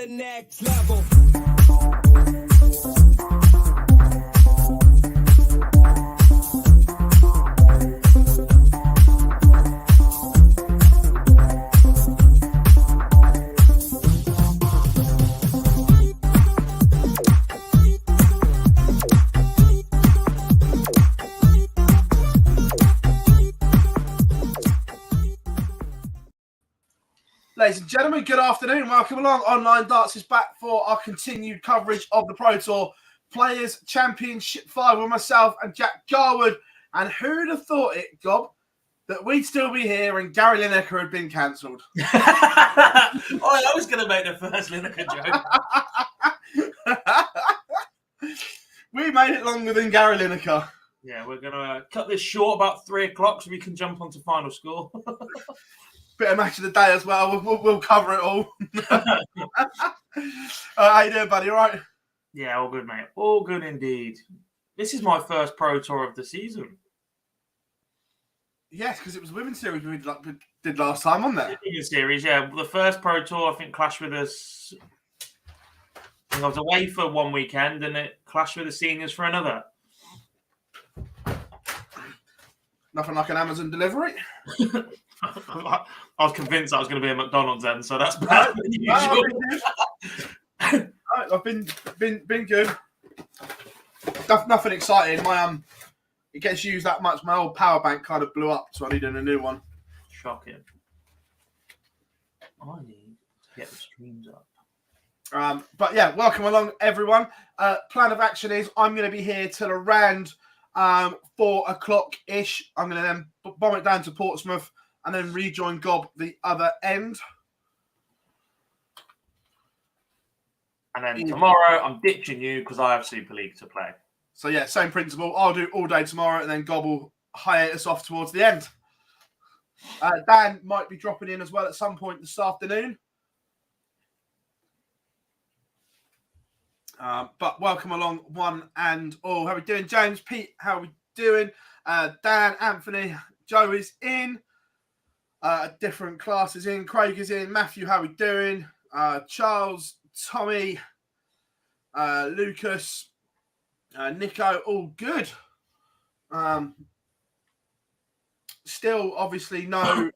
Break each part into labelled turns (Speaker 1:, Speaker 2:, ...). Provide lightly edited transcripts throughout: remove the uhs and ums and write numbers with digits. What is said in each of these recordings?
Speaker 1: the next level.
Speaker 2: Ladies and gentlemen, good afternoon. Welcome along. Online Darts is back for our continued coverage of the Pro Tour Players Championship 5 with myself and Jack Garwood. And who'd have thought it, Gob, that we'd still be here and Gary Lineker had been cancelled?
Speaker 3: I was going to make the first Lineker joke.
Speaker 2: We made it longer than Gary Lineker.
Speaker 3: Yeah, we're going to cut this short about 3 o'clock so we can jump onto final score.
Speaker 2: Bit of match of the day as well. We'll cover it all. How you doing, buddy? All right?
Speaker 3: Yeah, all good, mate. All good indeed. This is my first Pro Tour of the season.
Speaker 2: Yes, because it was Women's Series we did last time, wasn't there?
Speaker 3: Women's Series, yeah. The first Pro Tour, I think, clashed with us. I was away for one weekend and it clashed with the seniors for another.
Speaker 2: Nothing like an Amazon delivery.
Speaker 3: I was convinced I was going to be a McDonald's then, so that's better than usual.
Speaker 2: I've been good. Nothing exciting. My it gets used that much. My old power bank kind of blew up, so I needed a new one.
Speaker 3: Shocking. I need to get the streams up.
Speaker 2: But yeah, welcome along, everyone. Plan of action is I'm going to be here till around 4 o'clock ish. I'm going to then bomb it down to Portsmouth and then rejoin Gob the other end.
Speaker 3: And then tomorrow, I'm ditching you because I have Super League to play.
Speaker 2: So yeah, same principle. I'll do all day tomorrow and then Gob will hiatus off towards the end. Dan might be dropping in as well at some point this afternoon. But welcome along, one and all. How are we doing, James? Pete, how are we doing? Dan, Anthony, Joe is in. Different classes in. Craig is in. Matthew, how are we doing? Charles, Tommy, Lucas, Nico, all good. Still, obviously, no.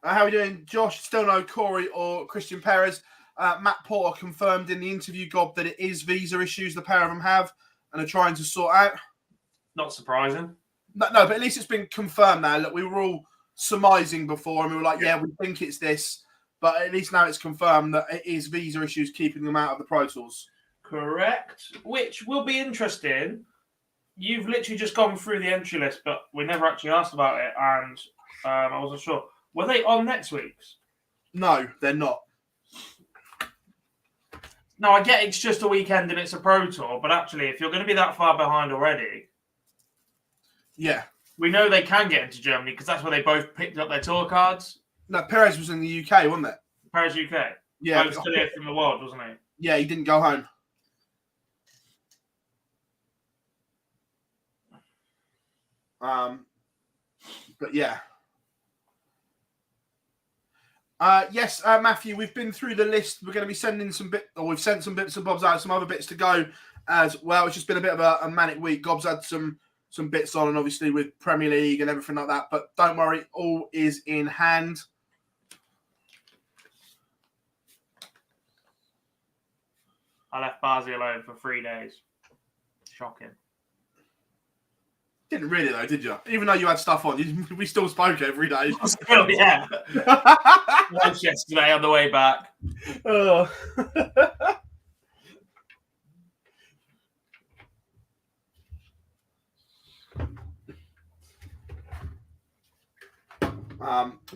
Speaker 2: How are we doing, Josh? Still no Corey or Christian Perez. Matt Porter confirmed in the interview, Gob, that it is visa issues the pair of them have and are trying to sort out.
Speaker 3: Not surprising.
Speaker 2: No, but at least it's been confirmed now. Look, we were all surmising before and we were like, yeah, we think it's this. But at least now it's confirmed that it is visa issues keeping them out of the Pro Tours.
Speaker 3: Correct. Which will be interesting. You've literally just gone through the entry list, but we never actually asked about it. And I wasn't sure. Were they on next week's?
Speaker 2: No, they're not.
Speaker 3: No, I get it's just a weekend and it's a Pro Tour, but actually, if you're going to be that far behind already,
Speaker 2: yeah,
Speaker 3: we know they can get into Germany because that's where they both picked up their tour cards.
Speaker 2: No, Perez was in the UK, wasn't it?
Speaker 3: Perez UK.
Speaker 2: Yeah,
Speaker 3: he was still here from the world, wasn't he?
Speaker 2: Yeah, he didn't go home. But yeah. Yes, Matthew, we've been through the list. We're going to be sending we've sent some bits and bobs out, some other bits to go as well. It's just been a bit of a manic week. Gob's had some bits on, and obviously with Premier League and everything like that. But don't worry, all is in hand.
Speaker 3: I left Barzi alone for 3 days. Shocking.
Speaker 2: Didn't really though, did you? Even though you had stuff on, we still spoke every day.
Speaker 3: Still, yeah. Lunch yesterday on the way back.
Speaker 2: Oh.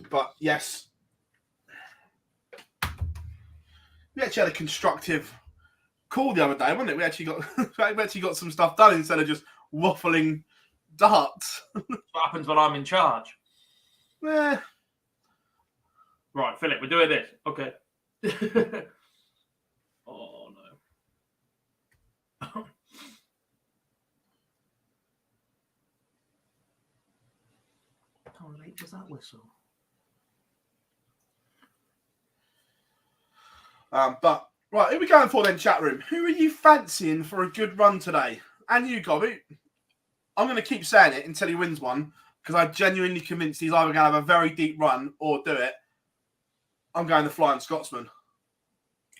Speaker 2: But yes, we actually had a constructive call the other day, wasn't it? We actually got some stuff done instead of just waffling darts.
Speaker 3: What happens when I'm in charge?
Speaker 2: Eh.
Speaker 3: Right, Philip, we're doing this. Okay. Oh, no. How late was that whistle?
Speaker 2: But Right, who are we going for then, chat room? Who are you fancying for a good run today? And you, Gobby. I'm going to keep saying it until he wins one, because I'm genuinely convinced he's either going to have a very deep run or do it. I'm going the Flying Scotsman.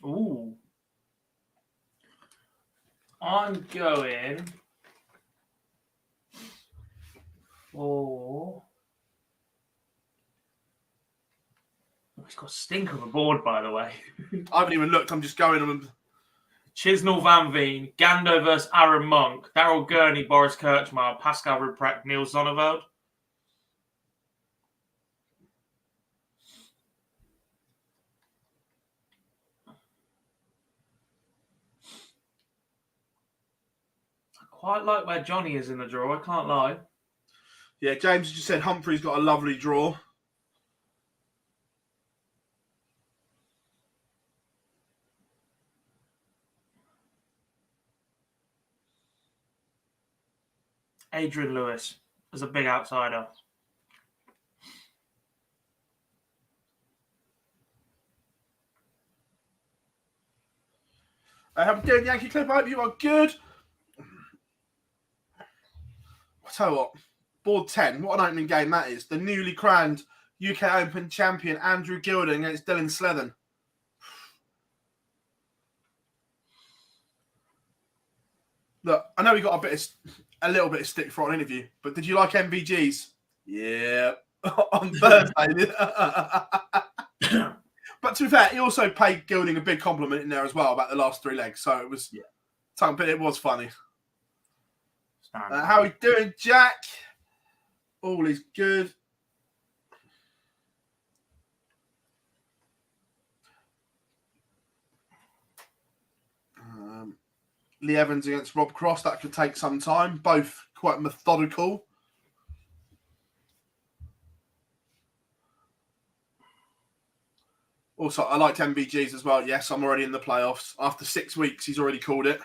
Speaker 3: Ooh. I'm going for... He's got a stink of a board, by the way.
Speaker 2: I haven't even looked. I'm just going on.
Speaker 3: Chisnell Van Veen, Gando versus Aaron Monk, Daryl Gurney, Boris Kirchmar, Pascal Ruprecht, Neil Zonneveld. I quite like where Johnny is in the draw, I can't lie.
Speaker 2: Yeah, James just said Humphrey's got a lovely draw.
Speaker 3: Adrian Lewis is a big outsider.
Speaker 2: How are we doing, Yankee Clip? I hope you are good. I'll tell you what, board 10, what an opening game that is. The newly crowned UK Open champion Andrew Gilding against Dylan Slethen. Look, I know we got a little bit of stick for an interview, but did you like MVGs? Yeah, on Thursday. But to be fair, he also paid Gilding a big compliment in there as well about the last 3 legs, so it was, but it was funny. How are we doing, Jack? All is good. Lee Evans against Rob Cross, that could take some time. Both quite methodical. Also, I liked MVGs as well. Yes, I'm already in the playoffs. After 6 weeks, he's already called it.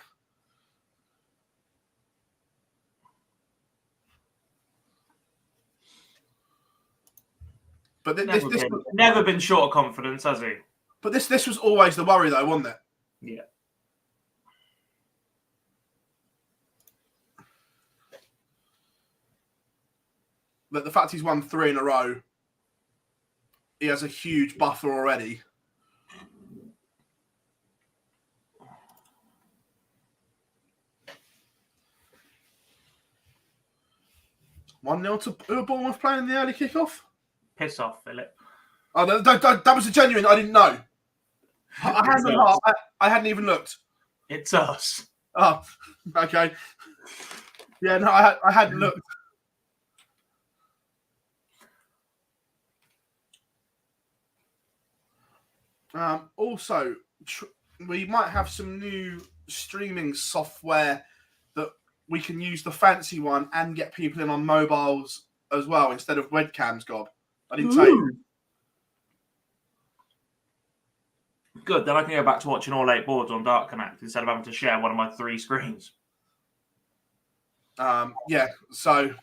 Speaker 2: But this
Speaker 3: never been short of confidence, has he?
Speaker 2: But this was always the worry, though, wasn't it?
Speaker 3: Yeah.
Speaker 2: But the fact he's won 3 in a row, he has a huge buffer already. One 0 to who were Bournemouth playing in the early kickoff?
Speaker 3: Piss off, Philip.
Speaker 2: Oh, that was a genuine. I didn't know. I hadn't even looked.
Speaker 3: It's us.
Speaker 2: Oh, okay. Yeah, no, I hadn't looked. Also, we might have some new streaming software that we can use the fancy one and get people in on mobiles as well instead of webcams, Gob. I didn't tell you.
Speaker 3: Good, then I can go back to watching all 8 boards on Dark Connect instead of having to share one of my 3 screens.
Speaker 2: Yeah, so...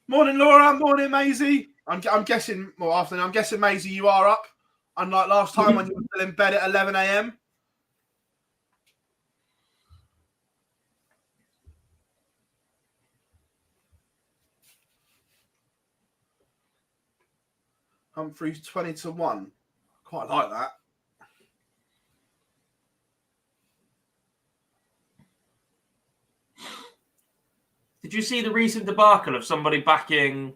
Speaker 2: Morning, Laura. Morning, Maisie. I'm guessing, well, afternoon. I'm guessing, Maisie, you are up. Unlike last time when you were still in bed at 11 a.m. Humphreys 20 to 1. Quite like that.
Speaker 3: Did you see the recent debacle of somebody backing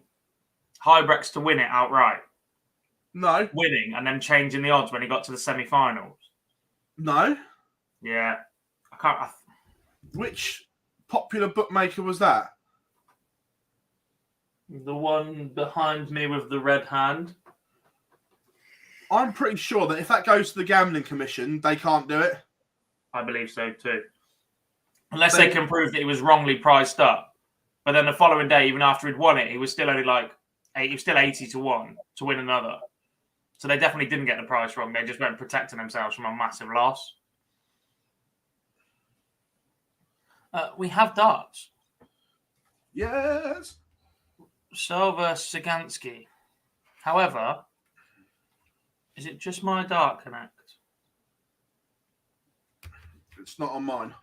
Speaker 3: Hybrex to win it outright?
Speaker 2: No.
Speaker 3: Winning and then changing the odds when he got to the semi-finals?
Speaker 2: No.
Speaker 3: Yeah. I can't...
Speaker 2: Which popular bookmaker was that?
Speaker 3: The one behind me with the red hand.
Speaker 2: I'm pretty sure that if that goes to the Gambling Commission, they can't do it.
Speaker 3: I believe so too. Unless they can prove that he was wrongly priced up. But then the following day, even after he'd won it, he was still only he was still 80 to 1 to win another. So they definitely didn't get the price wrong. They just weren't protecting themselves from a massive loss. We have darts.
Speaker 2: Yes.
Speaker 3: So versus Sagansky. However, Is it just my Dark Connect?
Speaker 2: It's not on mine.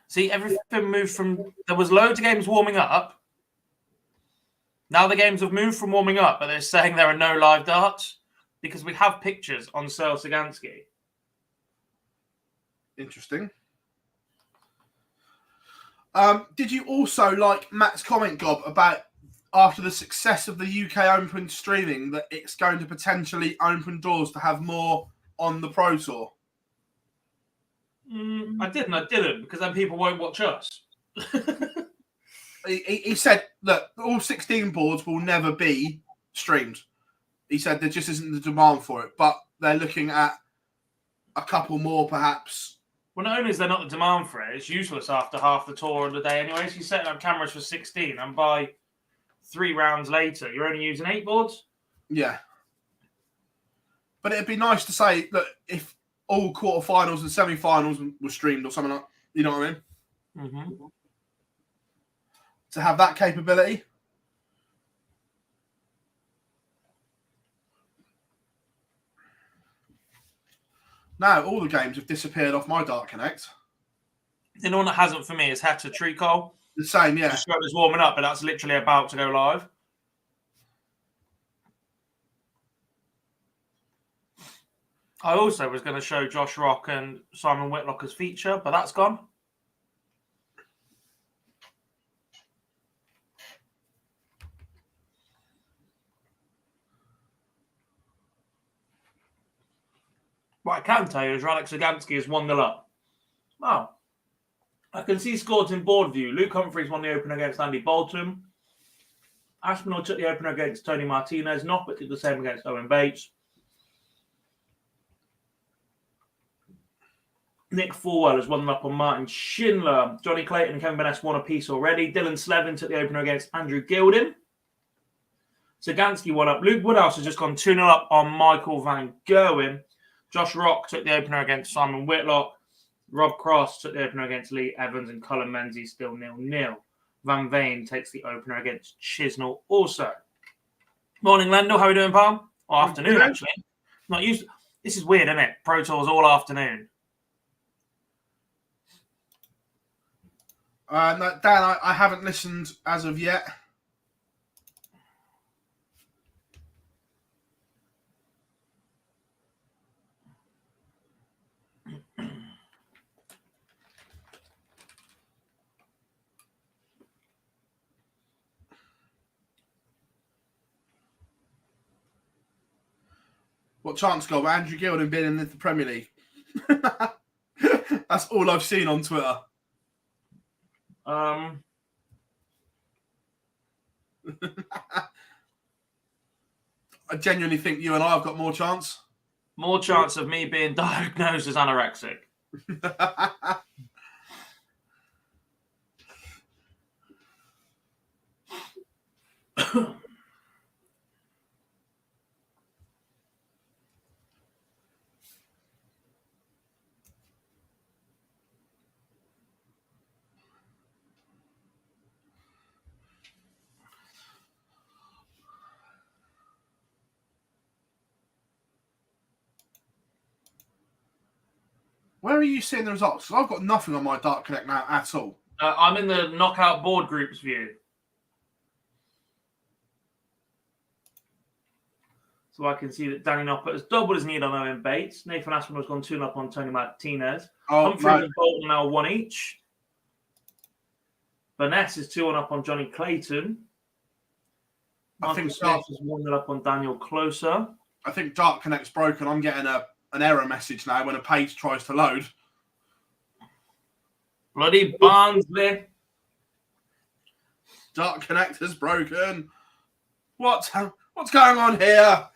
Speaker 3: See, everything moved from... There was loads of games warming up. Now the games have moved from warming up, but they're saying there are no live darts because we have pictures on Sir Sagansky.
Speaker 2: Interesting. Did you also like Matt's comment, Gob, about after the success of the UK Open streaming that it's going to potentially open doors to have more on the Pro Tour?
Speaker 3: I didn't, because then people won't watch us.
Speaker 2: He said that all 16 boards will never be streamed. He said there just isn't the demand for it, but they're looking at a couple more perhaps.
Speaker 3: Well, not only is there not the demand for it, it's useless after half the tour of the day anyway. So you're setting up cameras for 16, and by 3 rounds later, you're only using 8 boards?
Speaker 2: Yeah. But it'd be nice to say that if all quarterfinals and semi-finals were streamed or something like, you know what I mean?
Speaker 3: Mm-hmm.
Speaker 2: To have that capability. Now all the games have disappeared off my Dark Connect.
Speaker 3: The one that hasn't for me is Hector Treacle.
Speaker 2: The same, yeah.
Speaker 3: Just was warming up, but that's literally about to go live. I also was going to show Josh Rock and Simon Whitlock as feature, but that's gone. What I can tell you is Radek Sagansky is 1-0 up. Wow. I can see scores in board view. Luke Humphries won the opener against Andy Bolton. Aspinall took the opener against Tony Martinez. Noppert did the same against Owen Bates. Nick Fulwell has 1-0 up on Martin Schindler. Johnny Clayton and Kevin Bennett won a piece already. Dylan Slevin took the opener against Andrew Gilding. Sagansky 1 up. Luke Woodhouse has just gone 2-0 up on Michael Van Gerwen. Josh Rock took the opener against Simon Whitlock. Rob Cross took the opener against Lee Evans, and Colin Menzies still 0-0. Van Veen takes the opener against Chisnell also. Morning, Lendl. How are you doing, pal? Or afternoon, actually. Not used. This is weird, isn't it? Pro Tours all afternoon.
Speaker 2: No, Dan, I haven't listened as of yet. What chance got Andrew Gilding being in the Premier League? That's all I've seen on Twitter.
Speaker 3: I
Speaker 2: genuinely think you and I have got more chance.
Speaker 3: More chance of me being diagnosed as anorexic.
Speaker 2: Where are you seeing the results? Because I've got nothing on my Dark Connect now at all.
Speaker 3: I'm in the knockout board groups view. So I can see that Danny Noppert has doubled his lead on Owen Bates. Nathan Aspinall has gone 2-0 up on Tony Martinez. Humphries and Bolton now 1 each. Vanessa is 2-1 up on Johnny Clayton.
Speaker 2: I think
Speaker 3: Smith is 1-0 up on Daniel Closer.
Speaker 2: I think Dark Connect's broken. I'm getting an error message now when a page tries to load.
Speaker 3: Bloody Barnsley.
Speaker 2: Dark Connect is broken. What's going on here?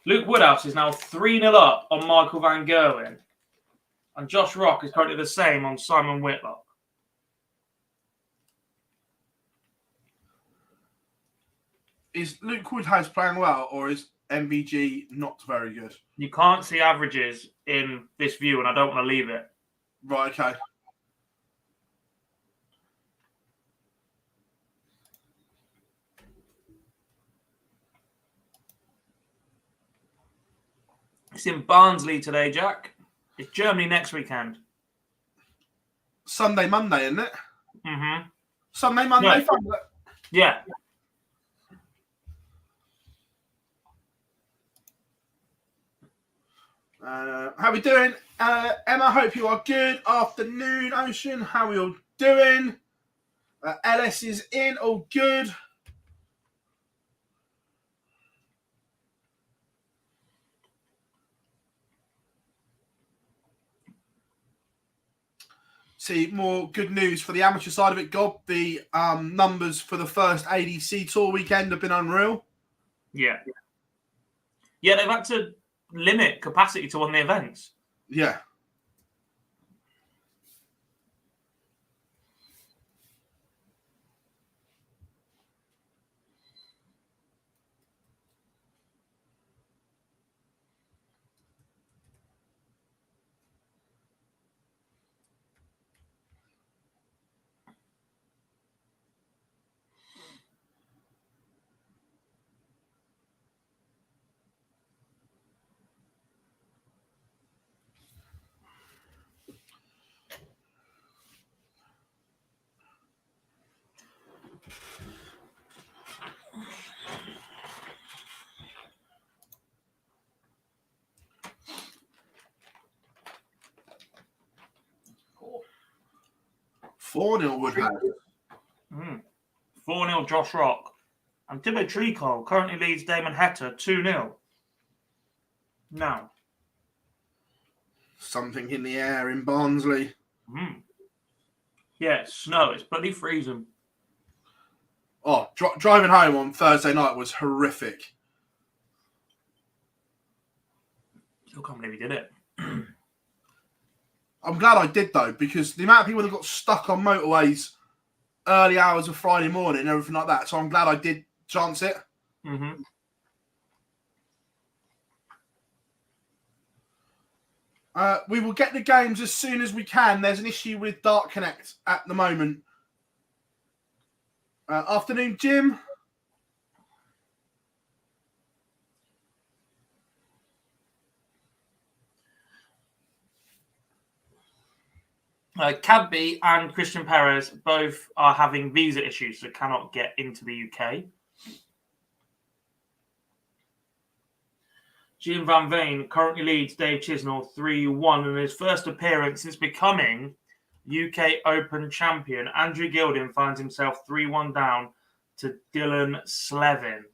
Speaker 3: Luke Woodhouse is now 3-0 up on Michael Van Gerwen. And Josh Rock is currently the same on Simon Whitlock.
Speaker 2: Is Luke Woodhouse playing well, or is MVG not very good?
Speaker 3: You can't see averages in this view, and I don't want to leave it.
Speaker 2: Right, okay.
Speaker 3: It's in Barnsley today, Jack. It's Germany next weekend.
Speaker 2: Sunday, Monday, isn't it?
Speaker 3: Mm-hmm.
Speaker 2: Sunday, Monday.
Speaker 3: No. Yeah.
Speaker 2: How we doing? Emma, hope you are good. Afternoon, Ocean. How are we all doing? LS is in. All good. See, more good news for the amateur side of it, Gob. The numbers for the first ADC Tour weekend have been unreal.
Speaker 3: Yeah. Yeah, they've had to limit capacity to one of the events.
Speaker 2: Yeah.
Speaker 3: Cool.
Speaker 2: 4-0 Woodhouse.
Speaker 3: 4-0 Josh Rock. And Thibaut Tricol currently leads Damon Heta 2-0. Now.
Speaker 2: Something in the air in Barnsley.
Speaker 3: Yeah, it's snow. It's bloody freezing.
Speaker 2: Oh, driving home on Thursday night was horrific.
Speaker 3: Still can't believe he did it.
Speaker 2: I'm glad I did, though, because the amount of people that got stuck on motorways early hours of Friday morning and everything like that. So I'm glad I did chance it.
Speaker 3: Mm-hmm.
Speaker 2: We will get the games as soon as we can. There's an issue with Dark Connect at the moment. Afternoon, Jim.
Speaker 3: Cadby and Christian Perez both are having visa issues, so cannot get into the UK. Gian Van Veen currently leads Dave Chisnall 3-1 in his first appearance since becoming UK Open champion. Andrew Gilding finds himself 3-1 down to Dylan Slevin.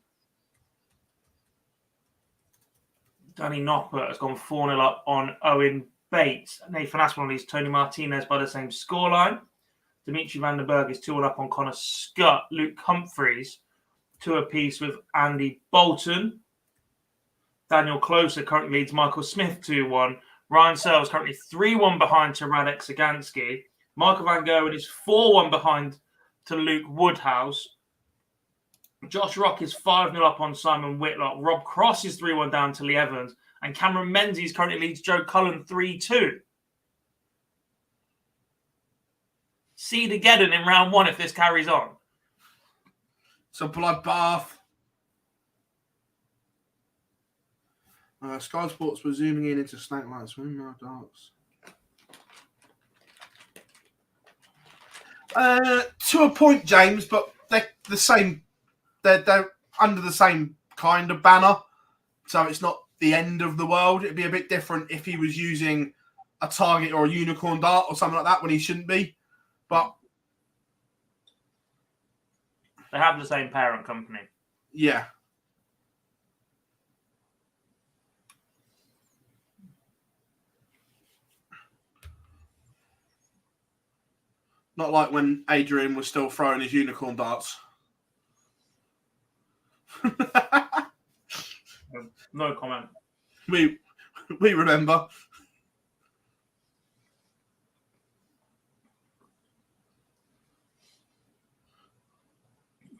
Speaker 3: Danny Nopper has gone 4-0 up on Owen Bates. Nathan Aspinall leads Tony Martinez by the same scoreline. Dimitri van den Berg is 2-1 up on Connor Scott. Luke Humphreys 2 apiece with Andy Bolton. Daniel Closer currently leads Michael Smith 2-1. Ryan Searle is currently 3-1 behind to Radek Sagansky. Michael Van Gerwen is 4-1 behind to Luke Woodhouse. Josh Rock is 5-0 up on Simon Whitlock. Rob Cross is 3-1 down to Lee Evans. And Cameron Menzies currently leads Joe Cullen 3-2. Seed again in round 1 if this carries on.
Speaker 2: So bloodbath. Sky Sports were zooming in into Snake Light Swim Darts. To a point, James, but they're the same. They're under the same kind of banner, so it's not the end of the world. It'd be a bit different if he was using a Target or a Unicorn Dart or something like that when he shouldn't be. But
Speaker 3: they have the same parent company.
Speaker 2: Yeah. Not like when Adrian was still throwing his Unicorn Darts.
Speaker 3: No comment.
Speaker 2: We remember.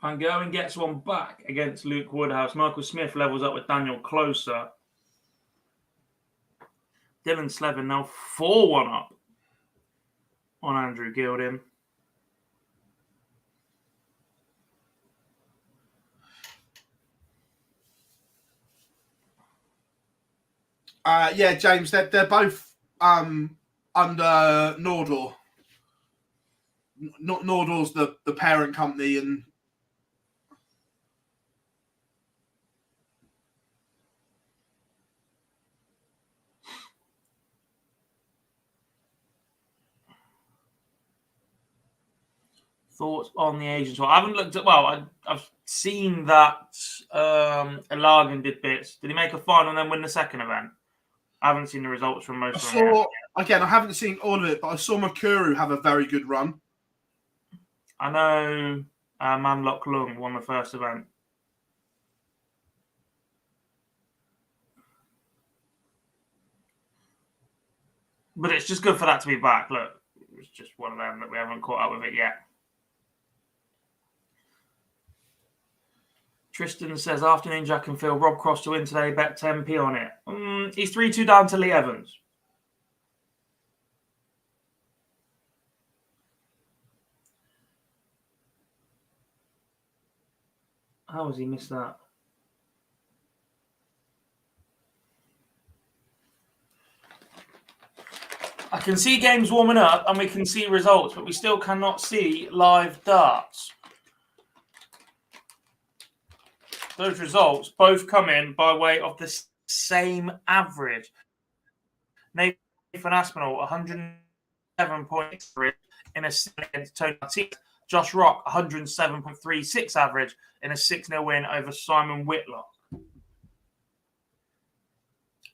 Speaker 3: Van Gerwen gets one back against Luke Woodhouse. Michael Smith levels up with Daniel Closer. Dylan Slevin now 4-1 up on Andrew Gilding.
Speaker 2: Yeah, James, they're both under Nordor. Nordor's the parent company, and
Speaker 3: thoughts on the Asians? Well, I haven't looked at. Well, I've seen that Elagan did bits. Did he make a final and then win the second event? I haven't seen the results from most of them.
Speaker 2: Again, I haven't seen all of it, but I saw Makuru have a very good run.
Speaker 3: I know Manlok Lung won the first event. But it's just good for that to be back. Look, it's just one of them that we haven't caught up with it yet. Tristan says, afternoon, Jack and Phil. Rob Cross to win today. Bet 10p on it. He's 3-2 down to Lee Evans. How has he missed that? I can see games warming up and we can see results, but we still cannot see live darts. Those results both come in by way of the same average. Nathan Aspinall, 107.3 in a 6 against Tony Martinez. Josh Rock, 107.36 average in a 6-0 win over Simon Whitlock.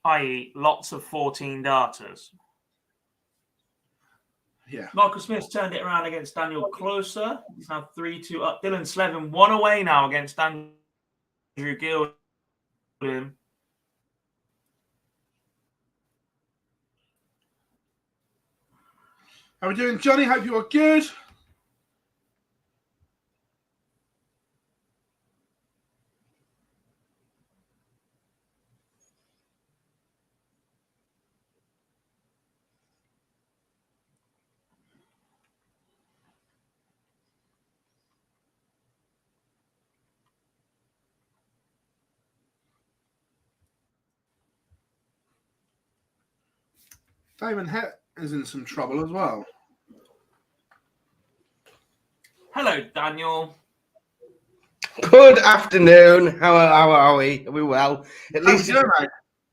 Speaker 3: I.e., lots of 14 darters.
Speaker 2: Yeah.
Speaker 3: Michael Smith's turned it around against Daniel Closer. He's now 3-2 up. Dylan Slevin 1 away now against Andrew Gilden.
Speaker 2: How are we doing, Johnny? Hope you are good. Damon Het is in some trouble as well.
Speaker 3: Hello, Daniel.
Speaker 1: Good afternoon. How are we? Are we well? At least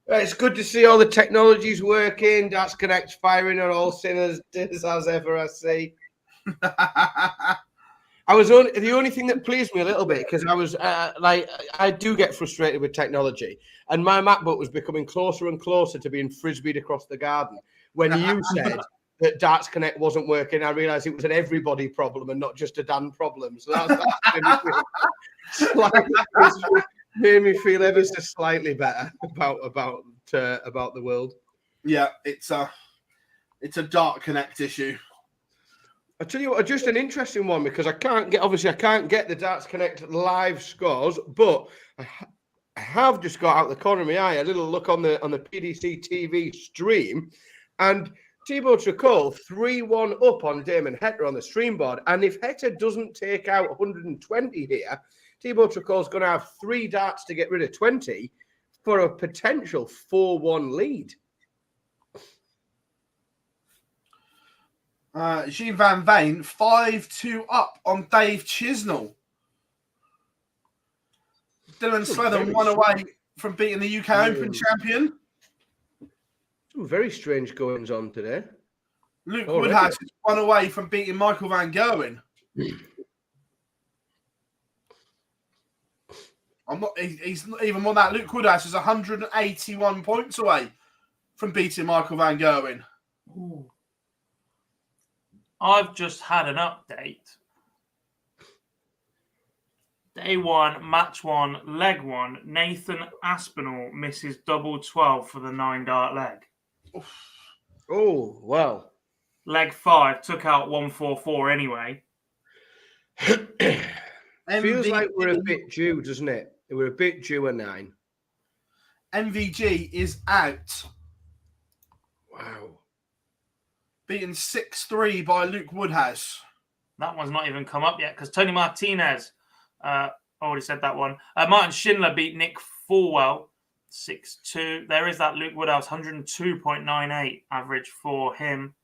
Speaker 1: it's good to see all the technologies working. Darts Connect firing on all cylinders as ever. I see. The only thing that pleased me a little bit because I was I do get frustrated with technology, and my MacBook was becoming closer and closer to being frisbeed across the garden. When you said that Darts Connect wasn't working, I realised it was an everybody problem and not just a Dan problem. So that's made me feel ever so slightly better about the world.
Speaker 2: Yeah, it's a Dart Connect issue.
Speaker 1: I tell you what, just an interesting one because I can't get the Darts Connect live scores, but I have just got out the corner of my eye a little look on the PDC TV stream, and Thibaut Tricol 3-1 up on Damon Hector on the stream board. And if Hector doesn't take out 120 here, Thibaut Tricol's going to have 3 darts to get rid of 20 for a potential 4-1 lead.
Speaker 2: Jean Van Veen 5-2 up on Dave Chisnell. Dylan Slevin 1 away from beating the UK Open champion.
Speaker 1: Some very strange goings on today.
Speaker 2: Luke Woodhouse is 1 away from beating Michael Van Gerwen. He's not even more than that. Luke Woodhouse is 181 points away from beating Michael Van Gerwen.
Speaker 3: Ooh. I've just had an update. Day 1, match 1, leg 1. Nathan Aspinall misses double 12 for the 9-dart leg.
Speaker 1: Oh, wow.
Speaker 3: Leg 5 took out 144 anyway.
Speaker 1: Feels like we're a bit due, doesn't it? We're a bit due a 9.
Speaker 2: MVG is out.
Speaker 1: Wow.
Speaker 3: beaten 6-3 by Luke Woodhouse. That one's not even come up yet because Tony Martinez, already said that one. Martin Schindler beat Nick Fulwell 6-2. There is that Luke Woodhouse, 102.98 average for him.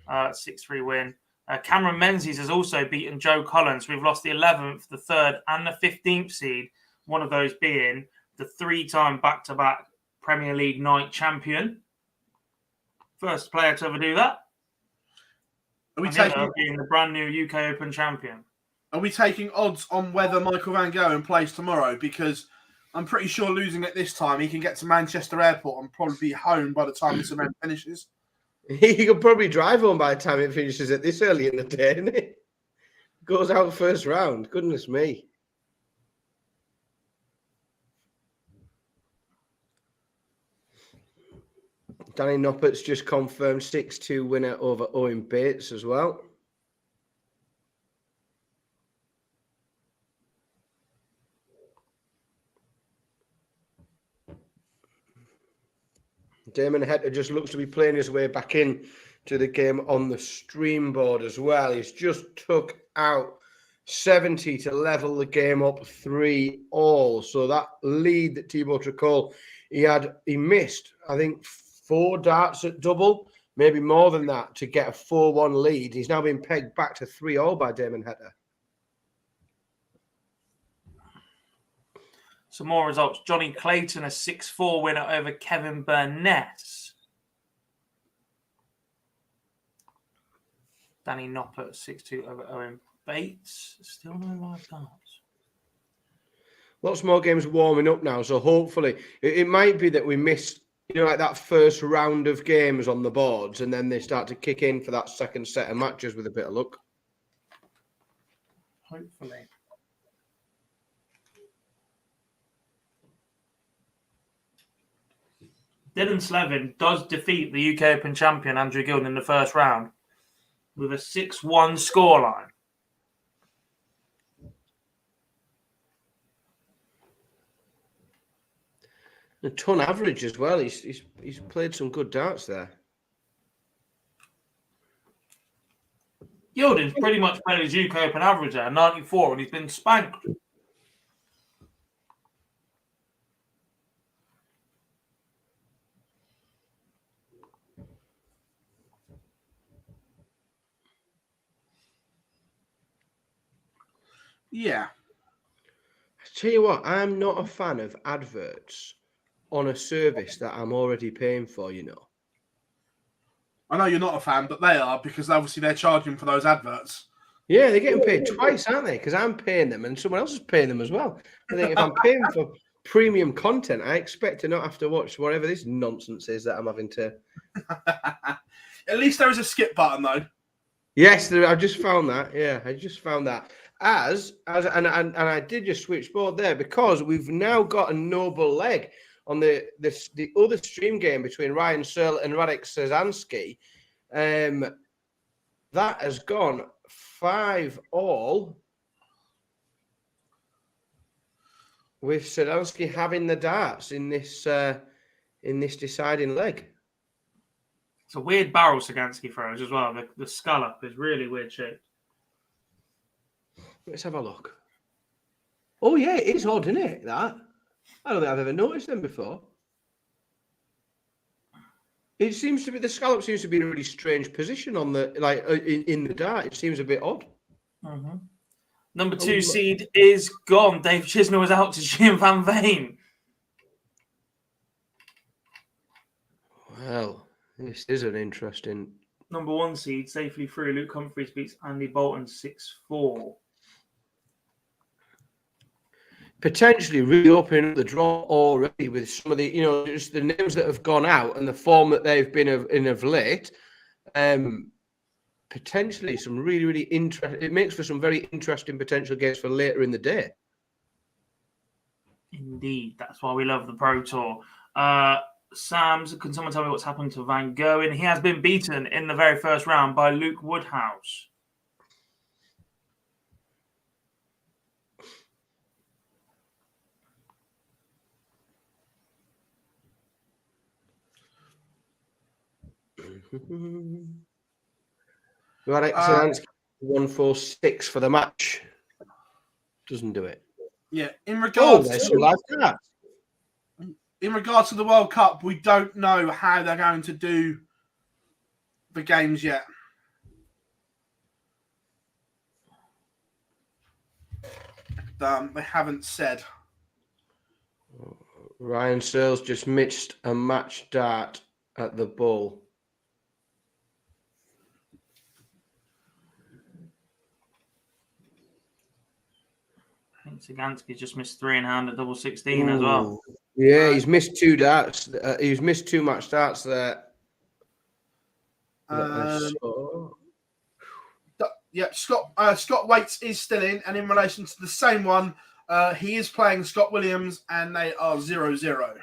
Speaker 3: 6-3 win. Cameron Menzies has also beaten Joe Collins. We've lost the 11th, the 3rd, and the 15th seed. One of those being the 3-time back-to-back Premier League night champion. First player to ever do that.
Speaker 2: Are we
Speaker 3: And
Speaker 2: taking
Speaker 3: being the brand new UK Open champion?
Speaker 2: Are we taking odds on whether Michael Van Gogh plays tomorrow? Because I'm pretty sure losing at this time, he can get to Manchester Airport and probably be home by the time this event finishes.
Speaker 1: He could probably drive home by the time it finishes at this early in the day, isn't it? Goes out first round. Goodness me. Danny Noppert's just confirmed 6-2 winner over Owen Bates as well. Damon Hector just looks to be playing his way back in to the game on the stream board as well. He's just took out 70 to level the game up 3-all. So that lead that Thibaut Tricol, he missed, I think, 4 darts at double, maybe more than that, to get a 4-1 lead. He's now been pegged back to 3-all by Damon Hector.
Speaker 3: Some more results. Johnny Clayton, a 6-4 winner over Kevin Burnett. Danny Noppert, 6-2 over Owen Bates. Still no live darts.
Speaker 1: Lots more games warming up now, so hopefully it might be that we miss, like that first round of games on the boards, and then they start to kick in for that second set of matches with a bit of luck.
Speaker 3: Hopefully. Dylan Slevin does defeat the UK Open champion Andrew Gilden in the first round with a 6-1 scoreline.
Speaker 1: A ton average as well. He's played some good darts there.
Speaker 3: Gilden's pretty much played his UK Open average there, 94, and he's been spanked.
Speaker 2: Yeah.
Speaker 1: Tell you what, I'm not a fan of adverts on a service that I'm already paying for,
Speaker 2: I know you're not a fan, but they are, because obviously they're charging for those adverts.
Speaker 1: Yeah, they're getting paid twice, aren't they? Because I'm paying them and someone else is paying them as well. I think if I'm paying for premium content, I expect to not have to watch whatever this nonsense is that I'm having to.
Speaker 2: At least there is a skip button, though.
Speaker 1: Yes, I've just found that. Yeah, I just found that. And I did just switch board there because we've now got a noble leg on the other stream game between Ryan Searle and Radek Sazanski. That has gone 5-all with Sazanski having the darts in this deciding leg.
Speaker 3: It's a weird barrel Sagansky throws as well. The scallop is really weird shaped.
Speaker 1: Let's have a look. Oh, yeah, it is odd, isn't it, that? I don't think I've ever noticed them before. It seems to be, the scallop seems to be in a really strange position on the, in the dart. It seems a bit odd.
Speaker 3: Mm-hmm. Number 2 seed is gone. Dave Chisnell was out to Jim Van Veen.
Speaker 1: Well, this is an interesting.
Speaker 3: Number 1 seed safely through. Luke Humphries beats Andy Bolton 6-4.
Speaker 1: Potentially reopening the draw already with some of the, just the names that have gone out and the form that they've been in of late. Potentially some really, really interesting. It makes for some very interesting potential games for later in the day.
Speaker 3: Indeed, that's why we love the Pro Tour. Sam's, can someone tell me what's happened to Van Gogh? He has been beaten in the very first round by Luke Woodhouse.
Speaker 1: Radek Sazanski 1-4-6 for the match. Doesn't do it.
Speaker 2: Yeah, in regards
Speaker 1: to live darts.
Speaker 2: in regards to the World Cup, we don't know how they're going to do the games yet. They haven't said.
Speaker 1: Ryan Searles just missed a match dart at the Bull.
Speaker 3: I think Sagansky just missed 3 in hand at double 16 as well.
Speaker 1: Yeah, he's missed 2 darts. He's missed 2 match darts there.
Speaker 2: Yeah, Scott Waits is still in, and in relation to the same one, he is playing Scott Williams, and they are 0-0.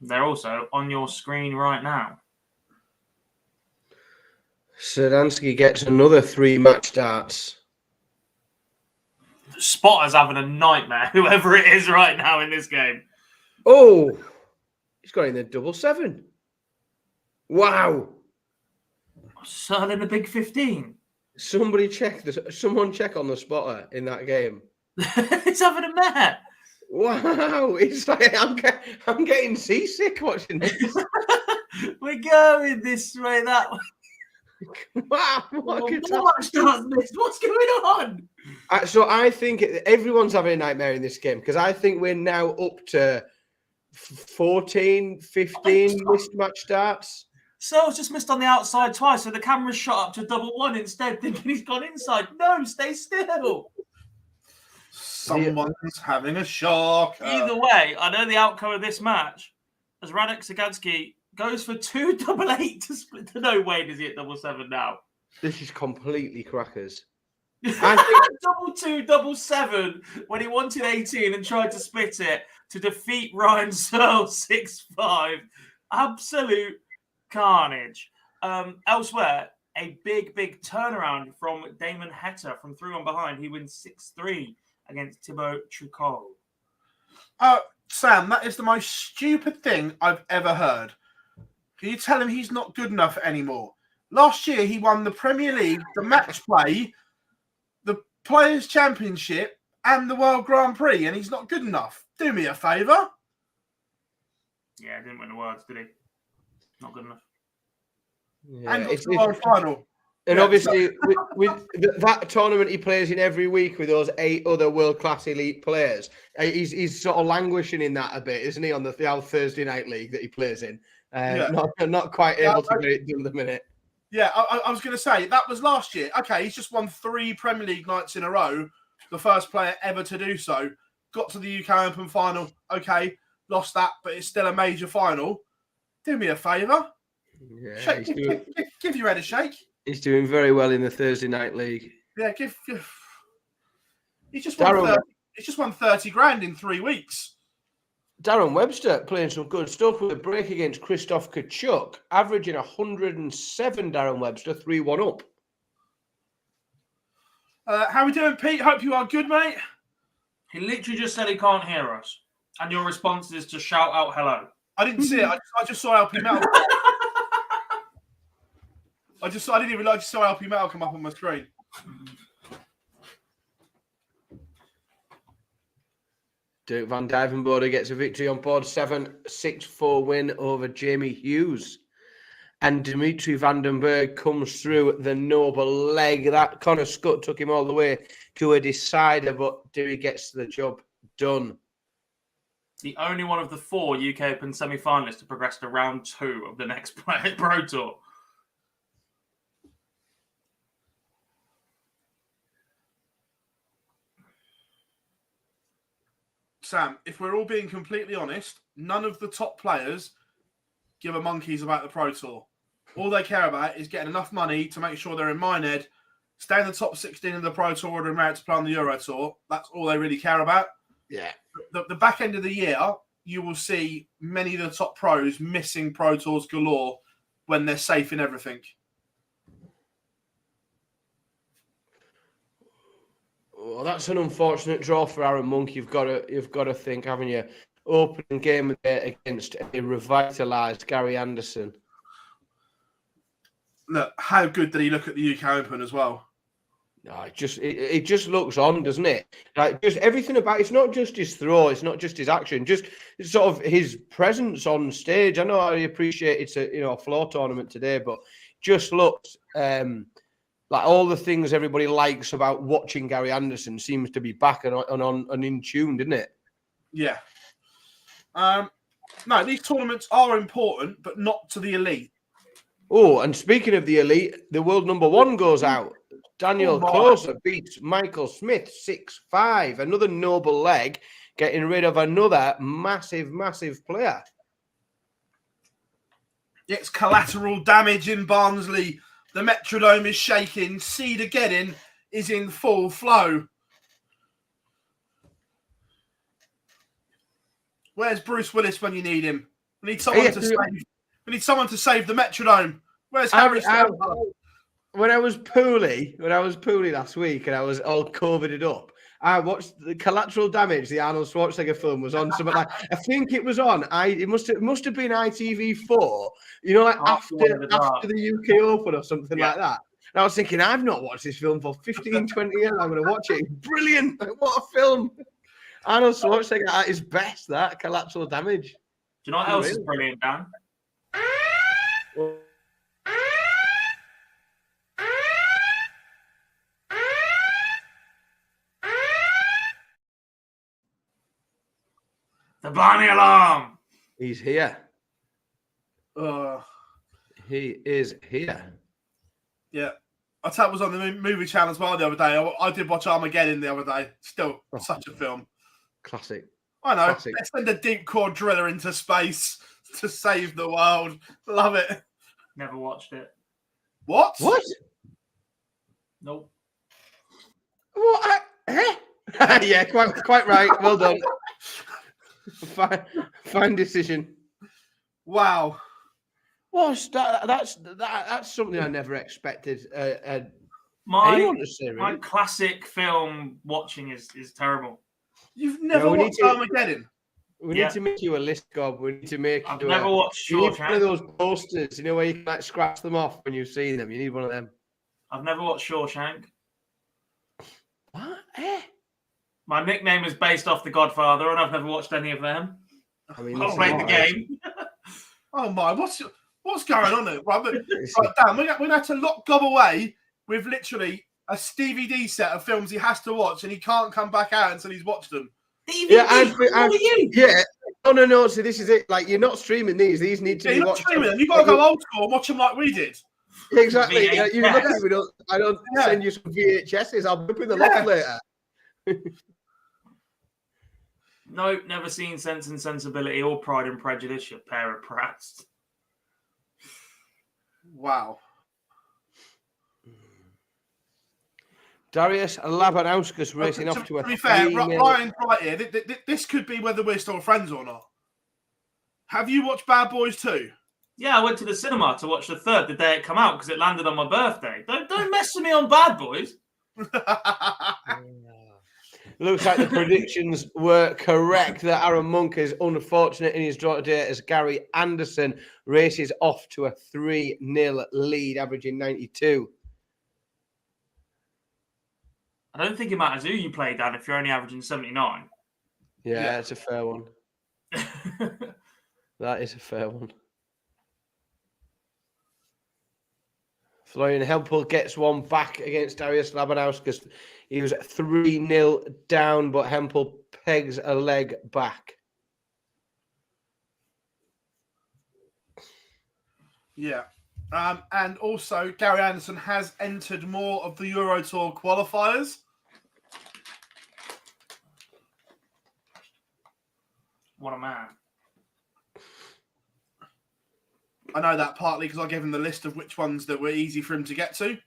Speaker 3: They're also on your screen right now.
Speaker 1: Sadansky gets another 3 match darts.
Speaker 3: Spotter's having a nightmare, whoever it is right now in this game.
Speaker 1: Oh, he's got in the double 7. Wow.
Speaker 3: Selling a big 15.
Speaker 1: Someone check on the spotter in that game.
Speaker 3: He's having a mare.
Speaker 1: Wow, it's like I'm getting seasick watching this.
Speaker 3: We're going this way, that way.
Speaker 1: Wow, what a
Speaker 3: What's going on?
Speaker 1: So I think everyone's having a nightmare in this game because I think we're now up to 14, 15 missed match starts.
Speaker 3: Searles just missed on the outside twice, so the camera's shot up to double 1 instead, thinking he's gone inside. No, stay still.
Speaker 2: Someone's having a shock.
Speaker 3: Either way, I know the outcome of this match, as Radek Sagansky goes for 2 double 8 to split. No way does he hit double 7 now.
Speaker 1: This is completely crackers.
Speaker 3: Double 2, double 7 when he wanted 18 and tried to split it to defeat Ryan Searles 6-5. Absolute carnage. Elsewhere, a big turnaround from Damon Heta from 3-1 behind. He wins 6-3 against Thibaut Tricot.
Speaker 2: Sam, that is the most stupid thing I've ever heard. Can you tell him he's not good enough anymore? Last year, he won the Premier League, the match play, the Players' Championship, and the World Grand Prix, and he's not good enough. Do me a favour.
Speaker 3: Yeah, didn't win the Worlds, did he? Not good enough.
Speaker 1: Yeah,
Speaker 2: And got to the World Final.
Speaker 1: And obviously, with that tournament he plays in every week with those 8 other world-class elite players, he's sort of languishing in that a bit, isn't he, on the Thursday night league that he plays in? Not quite able to get it done at the minute.
Speaker 2: Yeah, I was going to say, that was last year. Okay, he's just won 3 Premier League nights in a row, the first player ever to do so. Got to the UK Open final. Okay, lost that, but it's still a major final. Do me a favour.
Speaker 1: Yeah,
Speaker 2: give your head a shake.
Speaker 1: He's doing very well in the Thursday night league.
Speaker 2: Yeah, He's just won 30 grand in 3 weeks.
Speaker 1: Darren Webster playing some good stuff with a break against Christoph Kachuk, averaging 107. Darren Webster 3-1 up.
Speaker 2: How we doing, Pete? Hope you are good, mate.
Speaker 3: He literally just said he can't hear us, and your response is to shout out hello.
Speaker 2: I didn't see it. I just saw LP Metal. I didn't even realize I just saw LP Metal come up on my screen.
Speaker 1: Dirk van Dijvenbode gets a victory on board 7-6-4 win over Jamie Hughes. And Dimitri van den Berg comes through the noble leg. That Connor Scott took him all the way to a decider, but Dewey gets the job done.
Speaker 3: The only one of the 4 UK Open semi-finalists to progress to round 2 of the next Pro Tour.
Speaker 2: Sam, if we're all being completely honest, none of the top players give a monkeys about the Pro Tour. All they care about is getting enough money to make sure they're in Minehead, stay in the top 16 of the Pro Tour and merit to play on the Euro Tour. That's all they really care about.
Speaker 1: Yeah.
Speaker 2: The back end of the year, you will see many of the top pros missing Pro Tours galore when they're safe in everything.
Speaker 1: Well, that's an unfortunate draw for Aaron Monk. You've got to think, haven't you? Opening game against a revitalised Gary Anderson.
Speaker 2: Look, how good did he look at the UK Open as well?
Speaker 1: No, it just looks on, doesn't it? Like just everything about it's not just his throw, it's not just his action, just sort of his presence on stage. I know I appreciate it's a floor tournament today, but just looks like all the things everybody likes about watching Gary Anderson seems to be back and in tune, doesn't it?
Speaker 2: Yeah. No, these tournaments are important, but not to the elite.
Speaker 1: Oh, and speaking of the elite, the world number 1 goes out. Daniel Closer beats Michael Smith 6-5. Another noble leg, getting rid of another massive, massive player.
Speaker 2: It's collateral damage in Barnsley. The Metrodome is shaking. Seed again is in full flow. Where's Bruce Willis when you need him? We need someone to save. We need someone to save the Metrodome. Where's Harry?
Speaker 1: When I was poorly last week and I was all COVIDed up, I watched the Collateral Damage, the Arnold Schwarzenegger film, was on something like I think it was on. It must have been ITV4. You know, like after the UK Open or something like that. And I was thinking, I've not watched this film for 15, 20 years. I'm going to watch it. Brilliant! What a film! Arnold Schwarzenegger at his best. That Collateral Damage.
Speaker 3: Do you know what else is brilliant, Dan? The Barney alarm.
Speaker 1: He's here. He is here.
Speaker 2: Yeah. I thought it was on the movie channel as well the other day. I did watch Armageddon the other day. Still such a film.
Speaker 1: Classic.
Speaker 2: I know.
Speaker 1: Classic.
Speaker 2: Let's send a deep core driller into space to save the world. Love it.
Speaker 3: Never watched it.
Speaker 2: What?
Speaker 3: Nope.
Speaker 1: What? Yeah, quite right. Well done. Fine decision.
Speaker 2: Wow.
Speaker 1: That's something I never expected.
Speaker 3: My classic film watching is terrible.
Speaker 2: You've never watched Armageddon?
Speaker 1: We need to make you a list, Gob. We need to make.
Speaker 3: I've never watched Shawshank.
Speaker 1: You need one of those posters, where you can like scratch them off when you've seen them. You need one of them.
Speaker 3: I've never watched Shawshank.
Speaker 1: What?
Speaker 3: My nickname is based off The Godfather, and I've never watched any of them.
Speaker 1: I mean,
Speaker 3: I've played the game.
Speaker 2: Oh my! What's going on there? Right, Dan, we're going to have to lock Gob away with literally a DVD set of films he has to watch, and he can't come back out until he's watched them.
Speaker 3: DVD? What are you?
Speaker 1: Yeah. No. So this is it. Like, you're not streaming these. These need to be watched.
Speaker 2: Streaming them. You've got to go old school and watch them like we did.
Speaker 1: Exactly. I don't send you some VHSs. I'll whip in the loft later.
Speaker 3: Nope, never seen Sense and Sensibility or Pride and Prejudice, you pair of brats.
Speaker 2: Wow.
Speaker 1: Darius Labanauskas racing off to a.
Speaker 2: To be fair, Ryan's right here. This could be whether we're still friends or not. Have you watched Bad Boys 2?
Speaker 3: Yeah, I went to the cinema to watch the third the day it came out because it landed on my birthday. Don't mess with me on Bad Boys.
Speaker 1: Looks like the predictions were correct that Aaron Monk is unfortunate in his draw today as Gary Anderson races off to a 3-0 lead, averaging 92.
Speaker 3: I don't think it matters who you play, Dan, if you're only averaging 79.
Speaker 1: Yeah, that's a fair one. That is a fair one. Florian Hempel gets one back against Darius Labanauskas. He was 3-0 down, but Hempel pegs a leg back.
Speaker 2: Yeah. And also, Gary Anderson has entered more of the Euro Tour qualifiers.
Speaker 3: What a man.
Speaker 2: I know that partly because I gave him the list of which ones that were easy for him to get to.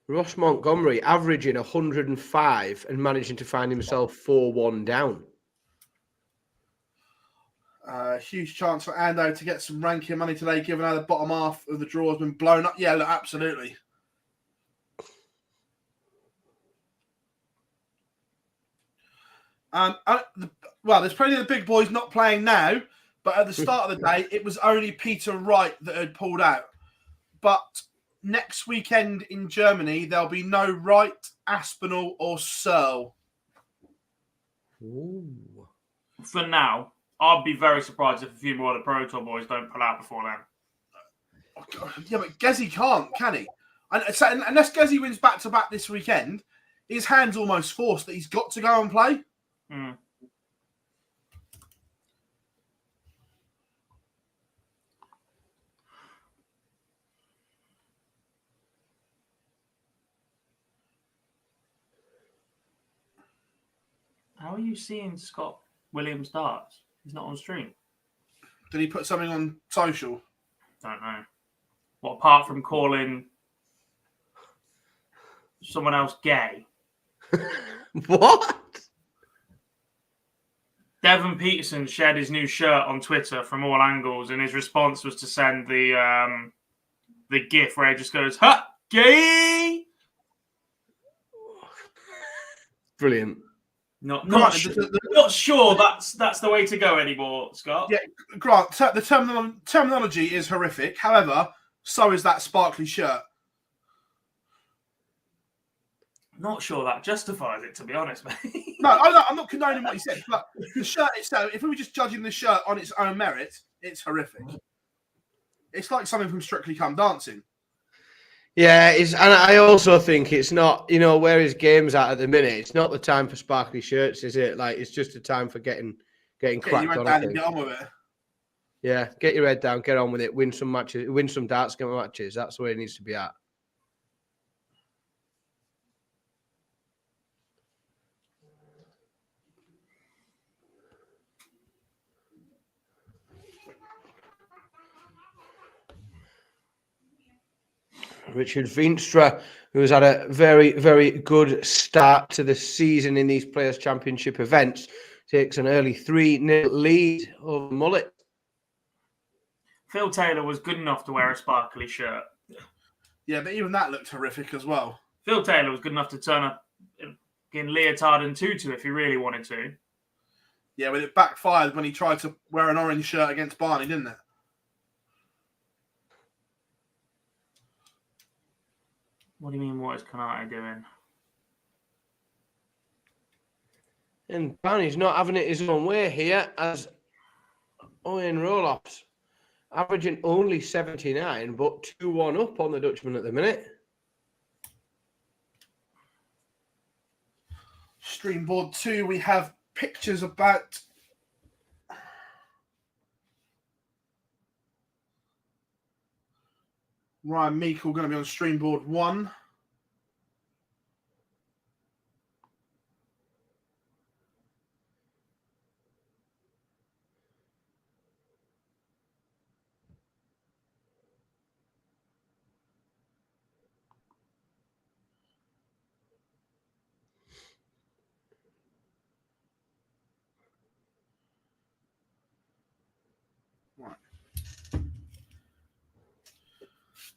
Speaker 1: Ross Montgomery averaging 105 and managing to find himself 4-1 down.
Speaker 2: Huge chance for Ando to get some ranking money today, given how the bottom half of the draw has been blown up. Yeah, look, absolutely. Well, there's plenty of the big boys not playing now, but at the start of the day, it was only Peter Wright that had pulled out. But next weekend in Germany, there'll be no Wright, Aspinall, or Searle.
Speaker 1: Ooh.
Speaker 3: For now, I'd be very surprised if a few more of the Pro Tour boys don't pull out before then.
Speaker 2: Yeah, but Gezi can't, can he? And so, unless Gezi wins back-to-back this weekend, his hand's almost forced that he's got to go and play.
Speaker 3: Mm. How are you seeing Scott Williams darts? He's not on stream.
Speaker 2: Did he put something on social?
Speaker 3: Don't know. What, apart from calling someone else gay?
Speaker 1: What?
Speaker 3: Devon Peterson shared his new shirt on Twitter from all angles, and his response was to send the GIF where he just goes, "Ha, gay!"
Speaker 1: Brilliant.
Speaker 3: Not
Speaker 2: Granted,
Speaker 3: sure, not sure that's the way to go anymore, Scott.
Speaker 2: Yeah, Grant, the terminology is horrific. However, so is that sparkly shirt.
Speaker 3: Not sure that justifies it, to be honest, mate.
Speaker 2: No, I'm not condoning what he said, but the shirt itself, if we were just judging the shirt on its own merit, it's horrific. It's like something from Strictly Come Dancing.
Speaker 1: Yeah, and I also think it's not, where his game's at the minute. It's not the time for sparkly shirts, is it? Like, it's just a time for getting cracked on.
Speaker 2: And get on with it.
Speaker 1: Yeah, get your head down, get on with it, win some matches, win some darts game matches. That's where he needs to be at. Richard Veenstra, who has had a very, very good start to the season in these Players' Championship events, takes an early 3-0 lead over Mullet.
Speaker 3: Phil Taylor was good enough to wear a sparkly shirt.
Speaker 2: Yeah, but even that looked horrific as well.
Speaker 3: Phil Taylor was good enough to turn up in leotard and tutu if he really wanted to.
Speaker 2: Yeah, but it backfired when he tried to wear an orange shirt against Barney, didn't it?
Speaker 3: What do you mean, what is Kanate doing?
Speaker 1: And Barney's not having it his own way here, as Owen Roloff's averaging only 79, but 2-1 up on the Dutchman at the minute.
Speaker 2: Streamboard 2, we have pictures about Ryan Meikle going to be on Streamboard 1.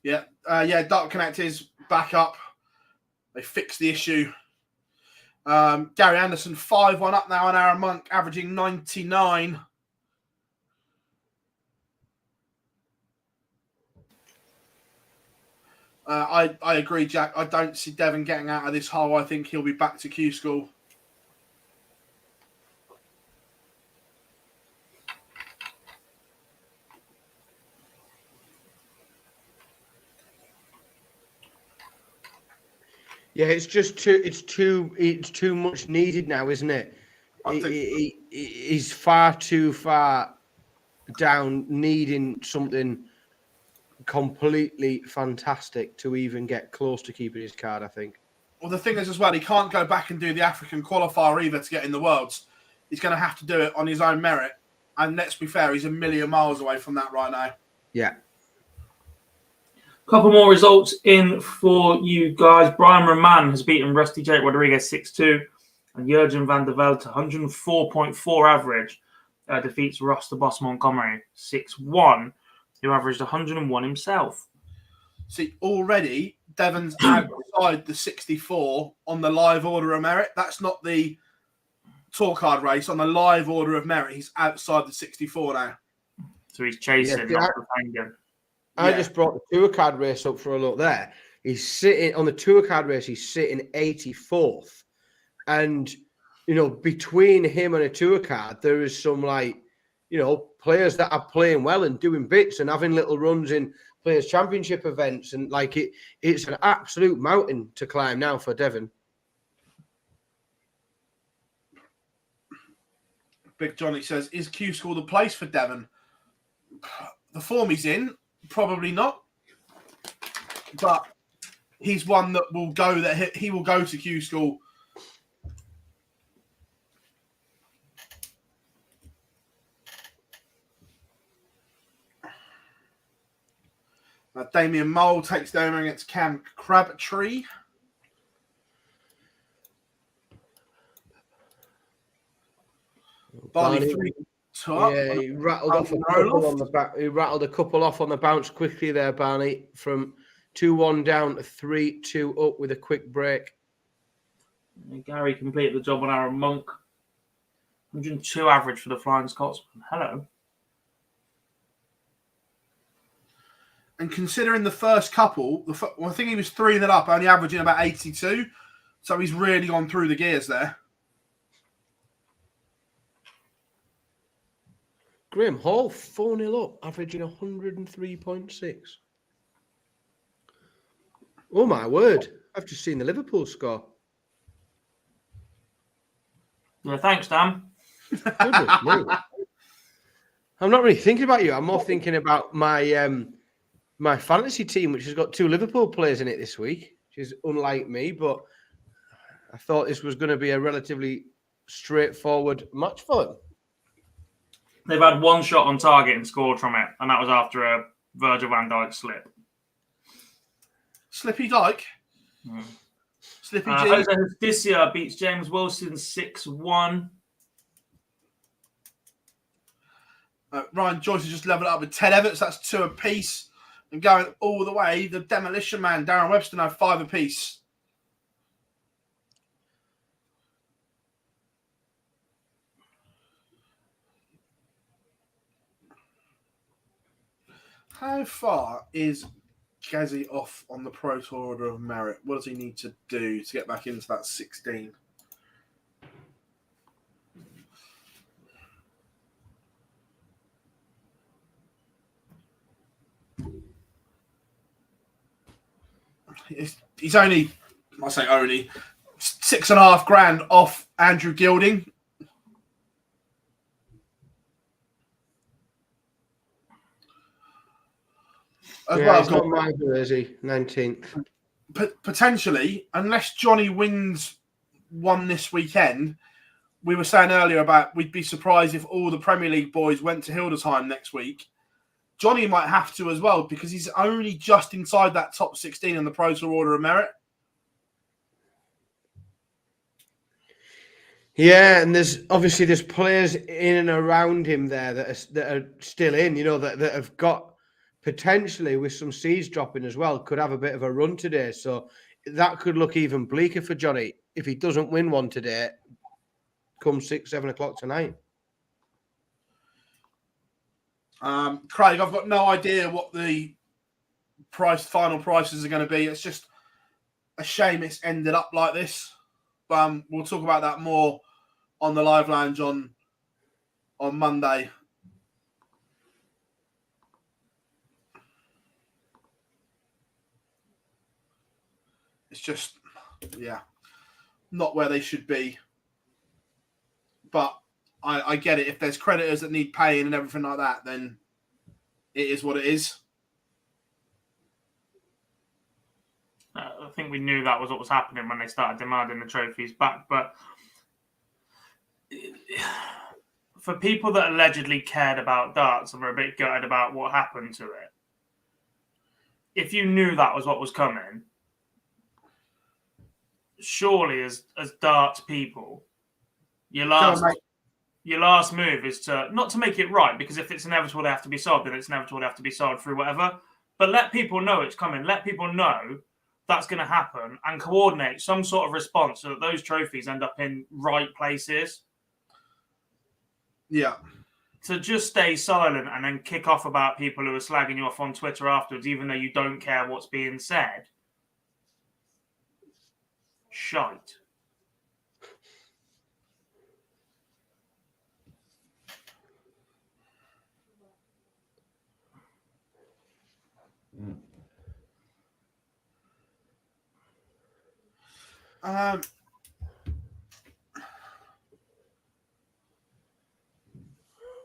Speaker 2: Yeah, Dart Connect is back up. They fixed the issue. Gary Anderson, 5-1 up now on Aaron Monk, averaging 99. I agree, Jack. I don't see Devon getting out of this hole. I think he'll be back to Q School.
Speaker 1: Yeah, it's too much needed now, isn't it? He's far too far down, needing something completely fantastic to even get close to keeping his card, I think.
Speaker 2: Well, the thing is as well, he can't go back and do the African qualifier either to get in the Worlds. He's going to have to do it on his own merit. And let's be fair, he's a million miles away from that right now.
Speaker 1: Yeah.
Speaker 3: Couple more results in for you guys. Brian Roman has beaten Rusty Jake Rodriguez 6-2. And Jurgen van der Velde, 104.4 average, defeats Ross the Boss Montgomery 6-1, who averaged 101 himself.
Speaker 2: See, already, Devon's outside the 64 on the live order of merit. That's not the tour card race on the live order of merit, he's outside the 64 now.
Speaker 3: So he's chasing, not hanging.
Speaker 1: I just brought the tour card race up for a look there. He's sitting on the tour card race. He's sitting 84th, and between him and a tour card, there is some players that are playing well and doing bits and having little runs in Players Championship events, and it's an absolute mountain to climb now for Devon.
Speaker 2: Big Johnny says, "Is Q School the place for Devon? The form he's in, probably not, but he's one that will go. That he will go to Q School." Damien Mole takes down against Cam Crabtree. Barney 3 top.
Speaker 1: Yeah, he rattled off a couple on the back. He rattled a couple off on the bounce quickly there, Barney, from 2-1 down to 3-2 up with a quick break.
Speaker 3: Gary completed the job on Aaron Monk. 102 average for the Flying Scotsman. Hello.
Speaker 2: And considering the first couple, I think he was 3-0 up, only averaging about 82. So he's really gone through the gears there.
Speaker 1: Graham Hall, 4-0 up, averaging 103.6. Oh, my word. I've just seen the Liverpool score.
Speaker 3: Yeah, thanks, Dan.
Speaker 1: Goodness me. I'm not really thinking about you. I'm more thinking about my fantasy team, which has got 2 Liverpool players in it this week, which is unlike me, but I thought this was going to be a relatively straightforward match for them.
Speaker 3: They've had 1 shot on target and scored from it, and that was after a Virgil van Dijk slip.
Speaker 2: Slippy Dyke? Slippy G?
Speaker 3: Jose Justicia beats James Wilson 6-1.
Speaker 2: Ryan Joyce has just leveled up with Ted Everts. That's 2 apiece. And going all the way, the Demolition Man, Darren Webster, now 5 apiece. How far is Gazzy off on the Pro Tour Order of Merit? What does he need to do to get back into that 16? He's only, I say only, 6.5 grand off Andrew Gilding.
Speaker 1: He's not my jersey, 19th.
Speaker 2: Potentially, unless Johnny wins one this weekend, we were saying earlier about we'd be surprised if all the Premier League boys went to Hildesheim next week. Johnny might have to as well because he's only just inside that top 16 in the Pro Tour Order of Merit.
Speaker 1: Yeah, and there's players in and around him there that are still in, that have got potentially with some seeds dropping as well, could have a bit of a run today. So that could look even bleaker for Johnny if he doesn't win one today, come 6-7 o'clock tonight.
Speaker 2: Craig, I've got no idea what the final prices are going to be. It's just a shame it's ended up like this. We'll talk about that more on the live lounge on Monday. It's just, not where they should be. But I get it. If there's creditors that need paying and everything like that, then it is what it is.
Speaker 3: I think we knew that was what was happening when they started demanding the trophies back. But for people that allegedly cared about darts and were a bit gutted about what happened to it, if you knew that was what was coming, surely as darts people, your last move is to not to make it right, because if it's inevitable they have to be sold, then it's inevitable they have to be sold through whatever. But let people know it's coming. Let people know that's going to happen and coordinate some sort of response so that those trophies end up in right places.
Speaker 2: Yeah.
Speaker 3: To just stay silent and then kick off about people who are slagging you off on Twitter afterwards, even though you don't care what's being said. Shite.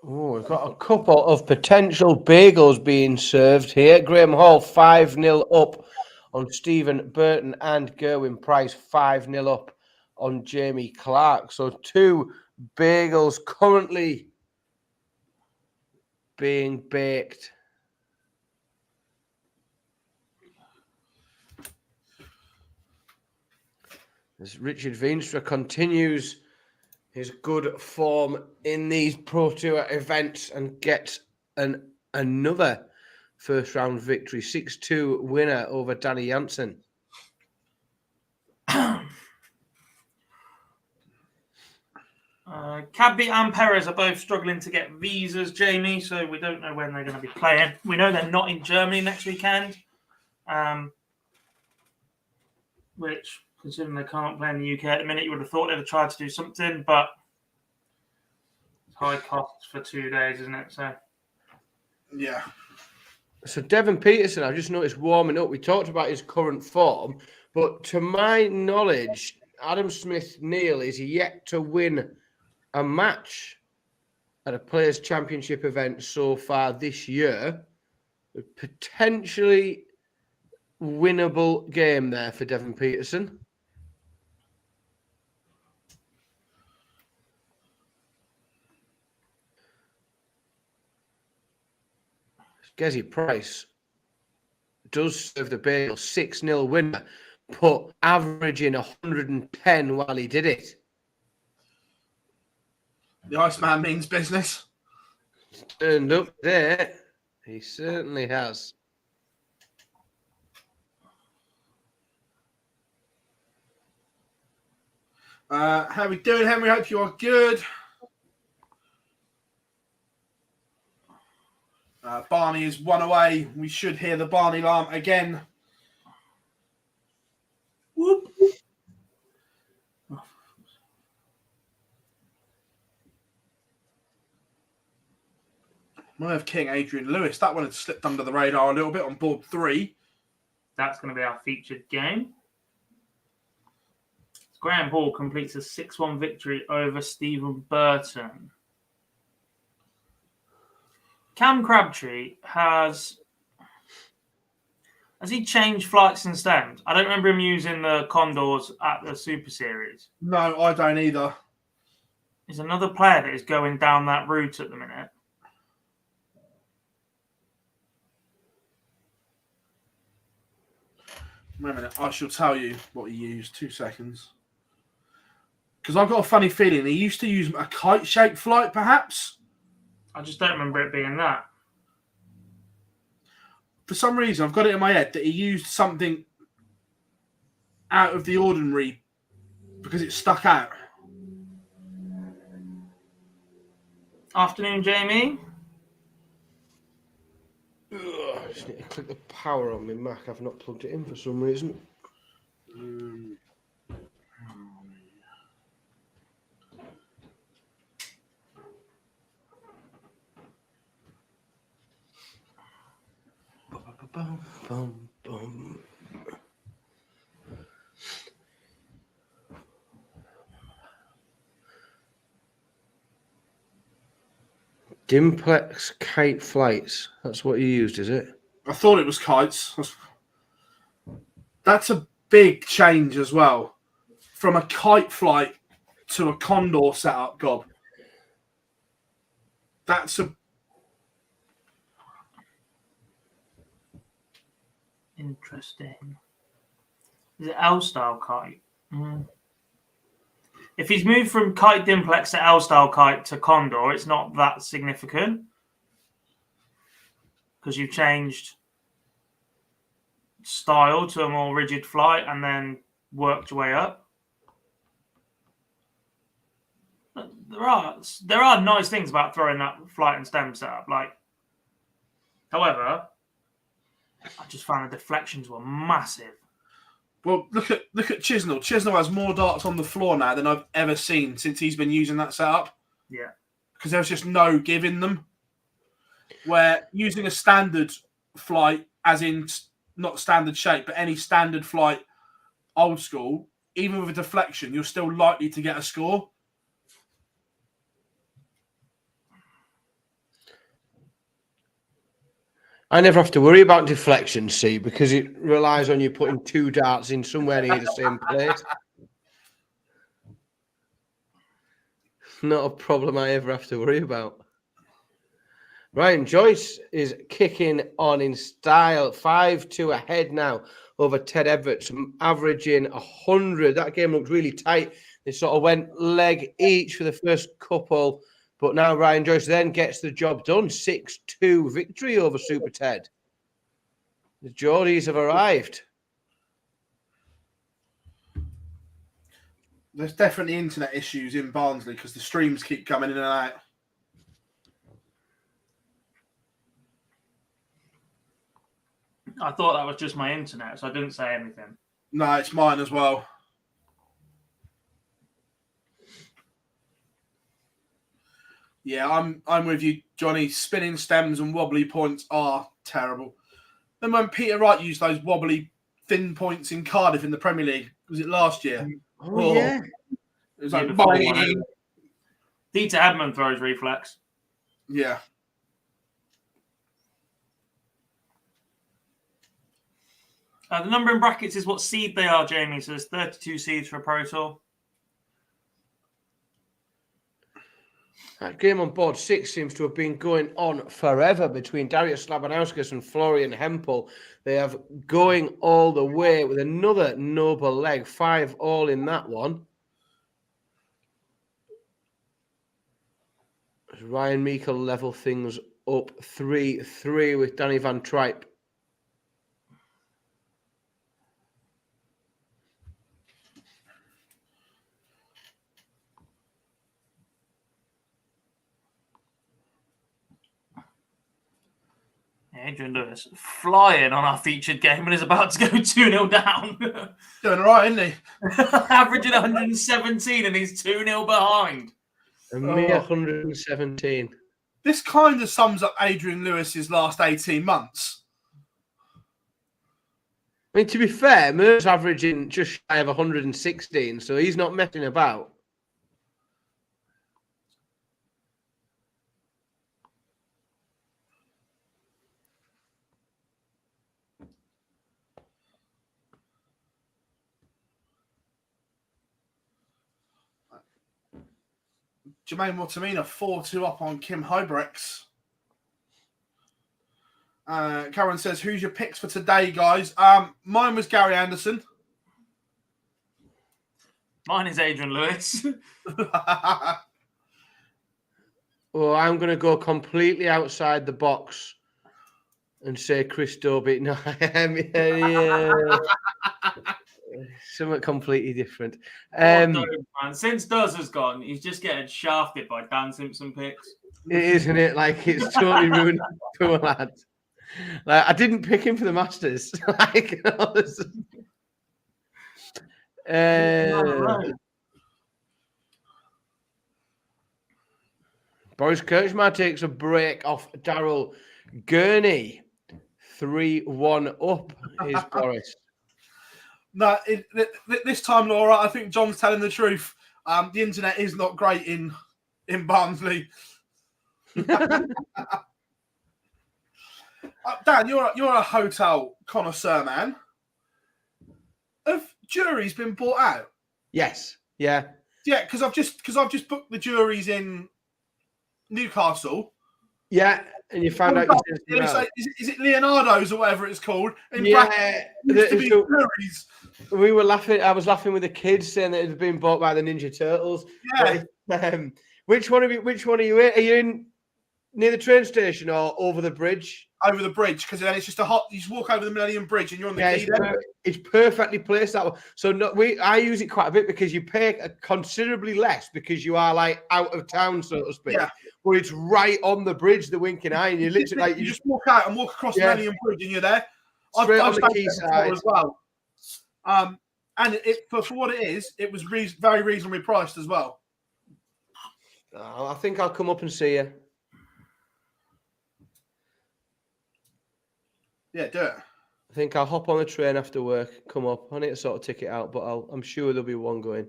Speaker 1: Oh, we've got a couple of potential bagels being served here. Graham Hall 5-0 up on Stephen Burton and Gerwin Price 5-0 up on Jamie Clark. So 2 bagels currently being baked. As Richard Veenstra continues his good form in these Pro Tour events and gets another first round victory, 6-2 winner over Danny Jansen.
Speaker 3: Cadby and Perez are both struggling to get visas, Jamie, so we don't know when they're going to be playing. We know they're not in Germany next weekend, which, considering they can't play in the UK at the minute, you would have thought they'd have tried to do something, but it's high costs for 2 days, isn't it? So,
Speaker 2: yeah.
Speaker 1: So Devon Peterson, I've just noticed warming up. We talked about his current form, but to my knowledge, Adam Smith Neal is yet to win a match at a Players' Championship event so far this year. A potentially winnable game there for Devon Peterson. Gezi Price does serve the bagel, 6-0 winner, but averaging 110 while he did it.
Speaker 2: The Iceman means business.
Speaker 1: Turned up there. He certainly has.
Speaker 2: How are we doing, Henry? Hope you are good. Barney is 1 away. We should hear the Barney alarm again. Whoop. Merv King, Adrian Lewis. That one had slipped under the radar a little bit on board 3.
Speaker 3: that's going to be our featured game. Graham Hall completes a 6-1 victory over Stephen Burton. Cam Crabtree has he changed flights and stems? I don't remember him using the Condors at the Super Series.
Speaker 2: No, I don't either.
Speaker 3: There's another player that is going down that route at the minute.
Speaker 2: Wait a minute, I shall tell you what he used. 2 seconds. Because I've got a funny feeling he used to use a kite-shaped flight, perhaps?
Speaker 3: I just don't remember it being that.
Speaker 2: For some reason, I've got it in my head that he used something out of the ordinary because it stuck out.
Speaker 3: Afternoon, Jamie.
Speaker 1: I just need to click the power on my Mac. I've not plugged it in for some reason. Bum, bum, bum. Dimplex kite flights. That's what you used, is it?
Speaker 2: I thought it was kites. That's a big change as well. From a kite flight to a Condor setup, Gob. That's a...
Speaker 3: Interesting. Is it L-style kite? If he's moved from kite Dimplex to L-style kite to Condor, it's not that significant. Because you've changed style to a more rigid flight and then worked your way up. There are nice things about throwing that flight and stem setup. However, I just found the deflections were massive.
Speaker 2: Well, look at Chisnell. Chisnell has more darts on the floor now than I've ever seen since he's been using that setup.
Speaker 3: Yeah,
Speaker 2: because there's just no give in them. Where using a standard flight, as in not standard shape, but any standard flight, old school, even with a deflection, you're still likely to get a score.
Speaker 1: I never have to worry about deflection, see, because it relies on you putting 2 darts in somewhere near the same place. Not a problem I ever have to worry about. Ryan Joyce is kicking on in style. 5-2 ahead now over Ted Everett, averaging 100. That game looked really tight. They sort of went leg each for the first couple. But now Ryan Joyce then gets the job done. 6-2 victory over Super Ted. The Geordies have arrived.
Speaker 2: There's definitely internet issues in Barnsley because the streams keep coming in and out.
Speaker 3: I thought that was just my internet, so I didn't say anything.
Speaker 2: No, it's mine as well. Yeah, I'm with you, Johnny. Spinning stems and wobbly points are terrible. Then when Peter Wright used those wobbly thin points in Cardiff in the Premier League, was it last year?
Speaker 1: Oh, yeah.
Speaker 2: It was like
Speaker 3: Dieter Adman throws reflex.
Speaker 2: Yeah.
Speaker 3: The number in brackets is what seed they are, Jamie. So there's 32 seeds for a Pro Tour.
Speaker 1: That game on board 6 seems to have been going on forever between Darius Slabanauskas and Florian Hempel. They have going all the way with another noble leg. 5 all in that one. As Ryan Meikle level things up 3-3 with Danny Van Tripe.
Speaker 3: Adrian Lewis flying on our featured game and is about to go 2-0 down.
Speaker 2: Doing all right, isn't he?
Speaker 3: Averaging 117 and he's 2-0 behind.
Speaker 1: A mere 117.
Speaker 2: This kind of sums up Adrian Lewis's last 18 months.
Speaker 1: I mean, to be fair, Mer's averaging just shy of 116, so he's not messing about.
Speaker 2: Jermaine Mortamina 4-2 up on Kim Hybrex. Karen says, who's your picks for today, guys? Mine was Gary Anderson.
Speaker 3: Mine is Adrian Lewis.
Speaker 1: Well, I'm going to go completely outside the box and say Chris Dobie. No, yeah. Something completely different.
Speaker 3: Since Duz has gone, he's just getting shafted by Dan Simpson picks.
Speaker 1: Isn't it? Like, it's totally ruined poor lad. Like, I didn't pick him for the Masters. Like, Boris Kirchmar takes a break off Daryl Gurney. 3-1 up is Boris.
Speaker 2: No, this time, Laura, I think John's telling the truth. The internet is not great in Barnsley. Dan, you're a hotel connoisseur, man. Have juries been bought out?
Speaker 1: Yes. Yeah.
Speaker 2: Yeah, because I've just booked the juries in Newcastle.
Speaker 1: Yeah, and you found out.
Speaker 2: Is it Leonardo's or whatever it's called?
Speaker 1: Yeah,
Speaker 2: juries.
Speaker 1: We were laughing. I was laughing with the kids saying that it had been bought by the Ninja Turtles.
Speaker 2: Yeah.
Speaker 1: Which one are you in? Are you in near the train station or over the bridge?
Speaker 2: over the bridge, because then it's just you just walk over the Millennium Bridge and you're on the quay then.
Speaker 1: It's perfectly placed that way. So I use it quite a bit because you pay considerably less because you are like out of town, so to speak. Yeah. But it's right on the bridge, the winking eye, and you literally like
Speaker 2: you just walk out and walk across the Millennium Bridge and you're there.
Speaker 1: Straight on the quay side
Speaker 2: as well. And for what it is, it was very reasonably priced as well.
Speaker 1: I think I'll come up and see you.
Speaker 2: Yeah, do it.
Speaker 1: I think I'll hop on the train after work, come up. I need to sort of ticket out, but I'm sure there'll be one going.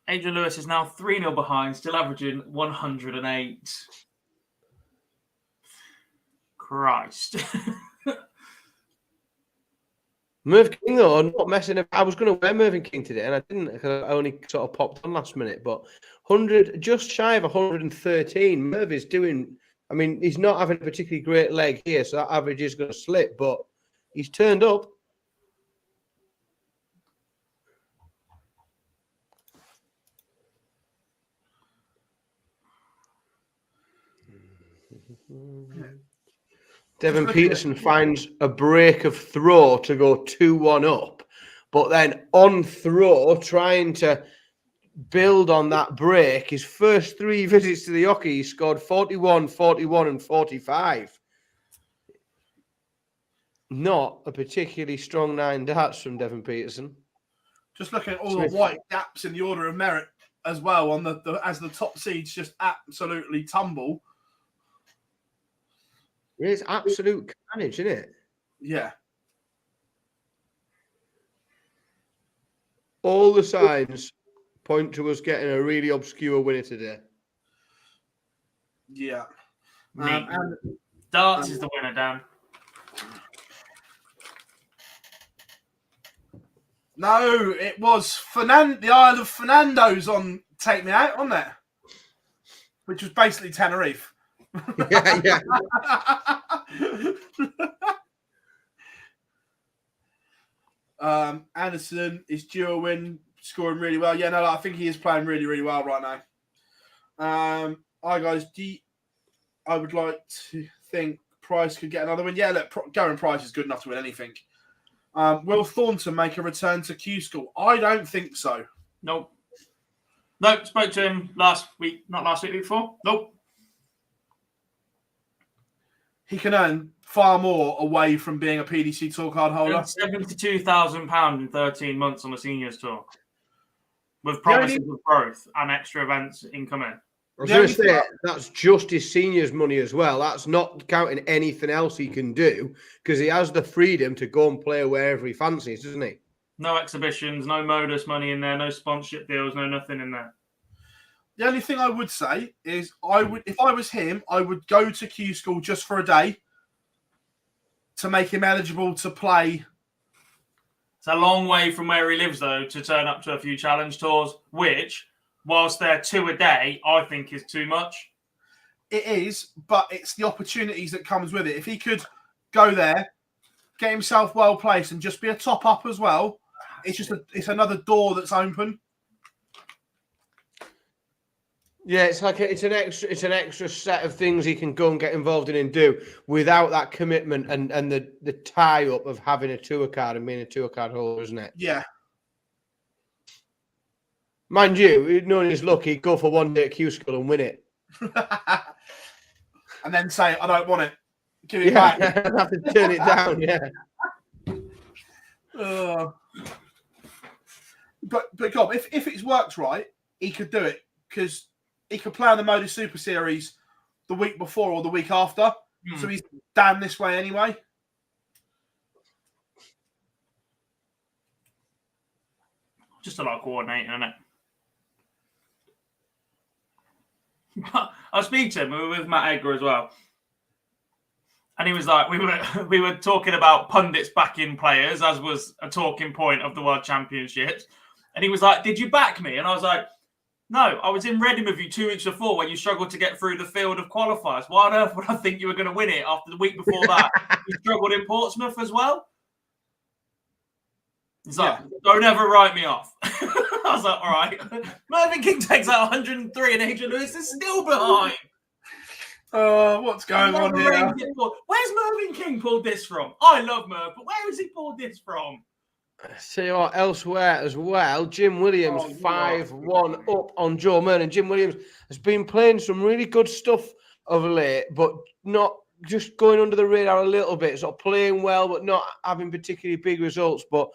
Speaker 3: Adrian Lewis is now 3-0 behind, still averaging 108. Christ.
Speaker 1: Merv King, though, I'm not messing up. I was going to wear Mervyn King today, and I didn't because I only sort of popped on last minute. But 100, just shy of 113. Merv is doing. I mean, he's not having a particularly great leg here, so that average is going to slip. But he's turned up. Devon Peterson finds a break of throw to go 2-1 up, but then on throw, trying to build on that break, his first 3 visits to the hockey, he scored 41, 41, and 45. Not a particularly strong 9 darts from Devon Peterson.
Speaker 2: Just looking at all the white gaps in the order of merit as well, on as the top seeds just absolutely tumble.
Speaker 1: It's absolute carnage, isn't it?
Speaker 2: Yeah.
Speaker 1: All the signs point to us getting a really obscure winner today.
Speaker 2: Yeah.
Speaker 3: And darts is the winner, Dan.
Speaker 2: No, it was the Isle of Fernando's on Take Me Out, wasn't it? Which was basically Tenerife.
Speaker 1: Yeah.
Speaker 2: Anderson is due a win, scoring really well. Yeah, no, I think he is playing really, really well right now. Hi guys, I would like to think Price could get another win. Yeah, look, Garen Price is good enough to win anything. Will Thornton make a return to Q School? I don't think so.
Speaker 3: Nope. Nope. Spoke to him last week, not last week, week before. Nope.
Speaker 2: He can earn far more away from being a PDC Tour card holder.
Speaker 3: £72,000 in 13 months on the Seniors Tour, with promises of growth and extra events incoming.
Speaker 1: I was going to say, that's just his seniors money as well. That's not counting anything else he can do, because he has the freedom to go and play wherever he fancies, doesn't he?
Speaker 3: No exhibitions, no MODUS money in there, no sponsorship deals, no nothing in there.
Speaker 2: The only thing I would say is if I was him, I would go to Q School just for a day to make him eligible to play.
Speaker 3: It's a long way from where he lives, though, to turn up to a few challenge tours, which, whilst they're 2 a day, I think is too much.
Speaker 2: It is, but it's the opportunities that comes with it. If he could go there, get himself well placed, and just be a top up as well, it's another door that's open.
Speaker 1: Yeah, it's like it's an extra set of things he can go and get involved in and do without that commitment and the tie up of having a tour card and being a tour card holder, isn't it?
Speaker 2: Yeah.
Speaker 1: Mind you, knowing his luck, he'd go for one day at Q School and win it.
Speaker 2: And then say, I don't want it. Give it back.
Speaker 1: I'd have to turn it down, yeah.
Speaker 2: But God, if it's worked right, he could do it, because he could play on the MODUS Super Series the week before or the week after. So he's down this way anyway.
Speaker 3: Just a lot of coordinating, isn't it? I was speaking to him. We were with Matt Edgar as well, and he was like, we were talking about pundits backing players, as was a talking point of the World Championships. And he was like, "Did you back me?" And I was like, "No, I was in Reading with you 2 weeks before when you struggled to get through the field of qualifiers. Why on earth would I think you were going to win it after the week before that? You struggled in Portsmouth as well." He's like, "Don't ever write me off." I was like, all right. Mervyn King takes out 103 and Adrian Lewis is still behind.
Speaker 2: What's going on
Speaker 3: Never
Speaker 2: here?
Speaker 3: raised it for- Where's Mervyn King pulled this from? I love Merv, but where has he pulled this from?
Speaker 1: See what elsewhere as well. Jim Williams 5-1 up on Joe Mernon. Jim Williams has been playing some really good stuff of late, but not just going under the radar a little bit. Sort of playing well, but not having particularly big results. But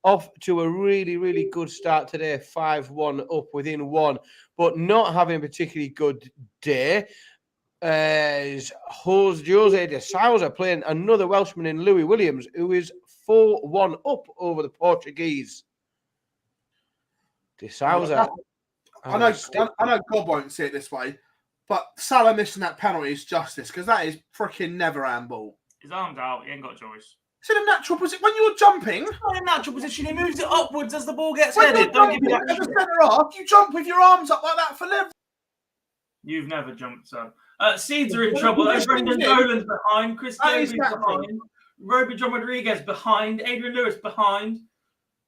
Speaker 1: off to a really, really good start today. 5-1 up within one, but not having a particularly good day. Jose de Souza playing another Welshman in Louis Williams, who is 4-1 up over the Portuguese. De Souza.
Speaker 2: I know God won't see it this way, but Salah missing that penalty is justice because that is freaking never handball.
Speaker 3: His arm's out. He ain't got a choice.
Speaker 2: It's in a natural position. When you're jumping,
Speaker 3: It's not in a natural position. He moves it upwards as the ball gets
Speaker 2: when
Speaker 3: headed.
Speaker 2: you're
Speaker 3: Don't give me
Speaker 2: jumping
Speaker 3: that
Speaker 2: as a
Speaker 3: shit.
Speaker 2: centre half, you jump with your arms up like that for leverage.
Speaker 3: You've never jumped, son. Seeds are in trouble. Brendan Dolan's behind. Chris Davies behind. Roby John Rodriguez behind. Adrian Lewis behind.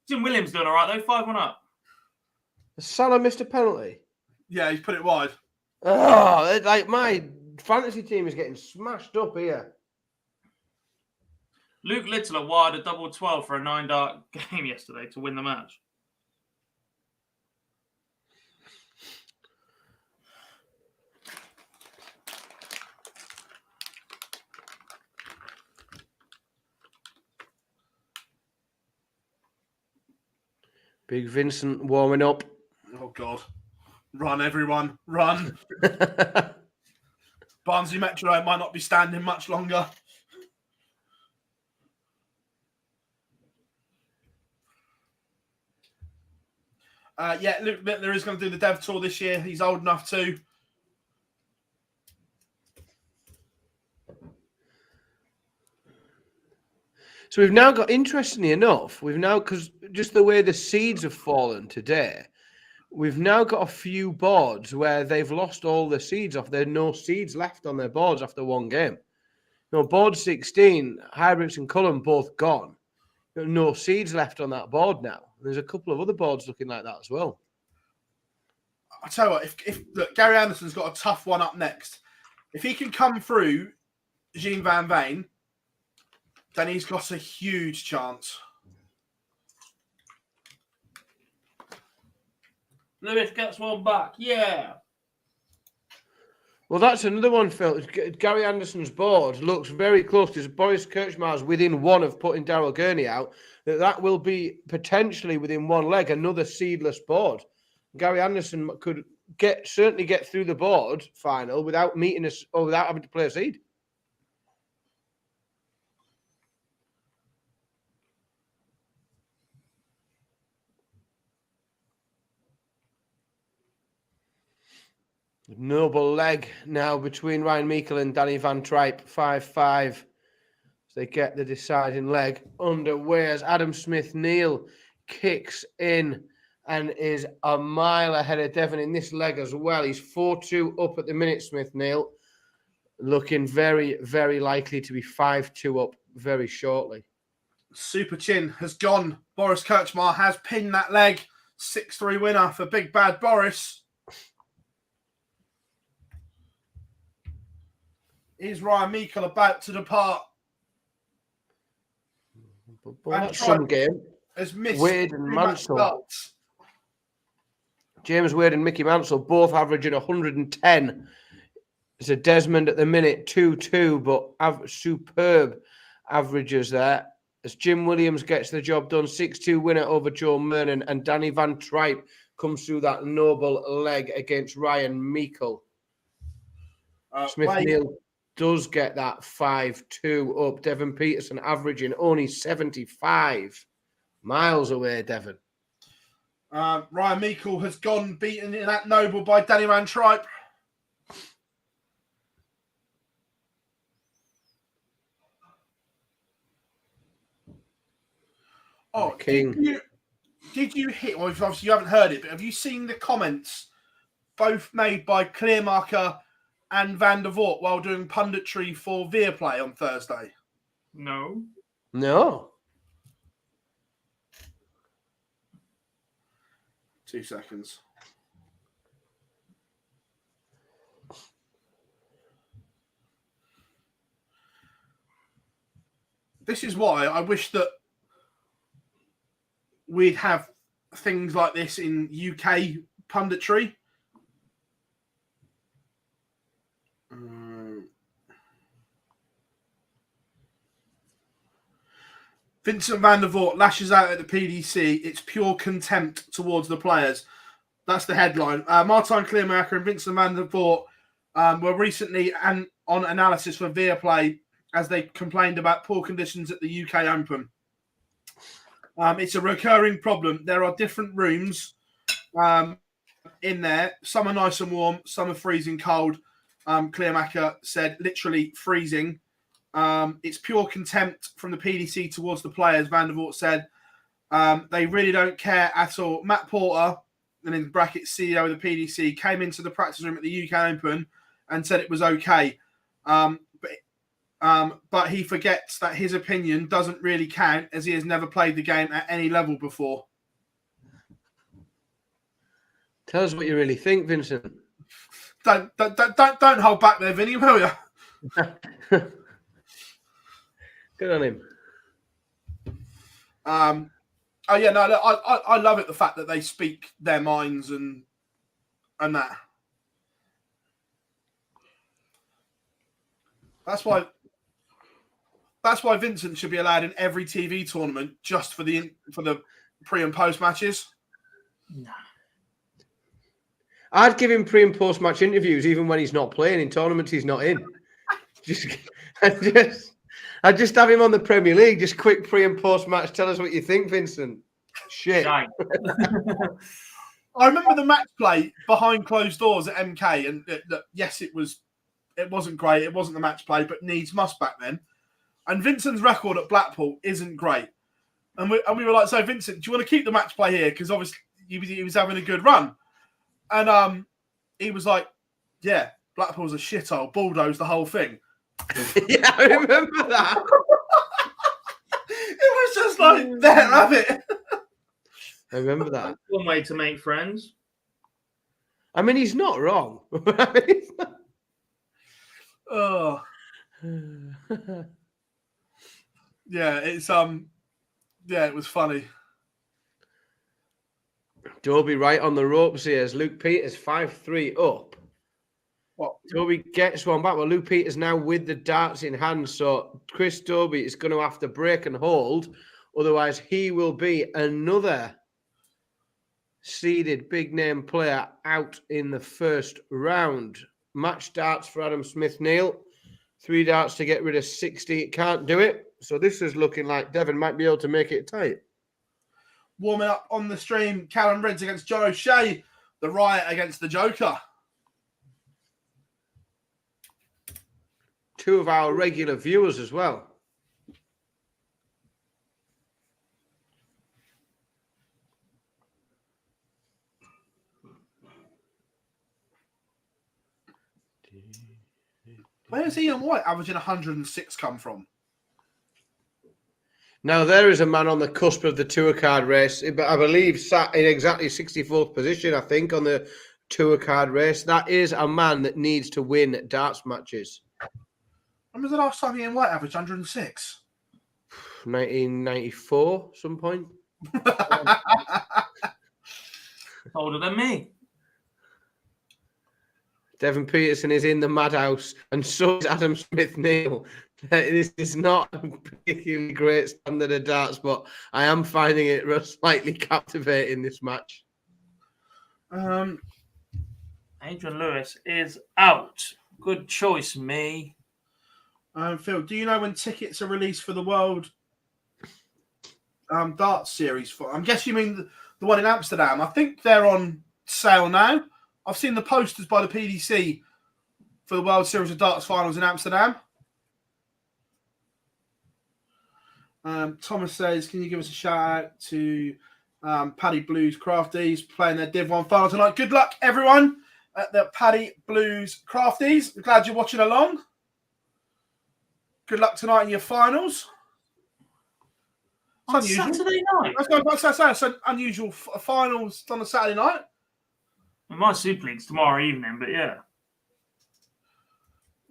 Speaker 3: Jim Williams doing all right, though. 5-1 up.
Speaker 1: Salah missed a penalty.
Speaker 2: Yeah, he's put it wide.
Speaker 1: Oh, like my fantasy team is getting smashed up here.
Speaker 3: Luke Littler wired a double 12 for a 9-dart game yesterday to win the match.
Speaker 1: Big Vincent warming up.
Speaker 2: Oh, God. Run, everyone. Run. Barnsley Metro might not be standing much longer. Luke Littler is going to do the dev tour this year. He's old enough to.
Speaker 1: So we've now got, interestingly enough, because just the way the seeds have fallen today, we've now got a few boards where they've lost all the seeds off. There are no seeds left on their boards after one game. Board 16, Hybrids and Cullen both gone. No seeds left on that board now. There's a couple of other boards looking like that as well.
Speaker 2: I tell you what, if look, Gary Anderson's got a tough one up next. If he can come through Jean Van Veen, then he's got a huge chance.
Speaker 3: Lewis gets one back. Yeah.
Speaker 1: Well, that's another one, Phil. Gary Anderson's board looks very close to Boris Kirchmar's within one of putting Daryl Gurney out. That will be potentially within one leg another seedless board. Gary Anderson could certainly get through the board final without meeting us or without having to play a seed. Noble leg now between Ryan Meikle and Danny Van Tripe, 5-5. So they get the deciding leg underway as Adam Smith-Neal kicks in and is a mile ahead of Devon in this leg as well. He's 4-2 up at the minute, Smith-Neal. Looking very, very likely to be 5-2 up very shortly.
Speaker 2: Super Chin has gone. Boris Kirchmar has pinned that leg. 6-3 winner for Big Bad Boris. Is Ryan Meikle about to depart?
Speaker 1: Well, that's some game.
Speaker 2: Has missed
Speaker 1: Wade and Mansell. James Wade and Mickey Mansell both averaging 110. It's a Desmond at the minute, 2-2, but superb averages there. As Jim Williams gets the job done, 6-2 winner over Joe Mernon, and Danny Van Tripe comes through that noble leg against Ryan Meikle. Smith-Neal does get that 5-2 up. Devon Peterson averaging only 75 miles away, Devon.
Speaker 2: Ryan Meikle has gone beaten in that noble by Danny Van Tripe. Oh,
Speaker 1: King.
Speaker 2: Did you hit? Well, obviously you haven't heard it, but have you seen the comments both made by Clearmarker and Van der Voort while doing punditry for Viaplay on Thursday?
Speaker 3: No.
Speaker 2: 2 seconds. this is why I wish that we'd have things like this in UK punditry. Vincent van der Voort lashes out at the PDC. It's pure contempt towards the players. That's the headline. Martijn Kleermaker and Vincent van der Voort were recently on analysis for Viaplay as they complained about poor conditions at the UK Open. It's a recurring problem. There are different rooms in there. Some are nice and warm. Some are freezing cold. Kleermaker said literally freezing. It's pure contempt from the PDC towards the players, Van der Voort said. They really don't care at all. Matt Porter, and in brackets CEO of the PDC, came into the practice room at the UK Open and said it was okay. But he forgets that his opinion doesn't really count as he has never played the game at any level before.
Speaker 1: Tell us what you really think, Vincent.
Speaker 2: Don't hold back there, Vinny, will you?
Speaker 1: Good on him.
Speaker 2: Oh yeah, no, I love it. The fact that they speak their minds and that. That's why Vincent should be allowed in every TV tournament just for the pre and post matches.
Speaker 3: Nah.
Speaker 1: I'd give him pre and post match interviews even when he's not playing in tournaments he's not in. I'd just have him on the Premier League. Just quick pre and post match. Tell us what you think, Vincent. Shit.
Speaker 2: I remember the match play behind closed doors at MK, and yes, it wasn't great. It wasn't the match play, but needs must back then. And Vincent's record at Blackpool isn't great. And we were like, so Vincent, do you want to keep the match play here? Because obviously he was having a good run. And he was like, yeah, Blackpool's a shithole, bulldoze the whole thing.
Speaker 1: Yeah, I remember that.
Speaker 2: It was just like, there, have it.
Speaker 1: I remember that.
Speaker 3: One way to make friends.
Speaker 1: I mean, he's not wrong.
Speaker 2: Oh. Yeah, it's yeah, it was funny.
Speaker 1: Dobie right on the ropes here as Luke Peters 5-3 up.
Speaker 2: What?
Speaker 1: Dobie gets one back. Well, Luke Peters now with the darts in hand. So Chris Dobie is going to have to break and hold. Otherwise, he will be another seeded big name player out in the first round. Match darts for Adam Smith-Neil. 3 darts to get rid of 60. Can't do it. So this is looking like Devon might be able to make it tight.
Speaker 2: Warming up on the stream, Callum Reds against John O'Shea. The Riot against the Joker.
Speaker 1: 2 of our regular viewers as well.
Speaker 2: Where does Ian White averaging 106 come from?
Speaker 1: Now, there is a man on the cusp of the tour card race, but I believe sat in exactly 64th position, I think, on the tour card race. That is a man that needs to win darts matches.
Speaker 2: When was the last time Ian White averaged 106?
Speaker 1: 1994, some point.
Speaker 3: Older than me.
Speaker 1: Devon Peterson is in the madhouse, and so is Adam Smith-Neil. This is not a particularly great standard of darts, but I am finding it slightly captivating, this match.
Speaker 3: Adrian Lewis is out. Good choice, me.
Speaker 2: Phil, do you know when tickets are released for the World Darts Series? I guess you mean the one in Amsterdam. I think they're on sale now. I've seen the posters by the PDC for the World Series of Darts Finals in Amsterdam. Thomas says, can you give us a shout out to Paddy Blues Crafties playing their Div 1 final tonight? Good luck, everyone, at the Paddy Blues Crafties. I'm glad you're watching along. Good luck tonight in your finals. It's unusual.
Speaker 3: Saturday night?
Speaker 2: That's an unusual finals on a Saturday night.
Speaker 3: My Super League's tomorrow evening, but yeah.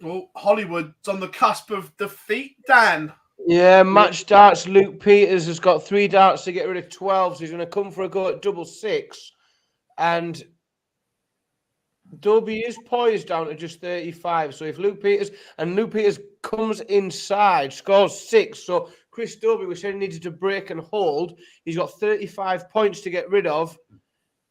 Speaker 2: Well, Hollywood's on the cusp of defeat, Dan.
Speaker 1: Yeah, match darts. Luke Peters has got 3 darts to get rid of 12, so he's going to come for a go at double 6. And Dobie is poised down to just 35. So if Luke Peters comes inside, scores 6. So Chris Dobie, we said he needed to break and hold. He's got 35 points to get rid of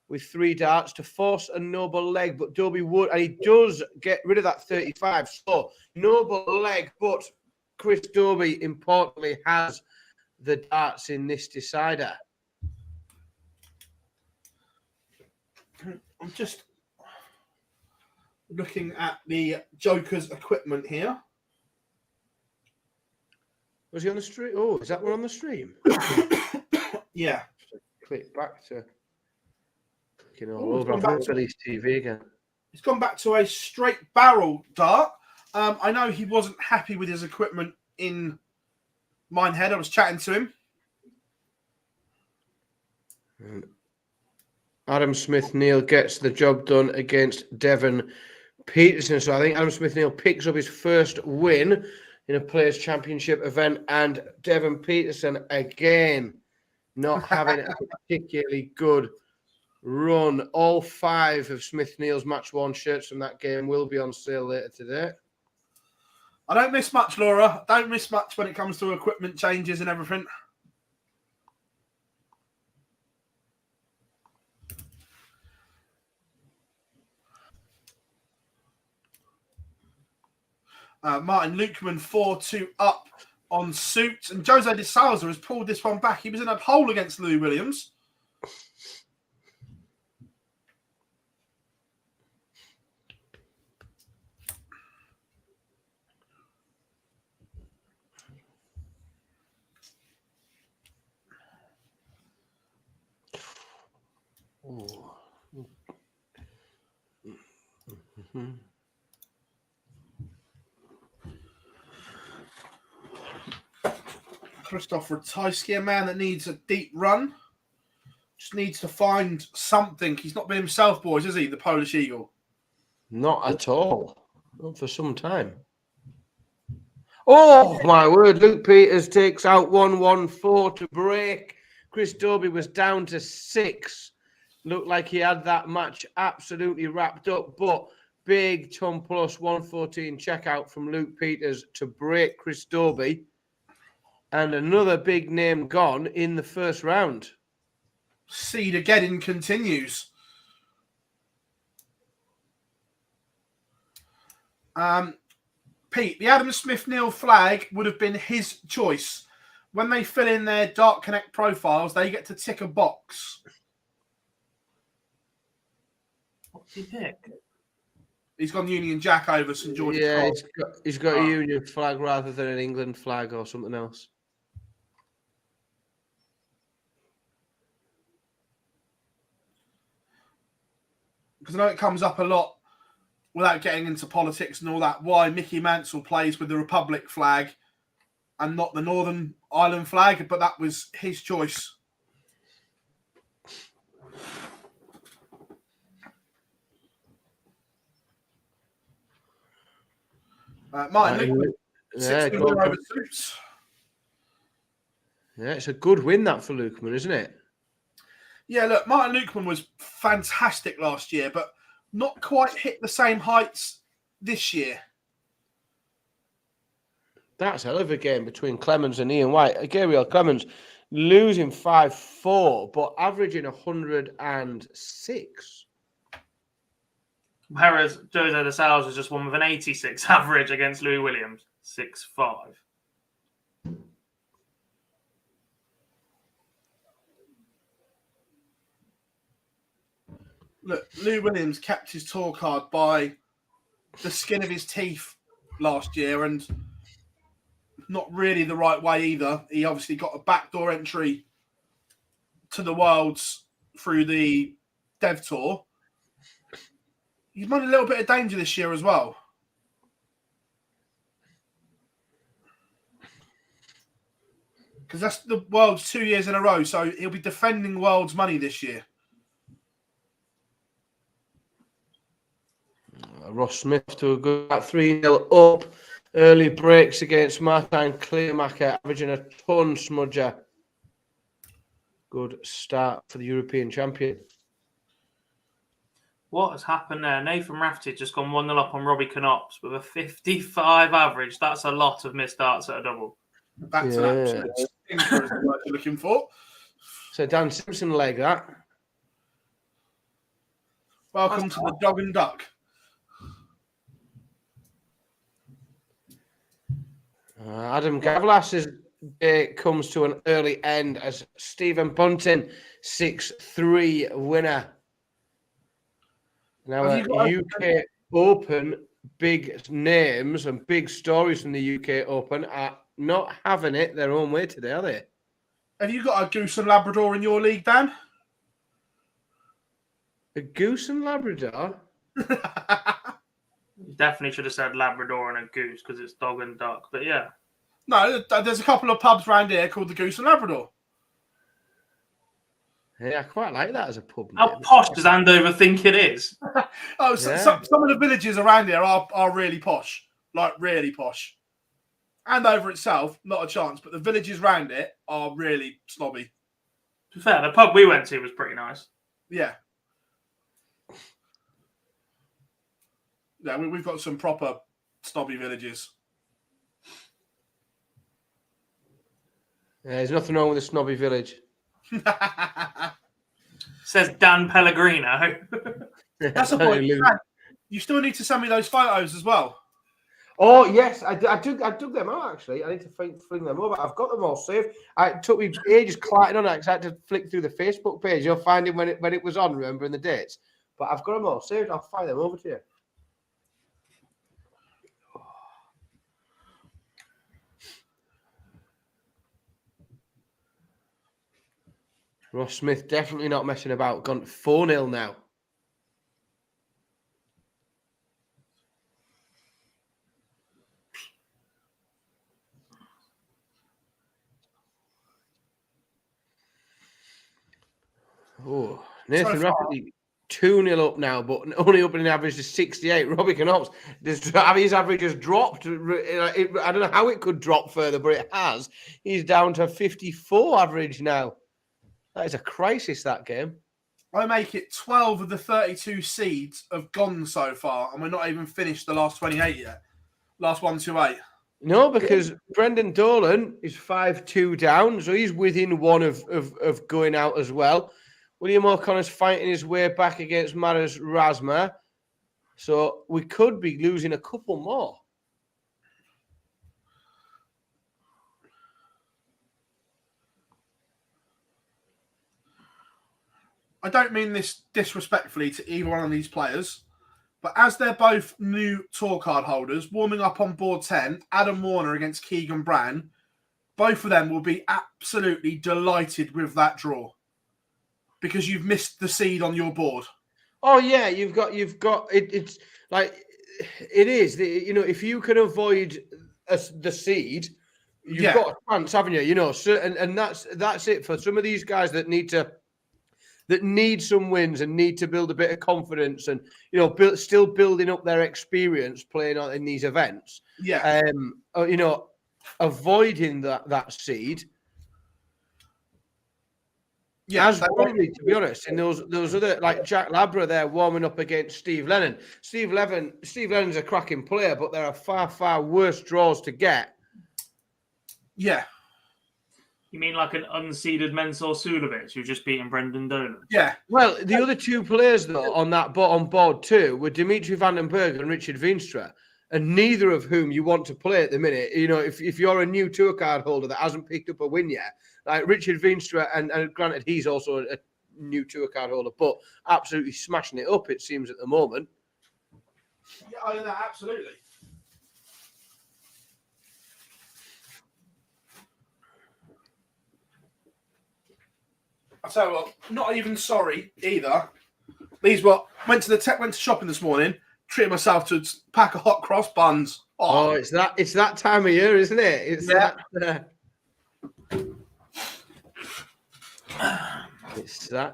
Speaker 1: with 3 darts to force a noble leg. But Dobie would, and he does get rid of that 35. So noble leg, but Chris Dobie, importantly, has the darts in this decider.
Speaker 2: I'm just looking at the Joker's equipment here.
Speaker 1: Was he on the stream? Oh, is that one on the stream?
Speaker 2: Yeah.
Speaker 1: Click back to clicking all over. I've got Billy's TV again.
Speaker 2: He's gone back to a straight barrel dart. I know he wasn't happy with his equipment in Minehead. I was chatting to him.
Speaker 1: Adam Smith-Neal gets the job done against Devon Peterson. So I think Adam Smith-Neal picks up his first win in a Players' Championship event. And Devon Peterson, again, not having a particularly good run. All 5 of Smith-Neal's match-worn shirts from that game will be on sale later today.
Speaker 2: I don't miss much, Laura. I don't miss much when it comes to equipment changes and everything. Martin Lukeman 4-2 up on suits. And Jose de Souza has pulled this one back. He was in a hole against Lou Williams. Christoph Ratajski, a man that needs a deep run. Just needs to find something. He's not been himself, boys, is he? The Polish Eagle.
Speaker 1: Not at all. Not for some time. Oh, my word. Luke Peters takes out 1-1-4 to break. Chris Dobie was down to 6. Looked like he had that match absolutely wrapped up, but big ton plus 114 checkout from Luke Peters to break Chris Dobie. And another big name gone in the first round.
Speaker 2: Cedar Geddon continues. Pete, the Adam Smith-Neal flag would have been his choice. When they fill in their Dart Connect profiles, they get to tick a box.
Speaker 3: What's he pick?
Speaker 2: He's gone Union Jack over St George's.
Speaker 1: Yeah, he's got a Union flag rather than an England flag or something else.
Speaker 2: Because I know it comes up a lot without getting into politics and all that, why Mickey Mansell plays with the Republic flag and not the Northern Ireland flag, but that was his choice. Martin,
Speaker 1: yeah,
Speaker 2: over suits.
Speaker 1: Yeah, it's a good win that for Lukeman, isn't it?
Speaker 2: Yeah, look, Martin Lukeman was fantastic last year, but not quite hit the same heights this year.
Speaker 1: That's a hell of a game between Clemens and Ian White. Gabriel Clemens losing 5-4, but averaging 106.
Speaker 3: Whereas Jose de Souza was just one with an 86 average against Louis Williams, 6-5.
Speaker 2: Look, Lou Williams kept his tour card by the skin of his teeth last year, and not really the right way either. He obviously got a backdoor entry to the Worlds through the Dev Tour. He's run a little bit of danger this year as well. Because that's the Worlds 2 years in a row, so he'll be defending Worlds money this year.
Speaker 1: Ross Smith to a good 3-0 up Early breaks against Martin Kleermacher, averaging a ton smudger. Good start for the European champion.
Speaker 3: What has happened there? Nathan Rafferty just gone 1-0 up on Robbie Knops with a 55 average. That's a lot of missed darts at a double.
Speaker 2: That's an absolute stinker, is the word you're looking for.
Speaker 1: So Dan Simpson leg that.
Speaker 2: Welcome to the Dog and Duck.
Speaker 1: Adam Gavlas's day comes to an early end as Stephen Bunting, 6-3 winner. Now, UK Open, big names and big stories from the UK Open are not having it their own way today, are they?
Speaker 2: Have you got a Goose and Labrador in your league, Dan?
Speaker 1: A Goose and Labrador?
Speaker 3: You definitely should have said Labrador and a Goose because it's dog and duck. But yeah.
Speaker 2: No, there's a couple of pubs around here called the Goose and Labrador.
Speaker 1: Yeah, I quite like that as a pub name.
Speaker 3: How posh does Andover think it is?
Speaker 2: Some of the villages around here are really posh. Like, really posh. Andover itself, not a chance, but the villages around it are really snobby.
Speaker 3: To be fair, the pub we went to was pretty nice.
Speaker 2: Yeah. Yeah, we've got some proper snobby villages.
Speaker 1: Yeah, there's nothing wrong with a snobby village.
Speaker 3: Says Dan Pellegrino.
Speaker 2: That's a point. You still need to send me those photos as well.
Speaker 1: Oh, yes, I took them out, actually. I need to fling them over. I've got them all saved. It took me ages clarting on it because I had to flick through the Facebook page. You'll find it when it was on, remembering the dates. But I've got them all saved. I'll fire them over to you. Ross Smith definitely not messing about. Gone 4-0 now. Oh, Nathan Rafferty 2-0 up now, but only up in an average of 68. Robbie Knops, his average has dropped. I don't know how it could drop further, but it has. He's down to 54 average now. That is a crisis, that game.
Speaker 2: I make it 12 of the 32 seeds have gone so far, and we're not even finished the last 28 yet. Last 1 to 8.
Speaker 1: No, because Brendan Dolan is 5-2 down, so he's within one of going out as well. William O'Connor's fighting his way back against Maris Razma, so we could be losing a couple more.
Speaker 2: I don't mean this disrespectfully to either one of these players, but as they're both new tour card holders, warming up on board 10, Adam Warner against Keegan Brand, both of them will be absolutely delighted with that draw because you've missed the seed on your board.
Speaker 1: Oh yeah, you've got it. It's like it is. If you can avoid the seed, you've got a chance, haven't you? So, and that's it for some of these guys that need some wins and need to build a bit of confidence and still building up their experience playing in these events.
Speaker 2: Yeah.
Speaker 1: Avoiding that seed.
Speaker 2: Yeah,
Speaker 1: as probably, to be honest, in those other, like Jack Labra there warming up against Steve Lennon. Steve Lennon's a cracking player, but there are far, far worse draws to get.
Speaker 2: Yeah.
Speaker 3: You mean like an unseeded Mensur Sulovic who's just beating Brendan Dolan?
Speaker 2: Yeah.
Speaker 1: Well, the other two players, though, on that on board too were Dimitri Vandenberg and Richard Veenstra, and neither of whom you want to play at the minute. If you're a new tour card holder that hasn't picked up a win yet, like Richard Veenstra, and granted, he's also a new tour card holder, but absolutely smashing it up, it seems, at the moment.
Speaker 2: Yeah, absolutely. I tell you what, not even sorry either. These went to shopping this morning, treated myself to a pack of hot cross buns.
Speaker 1: Oh, it's that time of year, isn't it? It's that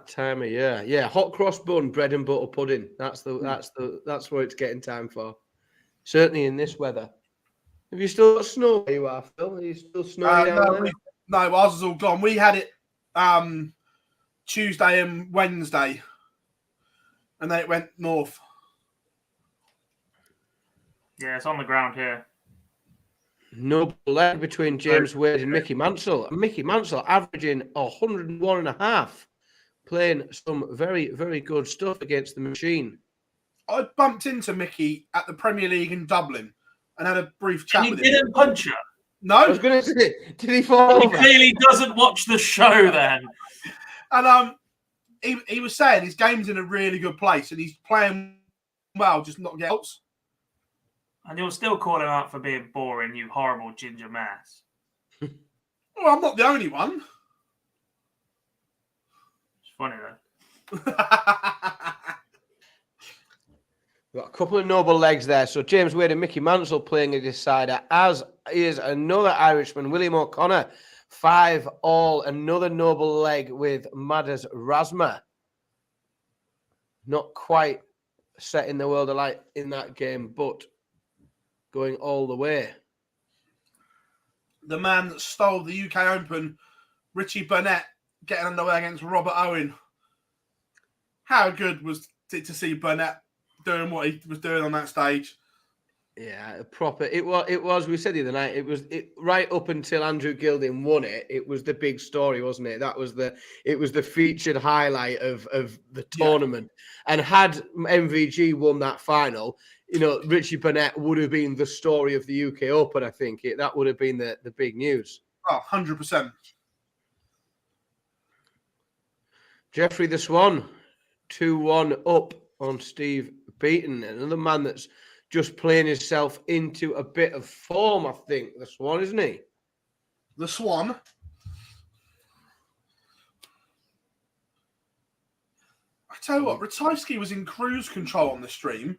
Speaker 1: time of year. Yeah, hot cross bun, bread and butter pudding. That's what it's getting time for. Certainly in this weather. Have you still got snow where you are, Phil? Are you still snowing down there?
Speaker 2: No, ours is all gone. We had it Tuesday and Wednesday, and then it went north.
Speaker 3: Yeah, it's on the ground here.
Speaker 1: No leg between James Wade and Mickey Mansell. And Mickey Mansell averaging 101.5, playing some very, very good stuff against the machine.
Speaker 2: I bumped into Mickey at the Premier League in Dublin and had a brief chat with him.
Speaker 3: You didn't punch her?
Speaker 2: No.
Speaker 1: I was going to say, did he fall over?
Speaker 3: He clearly doesn't watch the show then.
Speaker 2: And he was saying his game's in a really good place and he's playing well, just not get outs.
Speaker 3: And you'll still call him out for being boring, you horrible ginger mass.
Speaker 2: Well, I'm not the only one.
Speaker 3: It's funny though.
Speaker 1: We've got a couple of noble legs there. So James Wade and Mickey Mansell playing a decider, as is another Irishman, William O'Connor. 5-all, another noble leg with MODUS Razma. Not quite setting the world alight in that game, but going all the way.
Speaker 2: The man that stole the UK Open, Richie Burnett, getting underway against Robert Owen. How good was it to see Burnett doing what he was doing on that stage?
Speaker 1: Yeah, proper. It was. We said the other night. It was right up until Andrew Gilding won it. It was the big story, wasn't it? It was the featured highlight of the tournament. Yeah. And had MVG won that final, Richie Burnett would have been the story of the UK Open. I think that would have been the big news.
Speaker 2: Oh, 100%.
Speaker 1: Jeffrey the Swan, 2-1 up on Steve Beaton. Another man that's just playing himself into a bit of form, I think. The Swan, isn't he?
Speaker 2: The Swan. I tell you what, Ratajski was in cruise control on the stream,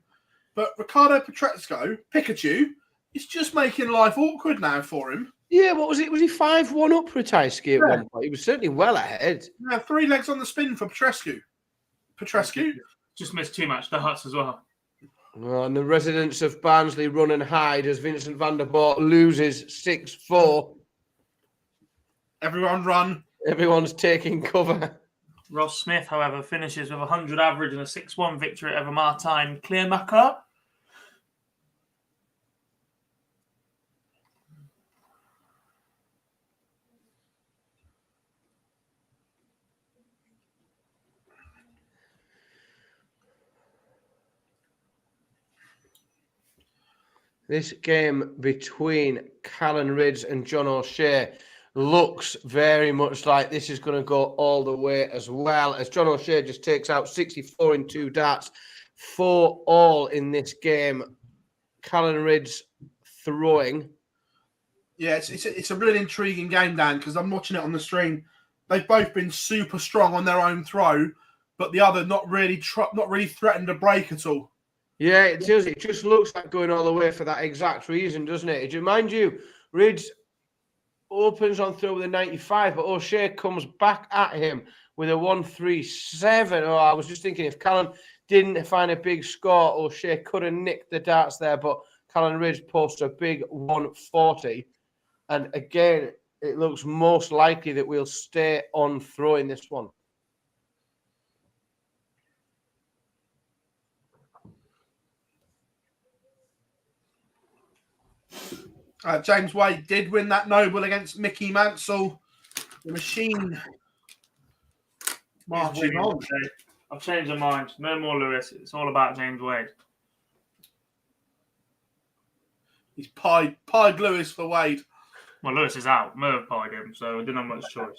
Speaker 2: but Ricardo Pikachu, is just making life awkward now for him.
Speaker 1: Yeah, what was it? Was he 5-1 up Ratajski at one point? He was certainly well ahead.
Speaker 2: Yeah, 3 legs on the spin for Petrescu.
Speaker 3: Just missed too much. The Huts as well.
Speaker 1: Well, and the residents of Barnsley run and hide as Vincent van der Voort loses 6-4.
Speaker 2: Everyone run.
Speaker 1: Everyone's taking cover.
Speaker 3: Ross Smith, however, finishes with 100 average and a 6-1 victory over Martijn Kleermaker.
Speaker 1: This game between Callan Ridge and John O'Shea looks very much like this is going to go all the way as well, as John O'Shea just takes out 64 in 2 darts, 4-all in this game. Callan Ridge throwing.
Speaker 2: Yeah, it's a really intriguing game, Dan, because I'm watching it on the stream. They've both been super strong on their own throw, but the other not really threatened to break at all.
Speaker 1: Yeah, it does. It just looks like going all the way for that exact reason, doesn't it? Mind you, Ridge opens on throw with a 95, but O'Shea comes back at him with a 137. Oh, I was just thinking if Callan didn't find a big score, O'Shea could have nicked the darts there, but Callan Ridge posts a big 140. And again, it looks most likely that we'll stay on throw in this one.
Speaker 2: James Wade did win that Noble against Mickey Mansell. The machine marching on.
Speaker 3: I've changed my mind. No more Lewis. It's all about James Wade.
Speaker 2: He's pied Lewis for Wade.
Speaker 3: Well, Lewis is out. Merv pied him, so I didn't have much choice.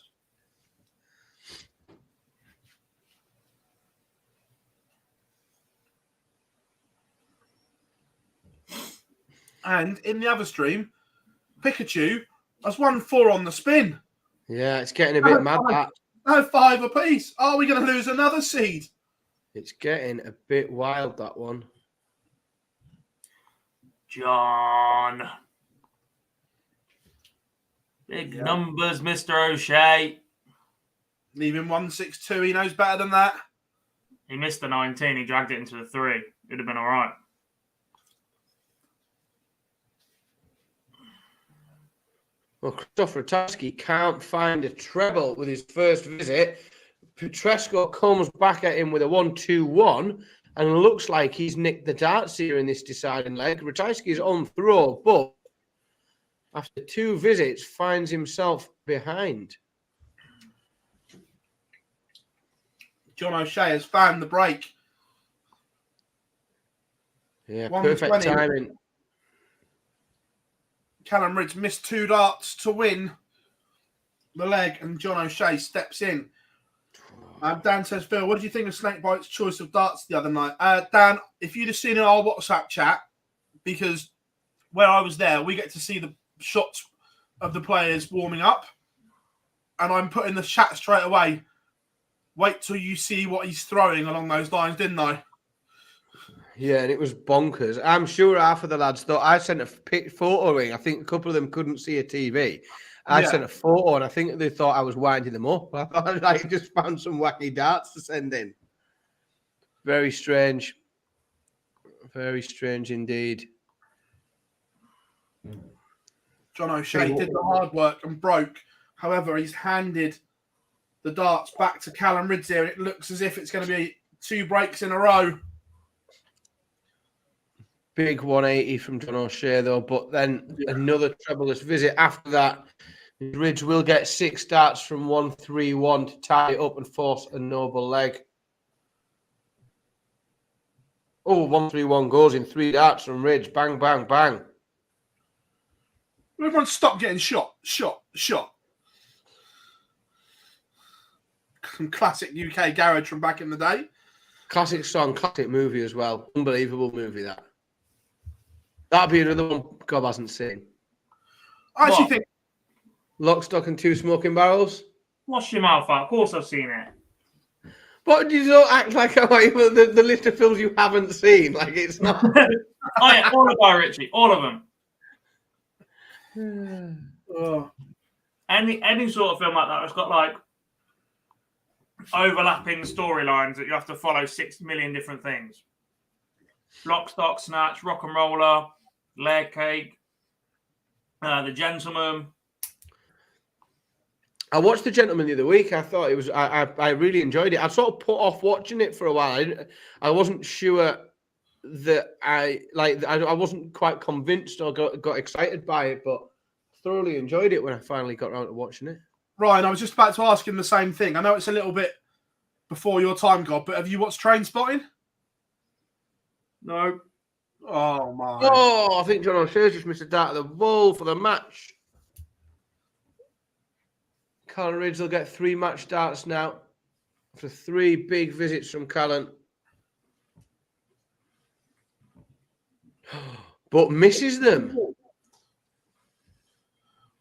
Speaker 2: And in the other stream, Pikachu has won 4 on the spin.
Speaker 1: Yeah, it's getting a bit mad.
Speaker 2: No 5 apiece. Are we going to lose another seed?
Speaker 1: It's getting a bit wild, that one.
Speaker 3: John. Big numbers, Mr. O'Shea.
Speaker 2: Leaving 162. He knows better than that.
Speaker 3: He missed the 19. He dragged it into the 3. It'd have been all right.
Speaker 1: Well, Christopher Ratajski can't find a treble with his first visit. Petresco comes back at him with a 1-2-1 and looks like he's nicked the darts here in this deciding leg. Ratajski's on throw, but after 2 visits, finds himself behind.
Speaker 2: John O'Shea has found the break.
Speaker 1: Yeah, perfect
Speaker 2: 120.
Speaker 1: timing.
Speaker 2: Callum Ridge missed 2 darts to win the leg, and John O'Shea steps in. Dan says, Phil, what did you think of Snakebite's choice of darts the other night? Dan, if you'd have seen in our WhatsApp chat, because where I was there, we get to see the shots of the players warming up, and I'm putting the chat straight away. Wait till you see what he's throwing along those lines, didn't I?
Speaker 1: Yeah, and it was bonkers. I'm sure half of the lads thought I sent a photo ring. I think a couple of them couldn't see a TV. I sent a photo, and I think they thought I was winding them up. I thought I just found some wacky darts to send in. Very strange. Very strange indeed.
Speaker 2: John O'Shea did the hard work and broke. However, he's handed the darts back to Callum Ridge here, and it looks as if it's going to be 2 breaks in a row.
Speaker 1: Big 180 from John O'Shea, though, but then another trebleless visit after that. Ridge will get 6 darts from 1-3-1 to tie it up and force a noble leg. Oh, 1-3-1 goes in 3 darts from Ridge. Bang, bang, bang.
Speaker 2: Everyone stop getting shot. Some classic UK garage from back in the day.
Speaker 1: Classic song, classic movie as well. Unbelievable movie, that. That'd be another one Gob hasn't seen.
Speaker 2: I actually think
Speaker 1: Lock, Stock and Two Smoking Barrels.
Speaker 3: Wash your mouth out. Of course I've seen it.
Speaker 1: But you don't act like the list of films you haven't seen. Like it's not.
Speaker 3: Oh yeah, all of Guy Ritchie. All of them. Any sort of film like that, it's got like overlapping storylines that you have to follow 6 million different things. Lock, Stock, Snatch, Rock and Roller, Layer Cake, The Gentleman.
Speaker 1: I watched The Gentleman the other week. I thought it was. I really enjoyed it. I sort of put off watching it for a while. I wasn't sure that I wasn't quite convinced or got excited by it, but thoroughly enjoyed it when I finally got around to watching it.
Speaker 2: Ryan, I was just about to ask him the same thing. I know it's a little bit before your time, God, but have you watched Trainspotting?
Speaker 3: No.
Speaker 2: Oh, my.
Speaker 1: Oh, I think John O'Shea's just missed a dart of the ball for the match. Callum Ridge will get 3 match darts now after 3 big visits from Callum. But misses them.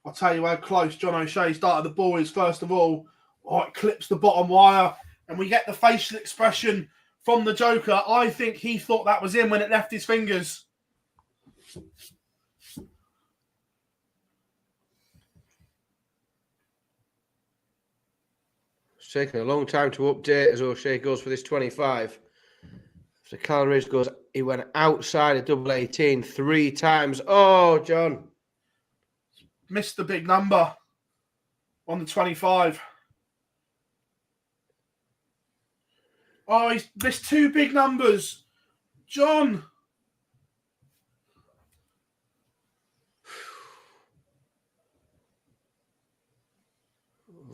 Speaker 2: I'll tell you how close John O'Shea's dart of the ball is, first of all. Oh, it clips the bottom wire, and we get the facial expression from the Joker. I think he thought that was in when it left his fingers.
Speaker 1: It's taken a long time to update as O'Shea goes for this 25. After Callum Ridge goes, he went outside a double 18 3 times. Oh, John.
Speaker 2: Missed the big number on the 25. Oh, he's missed 2 big numbers. John.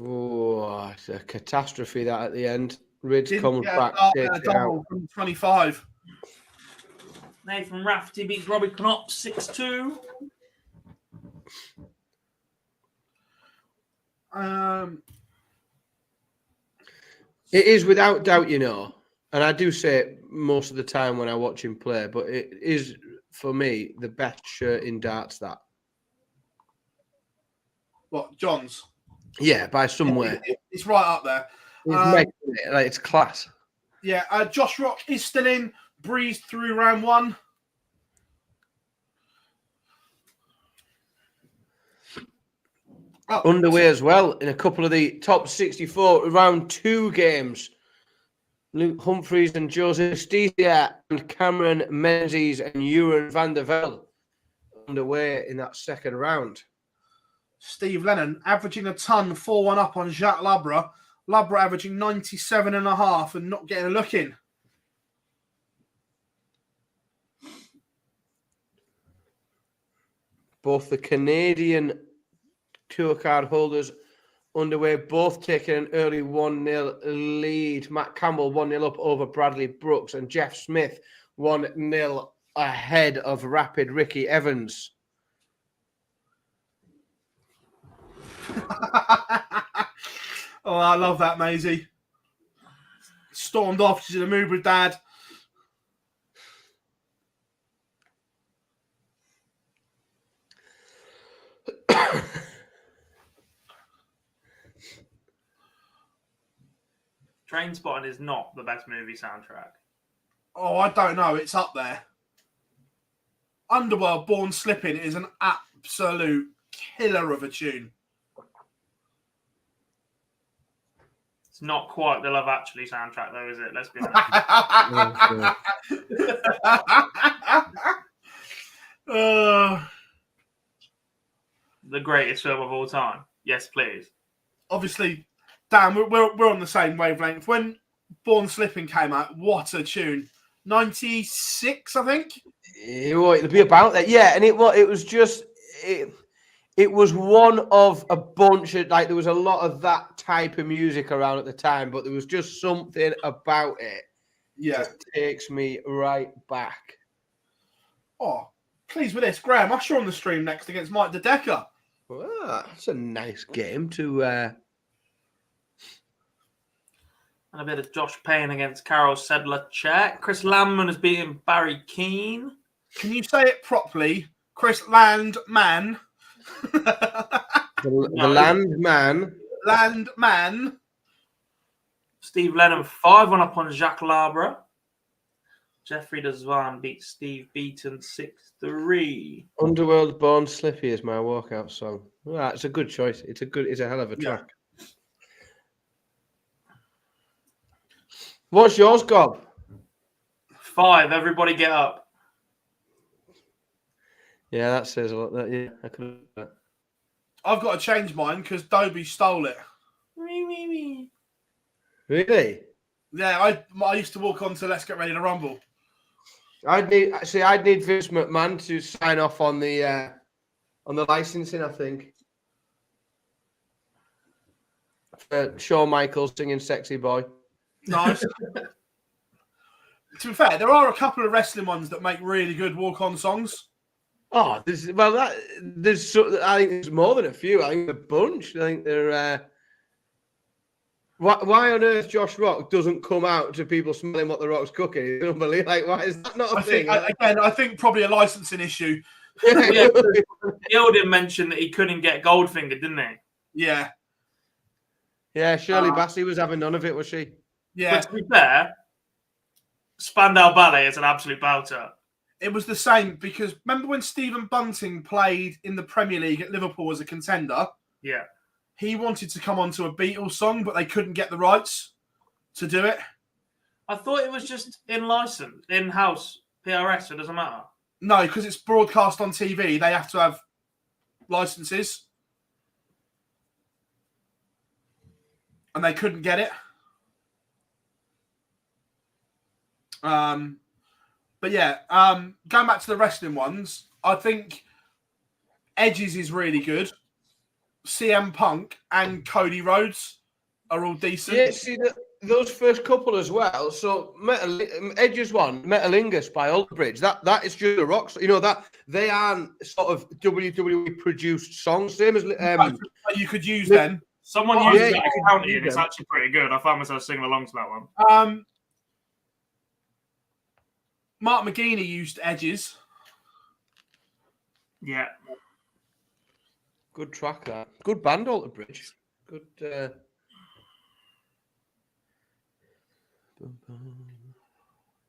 Speaker 1: Oh, it's a catastrophe that at the end. Ridge
Speaker 2: Didn't
Speaker 1: comes
Speaker 2: get
Speaker 1: back, takes it out.
Speaker 2: from 25.
Speaker 3: Nathan Rafferty beats Robbie Knott 6-2.
Speaker 1: It is without doubt, you know, and I do say it most of the time when I watch him play, but it is, for me, the best shirt in darts, that.
Speaker 2: What, John's?
Speaker 1: Yeah, by some way.
Speaker 2: It's right up there.
Speaker 1: It's class.
Speaker 2: Yeah, Josh Rock is still in, breezed through round 1.
Speaker 1: Underway as well in a couple of the top 64 round 2 games. Luke Humphreys and Joseph Stesia and Cameron Menzies and Ewan van der Velde underway in that second round.
Speaker 2: Steve Lennon averaging a ton, 4-1 up on Jacques Labra. Labra averaging 97.5 and not getting a look in.
Speaker 1: Both the Canadian tour card holders underway, both taking an early 1-0 lead. Matt Campbell 1-0 up over Bradley Brooks, and Jeff Smith 1-0 ahead of Rapid Ricky Evans.
Speaker 2: Oh, I love that, Maisie. Stormed off. She's in a mood with Dad.
Speaker 3: Trainspotting is not the best movie soundtrack.
Speaker 2: Oh, I don't know. It's up there. Underworld Born Slipping is an absolute killer of a tune.
Speaker 3: It's not quite the Love Actually soundtrack, though, is it? Let's be honest. The greatest film of all time. Yes, please.
Speaker 2: Obviously, Dan, we're on the same wavelength. When Born Slipping came out, what a tune. 96, I think.
Speaker 1: It'll be about that. Yeah, and it was just it was one of a bunch of, like, there was a lot of that type of music around at the time, but there was just something about it.
Speaker 2: Yeah.
Speaker 1: That takes me right back.
Speaker 2: Oh, pleased with this. Graham Usher on the stream next against Mike De Decker.
Speaker 1: Well, that's a nice game to
Speaker 3: And a bit of Josh Payne against Carol Sedler-Check. Chris Landman has beaten Barry Keane.
Speaker 2: Can you say it properly? Chris Landman.
Speaker 1: the Landman.
Speaker 2: Landman.
Speaker 3: Steve Lennon 5-1 up on Jacques Labra. Jeffrey Desvan beats Steve Beaton 6-3.
Speaker 1: Underworld Born Slippy is my walkout song. Well, it's a good choice. It's a hell of a track. What's yours, Gob?
Speaker 3: 5. Everybody get up.
Speaker 1: Yeah, that says a lot. I could have that.
Speaker 2: I've got to change mine because Dobie stole it.
Speaker 1: Really?
Speaker 2: Yeah, I used to walk on to Let's Get Ready to Rumble.
Speaker 1: I'd need Vince McMahon to sign off on the licensing, I think. Shawn Michaels singing "Sexy Boy."
Speaker 2: Nice. To be fair, there are a couple of wrestling ones that make really good walk-on songs.
Speaker 1: Oh, I think there's more than a few. I think a bunch. I think they're. Why on earth Josh Rock doesn't come out to people smelling what the Rock's cooking? It's unbelievable. Like, why is that not a thing?
Speaker 2: I think probably a licensing issue.
Speaker 3: Yeah, Gilden mentioned that he couldn't get Goldfinger, didn't he?
Speaker 2: Yeah.
Speaker 1: Yeah, Shirley Bassey was having none of it, was she?
Speaker 2: Yeah.
Speaker 3: But to be fair, Spandau Ballet is an absolute belter.
Speaker 2: It was the same because remember when Stephen Bunting played in the Premier League at Liverpool as a contender?
Speaker 3: Yeah.
Speaker 2: He wanted to come onto a Beatles song, but they couldn't get the rights to do it.
Speaker 3: I thought it was just in-house PRS, so it doesn't matter.
Speaker 2: No, because it's broadcast on TV. They have to have licenses. And they couldn't get it. But yeah, going back to the wrestling ones, I think Edge's is really good. CM Punk and Cody Rhodes are all decent.
Speaker 1: Yeah, see, those first couple as well. So Edge's one, Metalingus by Aldridge. That is just the Rocks. You know that they aren't sort of WWE produced songs. Same as
Speaker 2: you could use them.
Speaker 3: Someone uses that county, and it's actually pretty good. I found myself singing along to that one.
Speaker 2: Mark McGuinney used Edges.
Speaker 3: Yeah.
Speaker 1: Good track, that. Good band, Alter Bridge. Good.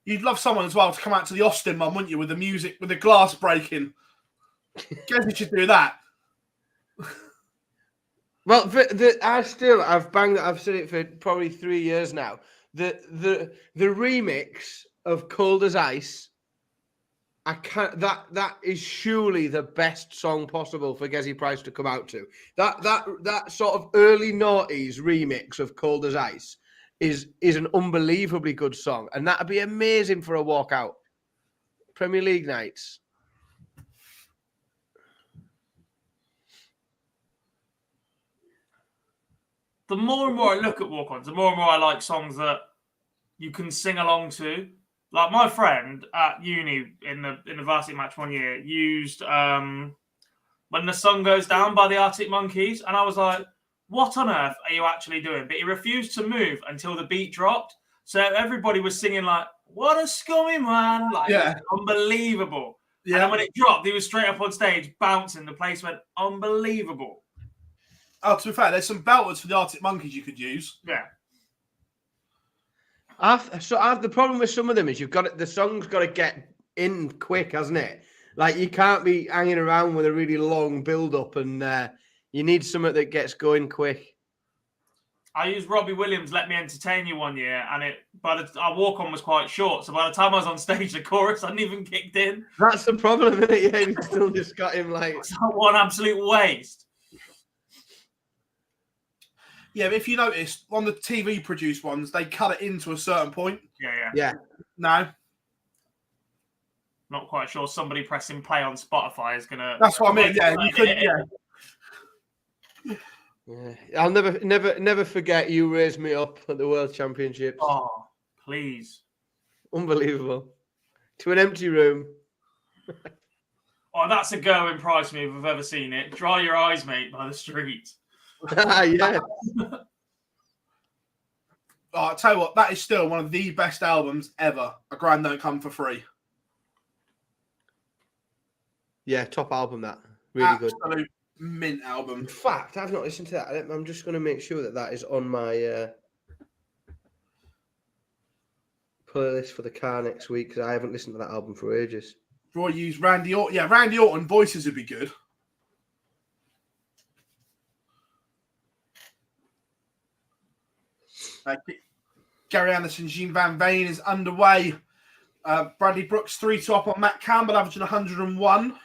Speaker 2: You'd love someone as well to come out to the Austin one, wouldn't you, with the music, with the glass breaking? Guess we should do that.
Speaker 1: Well, I've banged that. I've said it for probably 3 years now. The remix of "Cold as Ice" I can't. That is surely the best song possible for Gezi Price to come out to. That sort of early noughties remix of Cold as Ice is an unbelievably good song, and that'd be amazing for a walkout. Premier League nights.
Speaker 3: The more and more I look at walk-ons, the more and more I like songs that you can sing along to. Like my friend at uni in the varsity match one year used When the Sun Goes Down by the Arctic Monkeys, and I was like, what on earth are you actually doing? But he refused to move until the beat dropped. So everybody was singing like, what a scummy man. Like, it was unbelievable. Yeah. And then when it dropped, he was straight up on stage, bouncing. The place went unbelievable.
Speaker 2: Oh, to be fair, there's some belters for the Arctic Monkeys you could use.
Speaker 3: Yeah.
Speaker 1: The problem with some of them is the song's got to get in quick, hasn't it? Like, you can't be hanging around with a really long build-up, and you need something that gets going quick.
Speaker 3: I used Robbie Williams' Let Me Entertain You one year, and our walk-on was quite short, so by the time I was on stage, the chorus hadn't even kicked in.
Speaker 1: That's the problem, isn't it? Yeah, you still just got him like...
Speaker 3: What an absolute waste.
Speaker 2: Yeah, but if you notice, on the TV-produced ones, they cut it into a certain point.
Speaker 3: Yeah.
Speaker 2: No.
Speaker 3: Not quite sure somebody pressing play on Spotify is going to...
Speaker 2: That's what I mean, yeah. You could,
Speaker 1: Yeah, I'll never forget you raised me up at the World Championships.
Speaker 3: Oh, please.
Speaker 1: Unbelievable. To an empty room.
Speaker 3: Oh, that's a going price move if I've ever seen it. Dry your eyes, mate, by the street.
Speaker 1: Yeah.
Speaker 2: Oh, I'll tell you what, that is still one of the best albums ever. A Grand Don't Come for Free.
Speaker 1: Yeah, top album, that. Really good.
Speaker 2: Absolute mint album.
Speaker 1: In fact, I've not listened to that. I'm just going to make sure that is on my playlist for the car next week, because I haven't listened to that album for ages.
Speaker 2: Roy used Randy Orton. Yeah, Randy Orton voices would be good. Gary Anderson, Jean Van Veen is underway. Bradley Brooks 3-2 up on Matt Campbell, averaging 101.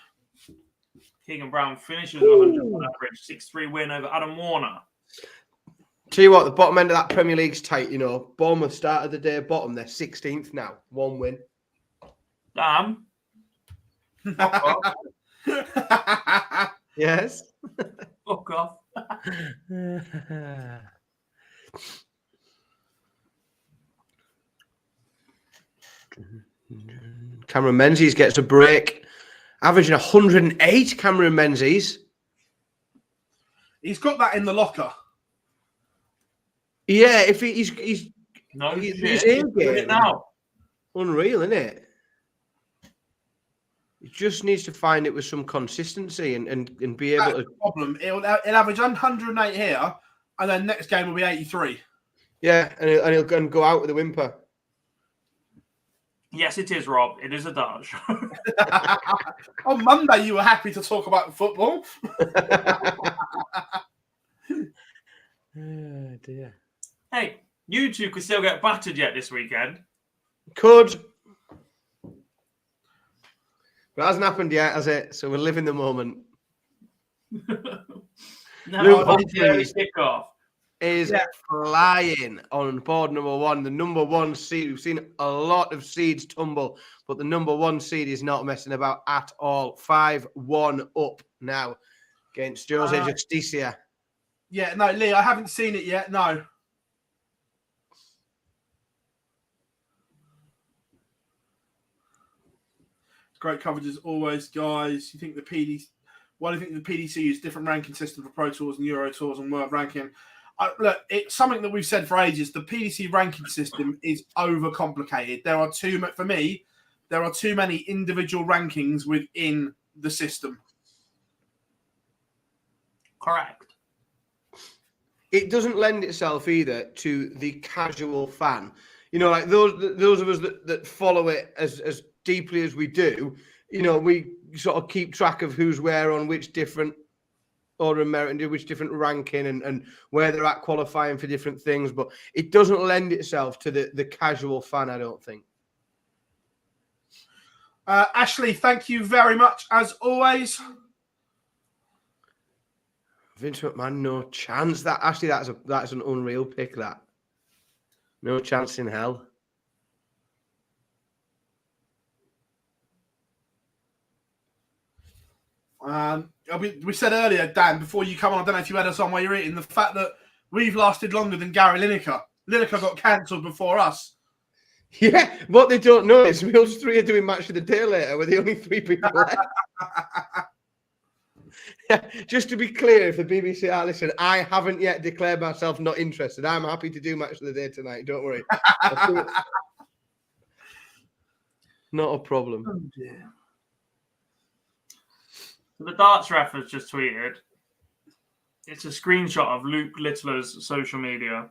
Speaker 3: Keegan Brown finishes with 101 average, 6-3 win over Adam Warner.
Speaker 1: Tell you what, the bottom end of that Premier League's tight, you know. Bournemouth started the day bottom. They're 16th now. 1 win.
Speaker 3: Damn.
Speaker 1: Yes.
Speaker 3: Fuck off.
Speaker 1: Cameron Menzies gets a break, averaging 108. Cameron Menzies.
Speaker 2: He's got that in the locker.
Speaker 1: Yeah, if he's
Speaker 3: shit.
Speaker 1: it now. Unreal, isn't it? He just needs to find it with some consistency and be able to.
Speaker 2: Problem. He'll average 108 here, and then next game will be 83.
Speaker 1: Yeah, and he'll go out with a whimper.
Speaker 3: Yes, it is, Rob. It is a dart show.
Speaker 2: On Monday, you were happy to talk about football.
Speaker 1: Oh, dear.
Speaker 3: Hey, you two could still get battered yet this weekend.
Speaker 1: Could. But it hasn't happened yet, has it? So we're living the moment.
Speaker 3: No, kickoff
Speaker 1: is flying on board number 1. The number 1 seed. We've seen a lot of seeds tumble, but the number 1 seed is not messing about at all. 5-1 up now against Jose Justicia.
Speaker 2: Yeah, no, Lee, I haven't seen it yet. No. Great coverage as always, guys. You think the PDC? Why do you think the PDC use different ranking system for Pro Tours and Euro Tours and World Ranking? Look, it's something that we've said for ages. The PDC ranking system is overcomplicated. There are for me, there are too many individual rankings within the system.
Speaker 3: Correct.
Speaker 1: It doesn't lend itself either to the casual fan. You know, like those of us that follow it as deeply as we do, you know, we sort of keep track of who's where on which different order of merit and do which different ranking and where they're at qualifying for different things. But it doesn't lend itself to the casual fan, I don't think.
Speaker 2: Ashley, thank you very much as always.
Speaker 1: Vince McMahon, no chance. That actually, that's an unreal pick. That no chance in hell.
Speaker 2: We said earlier, Dan, before you come on, I don't know if you had us on while you're eating, the fact that we've lasted longer than Gary Lineker. Lineker got cancelled before us.
Speaker 1: Yeah, what they don't know is we all three are doing match of the day later. We're the only 3 people left. Just to be clear, if the BBC are listening, I haven't yet declared myself not interested. I'm happy to do match of the day tonight. Don't worry. Not a problem.
Speaker 2: Oh dear.
Speaker 3: The darts ref has just tweeted. It's a screenshot of Luke Littler's social media.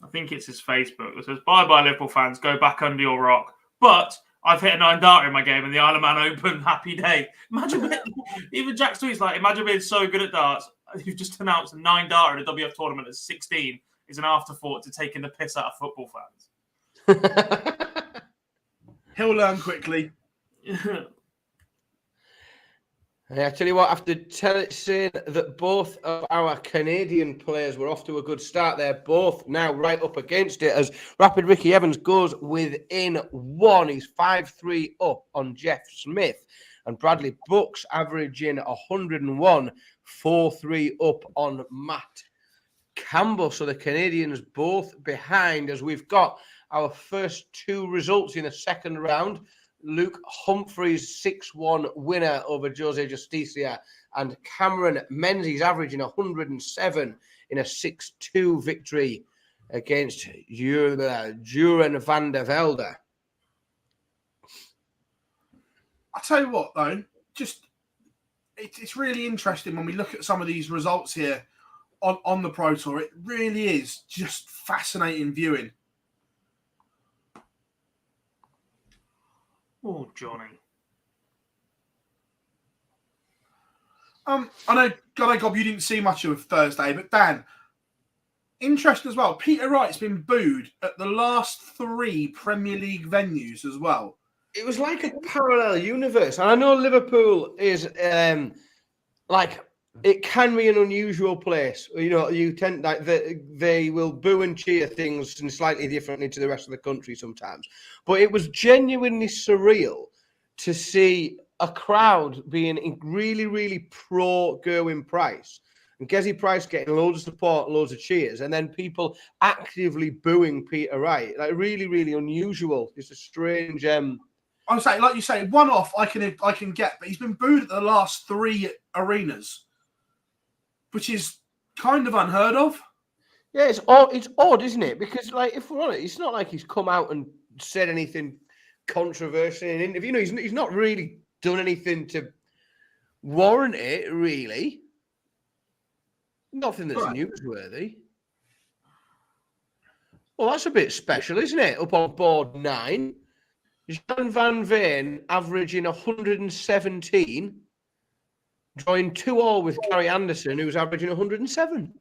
Speaker 3: I think it's his Facebook. It says, "Bye-bye, Liverpool fans. Go back under your rock. But I've hit a 9-darter in my game in the Isle of Man Open. Happy day." Imagine even Jack's tweets like, imagine being so good at darts. You've just announced a 9-darter in a WF tournament at 16 is an afterthought to taking the piss out of football fans.
Speaker 2: He'll learn quickly.
Speaker 1: I tell you what, after saying that both of our Canadian players were off to a good start, they're both now right up against it as Rapid Ricky Evans goes within 1. He's 5-3 up on Jeff Smith. And Bradley Brooks averaging 101, 4-3 up on Matt Campbell. So the Canadians both behind as we've got our first 2 results in the second round. Luke Humphreys 6-1 winner over Jose Justicia, and Cameron Menzies averaging 107 in a 6-2 victory against Duran van der Velde.
Speaker 2: I tell you what, though, it's really interesting when we look at some of these results here on the Pro Tour. It really is just fascinating viewing.
Speaker 3: Oh, Johnny.
Speaker 2: I know, Gob, you didn't see much of Thursday, but Dan, interesting as well. Peter Wright's been booed at the last 3 Premier League venues as well.
Speaker 1: It was like a parallel universe. And I know Liverpool is it can be an unusual place. You know, you tend like they will boo and cheer things slightly differently to the rest of the country sometimes. But it was genuinely surreal to see a crowd being really, really pro Gerwyn Price and Gezi Price getting loads of support, loads of cheers, and then people actively booing Peter Wright. Like really, really unusual. It's a strange.
Speaker 2: I'm saying, like you say, one off I can get, but he's been booed at the last 3 arenas, which is kind of unheard of.
Speaker 1: Yeah, it's odd, isn't it? Because, like, if we're honest, it's not like he's come out and said anything controversial in an interview. You know, he's not really done anything to warrant it, really. Nothing that's newsworthy. Well, that's a bit special, isn't it? Up on board 9. Jan van Veen averaging 117, drawing 2-2 with Gary Anderson, who's averaging 107.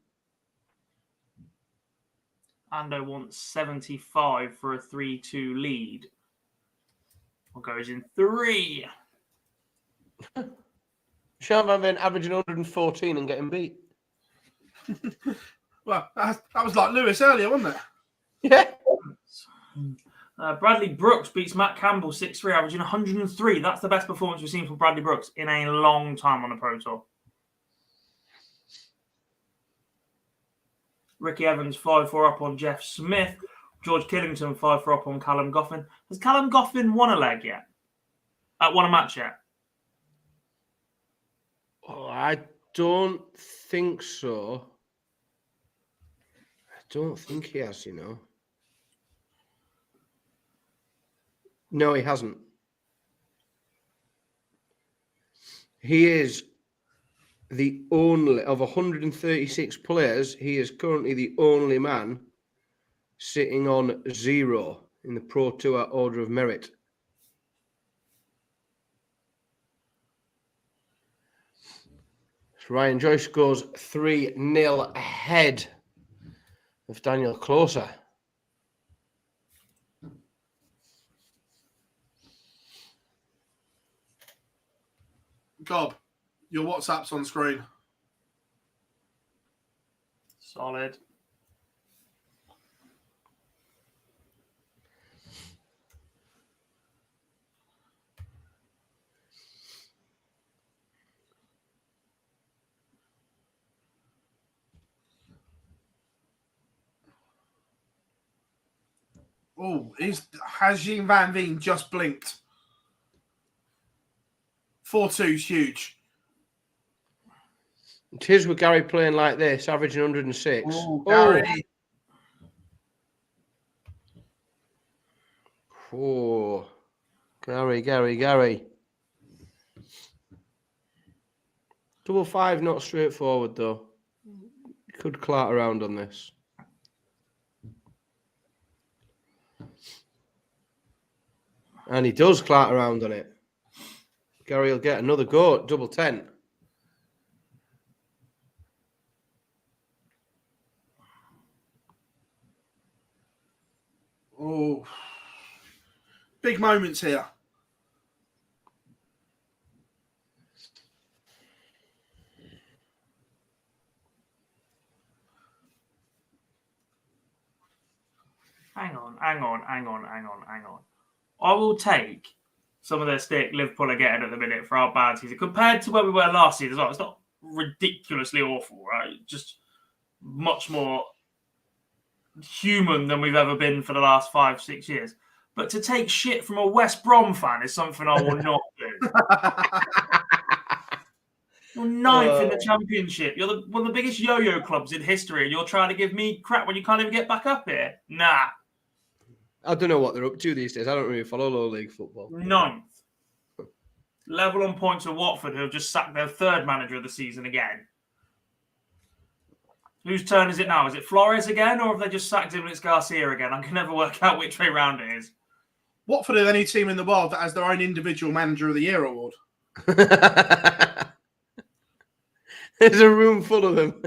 Speaker 3: Ando wants 75 for a 3-2 lead. Or goes in 3.
Speaker 1: Sean Van Veen averaging 114 and getting beat.
Speaker 2: Well, that was like Lewis earlier, wasn't it?
Speaker 1: Yeah.
Speaker 3: Bradley Brooks beats Matt Campbell 6-3, averaging 103. That's the best performance we've seen from Bradley Brooks in a long time on the Pro Tour. Ricky Evans 5-4 up on Jeff Smith. George Killington 5-4 up on Callum Goffin. Has Callum Goffin won a leg yet? Won a match yet?
Speaker 1: Oh, I don't think so. I don't think he has, you know. No, he hasn't. He is the only, of 136 players, he is currently the only man sitting on 0 in the Pro Tour Order of Merit. So Ryan Joyce goes 3-0 ahead of Daniel Closer.
Speaker 2: Gob, your WhatsApp's on screen.
Speaker 3: Solid.
Speaker 2: Oh, has Jean Van Veen just blinked? 4-2 is huge.
Speaker 1: It is with Gary playing like this, averaging 106.
Speaker 2: Oh, Gary.
Speaker 1: Oh, Gary. 5-5, not straightforward though. You could clart around on this. And he does clart around on it. Gary will get another go at double 10.
Speaker 2: Oh, big moments here.
Speaker 3: Hang on. I will take some of their stick Liverpool are getting at the minute for our bad season compared to where we were last season as well. It's not ridiculously awful, right? Just much more human than we've ever been for the last 5-6 years. But to take shit from a West Brom fan is something I will not do. You're ninth in the Championship. You're one of the biggest yo-yo clubs in history, and you're trying to give me crap when you can't even get back up here? Nah.
Speaker 1: I don't know what they're up to these days. I don't really follow low league football.
Speaker 3: Ninth. Level on points with Watford, who have just sacked their third manager of the season again. Whose turn is it now? Is it Flores again, or have they just sacked him and it's Garcia again? I can never work out which way round it is.
Speaker 2: Watford are the only team in the world that has their own individual Manager of the Year award.
Speaker 1: There's a room full of them.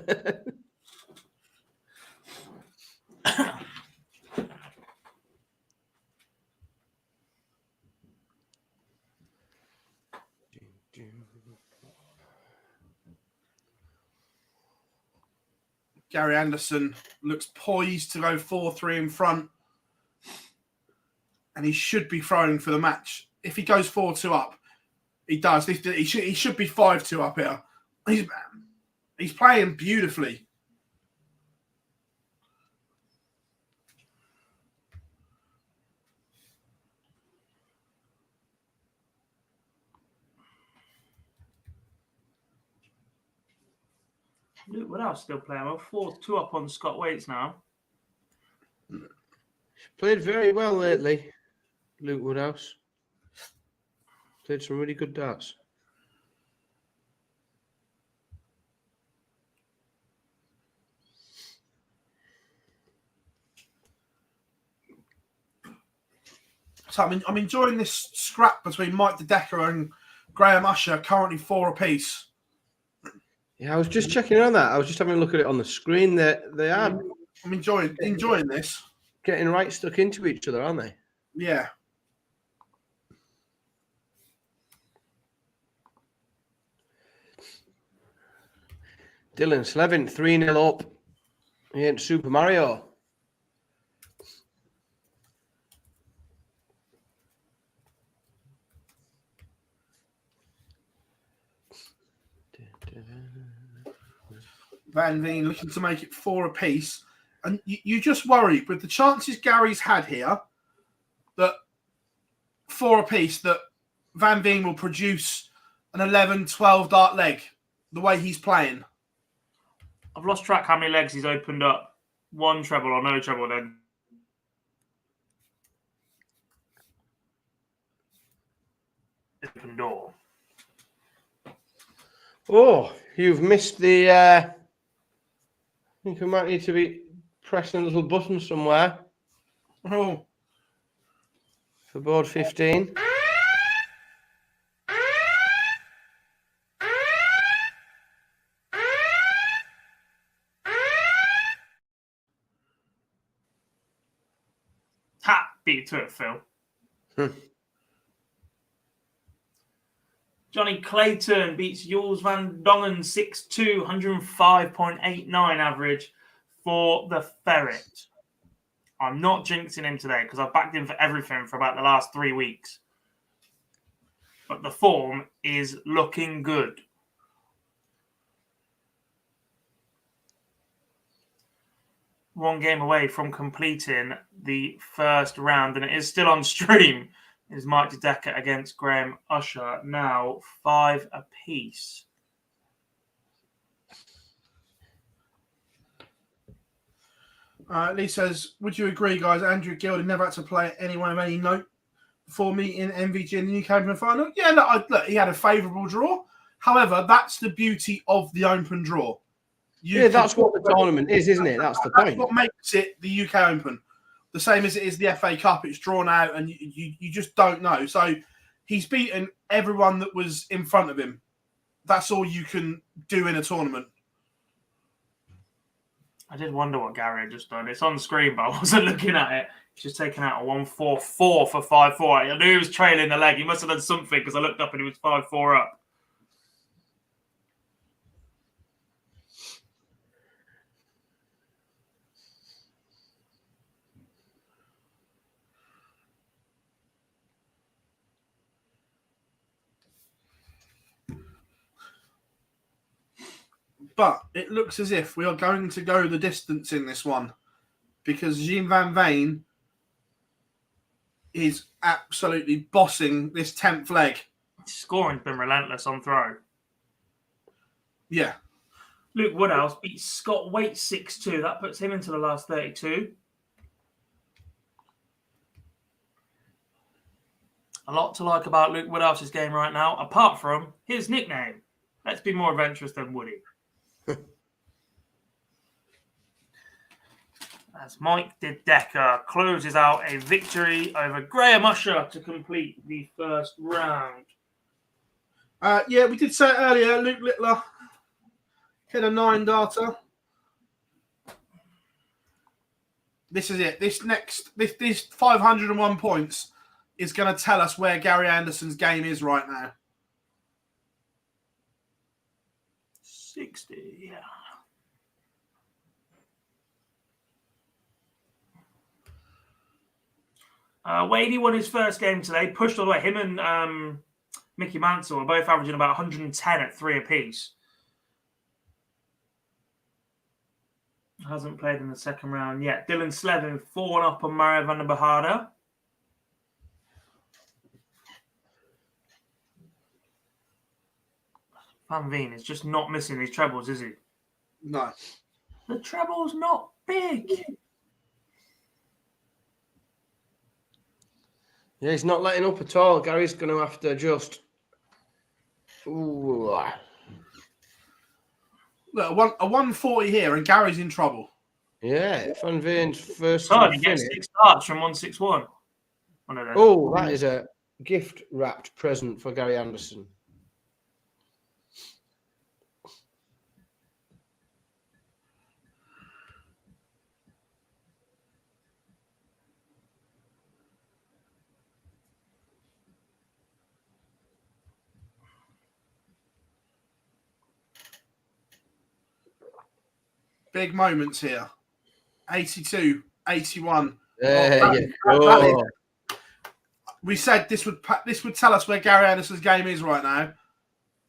Speaker 2: Gary Anderson looks poised to go 4-3 in front. And he should be throwing for the match. If he goes 4-2 up, he does. He should be 5-2 up here. He's playing beautifully.
Speaker 3: Luke Woodhouse still playing well. 4-2 up on Scott Waits now.
Speaker 1: Played very well lately, Luke Woodhouse. Played some really good darts.
Speaker 2: So I'm enjoying this scrap between Mike DeDecker and Graham Usher, currently 4 apiece.
Speaker 1: Yeah, I was just checking on that. I was just having a look at it on the screen. They are
Speaker 2: I'm enjoying this.
Speaker 1: getting right stuck into each other, aren't they?
Speaker 2: Yeah.
Speaker 1: Dylan Slevin, 3-0 up against Super Mario.
Speaker 2: Van Veen looking to make it 4 apiece. And you just worry with the chances Gary's had here that 4 apiece that Van Veen will produce an 11-12 dart leg the way he's playing.
Speaker 3: I've lost track how many legs he's opened up. 1 treble or no treble then. Open door.
Speaker 1: Oh, you've missed the... I think we might need to be pressing a little button somewhere
Speaker 2: Oh,
Speaker 1: for board 15.
Speaker 3: Ha! Beat it to it, Phil. Johnny Clayton beats Jules Van Dongen 6-2, 105.89 average for the Ferret. I'm not jinxing him today because I've backed him for everything for about the last 3 weeks. But the form is looking good. One game away from completing the first round, and it is still on stream. Is Mike DeDecker against Graham Usher, now 5 apiece.
Speaker 2: Lee says, would you agree, guys? Andrew Gilding never had to play anyone of any note before meeting MVG in the UK Open final? Yeah, look, he had a favourable draw. However, that's the beauty of the open draw.
Speaker 1: That's what the tournament is, isn't it? That's the point.
Speaker 2: That's what makes it the UK Open. The same as it is the FA Cup. It's drawn out and you just don't know. So he's beaten everyone that was in front of him. That's all you can do in a tournament.
Speaker 3: I did wonder what Gary had just done. It's on screen, but I wasn't looking at it. He's just taken out a 1-4-4 for 5-4. I knew he was trailing the leg. He must have done something because I looked up and he was 5-4 up.
Speaker 2: But it looks as if we are going to go the distance in this one because Jean Van Veen is absolutely bossing this 10th leg.
Speaker 3: Scoring's been relentless on throw.
Speaker 2: Yeah.
Speaker 3: Luke Woodhouse beats Scott Waite 6-2. That puts him into the last 32. A lot to like about Luke Woodhouse's game right now, apart from his nickname. Let's be more adventurous than Woody. As Mike DeDecker closes out a victory over Graham Usher to complete the first round.
Speaker 2: Yeah, we did say it earlier. Luke Littler hit a 9 darter. This is it. This 501 points is going to tell us where Gary Anderson's game is right now.
Speaker 3: 60, yeah. Wadey won his first game today, pushed all the way. Him and Mickey Mansell are both averaging about 110 at 3 apiece. Hasn't played in the second round yet. Dylan Slevin 4 up on Mario van der Behada. Van Veen is just not missing these trebles, is he?
Speaker 2: No.
Speaker 3: The treble's not big.
Speaker 1: Yeah, he's not letting up at all. Gary's going to have to just... Ooh.
Speaker 2: Look, a 140 here and Gary's in trouble.
Speaker 1: Yeah, Van Veen's first
Speaker 3: He gets 6 starts from 161.
Speaker 1: Oh, that is a gift-wrapped present for Gary Anderson.
Speaker 2: Big moments here. 82, 81. We said this would tell us where Gary Anderson's game is right now.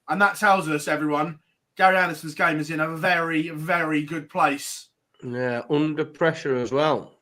Speaker 2: And that tells us, everyone, Gary Anderson's game is in a very, very good place.
Speaker 1: Yeah, under pressure as well.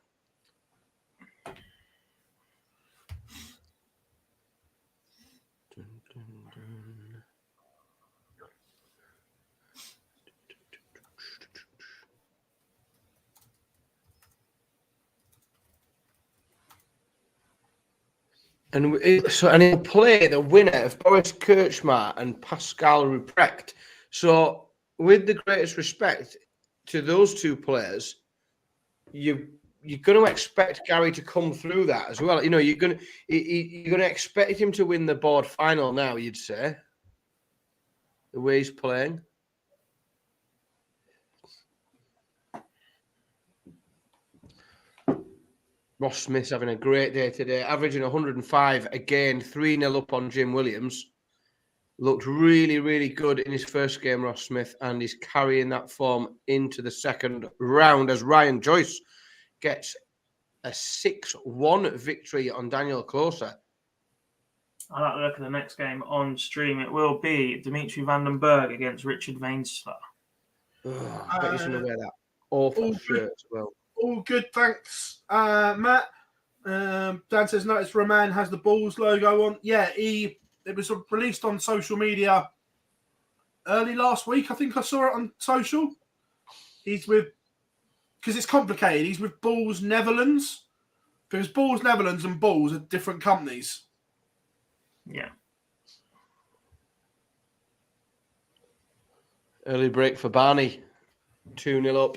Speaker 1: And he'll play the winner of Boris Kirchmar and Pascal Ruprecht. So, with the greatest respect to those two players, you're going to expect Gary to come through that as well. You know, you're going to expect him to win the board final now. You'd say the way he's playing. Ross Smith's having a great day today, averaging 105 again, 3-0 up on Jim Williams. Looked really, really good in his first game, Ross Smith, and he's carrying that form into the second round as Ryan Joyce gets a 6-1 victory on Daniel Closer.
Speaker 3: I like to look at the next game on stream. It will be Dimitri Vandenberg against Richard Vainsler.
Speaker 1: Oh, I bet he's going to wear that awful shirt as well.
Speaker 2: All good, thanks, Matt. Dan says, notice Roman has the Bulls logo on. Yeah, it was released on social media early last week. I think I saw it on social. He's with, because it's complicated, he's with Bulls Netherlands. Because Bulls Netherlands and Bulls are different companies.
Speaker 3: Yeah.
Speaker 1: Early break for Barney. 2-0 up.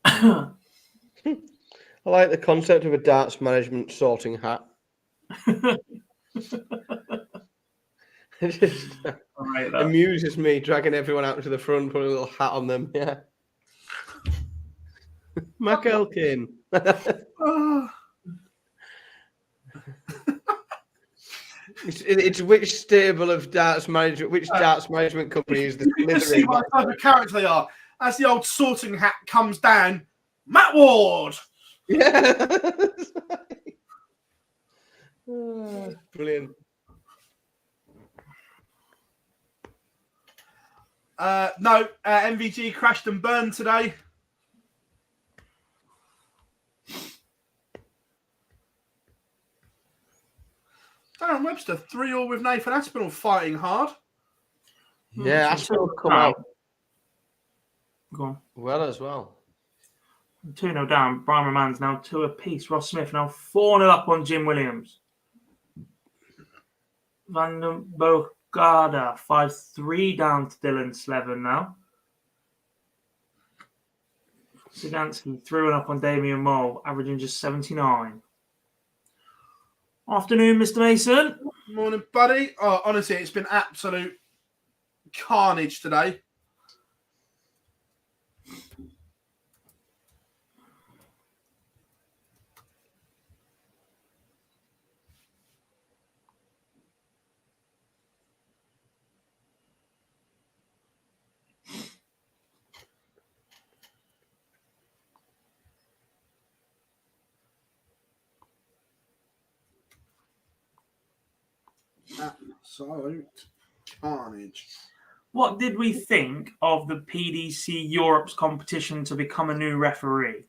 Speaker 1: I like the concept of a darts management sorting hat. It just amuses me, dragging everyone out to the front, putting a little hat on them. Yeah. Mac Elkin. It's which stable of darts management, which darts management company is the
Speaker 2: You can see what type of character they are. As the old sorting hat comes down, Matt Ward.
Speaker 1: Yeah. Brilliant.
Speaker 2: No, MVG crashed and burned today. Darren Webster 3-3 with Nathan Aspinall fighting hard.
Speaker 1: Yeah, Aspinall come out
Speaker 3: Go on.
Speaker 1: well as well.
Speaker 3: 2-0 down. Brian Roman's now 2 apiece. Ross Smith now 4-0 up on Jim Williams. Van den Bogada 5-3 down to Dylan Slevin now. Sigansky 3-1 up on Damian Mole, averaging just 79. Afternoon, Mr. Mason.
Speaker 2: Morning, buddy. Oh, honestly, it's been absolute carnage today. Absolute carnage.
Speaker 3: What did we think of the PDC Europe's competition to become a new referee?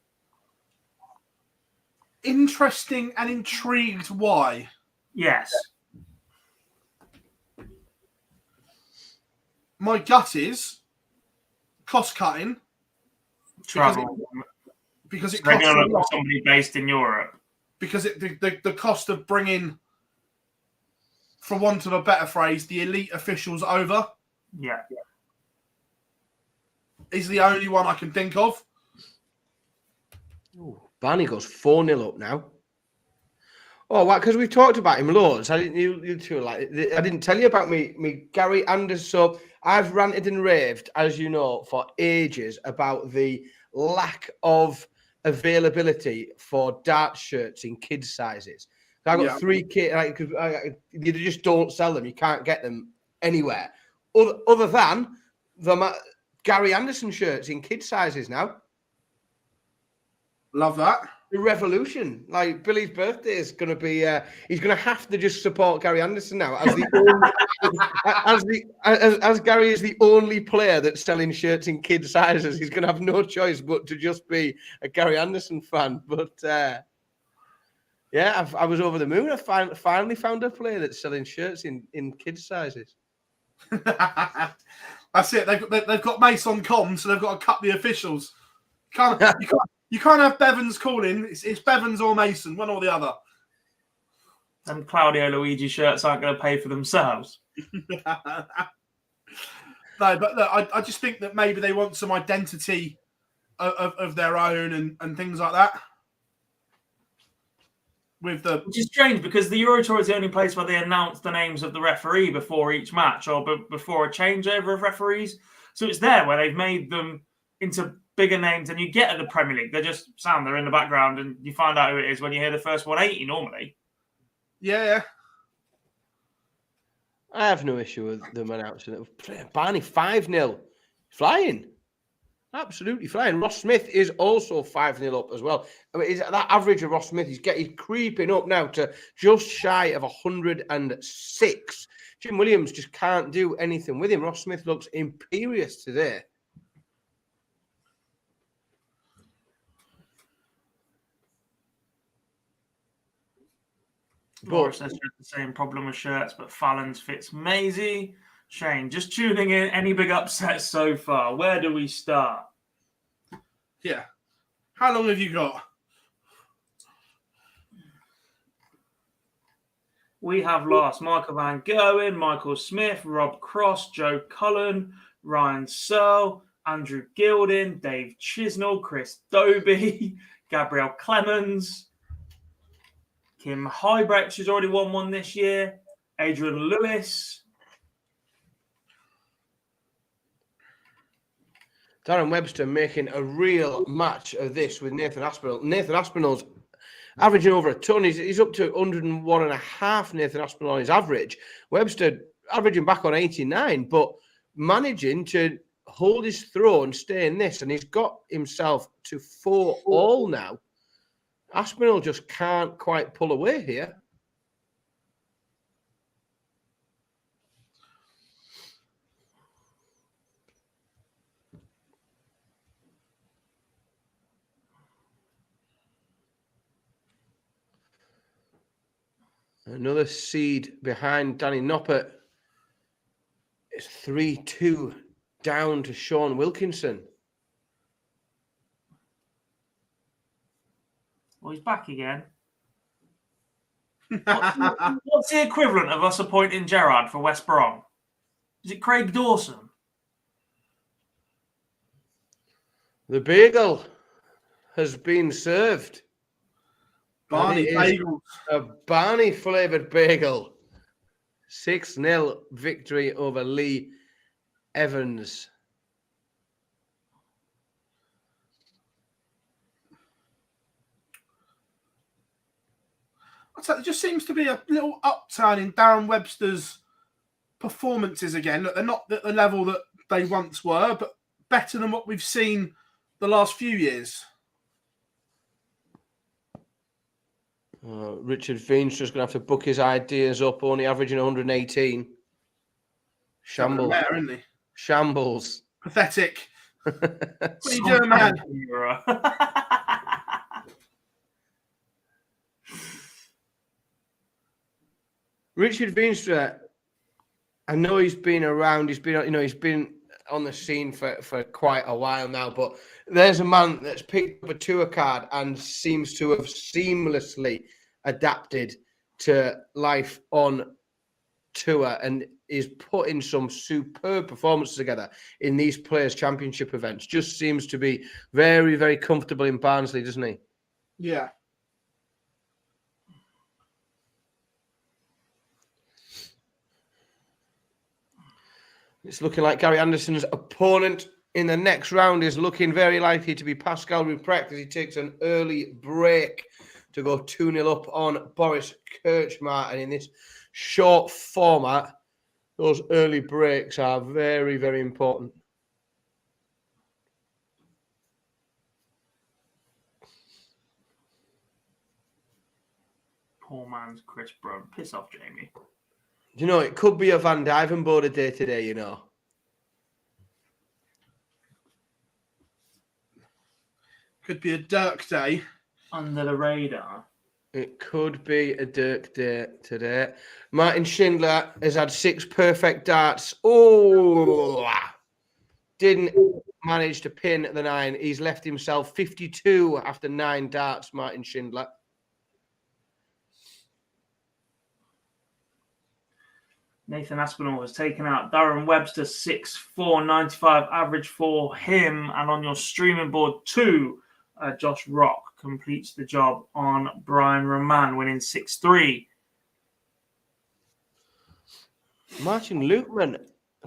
Speaker 2: Interesting and intrigued why.
Speaker 3: Yes.
Speaker 2: My gut is cost cutting.
Speaker 3: Travel.
Speaker 2: Because it
Speaker 3: They're
Speaker 2: costs
Speaker 3: going to
Speaker 2: a
Speaker 3: look
Speaker 2: lot.
Speaker 3: for somebody based in Europe.
Speaker 2: Because the cost of bringing, for want of a better phrase, the elite officials over
Speaker 3: Yeah.
Speaker 2: is the only one I can think of.
Speaker 1: Ooh, Barney goes 4-0 up now. Oh, what? Because we've talked about him loads. I didn't. You two are like. I didn't tell you about me Gary Anderson. So I've ranted and raved, as you know, for ages about the lack of availability for dart shirts in kids' sizes. I've got 3 kids. You just don't sell them. You can't get them anywhere, other than the Gary Anderson shirts in kids' sizes now.
Speaker 2: Love that.
Speaker 1: The revolution, like Billy's birthday is going to be. He's going to have to just support Gary Anderson now as the as Gary is the only player that's selling shirts in kid sizes. He's going to have no choice but to just be a Gary Anderson fan. But yeah, I was over the moon. I finally found a player that's selling shirts in kid sizes.
Speaker 2: That's it. They've got Mace on comms, so they've got to cut the officials. You can't have Bevans calling. It's Bevans or Mason, one or the other.
Speaker 3: And Claudio Luigi shirts aren't going to pay for themselves.
Speaker 2: No, but look, I just think that maybe they want some identity of their own and things like that. with the.
Speaker 3: Which is strange because the Euro Tour is the only place where they announce the names of the referee before each match or before a changeover of referees. So it's there where they've made them into bigger names than you get at the Premier League. They're in the background and you find out who it is when you hear the first 180 normally.
Speaker 2: Yeah.
Speaker 1: I have no issue with them announcing it. Barney 5-0. Flying. Absolutely flying. Ross Smith is also 5-0 up as well. I mean, that average of Ross Smith, he's creeping up now to just shy of 106. Jim Williams just can't do anything with him. Ross Smith looks imperious today.
Speaker 3: Boris says the same problem with shirts, but Fallon's fits Maisie. Shane, just tuning in. Any big upsets so far? Where do we start?
Speaker 2: Yeah. How long have you got?
Speaker 3: We have lost Michael Van Gerwen, Michael Smith, Rob Cross, Joe Cullen, Ryan Searle, Andrew Gilding, Dave Chisnell, Chris Doby, Gabrielle Clemens, Kim Hybrecht, who's already won one this year, Adrian Lewis.
Speaker 1: Darren Webster making a real match of this with Nathan Aspinall. Nathan Aspinall's averaging over a ton. He's up to 101.5 Nathan Aspinall on his average. Webster averaging back on 89, but managing to hold his throne, stay in this, and he's got himself to 4-all now. Aspinall just can't quite pull away here. Another seed behind Danny Noppert. It's 3-2 down to Sean Wilkinson.
Speaker 3: Well, he's back again. What's the equivalent of us appointing Gerrard for West Brom? Is it Craig Dawson?
Speaker 1: The bagel has been served.
Speaker 2: Barney bagels.
Speaker 1: A Barney flavoured bagel. 6-0 victory over Lee Evans.
Speaker 2: There just seems to be a little upturn in Darren Webster's performances again. Look, they're not at the level that they once were, but better than what we've seen the last few years.
Speaker 1: Richard Veen's just going to have to book his ideas up, only averaging 118. Shambles.
Speaker 2: There, isn't he?
Speaker 1: Shambles.
Speaker 2: Pathetic. What are you doing, man?
Speaker 1: Richard Veenstra, I know he's been around. He's been on the scene for quite a while now. But there's a man that's picked up a tour card and seems to have seamlessly adapted to life on tour and is putting some superb performances together in these Players' Championship events. Just seems to be very, very comfortable in Barnsley, doesn't he?
Speaker 2: Yeah.
Speaker 1: It's looking like Gary Anderson's opponent in the next round is looking very likely to be Pascal Ruprecht as he takes an early break to go 2-0 up on Boris Kirchmar. And in this short format, those early breaks are very, very important.
Speaker 3: Poor man's Chris Brown. Piss off, Jamie.
Speaker 1: You know, it could be a Van Dyvenbode day today, you know.
Speaker 2: Could be a Dirk day.
Speaker 3: Under the radar.
Speaker 1: It could be a Dirk day today. Martin Schindler has had 6 perfect darts. Oh, didn't manage to pin the 9. He's left himself 52 after 9 darts, Martin Schindler.
Speaker 3: Nathan Aspinall has taken out Darren Webster, 6'4", 95 average for him. And on your streaming board, 2, Josh Rock completes the job on Brian Roman, winning 6-3.
Speaker 1: Martin Lukeman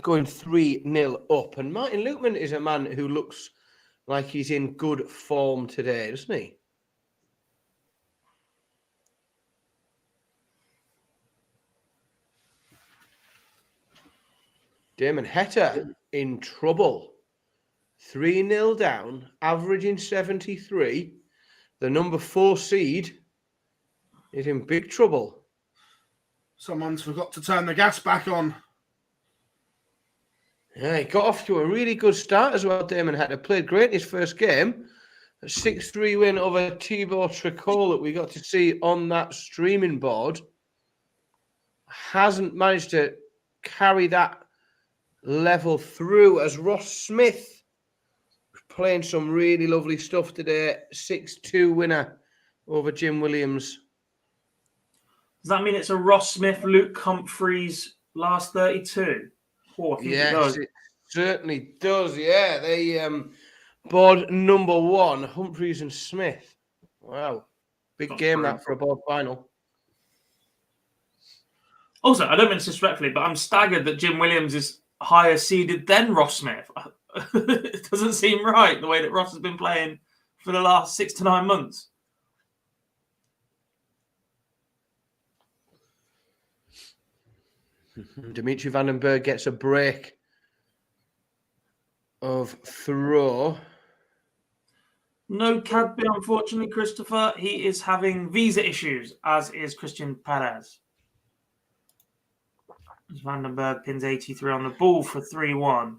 Speaker 1: going 3-0 up. And Martin Lukeman is a man who looks like he's in good form today, doesn't he? Damon Heta in trouble. 3-0 down, averaging 73. The number 4 seed is in big trouble.
Speaker 2: Someone's forgot to turn the gas back on.
Speaker 1: Yeah, he got off to a really good start as well, Damon Heta. Played great in his first game. A 6-3 win over Thibaut Tricot that we got to see on that streaming board. Hasn't managed to carry that level through as Ross Smith playing some really lovely stuff today. 6-2 winner over Jim Williams.
Speaker 3: Does that mean it's a Ross Smith, Luke Humphreys last 32? Oh, I think it does.
Speaker 1: It certainly does. Yeah, they board number 1, Humphreys and Smith. Wow, big
Speaker 3: That's
Speaker 1: game
Speaker 3: brilliant.
Speaker 1: that for a board final.
Speaker 3: Also, I don't mean this disrespectfully, but I'm staggered that Jim Williams is higher seeded than Ross Smith. It doesn't seem right the way that Ross has been playing for the last 6 to 9 months.
Speaker 1: Dimitri Vandenberg gets a break of throw.
Speaker 3: No Cadby, unfortunately, Christopher. He is having visa issues, as is Christian Perez. Vandenberg pins 83 on the ball for 3-1.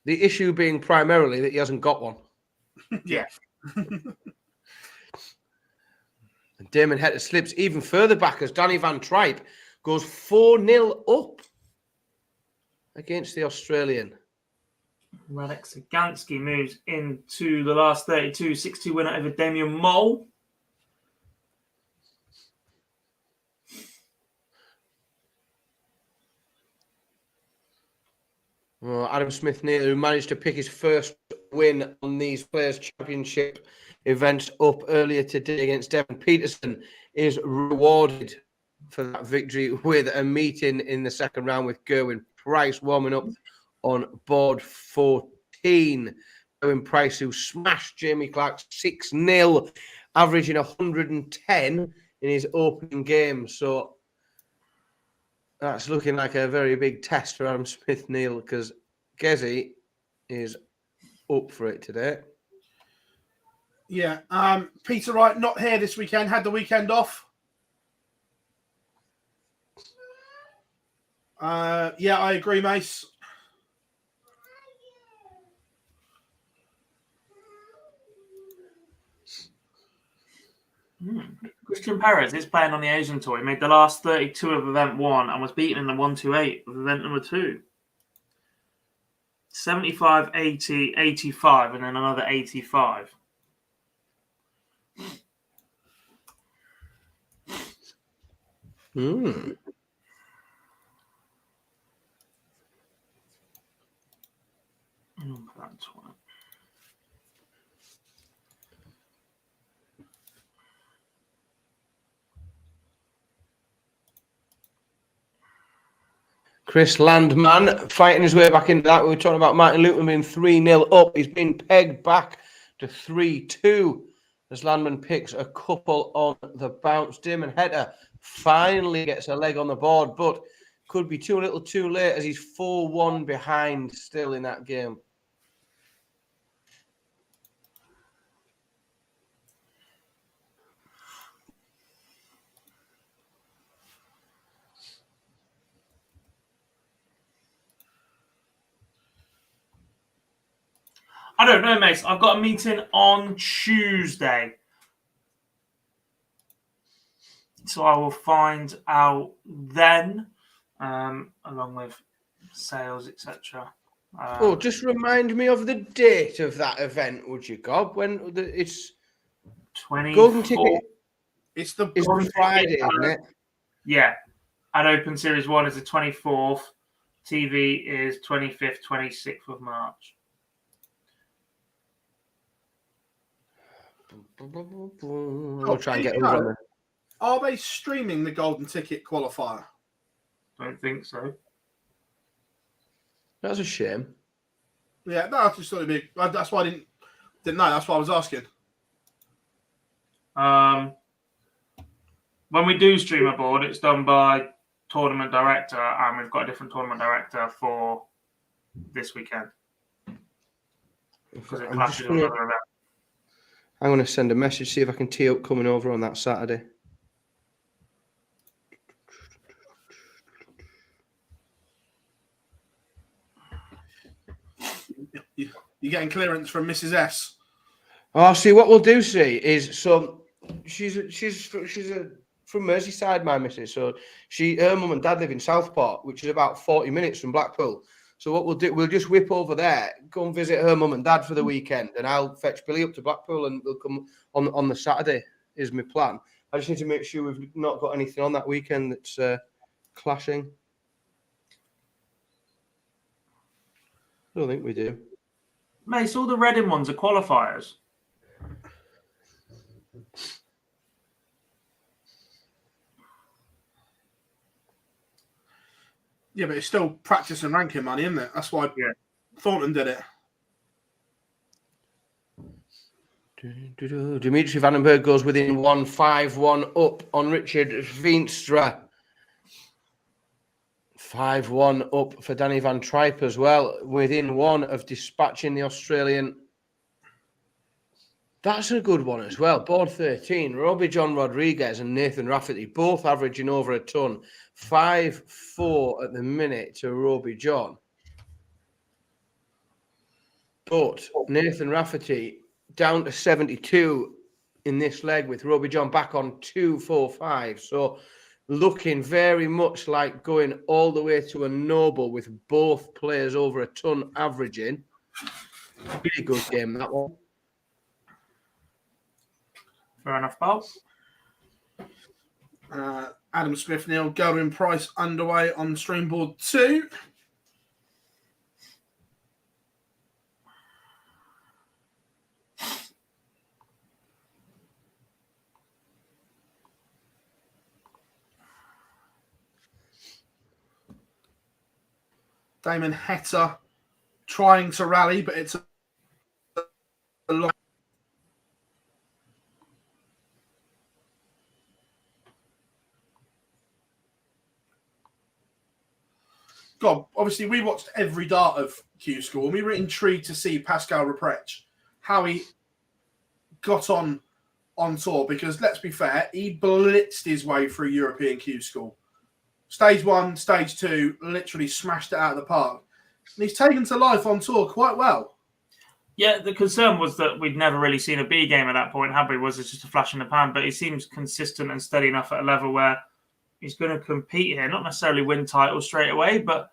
Speaker 1: The issue being primarily that he hasn't got one.
Speaker 2: Yeah.
Speaker 1: And Damon Heta slips even further back as Danny Van Tripe goes 4-0 up against the Australian.
Speaker 3: Radek Sagansky moves into the last 32, 6-2 winner over Damien Mole.
Speaker 1: Well, Adam Smith-Neal, who managed to pick his first win on these Players' Championship events up earlier today against Devon Peterson, is rewarded for that victory with a meeting in the second round with Gerwin Price warming up on board 14. Gerwin Price, who smashed Jamie Clark 6-0, averaging 110 in his opening game. So that's looking like a very big test for Adam Smith-Neal because Gezi is up for it today.
Speaker 2: Yeah. Peter Wright not here this weekend. Had the weekend off. Yeah, I agree, Mace.
Speaker 3: Christian Perez is playing on the Asian Tour. He made the last 32 of event 1 and was beaten in the 128 of event number 2. 75, 80, 85, and then another 85.
Speaker 1: Chris Landman fighting his way back into that. We were talking about Martin Lukeman being 3-0 up. He's been pegged back to 3-2 as Landman picks a couple on the bounce. Damon Heta finally gets a leg on the board, but could be too little too late as he's 4-1 behind still in that game.
Speaker 3: I don't know, Mace. I've got a meeting on Tuesday. So I will find out then, along with sales, etc.
Speaker 1: Just remind me of the date of that event, would you, Gob? When it's
Speaker 3: 24.
Speaker 1: Golden Ticket.
Speaker 2: It's the
Speaker 1: Friday, isn't it?
Speaker 3: Yeah. And Open Series 1 is the 24th. TV is 25th, 26th of March.
Speaker 1: I'll try and get over on there.
Speaker 2: Are they streaming the golden ticket qualifier?
Speaker 3: Don't think so.
Speaker 1: That's a shame.
Speaker 2: Yeah, no, I just thought it'd be. That's why I didn't know. That's why I was asking.
Speaker 3: When we do stream a board, it's done by tournament director, and we've got a different tournament director for this weekend because it clashes with another event.
Speaker 1: I'm going to send a message, see if I can tee up coming over on that Saturday.
Speaker 2: You're getting clearance from Mrs. S.
Speaker 1: Oh, see, what we'll do, is she's from Merseyside, my missus. So her mum and dad live in Southport, which is about 40 minutes from Blackpool. So what we'll do, we'll just whip over there, go and visit her mum and dad for the weekend, and I'll fetch Billy up to Blackpool, and we'll come on the Saturday. Is my plan. I just need to make sure we've not got anything on that weekend that's clashing. I don't think we do.
Speaker 3: Mate, all the Reading ones are qualifiers.
Speaker 2: Yeah, but it's still practice and ranking money, isn't it? That's why Thornton did it.
Speaker 1: Dimitri Vandenberg goes within 5-1 up on Richard Veenstra. 5-1 up for Danny Van Tripe as well, within 1 of dispatching the Australian. That's a good one as well. Board 13, Robbie John Rodriguez and Nathan Rafferty, both averaging over a ton. 5-4 at the minute to Robbie John. But Nathan Rafferty down to 72 in this leg, with Robbie John back on 2-4-5. So looking very much like going all the way to a noble with both players over a ton averaging. Really good game, that one.
Speaker 3: Fair enough, Bob.
Speaker 2: Adam Smith, Neil Godwin Price underway on stream board 2. Damon Hetta trying to rally, but it's a long. God, obviously we watched every dart of Q School, and we were intrigued to see Pascal Reprech, how he got on tour, because let's be fair, he blitzed his way through European Q School. Stage 1, Stage 2, literally smashed it out of the park. And he's taken to life on tour quite well.
Speaker 3: Yeah, the concern was that we'd never really seen a B game at that point, had we? Was it just a flash in the pan? But he seems consistent and steady enough at a level where he's going to compete here, not necessarily win titles straight away, but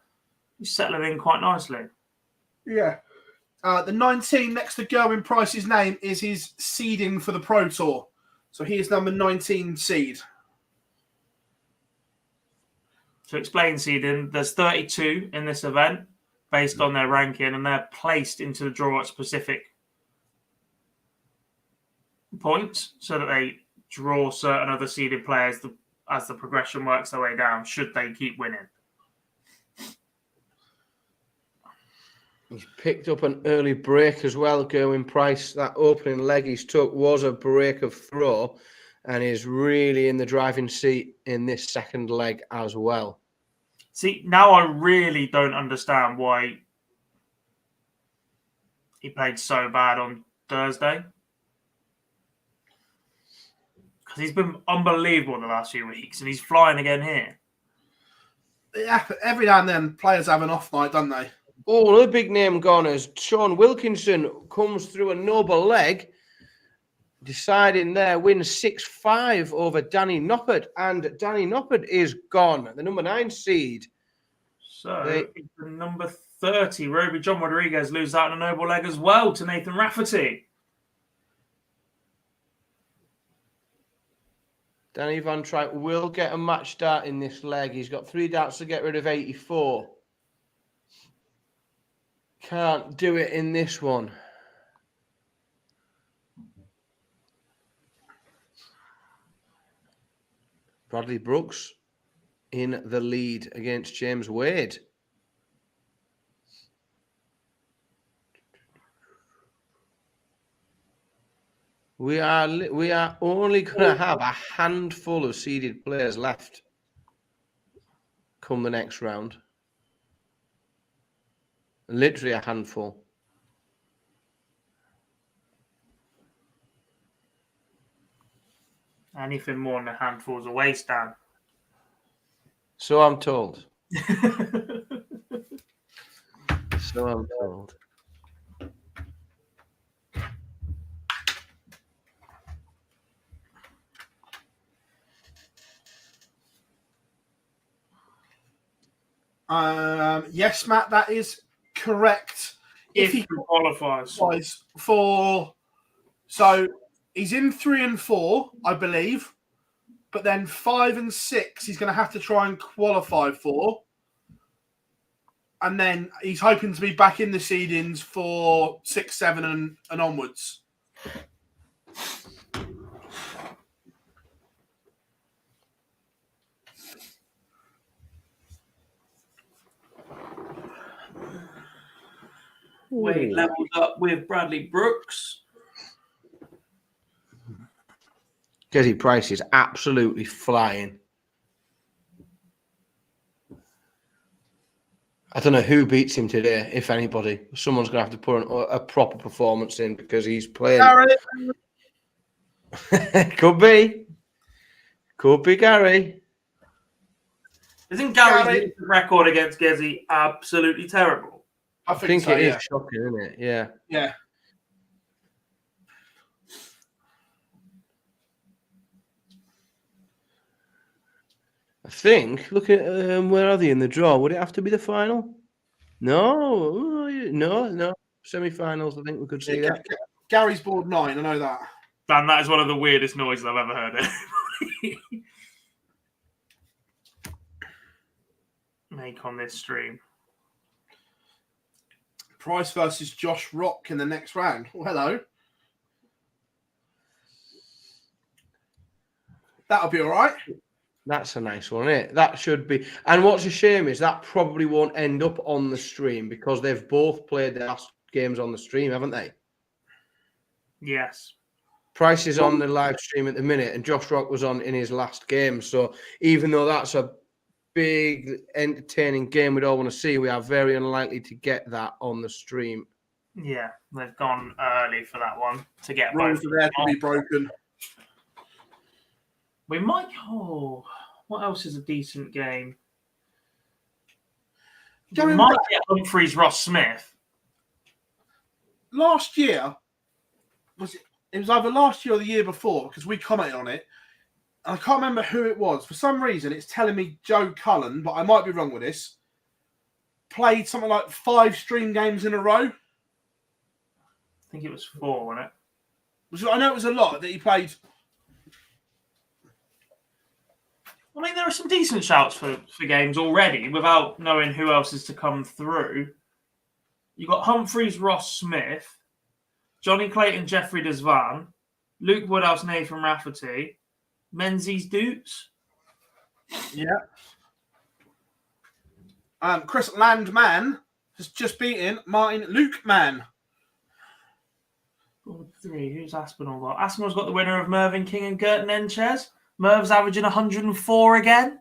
Speaker 3: he's settling in quite nicely.
Speaker 2: Yeah. The 19 next to Gerwin Price's name is his seeding for the Pro Tour. So he is number 19 seed.
Speaker 3: To explain seeding, there's 32 in this event based on their ranking, and they're placed into the draw at specific points so that they draw certain other seeded players as the progression works their way down, should they keep winning.
Speaker 1: He's picked up an early break as well, Gerwin Price. That opening leg he's took was a break of throw, and is really in the driving seat in this second leg as well.
Speaker 3: See, now I really don't understand why he played so bad on Thursday. Because he's been unbelievable the last few weeks, and he's flying again here.
Speaker 2: Yeah, every now and then players have an off night, don't they?
Speaker 1: Oh, another big name gone as Sean Wilkinson comes through a noble leg, deciding there, wins 6-5 over Danny Noppert, and Danny Noppert is gone, the number 9 seed.
Speaker 3: So the number 30, Roby John Rodriguez, loses out on a noble leg as well to Nathan Rafferty.
Speaker 1: Danny Van Tripe will get a match start in this leg. He's got 3 darts to get rid of 84. Can't do it in this one. Bradley Brooks in the lead against James Wade. We are only going to have a handful of seeded players left come the next round. Literally a handful.
Speaker 3: Anything more than a handful is a waste, Dan.
Speaker 1: So I'm told. So I'm told.
Speaker 2: Yes, Matt, that is correct.
Speaker 3: If he qualifies
Speaker 2: for, so he's in 3 and 4, I believe, but then 5 and 6 he's going to have to try and qualify for, and then he's hoping to be back in the seedings for 6, 7, and onwards.
Speaker 3: Wade levels up with Bradley Brooks.
Speaker 1: Gezi Price is absolutely flying. I don't know who beats him today, if anybody. Someone's going to have to put a proper performance in because he's playing. Could be. Could be Gary.
Speaker 3: Isn't Gary's record against Gezi absolutely terrible?
Speaker 2: I think so,
Speaker 1: it is shocking, isn't it? Yeah.
Speaker 2: Yeah.
Speaker 1: I think, look at where are they in the draw? Would it have to be the final? No. Semi-finals, I think we could see that.
Speaker 2: Gary's board 9, I know that.
Speaker 3: Dan, that is one of the weirdest noises I've ever heard. Make on this stream.
Speaker 2: Price versus Josh Rock in the next round. Well, hello. That'll be all right.
Speaker 1: That's a nice one, isn't it? That should be. And what's a shame is that probably won't end up on the stream because they've both played their last games on the stream, haven't they?
Speaker 3: Yes.
Speaker 1: Price is on the live stream at the minute, and Josh Rock was on in his last game. So even though that's a big, entertaining game we'd all want to see, we are very unlikely to get that on the stream.
Speaker 3: Yeah, they've gone early for that one to get
Speaker 2: Rules are there to be broken.
Speaker 3: We might. Oh, what else is a decent game? We might get Humphreys Ross Smith.
Speaker 2: Last year, it was either last year or the year before because we commented on it. I can't remember who it was. For some reason, it's telling me Joe Cullen, but I might be wrong with this. Played something like 5 stream games in a row.
Speaker 3: I think it was 4, wasn't it?
Speaker 2: I know it was a lot that he played.
Speaker 3: I mean, there are some decent shouts for games already without knowing who else is to come through. You've got Humphreys Ross Smith, Johnny Clayton Jeffrey Desvan, Luke Woodhouse Nathan Rafferty, Menzies Dukes.
Speaker 2: Yeah. Chris Landman has just beaten Martin Lukeman.
Speaker 3: 3. Who's Aspinall got? Aspinall's got the winner of Mervyn King and Gerton Enchez. Merv's averaging 104 again.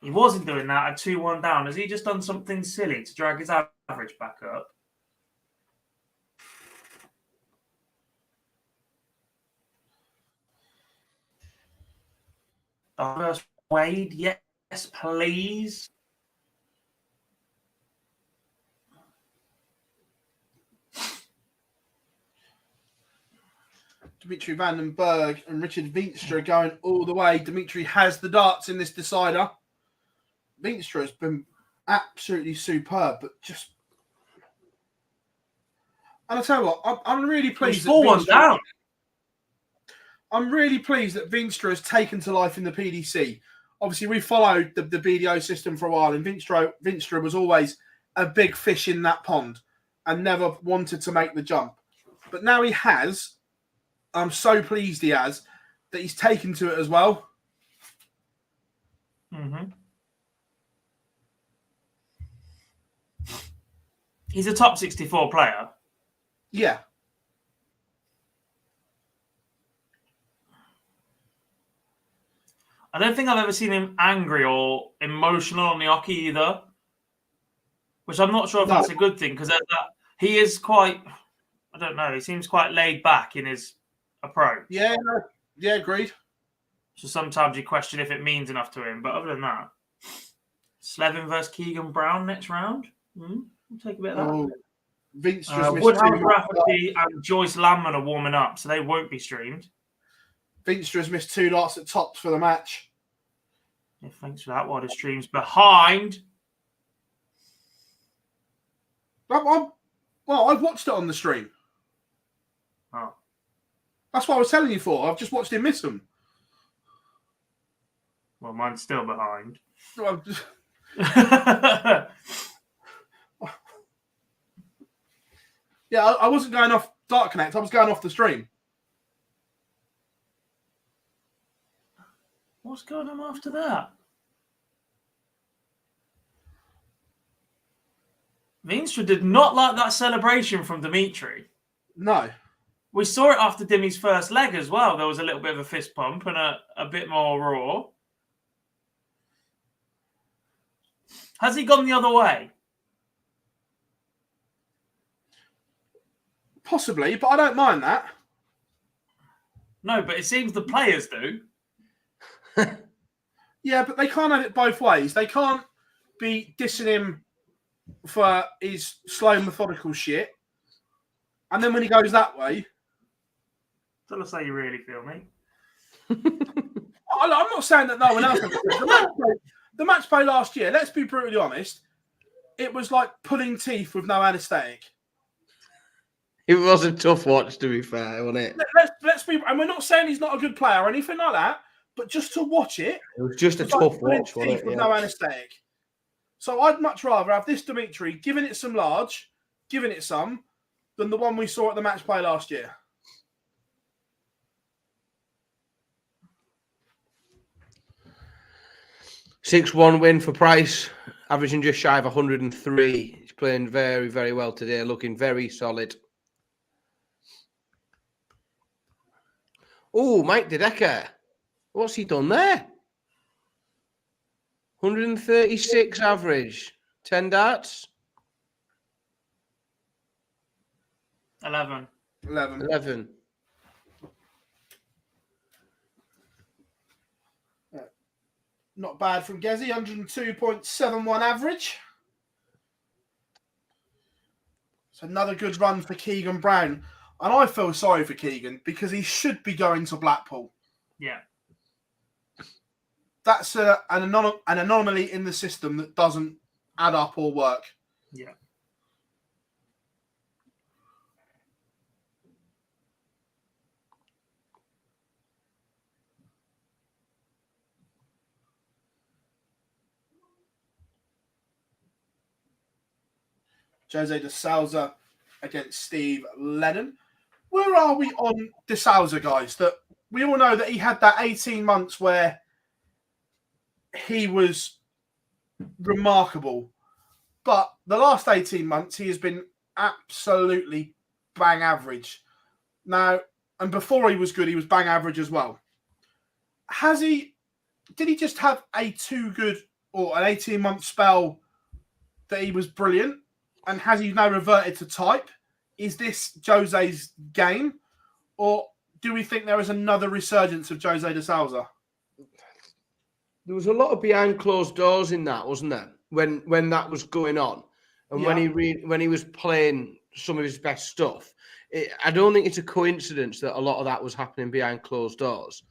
Speaker 3: He wasn't doing that at 2-1 down. Has he just done something silly to drag his average back up? First Wade, yes, please.
Speaker 2: Dimitri Vandenberg and Richard Veenstra going all the way. Dimitri has the darts in this decider. Veenstra has been absolutely superb, but just... And I'll tell you what, I'm really pleased that
Speaker 3: 4-1 down.
Speaker 2: I'm really pleased that Veenstra has taken to life in the PDC. Obviously, we followed the BDO system for a while, and Veenstra was always a big fish in that pond and never wanted to make the jump. But now he has. I'm so pleased he has, that he's taken to it as well.
Speaker 3: Mm-hmm. He's a top 64 player.
Speaker 2: Yeah.
Speaker 3: I don't think I've ever seen him angry or emotional on the hockey either, which I'm not sure if that's a good thing because he is quite, I don't know, he seems quite laid back in his approach.
Speaker 2: Yeah, yeah, agreed.
Speaker 3: So sometimes you question if it means enough to him, but other than that, Slevin versus Keegan Brown next round. We'll take a bit of that.
Speaker 2: Oh, Vince just missed
Speaker 3: Woodhouse
Speaker 2: two.
Speaker 3: Rafferty and Joyce Landman are warming up, so they won't be streamed.
Speaker 2: Vince just missed 2 darts at tops for the match.
Speaker 3: Yeah, thanks for that. While the stream's behind.
Speaker 2: Well, I've watched it on the stream.
Speaker 3: Oh.
Speaker 2: That's what I was telling you for. I've just watched him miss them.
Speaker 3: Well, mine's still behind.
Speaker 2: Yeah, I wasn't going off Dart Connect. I was going off the stream.
Speaker 3: What's going on after that? Veenstra did not like that celebration from Dimitri.
Speaker 2: No.
Speaker 3: We saw it after Dimmy's first leg as well. There was a little bit of a fist pump and a bit more raw. Has he gone the other way?
Speaker 2: Possibly, but I don't mind that.
Speaker 3: No, but it seems the players do.
Speaker 2: Yeah, but they can't have it both ways. They can't be dissing him for his slow, methodical shit. And then when he goes that way...
Speaker 3: Tell us how you really feel, mate.
Speaker 2: I'm not saying that no one else... The match play last year, let's be brutally honest, it was like pulling teeth with no anaesthetic.
Speaker 1: It was a tough watch, to be fair, wasn't it?
Speaker 2: Let's be... And we're not saying he's not a good player or anything like that, but just to watch it...
Speaker 1: It was just a tough watch, wasn't it?
Speaker 2: With no anaesthetic. So I'd much rather have this Dimitri giving it some large, giving it some, than the one we saw at the match play last year.
Speaker 1: Six-one win for Price, averaging just shy of 103. He's playing very, very well today, looking very solid. Oh, Mike Dedeker. What's he done there? 136 average. 10 darts?
Speaker 3: 11.
Speaker 1: 11.
Speaker 2: Not bad from Gezi, 102.71 average. It's another good run for Keegan Brown. And I feel sorry for Keegan because he should be going to Blackpool.
Speaker 3: Yeah.
Speaker 2: That's an anomaly in the system that doesn't add up or work.
Speaker 3: Yeah.
Speaker 2: Jose de Souza against Steve Lennon. Where are we on de Souza, guys? That we all know that he had that 18 months where he was remarkable. But the last 18 months, he has been absolutely bang average. Now, and before he was good, he was bang average as well. Did he just have a too good or an 18-month spell that he was brilliant? And has he now reverted to type? Is this Jose's game? Or do we think there is another resurgence of Jose de Souza?
Speaker 1: There was a lot of behind closed doors in that, wasn't there? When that was going on, and when he was playing some of his best stuff, I don't think it's a coincidence that a lot of that was happening behind closed doors.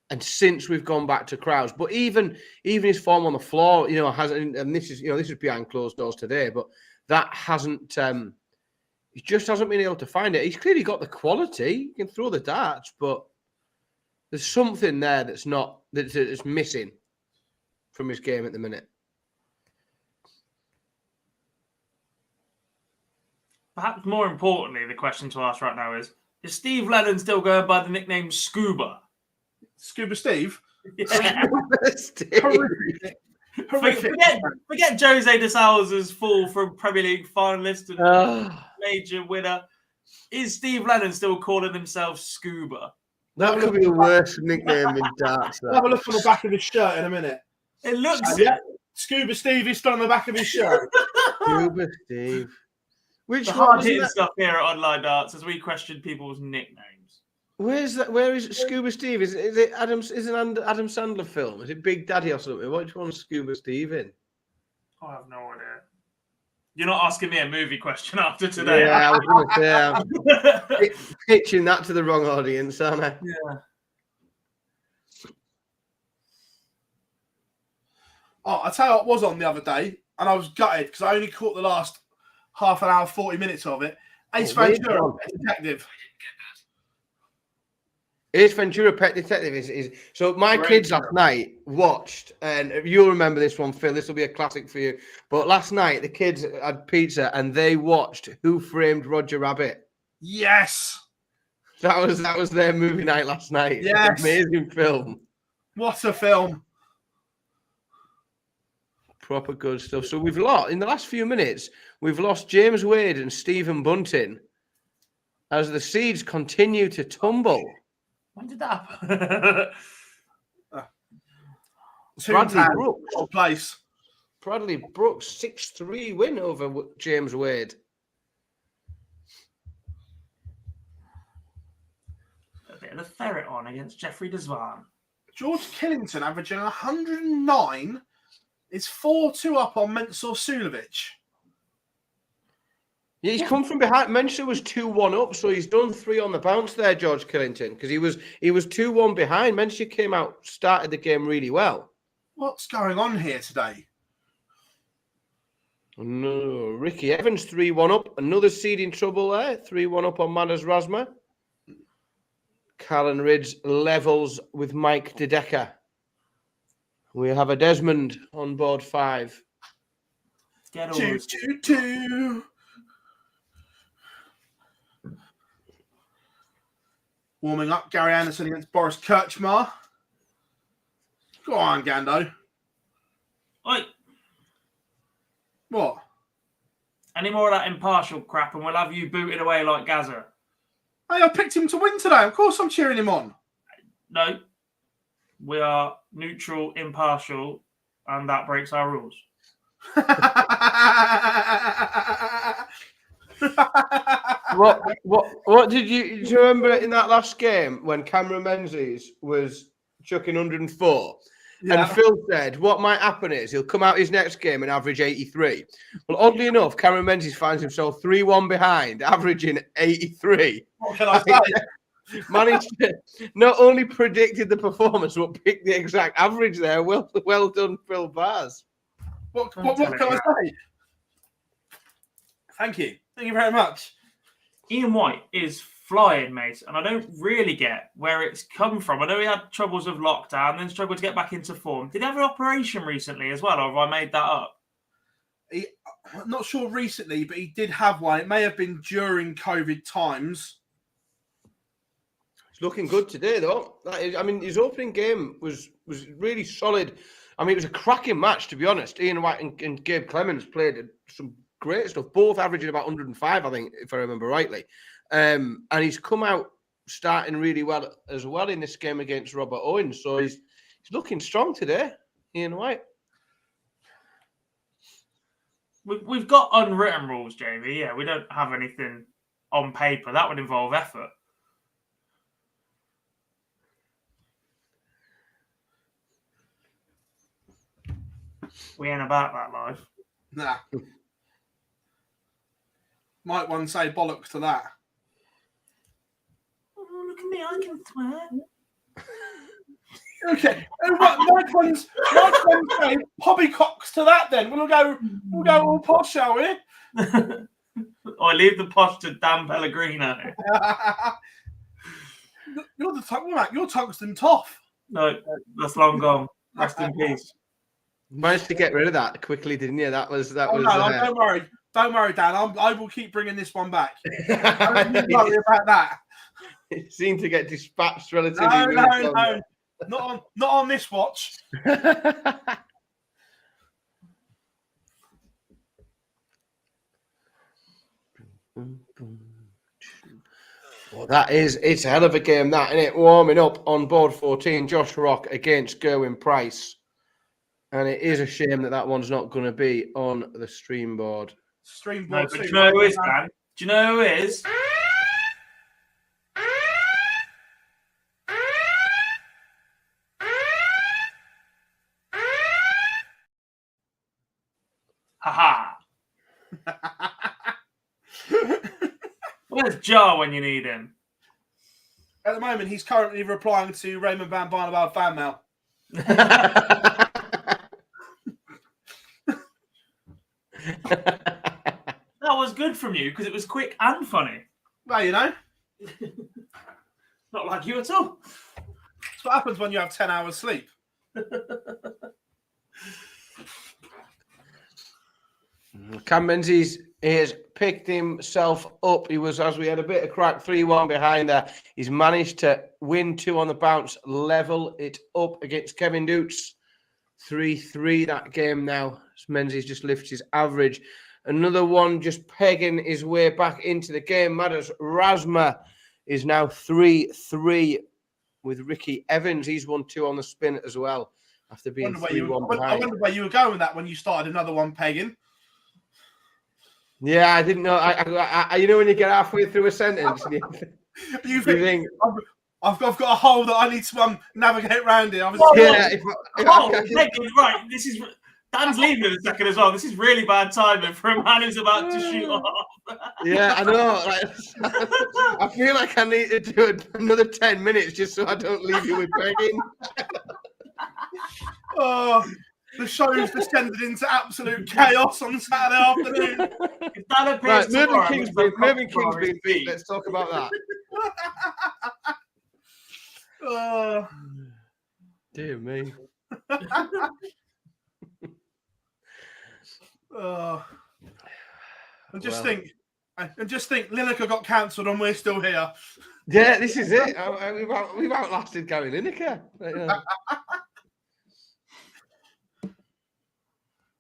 Speaker 1: And since we've gone back to crowds, but even his form on the floor, hasn't. And this is behind closed doors today, but that hasn't. He just hasn't been able to find it. He's clearly got the quality. He can throw the darts, but there's something there that's missing from his game at the minute.
Speaker 3: Perhaps more importantly, the question to ask right now is Steve Lennon still going by the nickname Scuba?
Speaker 2: Scuba Steve?
Speaker 3: Yeah.
Speaker 2: Horrific. Horrific.
Speaker 3: Forget Jose de Salza's fall from Premier League finalist and major winner. Is Steve Lennon still calling himself Scuba?
Speaker 1: That could be the worst nickname in darts.
Speaker 2: Have a look on the back of his shirt in a minute.
Speaker 3: It looks.
Speaker 2: Yeah, Scuba Steve is still on the back of his shirt.
Speaker 1: Scuba Steve. Which
Speaker 3: the
Speaker 1: one
Speaker 3: hard
Speaker 1: was
Speaker 3: hitting
Speaker 1: that?
Speaker 3: stuff here at Online Darts as we question people's nicknames.
Speaker 1: Where's that? Where is Scuba Steve? Is it Adam? Is it an Adam Sandler film? Is it Big Daddy or something? Which one's Scuba Steve in?
Speaker 3: I have no idea. You're not asking me a movie question after today.
Speaker 1: Yeah, I was going to say, I'm pitching that to the wrong audience, aren't I?
Speaker 3: Yeah.
Speaker 2: Oh, I tell you what was on the other day, and I was gutted because I only caught the last half an hour, 40 minutes of it. Ace Ventura, Detective.
Speaker 1: Ace Ventura Pet Detective is so my
Speaker 2: Great
Speaker 1: kids
Speaker 2: show.
Speaker 1: last night watched, and you'll remember this one, Phil. This will be a classic for you. But last night the kids had pizza and they watched Who Framed Roger Rabbit.
Speaker 2: Yes.
Speaker 1: That was their movie night last night.
Speaker 2: Yes.
Speaker 1: Amazing film.
Speaker 2: What a film.
Speaker 1: Proper good stuff. So we've lost in the last few minutes. We've lost James Wade and Stephen Bunting as the seeds continue to tumble.
Speaker 3: When did that happen?
Speaker 1: Bradley Brooks.
Speaker 2: Place.
Speaker 1: Bradley Brooks 6-3 win over James Wade.
Speaker 3: A bit of the ferret on against Jeffrey Desvan.
Speaker 2: George Killington averaging 109 is 4-2 up on Mensur Sulovic.
Speaker 1: Yeah, he's come from behind. Mensur was 2-1 up, so he's done 3 on the bounce there, George Killington, because he was 2-1 behind. Mensur came out, started the game really well.
Speaker 2: What's going on here today?
Speaker 1: No, Ricky Evans 3-1 up. Another seed in trouble there. 3-1 up on Manas Rasma. Callan Ridge levels with Mike DeDecker. We have a Desmond on board 5.
Speaker 3: Get over
Speaker 2: 2-2-2. Warming up, Gary Anderson against Boris Kirchmar. Go on, Gando.
Speaker 3: Oi,
Speaker 2: What?
Speaker 3: any more of that impartial crap and we'll have you booted away like Gaza.
Speaker 2: Hey, I picked him to win today. Of course I'm cheering him on.
Speaker 3: No, we are neutral, impartial, and that breaks our rules.
Speaker 1: What did you do you remember in that last game when Cameron Menzies was chucking 104?
Speaker 2: Yeah.
Speaker 1: And Phil said what might happen is he'll come out his next game and average 83. Well, oddly enough, Cameron Menzies finds himself 3-1 behind, averaging 83.
Speaker 2: What can I say?
Speaker 1: Managed to not only predicted the performance, but picked the exact average there. Well done, Phil Bars.
Speaker 2: What can I say? Thank you. Thank you very much.
Speaker 3: Ian White is flying, mate, and I don't really get where it's come from. I know he had troubles with lockdown, then struggled to get back into form. Did he have an operation recently as well, or have I made that up?
Speaker 2: I'm not sure recently, but he did have one. It may have been during COVID times.
Speaker 1: He's looking good today, though. His opening game was really solid. I mean, it was a cracking match, to be honest. Ian White and Gabe Clemens played some great stuff, both averaging about 105, I think, if I remember rightly. And he's come out starting really well as well in this game against Robert Owens. So he's looking strong today, Ian White.
Speaker 3: We've got unwritten rules, Jamie. Yeah, we don't have anything on paper. That would involve effort. We ain't about that life.
Speaker 2: Nah. Might one say bollocks to that.
Speaker 3: Oh, look at me, I can swear.
Speaker 2: Okay. Might one say poppycocks to that then. We'll go all posh, shall we?
Speaker 3: I leave the posh to Dan Pellegrino.
Speaker 2: You're the tongue, Matt. You're tungsten tough.
Speaker 3: No, that's long gone. Rest in peace.
Speaker 1: Managed to get rid of that quickly, didn't you? That was.
Speaker 2: Don't worry. Don't worry, Dan. I will keep bringing this one back. Don't worry about that.
Speaker 1: It seemed to get dispatched relatively.
Speaker 2: No. Not on this watch.
Speaker 1: Well, it's a hell of a game, that, isn't it? Warming up on board 14, Josh Rock against Gerwin Price. And it is a shame that one's not going to be on the stream board.
Speaker 2: Stream
Speaker 3: No,
Speaker 2: board.
Speaker 3: but do you know who is, Dan? Do you know who is? Haha. Where's Jar when you need him?
Speaker 2: At the moment, he's currently replying to Raymond Van Barnabas fan mail.
Speaker 3: That was good from you because it was quick and funny.
Speaker 2: Well, you know.
Speaker 3: Not like you at all.
Speaker 2: That's what happens when you have 10 hours sleep.
Speaker 1: Cam Menzies has picked himself up. He was, as we had a bit of crack, 3-1 behind there. He's managed to win 2 on the bounce, level it up against Kevin Dutz. 3-3 that game now. Menzies just lifts his average. Another one just pegging his way back into the game. Madus Rasma is now 3-3 with Ricky Evans. He's won 2 on the spin as well after being 3-1 behind.
Speaker 2: I wonder where you were going with that when you started another one pegging.
Speaker 1: Yeah, I didn't know. I you know when you get halfway through a sentence, and
Speaker 2: you think I've got a hole that I need to navigate around in.
Speaker 3: Right. This is Dan's leaving in a second as well. This is really bad timing for a man who's about to shoot off.
Speaker 1: Yeah, I know. I feel like I need to do another 10 minutes just so I don't leave you with begging.
Speaker 2: Oh, the show's descended into absolute chaos on Saturday afternoon.
Speaker 1: Right, Mervyn King's been beat. Let's talk about that. Dear me.
Speaker 2: And just think Lineker got cancelled and we're still here.
Speaker 1: Yeah, this is it. We've outlasted Gary Lineker.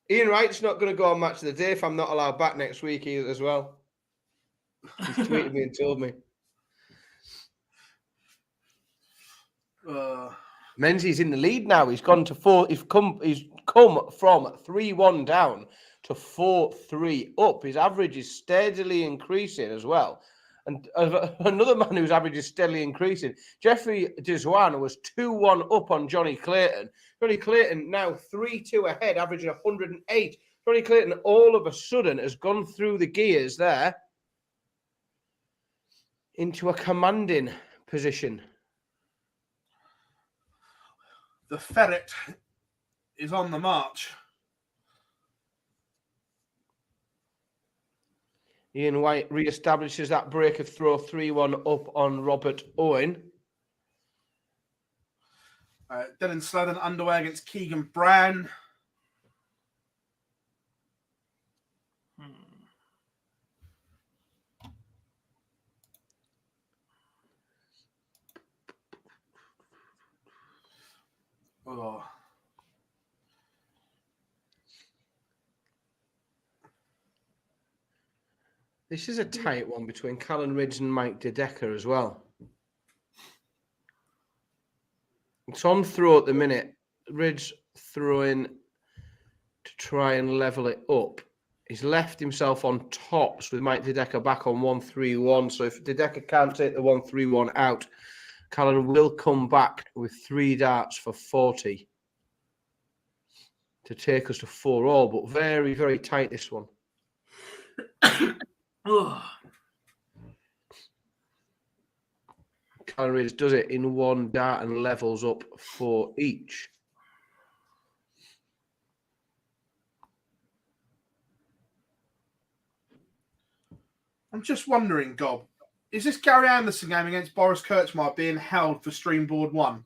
Speaker 1: Ian Wright's not going to go on Match of the Day if I'm not allowed back next week either, as well. He's tweeted me and told me. Menzies in the lead now. He's gone to 4. He's come from 3-1 down to 4-3 up. His average is steadily increasing as well. And another man whose average is steadily increasing, Jeffrey Deswan, was 2-1 up on Johnny Clayton. Johnny Clayton now 3-2 ahead, averaging 108. Johnny Clayton all of a sudden has gone through the gears there into a commanding position.
Speaker 2: The ferret is on the march.
Speaker 1: Ian White re-establishes that break of throw 3-1 up on Robert Owen.
Speaker 2: Dylan Slathen underway against Keegan Brown. Oh.
Speaker 1: This is a tight one between Callan Ridge and Mike DeDecker as well. It's on throw at the minute. Ridge throwing to try and level it up. He's left himself on tops with Mike DeDecker back on 1-3-1. So if DeDecker can't take the 1-3-1 out, Callan will come back with 3 darts for 40 to take us to 4-all. But very, very tight, this one. Callan Ridge does it in 1 dart and levels up 4 each.
Speaker 2: I'm just wondering, Gob, is this Gary Anderson game against Boris Kirchmar being held for Streamboard 1?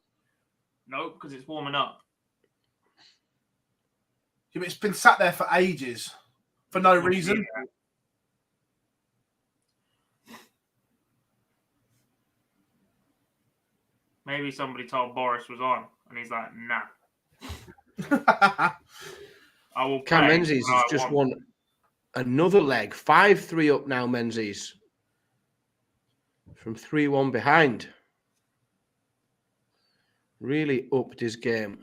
Speaker 3: No, because it's warming up.
Speaker 2: Yeah, but it's been sat there for ages for no reason.
Speaker 3: Yeah. Maybe somebody told Boris was on, and he's like, nah. I will
Speaker 1: Cam
Speaker 3: play
Speaker 1: Menzies
Speaker 3: when
Speaker 1: has
Speaker 3: I
Speaker 1: just
Speaker 3: want.
Speaker 1: won another leg. 5-3 up now, Menzies. From 3-1 behind. Really upped his game.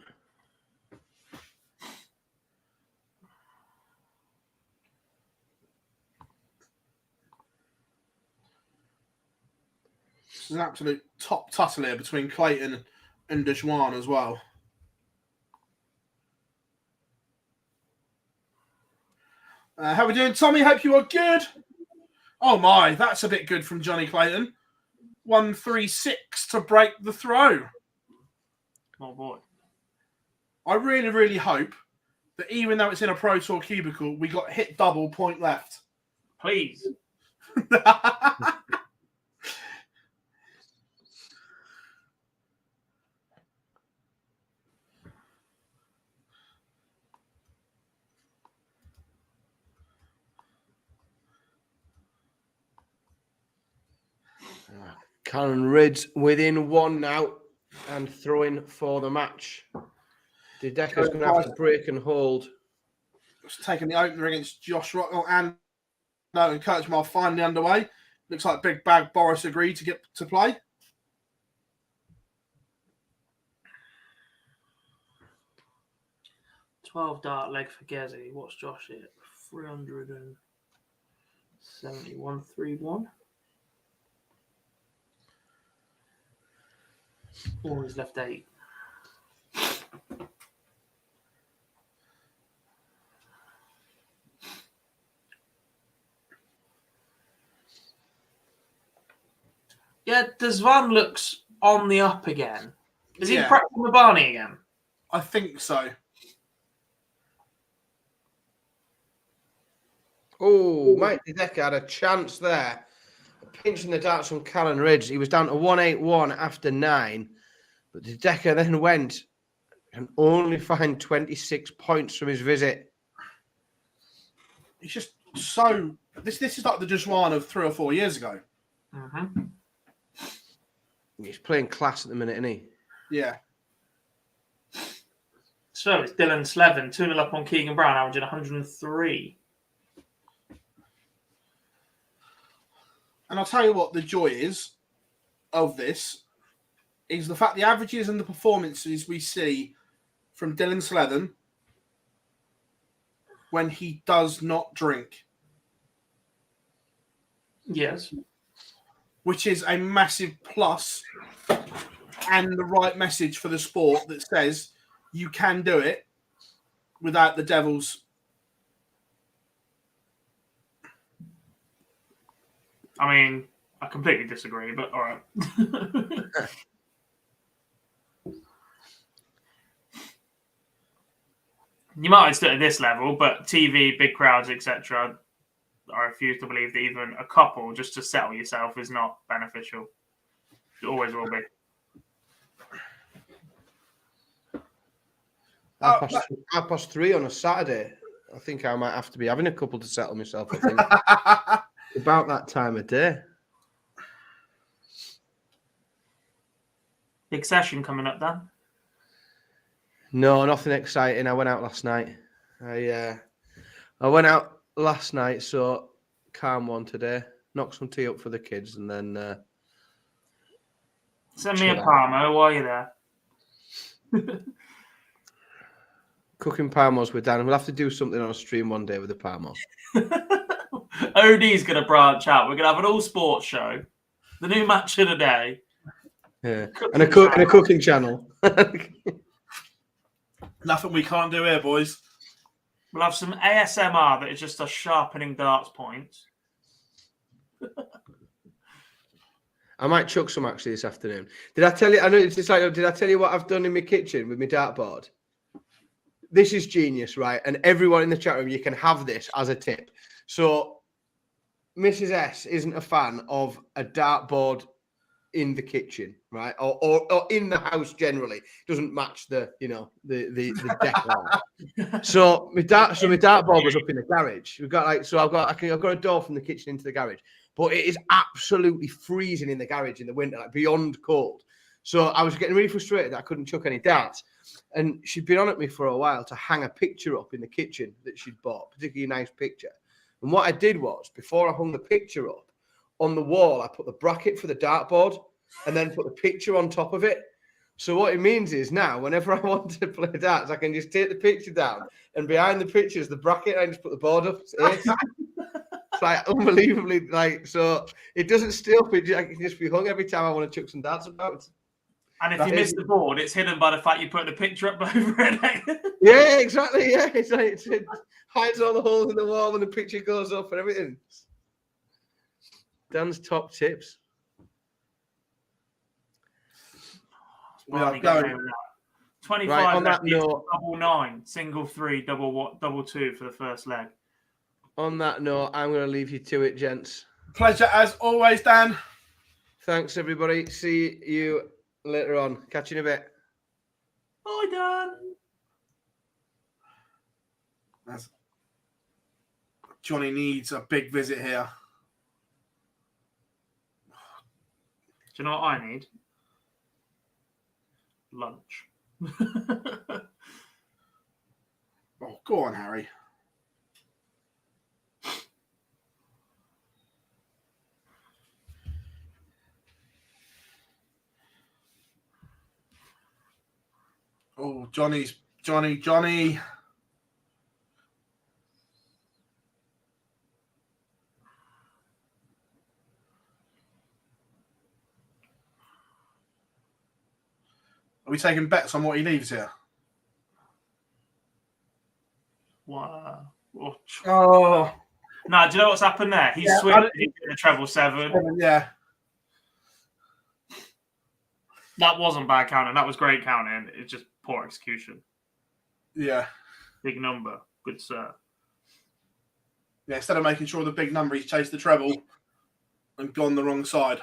Speaker 2: It's an absolute top tussle here between Clayton and Deshwan as well. How are we doing, Tommy? Hope you are good. Oh my, that's a bit good from Johnny Clayton. 1-3-6 to break the throw.
Speaker 3: Oh boy.
Speaker 2: I really, really hope that even though it's in a Pro Tour cubicle, we got hit double point left.
Speaker 3: Please.
Speaker 1: Callan Ridge within one now and throwing for the match. Dedeker's going to have to break and hold.
Speaker 2: Just taking the opener against Josh Rockwell and Coach Mar finally underway. Looks like Big Bag Boris agreed to get to play.
Speaker 3: $12 dart leg for Gezi. What's Josh at? 371.31. Oh, he's left 8. Yeah, Desvan looks on the up again. Is he practicing with Barney again?
Speaker 2: I think so.
Speaker 1: Oh, Mike Dedeker had a chance there. Pinching the darts from Callan Ridge. He was down to 181 after 9. But Dedeker then went and only find 26 points from his visit.
Speaker 2: He's just so... This is like the Deshwan of 3 or 4 years ago.
Speaker 3: Mm-hmm.
Speaker 1: He's playing class at the minute, isn't he?
Speaker 2: Yeah.
Speaker 3: So it's Dylan Slevin, 2-0 up on Keegan Brown, averaging 103.
Speaker 2: And I'll tell you what the joy is of this is the fact the averages and the performances we see from Dylan Slevin when he does not drink.
Speaker 3: Yes.
Speaker 2: Which is a massive plus and the right message for the sport that says you can do it without the devils.
Speaker 3: I mean, I completely disagree, but all right. You might have stood at this level, but TV, big crowds, etc. I refuse to believe that even a couple just to settle yourself is not beneficial. It always will be.
Speaker 1: Half past 3 on a Saturday. I think I might have to be having a couple to settle myself, I think. About that time of day.
Speaker 3: Big session coming up, Dan?
Speaker 1: No, nothing exciting. I went out last night. I went out last night, so calm one today. Knock some tea up for the kids, and then
Speaker 3: send me a Parmo while you're there.
Speaker 1: Cooking Parmos with Dan. We'll have to do something on a stream one day with the Parmo.
Speaker 3: OD's going to branch out. We're going to have an all sports show, the new match of the day.
Speaker 1: Yeah, and a cooking channel.
Speaker 2: Nothing we can't do here, boys.
Speaker 3: We'll have some ASMR that is just us sharpening darts points.
Speaker 1: I might chuck some actually this afternoon. Did I tell you? I know it's just like, did I tell you what I've done in my kitchen with my dartboard? This is genius, right? And everyone in the chat room, you can have this as a tip. So, Mrs. S isn't a fan of a dartboard in the kitchen, right? Or in the house generally. Doesn't match the decor. So my dartboard was up in the garage. I've got a door from the kitchen into the garage, but it is absolutely freezing in the garage in the winter, like beyond cold. So I was getting really frustrated that I couldn't chuck any darts. And she'd been on at me for a while to hang a picture up in the kitchen that she'd bought, particularly a nice picture. And what I did was, before I hung the picture up, on the wall, I put the bracket for the dartboard and then put the picture on top of it. So what it means is now, whenever I want to play darts, I can just take the picture down, and behind the picture is the bracket, and I just put the board up. It's ace. It's like unbelievably, like, so it doesn't stay up. It can just be hung every time I want to chuck some darts about.
Speaker 3: And if you miss the board, it's hidden by the fact you put the picture up over it.
Speaker 1: Yeah, exactly. Yeah, it's like it hides all the holes in the wall, and the picture goes up and everything. Dan's top tips.
Speaker 2: We are going
Speaker 3: 25
Speaker 1: right, on that
Speaker 3: note, double 9, single 3, double 2 for the first leg.
Speaker 1: On that note, I'm going to leave you to it, gents.
Speaker 2: Pleasure as always, Dan.
Speaker 1: Thanks, everybody. See you later on. Catch you in a bit.
Speaker 3: Bye, Dan.
Speaker 2: Johnny needs a big visit here.
Speaker 3: Do you know what I need? Lunch.
Speaker 2: Oh, go on, Harry. Oh, Johnny. Are we taking bets on what he leaves here?
Speaker 3: Wow.
Speaker 2: Oh.
Speaker 3: No, do you know what's happened there? He's switched into the treble 7.
Speaker 2: Yeah.
Speaker 3: That wasn't bad counting. That was great counting. It's just poor execution.
Speaker 2: Yeah.
Speaker 3: Big number. Good sir.
Speaker 2: Yeah, instead of making sure the big number, he's chased the treble and gone the wrong side.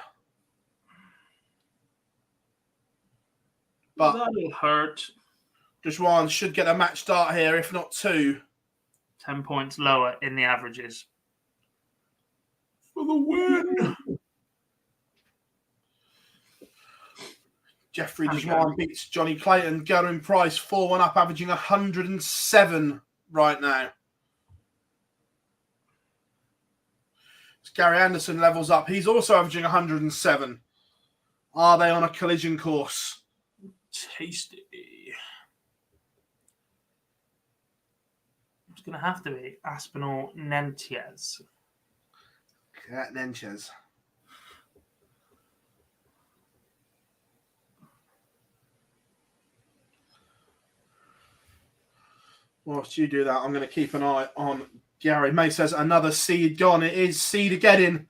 Speaker 2: But
Speaker 3: that'll hurt.
Speaker 2: Deshwan should get a match start here, if not 2.
Speaker 3: 10 points lower in the averages. For the win.
Speaker 2: Jeffrey Deshwan beats Johnny Clayton. Gerwin Price 4-1 up, averaging 107 right now. Gary Anderson levels up. He's also averaging 107. Are they on a collision course?
Speaker 3: Tasty. It's going to have to be Aspinall Nentjes.
Speaker 2: Nentjes. Whilst you do that, I'm going to keep an eye on Gary. May says another seed gone. It is seed again.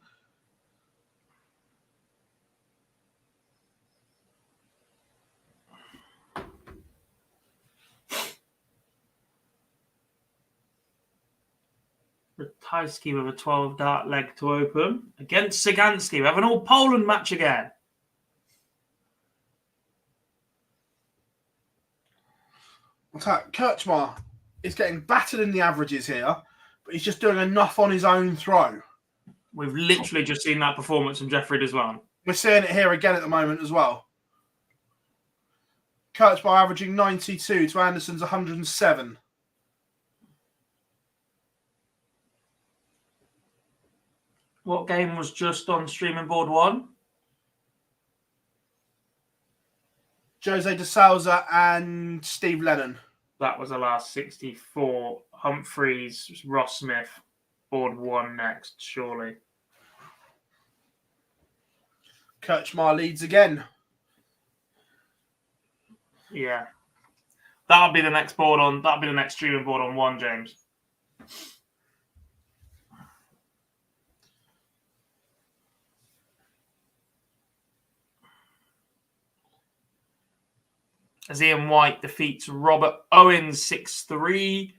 Speaker 3: Ratajski with a 12 dart leg to open against Sagansky. We have an all Poland match again.
Speaker 2: What's that? Kirchmar is getting battered in the averages here, but he's just doing enough on his own throw.
Speaker 3: We've literally just seen that performance from Jeffrey Deshwan.
Speaker 2: We're seeing it here again at the moment as well. Kirchmar averaging 92 to Anderson's 107.
Speaker 3: What game was just on streaming board 1?
Speaker 2: Jose de Souza and Steve Lennon.
Speaker 3: That was the last 64. Humphreys, Ross Smith, board 1 next, surely.
Speaker 2: Kirchmar leads again.
Speaker 3: Yeah. That'll be the next board on. That'll be the next streaming board on 1, James. As Ian White defeats Robert Owens 6-3.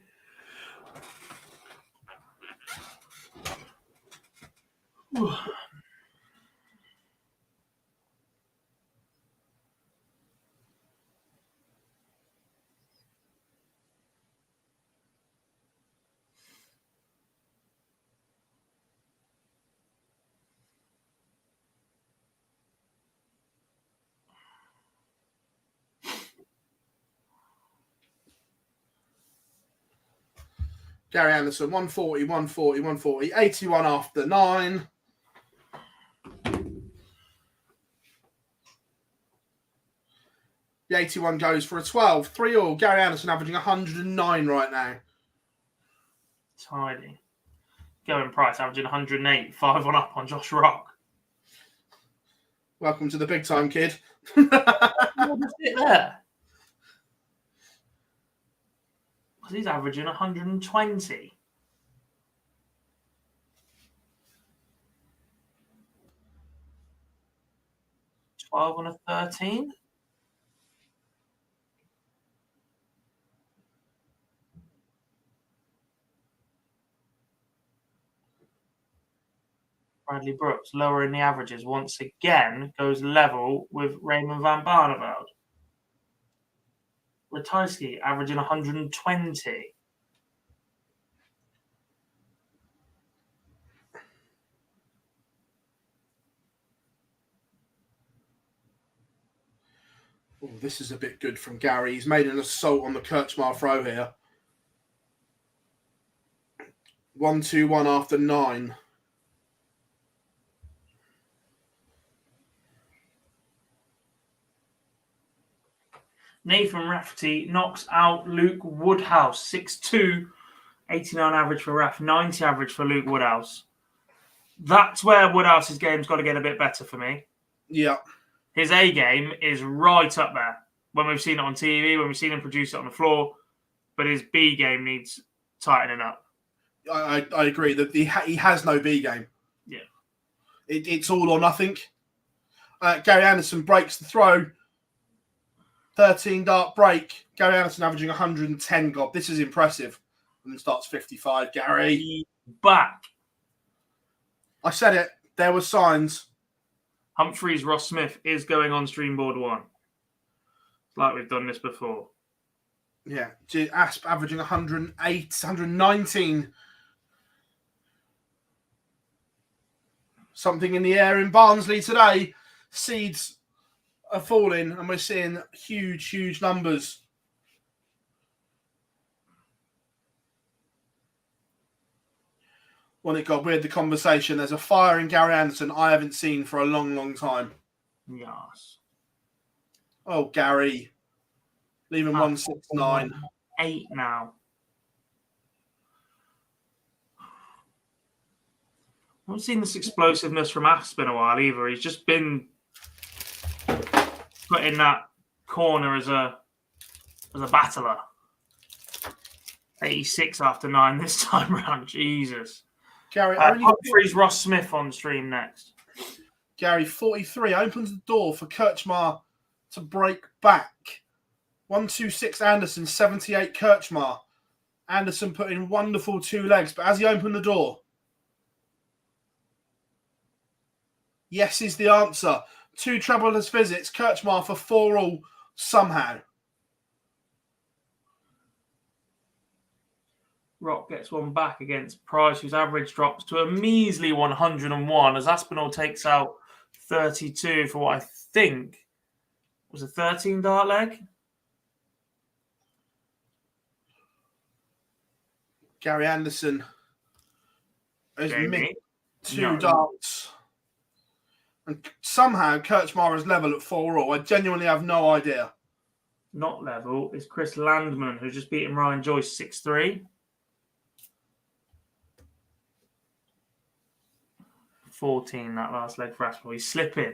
Speaker 2: Gary Anderson, 140, 140, 140, 81 after 9. The 81 goes for a 12. 3-all. Gary Anderson averaging 109 right now.
Speaker 3: Tidy. Going Price averaging 108. 5-1 up on Josh Rock.
Speaker 2: Welcome to the big time, kid.
Speaker 3: What is it there? Because he's averaging 120. $12 on a 13. Bradley Brooks lowering the averages once again, goes level with Raymond van Barneveld. Ratajski averaging 120.
Speaker 2: Oh, this is a bit good from Gary. He's made an assault on the Kirchmar throw here. 1-2-1 after 9.
Speaker 3: Nathan Rafferty knocks out Luke Woodhouse. 6'2", 89 average for Raff, 90 average for Luke Woodhouse. That's where Woodhouse's game's got to get a bit better for me.
Speaker 2: Yeah.
Speaker 3: His A game is right up there. When we've seen it on TV, when we've seen him produce it on the floor, but his B game needs tightening up.
Speaker 2: I agree that he has no B game.
Speaker 3: Yeah.
Speaker 2: It's all or nothing. Gary Anderson breaks the throw. 13 dart break. Gary Anderson averaging 110 gob. This is impressive. And then starts 55. Gary.
Speaker 3: Back.
Speaker 2: I said it. There were signs.
Speaker 3: Humphreys Ross Smith is going on stream board 1. Like we've done this before.
Speaker 2: Yeah. Asp averaging 108, 119. Something in the air in Barnsley today. Seeds are falling and we're seeing huge, huge numbers. When it got weird, the conversation, there's a fire in Gary Anderson I haven't seen for a long, long time.
Speaker 3: Yes.
Speaker 2: Oh, Gary. Leaving 169.
Speaker 3: 8 now. I haven't seen this explosiveness from Asp in a while either. He's just been put in that corner as a battler. 86 after 9 this time round. Jesus.
Speaker 2: Gary,
Speaker 3: Humphreys Ross Smith on stream next.
Speaker 2: Gary, 43, opens the door for Kirchmar to break back. 126 Anderson, 78 Kirchmar. Anderson put in wonderful 2 legs, but as he opened the door, yes is the answer. 2 troubleless visits, Kirchmar for 4-all somehow.
Speaker 3: Rock gets one back against Price, whose average drops to a measly 101 as Aspinall takes out 32 for what I think was a 13 dart leg.
Speaker 2: Gary Anderson has missed 2 darts. And somehow Kirchmar is level at 4-all. I genuinely have no idea.
Speaker 3: Not level is Chris Landman, who's just beaten Ryan Joyce 6-3. 14 that last leg for Aspinall. He's slipping.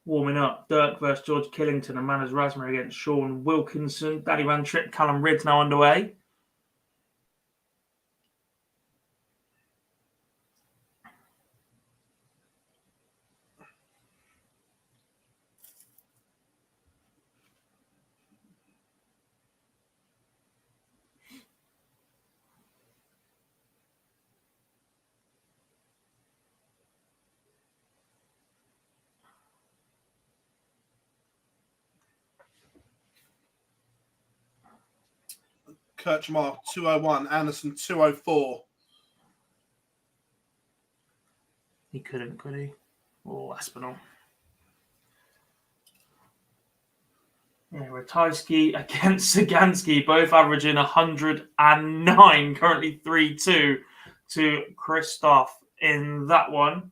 Speaker 3: Warming up, Dirk versus George Killington and Manners Rasmussen against Sean Wilkinson. Daddy Van Tripp, Callum Ridd's now underway.
Speaker 2: Kirchmar 201, Anderson 204.
Speaker 3: He couldn't, could he? Oh, Aspinall. Yeah, Ratajski against Sagansky, both averaging 109, currently 3-2 to Christoph in that one.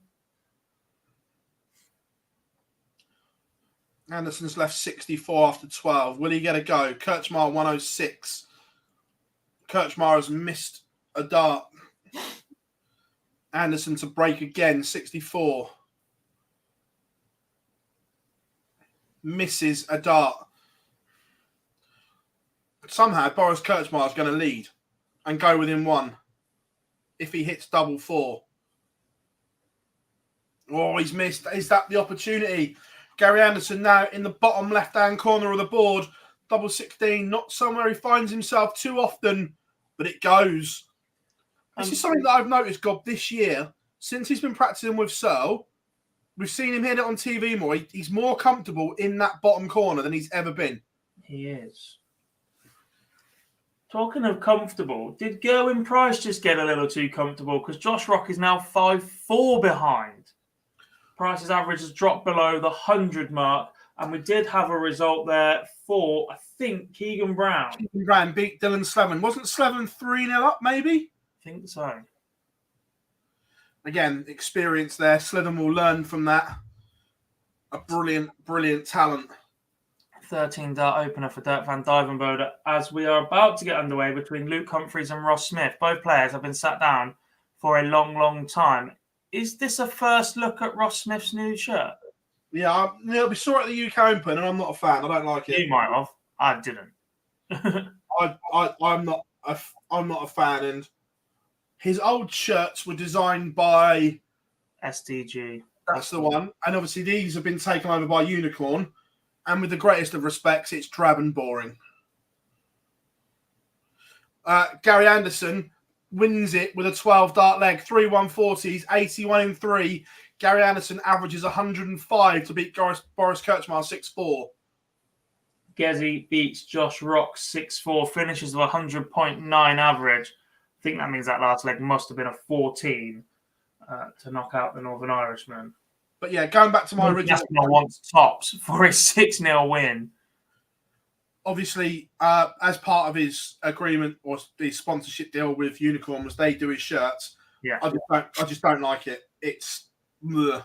Speaker 2: Anderson's left 64 after 12. Will he get a go? Kirchmar 106. Kirchmar has missed a dart. Anderson to break again, 64. Misses a dart. Somehow, Boris Kirchmar is going to lead and go within one if he hits double 4. Oh, he's missed. Is that the opportunity? Gary Anderson now in the bottom left-hand corner of the board. Double 16, not somewhere he finds himself too often, but it goes. This is something that I've noticed, Gob, this year. Since he's been practicing with Searle, we've seen him hit it on TV more. He's more comfortable in that bottom corner than he's ever been.
Speaker 3: He is. Talking of comfortable, did Gerwin Price just get a little too comfortable? Because Josh Rock is now 5-4 behind. Price's average has dropped below the 100 mark. And we did have a result there for, I think, Keegan Brown.
Speaker 2: Keegan Brown beat Dylan Slevin. Wasn't Slevin 3-0 up, maybe?
Speaker 3: I think so.
Speaker 2: Again, experience there. Slevin will learn from that. A brilliant, brilliant talent.
Speaker 3: 13 dart opener for Dirk van Dijvenbode as we are about to get underway between Luke Humphreys and Ross Smith. Both players have been sat down for a long, long time. Is this a first look at Ross Smith's new shirt?
Speaker 2: Yeah, we saw it at the UK Open, and I'm not a fan. I don't like it.
Speaker 3: You might have. I didn't.
Speaker 2: I'm not a fan. And his old shirts were designed by
Speaker 3: SDG.
Speaker 2: That's the one. And obviously, these have been taken over by Unicorn. And with the greatest of respects, it's drab and boring. Gary Anderson wins it with a 12 dart leg, 3-140s, 81 in 3. Gary Anderson averages 105 to beat Boris Kirchmar 6-4.
Speaker 3: Gezi beats Josh Rock 6-4, finishes with 100.9 average. I think that means that last leg must have been a 14 to knock out the Northern Irishman.
Speaker 2: But yeah, going back to my original...
Speaker 3: Aspinall wants tops for a 6-0 win.
Speaker 2: Obviously, as part of his agreement or his sponsorship deal with Unicorn was they do his shirts.
Speaker 3: Yeah.
Speaker 2: I just don't like it. It's... Ugh.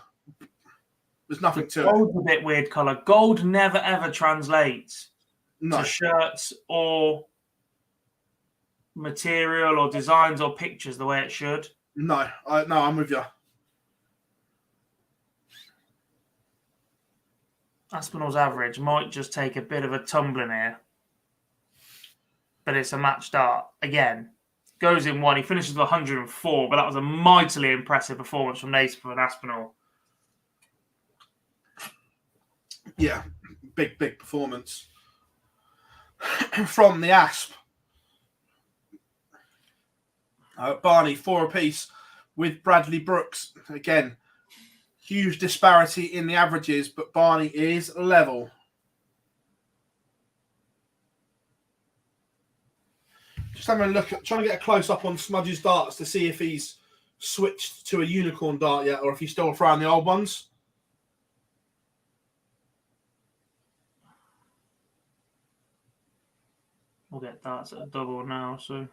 Speaker 2: There's nothing to it.
Speaker 3: Gold's a bit weird colour. Gold never, ever translates to shirts or material or designs or pictures the way it should.
Speaker 2: No, I'm with you.
Speaker 3: Aspinall's average might just take a bit of a tumbling here. But it's a match start. Again, goes in one. He finishes with 104, but that was a mightily impressive performance from Naismith and Aspinall.
Speaker 2: Yeah, big performance from the Asp. Barney, 4 apiece with Bradley Brooks. Again, huge disparity in the averages, but Barney is level. Just having a look at, trying to get a close up on Smudge's darts to see if he's switched to a Unicorn dart yet or if he's still throwing the old ones.
Speaker 3: We'll get darts at a double now, so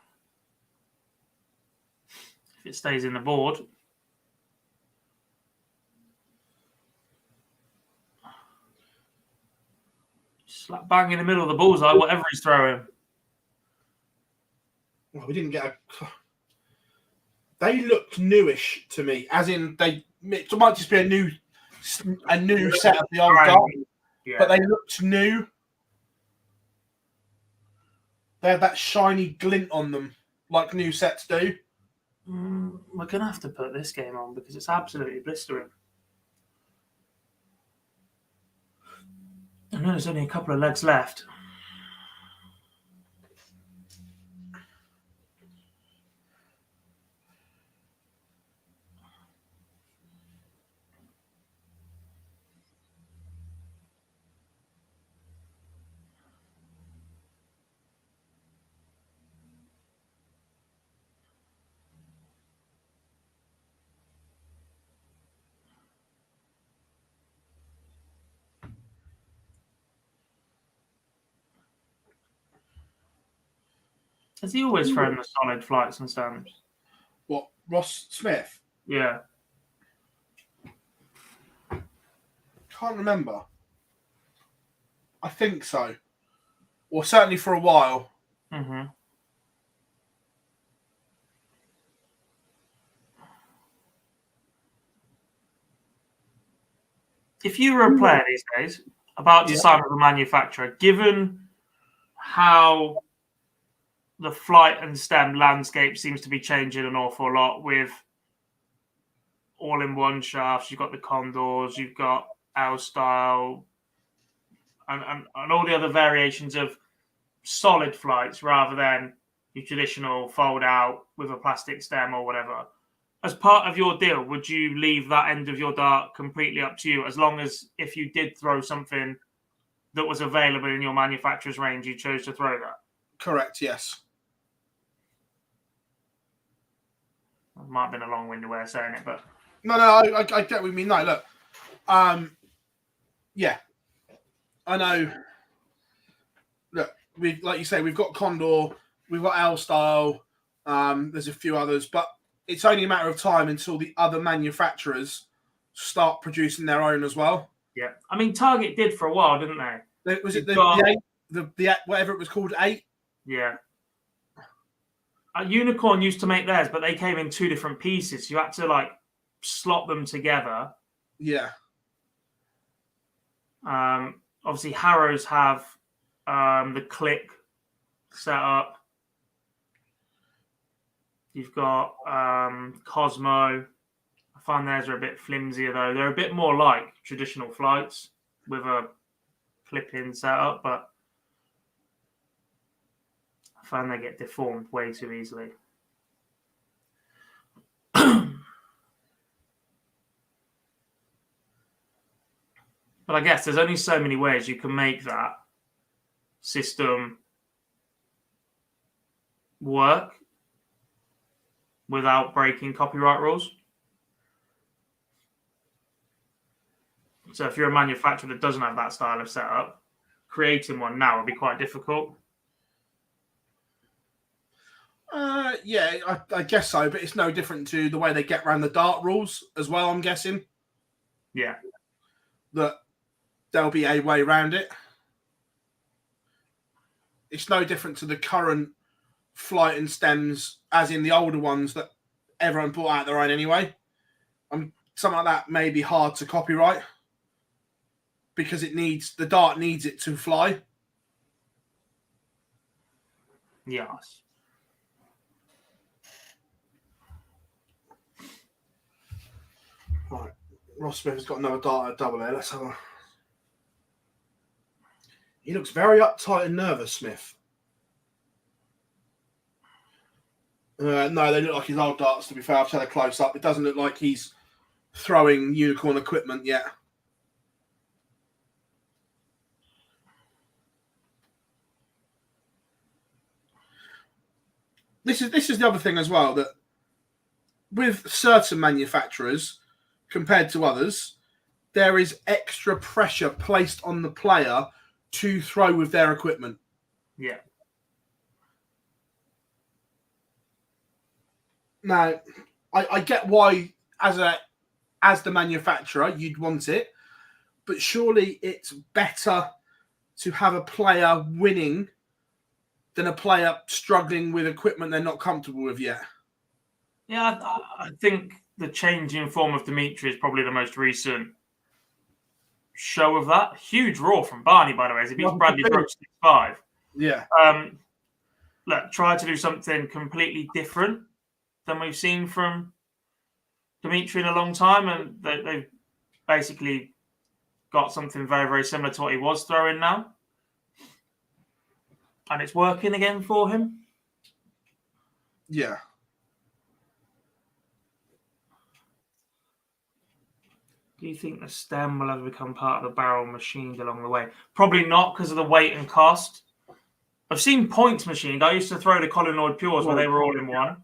Speaker 3: if it stays in the board. Slap bang in the middle of the bullseye, whatever he's throwing.
Speaker 2: Well, we didn't get a... They looked newish to me, as in it might just be a new set of the old dart,
Speaker 3: yeah.
Speaker 2: But they looked new. They had that shiny glint on them, like new sets do.
Speaker 3: We're going to have to put this game on because it's absolutely blistering. I know there's only a couple of legs left. Has he always thrown the solid flights and stems?
Speaker 2: What, Ross Smith?
Speaker 3: Yeah.
Speaker 2: Can't remember. I think so. Or certainly for a while.
Speaker 3: Mm-hmm. If you were a player these days, about to sign with a manufacturer, given how the flight and stem landscape seems to be changing an awful lot with all-in-one shafts, you've got the Condors, you've got L-style, and all the other variations of solid flights rather than your traditional fold-out with a plastic stem or whatever. As part of your deal, would you leave that end of your dart completely up to you, as long as if you did throw something that was available in your manufacturer's range, you chose to throw that?
Speaker 2: Correct, yes.
Speaker 3: It might have been a long-winded way of saying it, but...
Speaker 2: No, I get what you mean. No, look. Yeah. I know. Look, like you say, we've got Condor, we've got L-style, there's a few others, but it's only a matter of time until the other manufacturers start producing their own as well.
Speaker 3: Yeah. I mean, Target did for a while, didn't they?
Speaker 2: Was it the whatever it was called, 8?
Speaker 3: Yeah. Unicorn used to make theirs, but they came in 2 different pieces. You had to, like, slot them together.
Speaker 2: Yeah.
Speaker 3: Obviously, Harrows have the click set up. You've got Cosmo. I find theirs are a bit flimsier, though. They're a bit more like traditional flights with a clip-in setup, but I find they get deformed way too easily. But I guess there's only so many ways you can make that system work without breaking copyright rules. So if you're a manufacturer that doesn't have that style of setup, creating one now would be quite difficult.
Speaker 2: Yeah, I guess so, but it's no different to the way they get around the dart rules as well, I'm guessing.
Speaker 3: Yeah.
Speaker 2: That there'll be a way around it. It's no different to the current flight and stems, as in the older ones that everyone brought out their own anyway. Something like that may be hard to copyright because the dart needs it to fly.
Speaker 3: Yes.
Speaker 2: Right. Ross Smith has got another dart at double there. Let's have a... He looks very uptight and nervous, Smith. No, they look like his old darts, to be fair. I've had a close-up. It doesn't look like he's throwing unicorn equipment yet. This is the other thing as well, that with certain manufacturers compared to others, there is extra pressure placed on the player to throw with their equipment.
Speaker 3: Yeah.
Speaker 2: Now, I get why, as the manufacturer, you'd want it, but surely it's better to have a player winning than a player struggling with equipment they're not comfortable with yet.
Speaker 3: Yeah, I think the change in form of Dimitri is probably the most recent show of that. Huge roar from Barney, by the way, as he beats Bradley Brooks 6-5.
Speaker 2: Yeah.
Speaker 3: Look, try to do something completely different than we've seen from Dimitri in a long time, and they've basically got something very, very similar to what he was throwing now. And it's working again for him.
Speaker 2: Yeah.
Speaker 3: Do you think the stem will ever become part of the barrel machined along the way? Probably not, because of the weight and cost. I've seen points machined. I used to throw the Colin Lloyd Pures where they were all in one,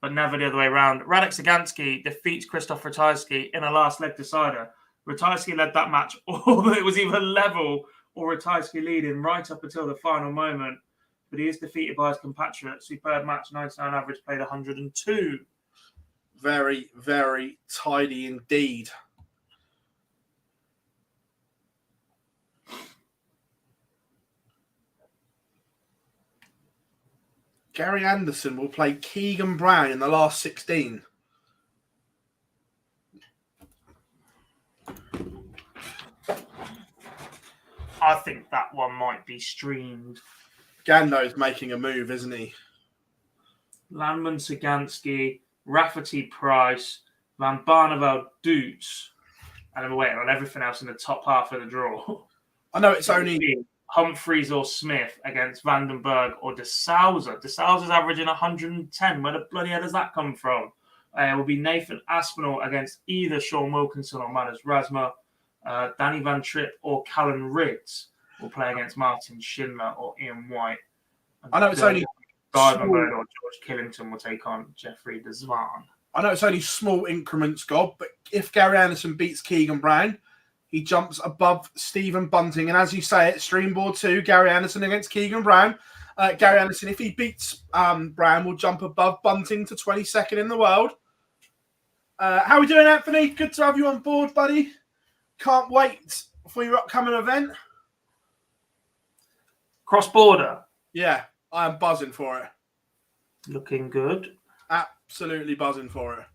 Speaker 3: but never the other way around. Radek Sagansky defeats Krzysztof Ratajski in a last leg decider. Ratajski led that match, although it was either level or Ratajski leading right up until the final moment but he is defeated by his compatriot. Superb match, 99 average, played 102.
Speaker 2: Very, very tidy indeed. Gary Anderson will play Keegan Brown in the last 16.
Speaker 3: I think that one might be streamed.
Speaker 2: Gando's making a move, isn't he?
Speaker 3: Landman Sagansky, Rafferty Price, Van Barneveld Doots, and I'm waiting on everything else in the top half of the draw.
Speaker 2: I know it's only
Speaker 3: Humphreys or Smith against Vandenberg or De Souza. De Souza's averaging 110. Where the bloody hell does that come from? It will be Nathan Aspinall against either Sean Wilkinson or Manus Rasma. Danny Van Tripp or Callan Riggs will play against Martin Schindler or Ian White. And
Speaker 2: I know it's only
Speaker 3: Guy Van Bird or George Killington will take on Jeffrey De Zwaan.
Speaker 2: I know it's only small increments, Gob, but if Gary Anderson beats Keegan Brown, he jumps above Stephen Bunting. And as you say it, Streamboard 2, Gary Anderson against Keegan Brown. Gary Anderson, if he beats Brown, will jump above Bunting to 22nd in the world. How are we doing, Anthony? Good to have you on board, buddy. Can't wait for your upcoming event.
Speaker 3: Cross-border.
Speaker 2: Yeah, I am buzzing for it.
Speaker 3: Looking good.
Speaker 2: Absolutely buzzing for it.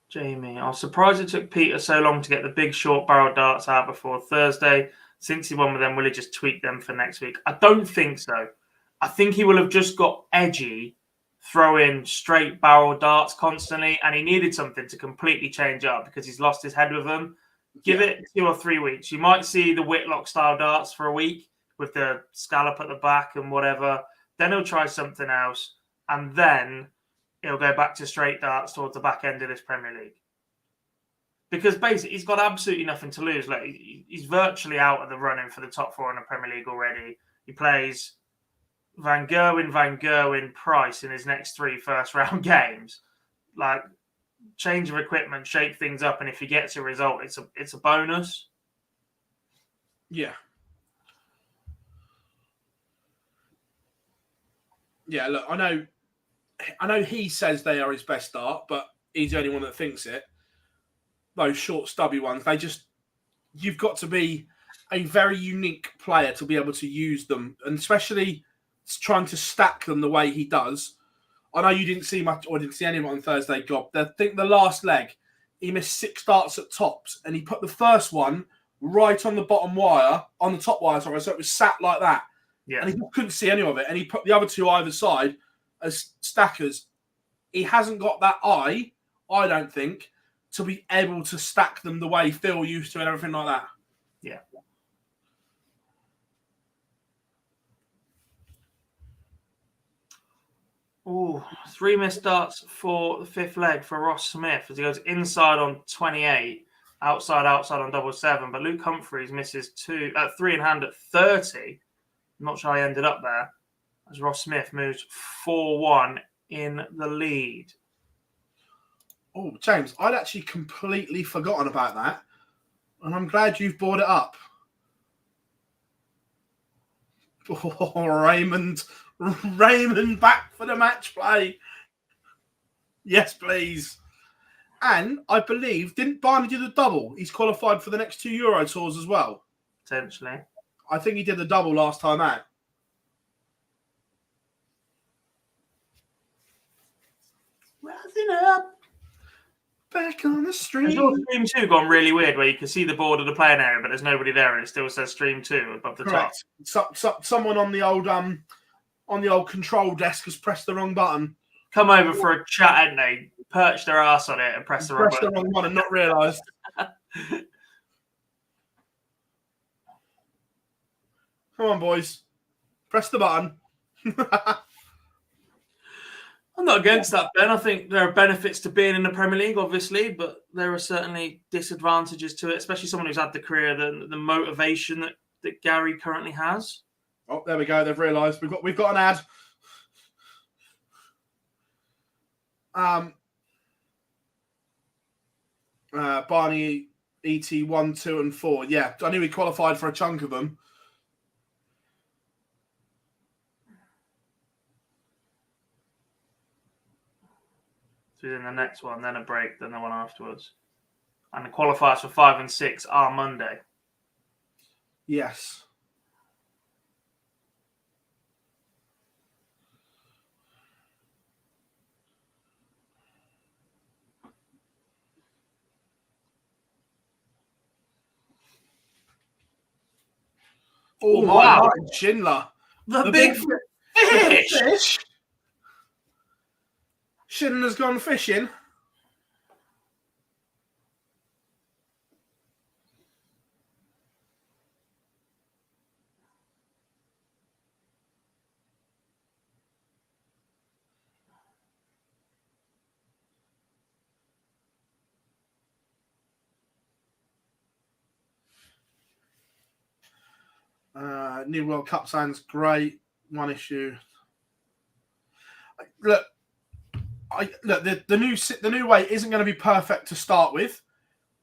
Speaker 3: Jamie, I was surprised it took Peter so long to get the big short barrel darts out before Thursday. Since he won with them, will he just tweak them for next week? I don't think so. I think he will have just got edgy, throwing straight barrel darts constantly, and he needed something to completely change up because he's lost his head with them. Give it 2 or 3 weeks. You might see the Whitlock style darts for a week with the scallop at the back and whatever. Then he'll try something else, and then he'll go back to straight darts towards the back end of this Premier League. Because basically, he's got absolutely nothing to lose. Like, he's virtually out of the running for the top 4 in the Premier League already. He plays Van Gerwen, Price in his next 3 first-round games. Like, change of equipment, shake things up, and if he gets a result, it's a bonus.
Speaker 2: Yeah. Yeah, look, I know he says they are his best start, but he's the only one that thinks it. Those short, stubby ones, you've got to be a very unique player to be able to use them, and especially trying to stack them the way he does. I know you didn't see much, or didn't see anyone on Thursday, Gob. I think the last leg, he missed 6 darts at tops, and he put the first one right on the bottom wire, on the top wire, sorry, so it was sat like that.
Speaker 3: Yeah.
Speaker 2: And he couldn't see any of it, and he put the other 2 either side as stackers. He hasn't got that eye, I don't think, to be able to stack them the way Phil used to and everything like that.
Speaker 3: Yeah. Oh, 3 missed darts for the 5th leg for Ross Smith as he goes inside on 28, outside on double 7. But Luke Humphreys misses 3 in hand at 30. I'm not sure how he ended up there as Ross Smith moves 4-1 in the lead.
Speaker 2: Oh, James, I'd actually completely forgotten about that, and I'm glad you've brought it up. Oh, Raymond back for the match play. Yes, please. And I believe, didn't Barney do the double? He's qualified for the next 2 Euro tours as well.
Speaker 3: Potentially.
Speaker 2: I think he did the double last time out.
Speaker 3: Rising up.
Speaker 2: Back on the stream.
Speaker 3: Has your stream 2 gone really weird where you can see the board of the playing area, but there's nobody there and it still says stream 2 above the
Speaker 2: Correct.
Speaker 3: top?
Speaker 2: Someone on the old control desk has pressed the wrong button.
Speaker 3: Come over for a chat, hadn't they? Perched their ass on it and pressed the wrong
Speaker 2: one and not realised. Come on, boys. Press the button.
Speaker 3: I'm not against that, Ben. I think there are benefits to being in the Premier League, obviously, but there are certainly disadvantages to it, especially someone who's had the career, the motivation that Gary currently has.
Speaker 2: Oh, there we go. They've realised we've got an ad. Barney, ET 1, 2, and 4. Yeah, I knew he qualified for a chunk of them.
Speaker 3: So then the next one, then a break, then the one afterwards. And the qualifiers for 5 and 6 are Monday.
Speaker 2: Yes. Oh, my
Speaker 3: wow.
Speaker 2: Martin Schindler.
Speaker 3: The big fish!
Speaker 2: Fish. Schindler's gone fishing. New World Cup sounds great. One issue. Look, the new weight isn't going to be perfect to start with,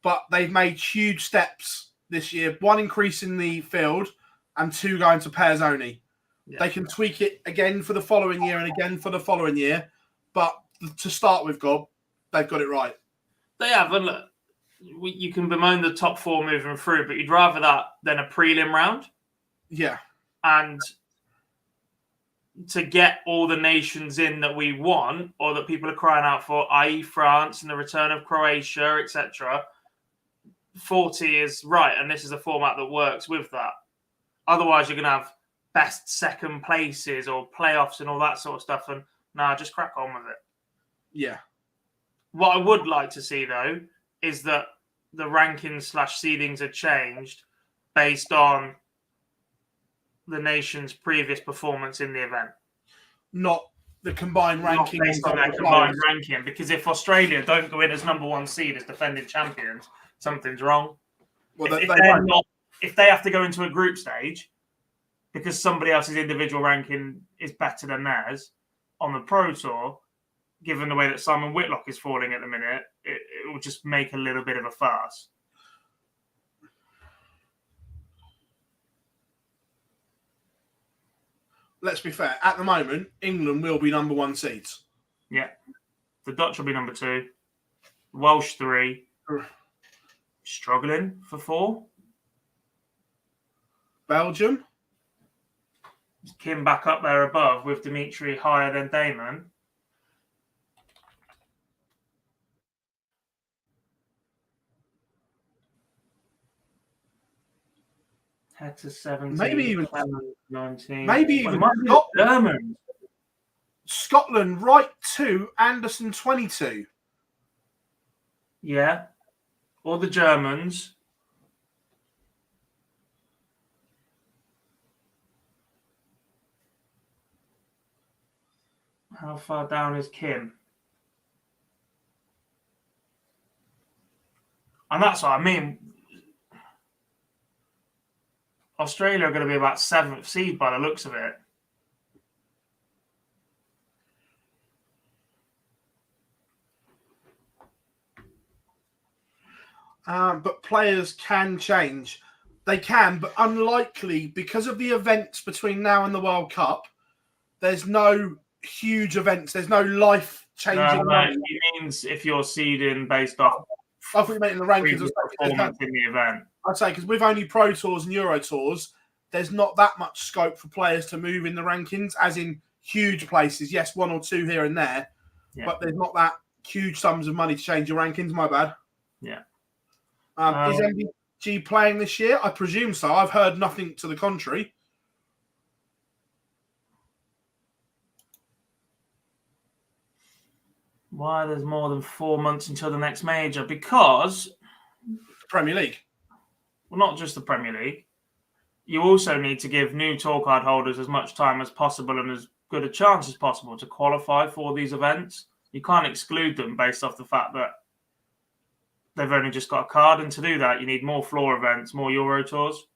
Speaker 2: but they've made huge steps this year. 1, increasing the field, and 2, going to pairs only. Yeah. They can tweak it again for the following year and again for the following year, but to start with, Gob, they've got it right.
Speaker 3: They have, and look, you can bemoan the top 4 moving through, but you'd rather that than a prelim round.
Speaker 2: Yeah.
Speaker 3: And to get all the nations in that we want or that people are crying out for, i.e. France and the return of Croatia, etc., 40 is right, and this is a format that works with that. Otherwise, you're going to have best second places or playoffs and all that sort of stuff, and just crack on with it.
Speaker 2: Yeah.
Speaker 3: What I would like to see, though, is that the rankings / seedings are changed based on the nation's previous performance in the event.
Speaker 2: Not the combined ranking.
Speaker 3: Not based on their combined ranking, because if Australia don't go in as number 1 seed as defending champions, something's wrong. Well, if they have to go into a group stage because somebody else's individual ranking is better than theirs on the Pro Tour, given the way that Simon Whitlock is falling at the minute, it will just make a little bit of a farce.
Speaker 2: Let's be fair. At the moment, England will be number 1 seeds.
Speaker 3: Yeah. The Dutch will be number 2. Welsh 3. Struggling for 4.
Speaker 2: Belgium.
Speaker 3: Kim back up there above with Dimitri higher than Damon. Head to 17.
Speaker 2: Maybe even
Speaker 3: 19.
Speaker 2: Maybe even
Speaker 3: German.
Speaker 2: Scotland, right 2, Anderson 22.
Speaker 3: Yeah. Or the Germans. How far down is Kim? And that's what I mean. Australia are going to be about 7th seed by the looks of it.
Speaker 2: But players can change. They can, but unlikely because of the events between now and the World Cup. There's no huge events. There's no life-changing.
Speaker 3: No, it means if you're seeding based off.
Speaker 2: I think you meant in the rankings.
Speaker 3: Performance in the event.
Speaker 2: I'd say because with only Pro Tours and Euro Tours, there's not that much scope for players to move in the rankings, as in huge places. Yes, 1 or 2 here and there, but there's not that huge sums of money to change your rankings. My bad.
Speaker 3: Yeah.
Speaker 2: Is MVG playing this year? I presume so. I've heard nothing to the contrary.
Speaker 3: Why there's more than 4 months until the next major? Because
Speaker 2: Premier League.
Speaker 3: Well, not just the Premier League. You also need to give new tour card holders as much time as possible and as good a chance as possible to qualify for these events. You can't exclude them based off the fact that they've only just got a card. And to do that, you need more floor events, more Euro Tours.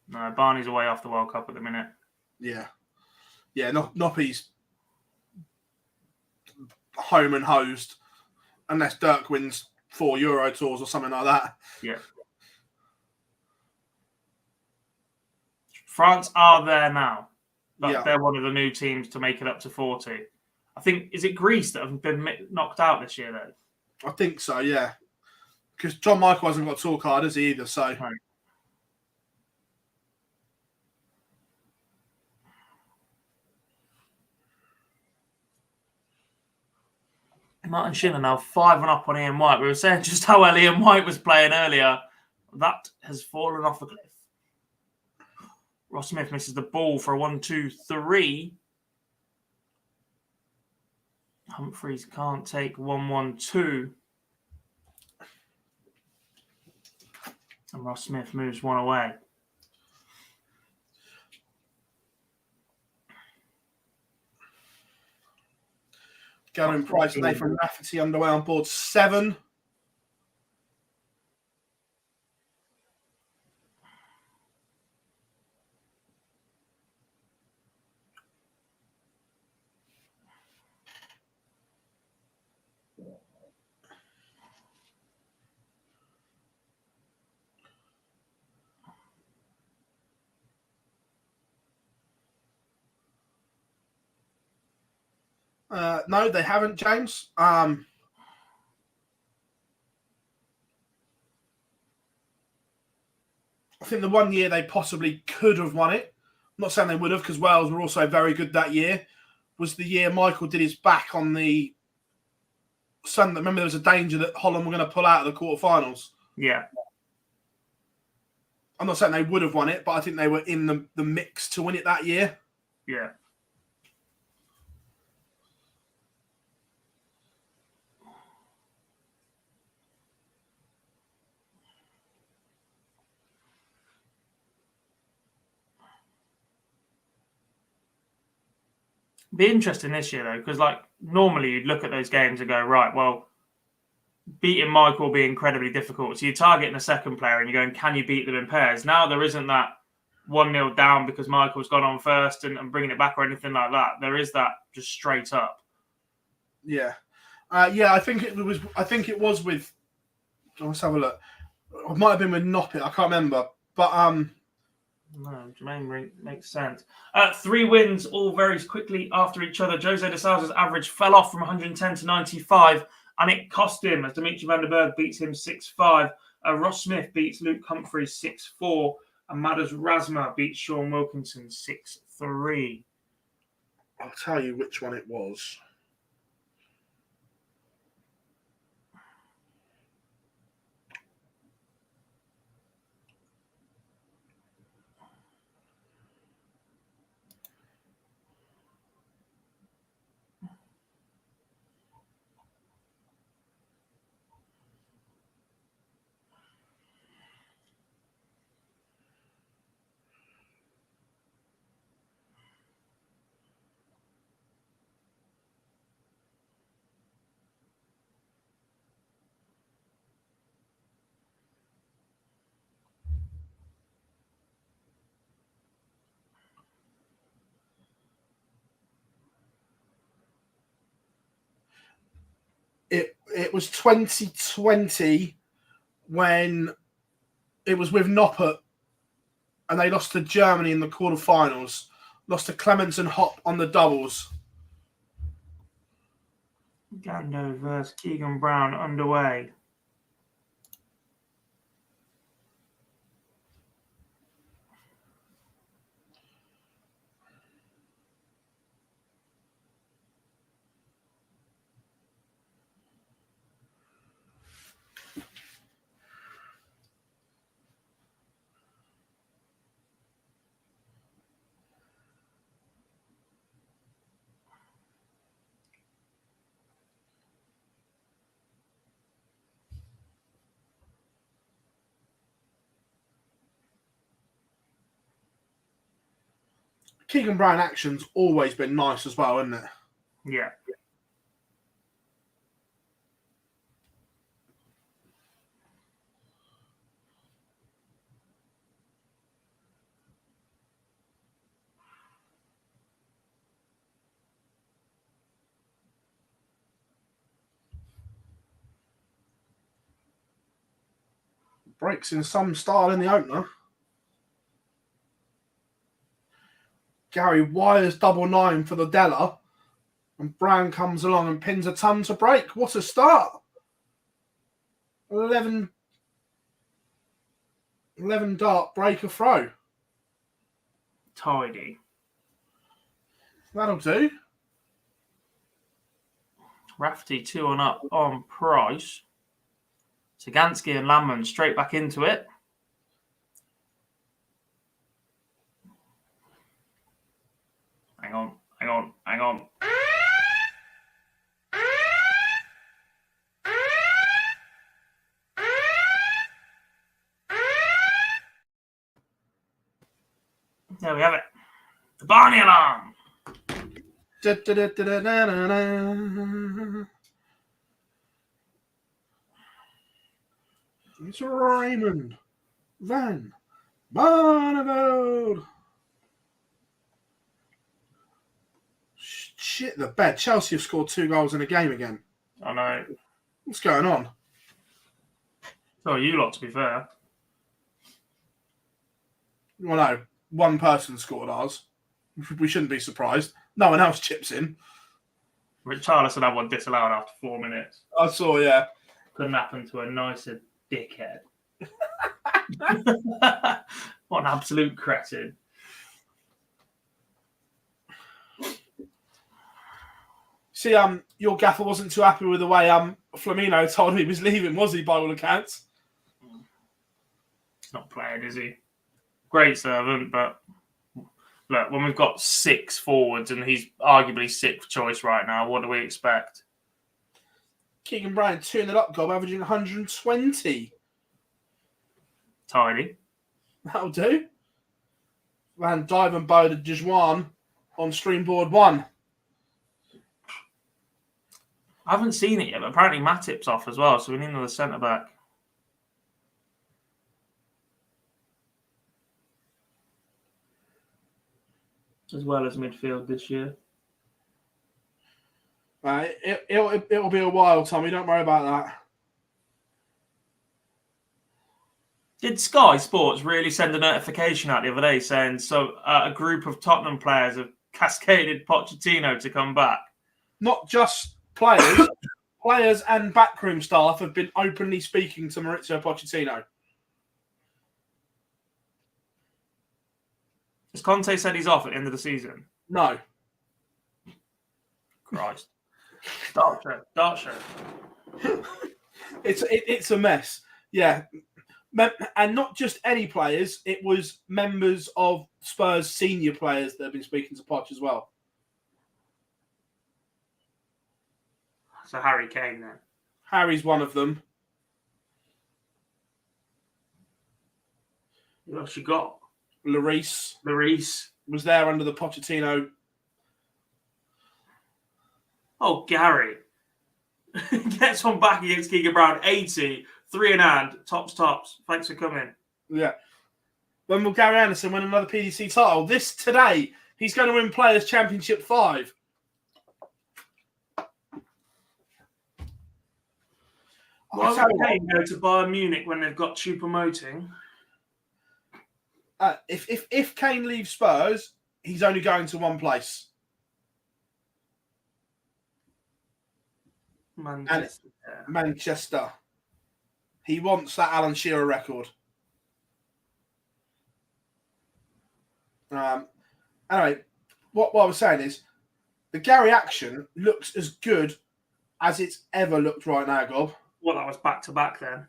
Speaker 3: No, Barney's away off the World Cup at the minute.
Speaker 2: Yeah. Yeah, Noppy's home and hosed, unless Dirk wins 4 Euro Tours or something like that.
Speaker 3: Yeah. France are there now. But they're one of the new teams to make it up to 40. I think, is it Greece that have been knocked out this year, though?
Speaker 2: I think so, yeah. Because John Michael hasn't got a tour card, has he, either? So.
Speaker 3: Right. Martin Schindler now 5-1 up on Ian White. We were saying just how well Ian White was playing earlier. That has fallen off a cliff. Ross Smith misses the ball for a 1-2-3. Humphreys can't take 1-1-2. And Ross Smith moves one away.
Speaker 2: Gavin Price, Nathan Rafferty underway on board 7. No, they haven't, James. I think the one year they possibly could have won it, I'm not saying they would have, because Wales were also very good that year, was the year Michael did his back on the Sunday. Remember, there was a danger that Holland were going to pull out of the quarterfinals.
Speaker 3: Yeah.
Speaker 2: I'm not saying they would have won it, but I think they were in the mix to win it that year.
Speaker 3: Yeah. Be interesting this year, though, because like normally you'd look at those games and go, right, well, beating Michael will be incredibly difficult. So you're targeting a second player and you're going, can you beat them in pairs? Now there isn't that 1-0 down because Michael's gone on first and bringing it back or anything like that. There is that just straight up.
Speaker 2: Yeah. I think it was. I think it was with. Let's have a look. It might have been with Noppet. I can't remember. But
Speaker 3: No, Jermaine makes sense. 3 wins, all very quickly after each other. Jose de Sousa's average fell off from 110 to 95, and it cost him as Dimitri van der Berg beats him 6-5. Ross Smith beats Luke Humphreys 6-4, and MODUS Razma beats Sean Wilkinson 6-3.
Speaker 2: I'll tell you which one it was. It was 2020 when it was with Noppet and they lost to Germany in the quarterfinals. Lost to Clemens and Hop on the doubles.
Speaker 3: Gando versus Keegan Brown underway.
Speaker 2: Keegan Brown action's always been nice as well, isn't it?
Speaker 3: Yeah.
Speaker 2: Breaks in some style in the opener. Gary wires double 9 for the Della. And Brown comes along and pins a ton to break. What a start. 11 dart breaker throw.
Speaker 3: Tidy.
Speaker 2: That'll do.
Speaker 3: Rafferty 2-1 up on Price. Sagansky and Landman straight back into it. Hang on. There we have it. The Barney alarm.
Speaker 2: It's Raymond Van Barneveld. Shit the bed. Chelsea have scored 2 goals in a game again.
Speaker 3: I know.
Speaker 2: What's going on?
Speaker 3: So you lot, to be fair.
Speaker 2: Well, no. One person scored ours. We shouldn't be surprised. No one else chips in.
Speaker 3: Richarlison had one disallowed after 4 minutes.
Speaker 2: I saw, yeah.
Speaker 3: Couldn't happen to a nicer dickhead. What an absolute cretin.
Speaker 2: See, your gaffer wasn't too happy with the way Flamino told him he was leaving, was he, by all accounts?
Speaker 3: He's not playing, is he? Great servant, but look, when we've got 6 forwards and he's arguably 6th choice right now, what do we expect?
Speaker 2: Keegan Bryant 2-0 up goal, averaging 120.
Speaker 3: Tidy.
Speaker 2: That'll do. Van Dijvenbode de Dijuan on streamboard 1.
Speaker 3: I haven't seen it yet, but apparently Matip's off as well, so we need another centre-back. As well as midfield this year.
Speaker 2: It'll be a while, Tommy. Don't worry about that.
Speaker 3: Did Sky Sports really send a notification out the other day saying a group of Tottenham players have cascaded Pochettino to come back?
Speaker 2: Not just players. Players and backroom staff have been openly speaking to Maurizio Pochettino.
Speaker 3: Has Conte said he's off at the end of the season?
Speaker 2: No.
Speaker 3: Christ. Dark show.
Speaker 2: It's a mess. Yeah. And not just any players. It was members of Spurs senior players that have been speaking to Poch as well.
Speaker 3: So Harry Kane then.
Speaker 2: Harry's one of them.
Speaker 3: Who else you got?
Speaker 2: Lloris was there under the Pochettino.
Speaker 3: Oh, Gary. Gets one back against Keegan Brown. 80. 3 in hand. Tops. Thanks for coming.
Speaker 2: Yeah. When will Gary Anderson win another PDC title? This today. He's going to win Players' Championship 5.
Speaker 3: Why would Kane go to Bayern Munich when they've got Choupo-Moting?
Speaker 2: If Kane leaves Spurs, he's only going to one place. Manchester. He wants that Alan Shearer record. Anyway, what I was saying is the Gary action looks as good as it's ever looked right now, Gob.
Speaker 3: Well, that was back-to-back then.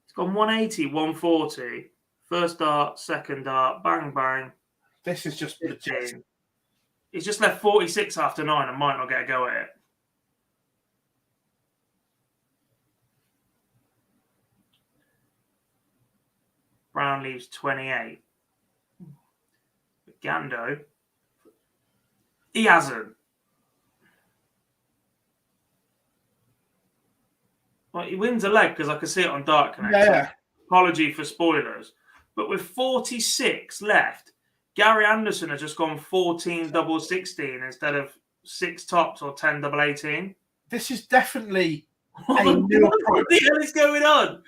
Speaker 3: It's gone 180, 140. First dart, second dart, bang, bang.
Speaker 2: This is just legit.
Speaker 3: He's just left 46 after 9 and might not get a go at it. Brown leaves 28. Gando. He hasn't. Well, he wins a leg because I can see it on Dark Connect.
Speaker 2: Yeah.
Speaker 3: Apology for spoilers. But with 46 left, Gary Anderson has just gone 14 double 16 instead of 6 tops or 10 double 18.
Speaker 2: This is definitely a new approach.
Speaker 3: What the hell is going on?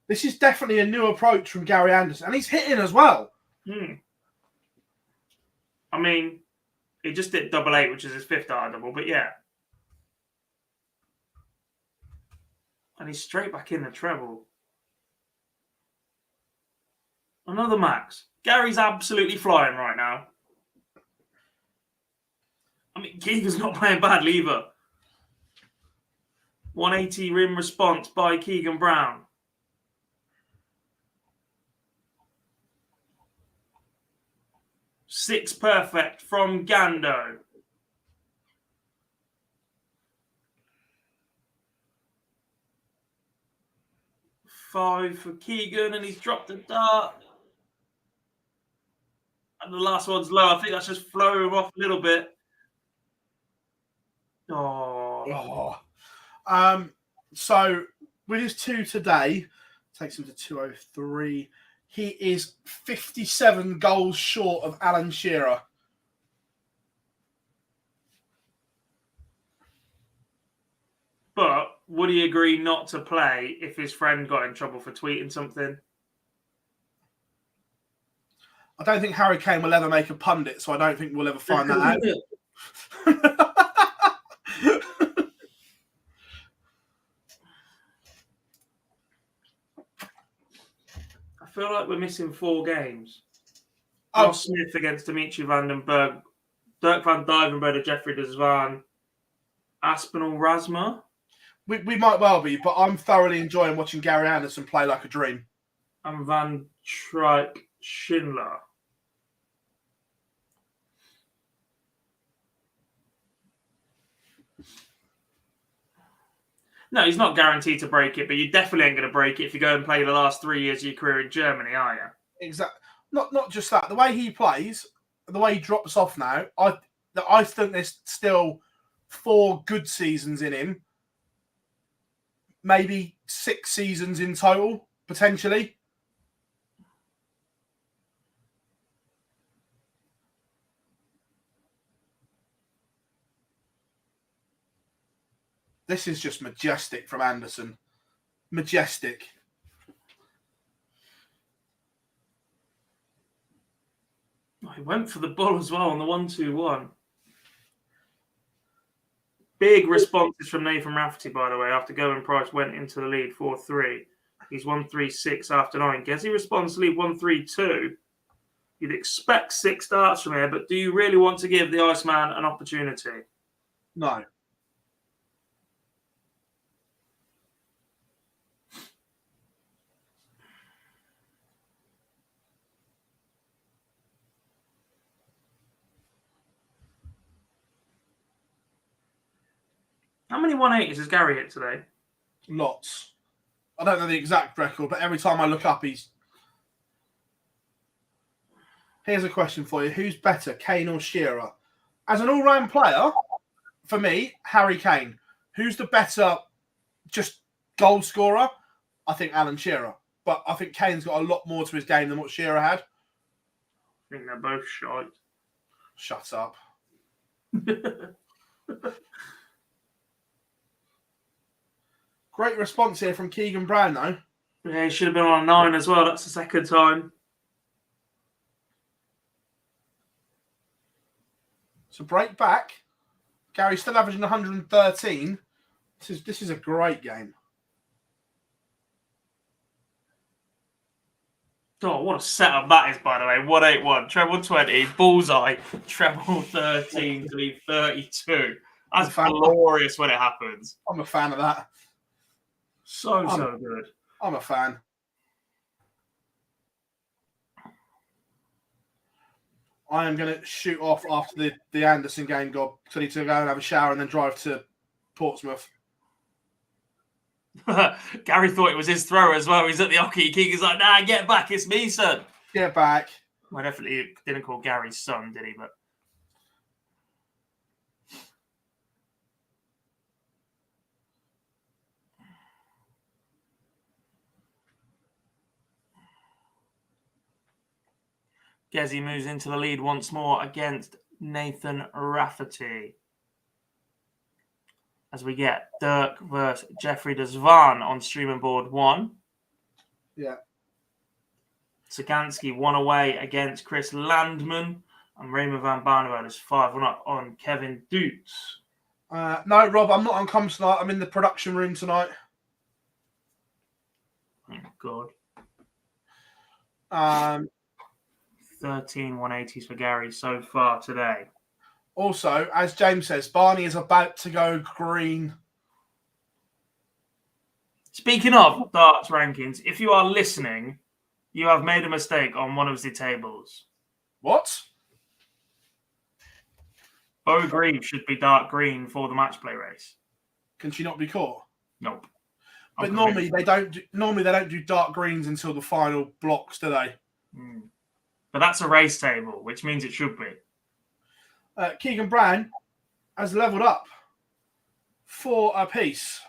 Speaker 2: This is definitely a new approach from Gary Anderson, and he's hitting as well.
Speaker 3: I mean, he just did 8-8, which is his 5th art double, but yeah. And he's straight back in the treble. Another max. Gary's absolutely flying right now. I mean, Keegan's not playing badly either. 180 rim response by Keegan Brown. Six perfect from Gando. Five for Keegan, and he's dropped a dart. And the last one's low. I think that's just flowing him off a little bit.
Speaker 2: So with his 2 today, takes him to 203. He is 57 goals short of Alan Shearer.
Speaker 3: But would he agree not to play if his friend got in trouble for tweeting something?
Speaker 2: I don't think Harry Kane will ever make a pundit, so I don't think we'll ever find that out.
Speaker 3: I feel like we're missing 4 games.
Speaker 2: Oh.
Speaker 3: Ross Smith against Dimitri Vandenberg, Dirk van Dijvenbode, Jeffrey de Zwaan, Aspinall Rasma.
Speaker 2: We might well be, but I'm thoroughly enjoying watching Gary Anderson play like a dream.
Speaker 3: And Van Trijk Schindler. No, he's not guaranteed to break it, but you definitely ain't going to break it if you go and play the last 3 years of your career in Germany, are you?
Speaker 2: Exactly. Not just that. The way he plays, the way he drops off now, I think there's still 4 good seasons in him. Maybe 6 seasons in total, potentially. This is just majestic from Anderson. Majestic.
Speaker 3: Oh, he went for the ball as well on the 1-2-1. Big responses from Nathan Rafferty, by the way, after Gowan Price went into the lead 4-3. He's 1-3-6 after 9. Gezi responds to lead 1-3-2. You'd expect 6 starts from here, but do you really want to give the Iceman an opportunity?
Speaker 2: No.
Speaker 3: How many 180s has Gary hit today?
Speaker 2: Lots. I don't know the exact record, but every time I look up, he's... Here's a question for you. Who's better, Kane or Shearer? As an all-round player, for me, Harry Kane. Who's the better just goal scorer? I think Alan Shearer. But I think Kane's got a lot more to his game than what Shearer had.
Speaker 3: I think they're both shite.
Speaker 2: Shut up. Great response here from Keegan Brown, though.
Speaker 3: Yeah, he should have been on a 9 as well. That's the second time.
Speaker 2: So break back. Gary's still averaging 113. This is a great game.
Speaker 3: Oh, what a setup that is, by the way. 181, treble 20, bullseye, treble 13 to lead 32. That's glorious when it happens.
Speaker 2: I'm a fan of that.
Speaker 3: So good.
Speaker 2: I'm a fan. I am going to shoot off after the Anderson game, Gob. So I need to go and have a shower and then drive to Portsmouth.
Speaker 3: Gary thought it was his thrower as well. He's at the hockey. Keegan's like, nah, get back. It's me, son.
Speaker 2: Get back.
Speaker 3: Well, definitely didn't call Gary's son, did he? But Gezi moves into the lead once more against Nathan Rafferty. as we get Dirk versus Jeffrey de Zwaan on streaming board 1.
Speaker 2: Yeah.
Speaker 3: Sagansky 1 away against Chris Landman. And Raymond van Barneveld is 5-1 up on Kevin Dutz.
Speaker 2: No, Rob, I'm not on comms tonight. I'm in the production room tonight.
Speaker 3: Oh, God. 13 180s for Gary so far today.
Speaker 2: Also, as James says, Barney is about to go green.
Speaker 3: Speaking of darts rankings, if you are listening, you have made a mistake on one of the tables.
Speaker 2: What?
Speaker 3: Bo Grieve should be dark green for the match play race.
Speaker 2: Can she not be caught?
Speaker 3: Nope.
Speaker 2: But normally they don't do dark greens until the final blocks, do they?
Speaker 3: But that's a race table, which means it should be.
Speaker 2: Keegan Brown has leveled up 4 apiece.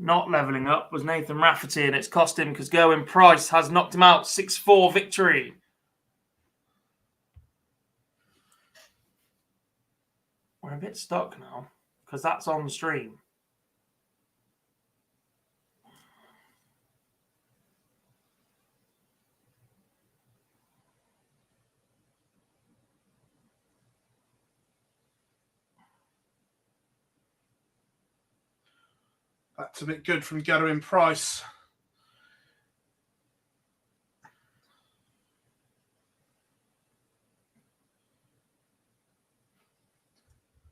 Speaker 3: Not levelling up was Nathan Rafferty, and it's cost him because Gerwyn Price has knocked him out. 6-4 victory. We're a bit stuck now because that's on stream.
Speaker 2: That's a bit good from Gerwyn Price.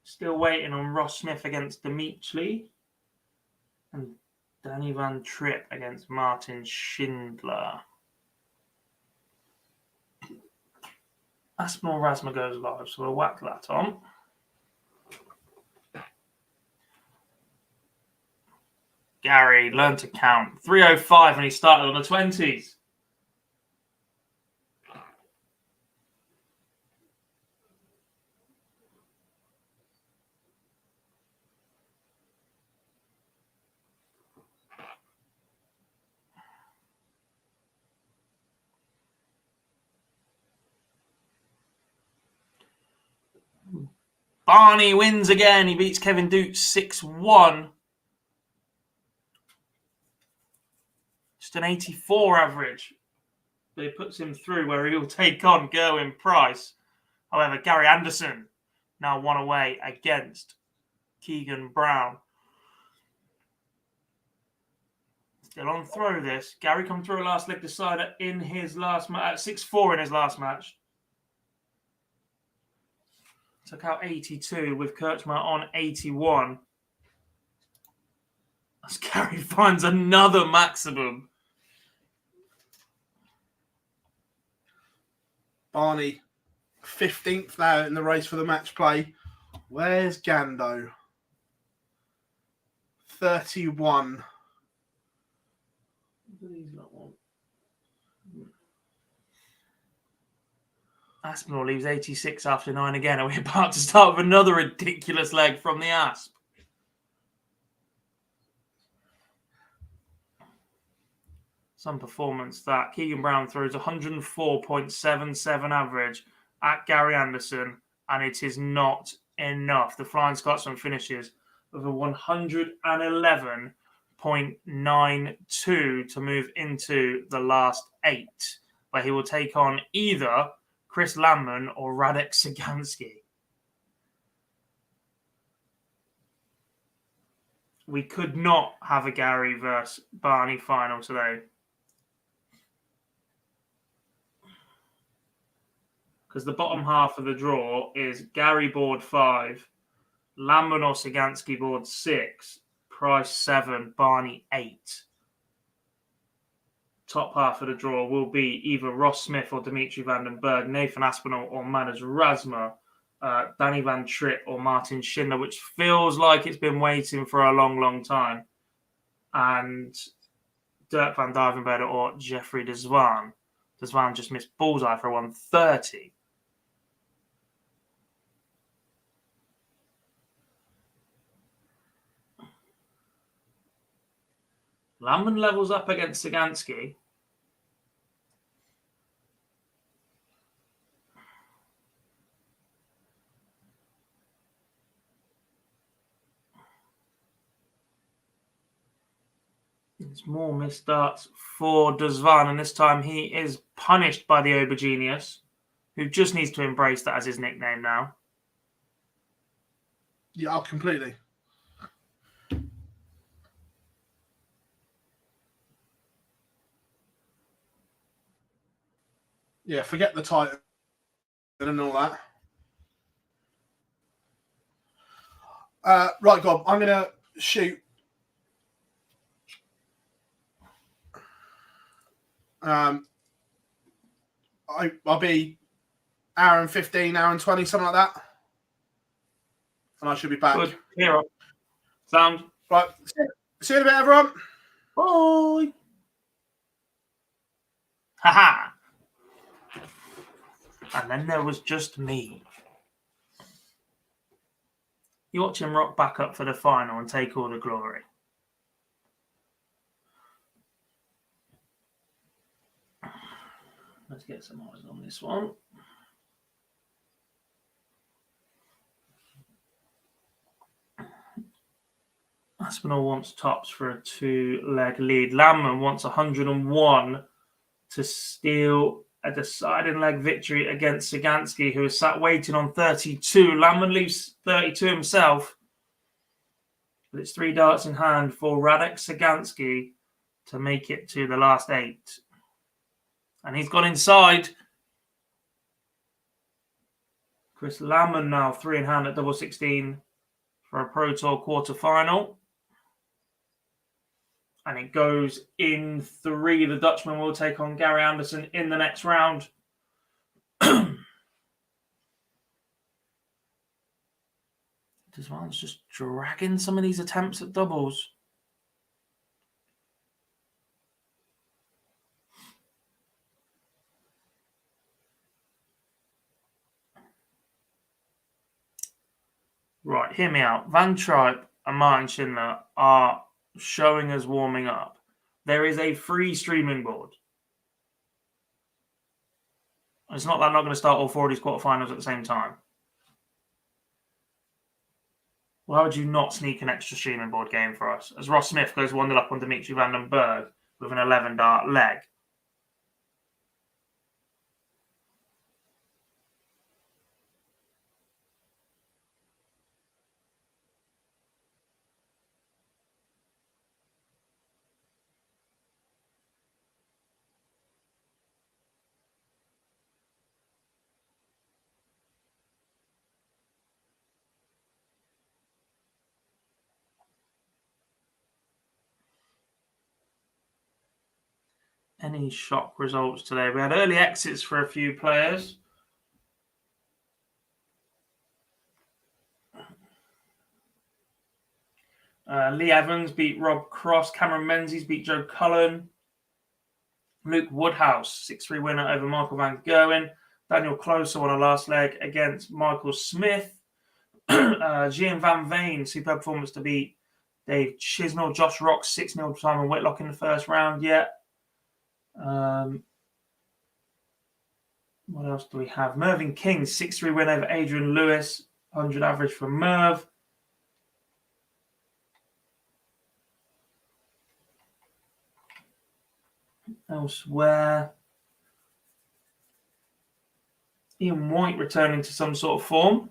Speaker 3: Still waiting on Ross Smith against Dimitri. And Danny Van Tripp against Martin Schindler. Aspinall Rasma goes live, so we'll whack that on. Gary learned to count. 305 and he started on the 20s. Barney wins again. He beats Kevin Dutz 6-1. Just an 84 average. But it puts him through where he'll take on Gerwyn Price. However, Gary Anderson now 1 away against Keegan Brown. Still on throw this. Gary come through a last leg decider in his last match. 6-4 in his last match. Took out 82 with Kirchmer on 81. As Gary finds another maximum.
Speaker 2: Barney, 15th now in the race for the match play. Where's Gando? 31.
Speaker 3: Aspinall leaves 86 after 9 again. Are we about to start with another ridiculous leg from the Asp? Some performance that. Keegan Brown throws 104.77 average at Gary Anderson, and it is not enough. The Flying Scotsman finishes with a 111.92 to move into the last 8, where he will take on either Chris Landman or Radek Sagansky. We could not have a Gary versus Barney final today. Because the bottom half of the draw is Gary board 5, Landman or Sagansky board 6, Price 7, Barney 8. Top half of the draw will be either Ross Smith or Dimitri Vandenberg, Nathan Aspinall or Manus Rasma, Danny Van Tripp or Martin Schindler, which feels like it's been waiting for a long, long time, and Dirk van Duivenbode or Jeffrey de Zwaan. De Zwaan just missed bullseye for a 130. Landman levels up against Sagansky. It's more missed darts for Duzvan, and this time he is punished by the Aubergenius, who just needs to embrace that as his nickname now.
Speaker 2: Yeah, completely. Yeah, forget the title and all that. Right, Gob, I'm going to shoot. I'll be hour and 15, hour and 20, something like that. And I should be back.
Speaker 3: Good. Here up. Sound.
Speaker 2: Right. See you in a bit, everyone.
Speaker 3: Bye. Haha. And then there was just me. You watch him rock back up for the final and take all the glory. Let's get some eyes on this one. Aspinall wants tops for a 2-leg lead. Landman wants 101 to steal a deciding leg victory against Sagansky, who is sat waiting on 32. Landman leaves 32 himself. But it's 3 darts in hand for Radek Sagansky to make it to the last 8. And he's gone inside. Chris Landman now 3 in hand at double 16 for a Pro Tour quarterfinal. And it goes in 3. The Dutchman will take on Gary Anderson in the next round. Desvan's just dragging some of these attempts at doubles. Right, hear me out. Van Tripe and Martin Schindler are showing us warming up. There is a free streaming board. It's not that I'm not going to start all 4 of these quarterfinals at the same time. Why would you not sneak an extra streaming board game for us? As Ross Smith goes 1-0 up on Dimitri van den Berg with an 11-dart leg. Any shock results today? We had early exits for a few players. Lee Evans beat Rob Cross. Cameron Menzies beat Joe Cullen. Luke Woodhouse, 6-3 winner over Michael Van Gerwen. Daniel Closer won a last leg against Michael Smith. Gian Van Veen, superb performance to beat Dave Chisnell. Josh Rock, 6-0 Simon Whitlock in the first round yet. What else do we have? Mervyn King, 6-3 win over Adrian Lewis. 100 average for Merv. Elsewhere, Ian White returning to some sort of form.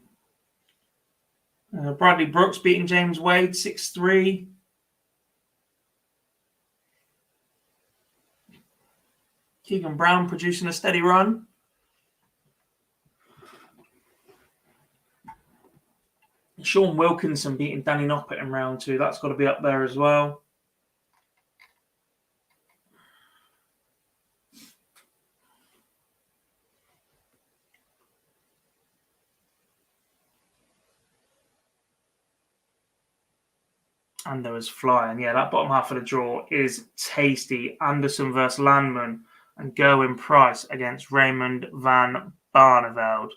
Speaker 3: Bradley Brooks beating James Wade 6-3. Keegan Brown producing a steady run. Sean Wilkinson beating Danny Noppert in round 2. That's got to be up there as well. And there was flying. Yeah, that bottom half of the draw is tasty. Anderson versus Landman and Gerwin Price against Raymond van Barneveld.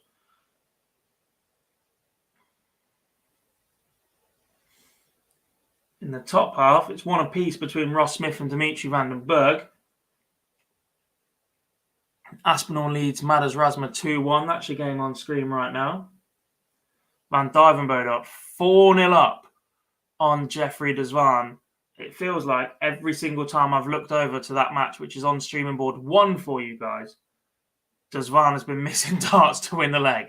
Speaker 3: In In the top half, it's one apiece between Ross Smith and Dimitri van den Berg. Aspinall leads Madars Razma 2-1. That's your game on screen right now. Van Dijvenbode up 4-0 up on Jeffrey de Zwaan. It feels like every single time I've looked over to that match, which is on streaming board 1 for you guys, de Zwaan has been missing darts to win the leg.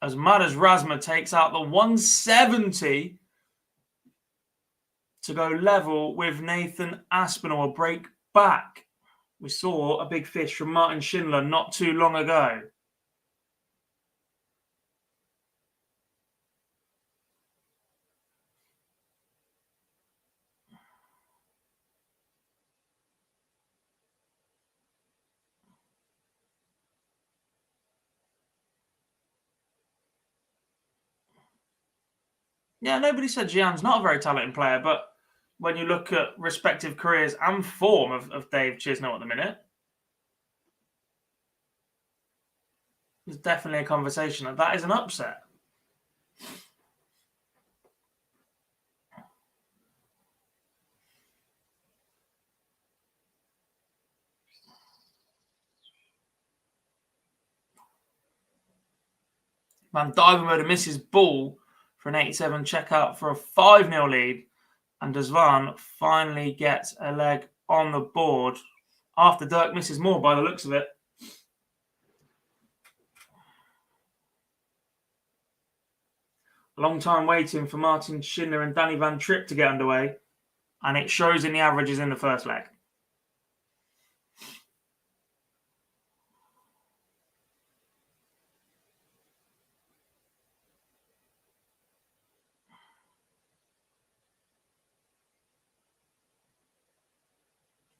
Speaker 3: As Madars Razma takes out the 170 to go level with Nathan Aspinall, a break back. We saw a big fish from Martin Schindler not too long ago. Yeah, nobody said Jian's not a very talented player, but when you look at respective careers and form of Dave Chisnell at the minute, there's definitely a conversation that is an upset. Van Dijvenbode misses ball for an 87 checkout for a 5-0 lead. And de Zwaan finally gets a leg on the board after Dirk misses more by the looks of it. A long time waiting for Martin Schindler and Danny Van Tripp to get underway. And it shows in the averages in the first leg.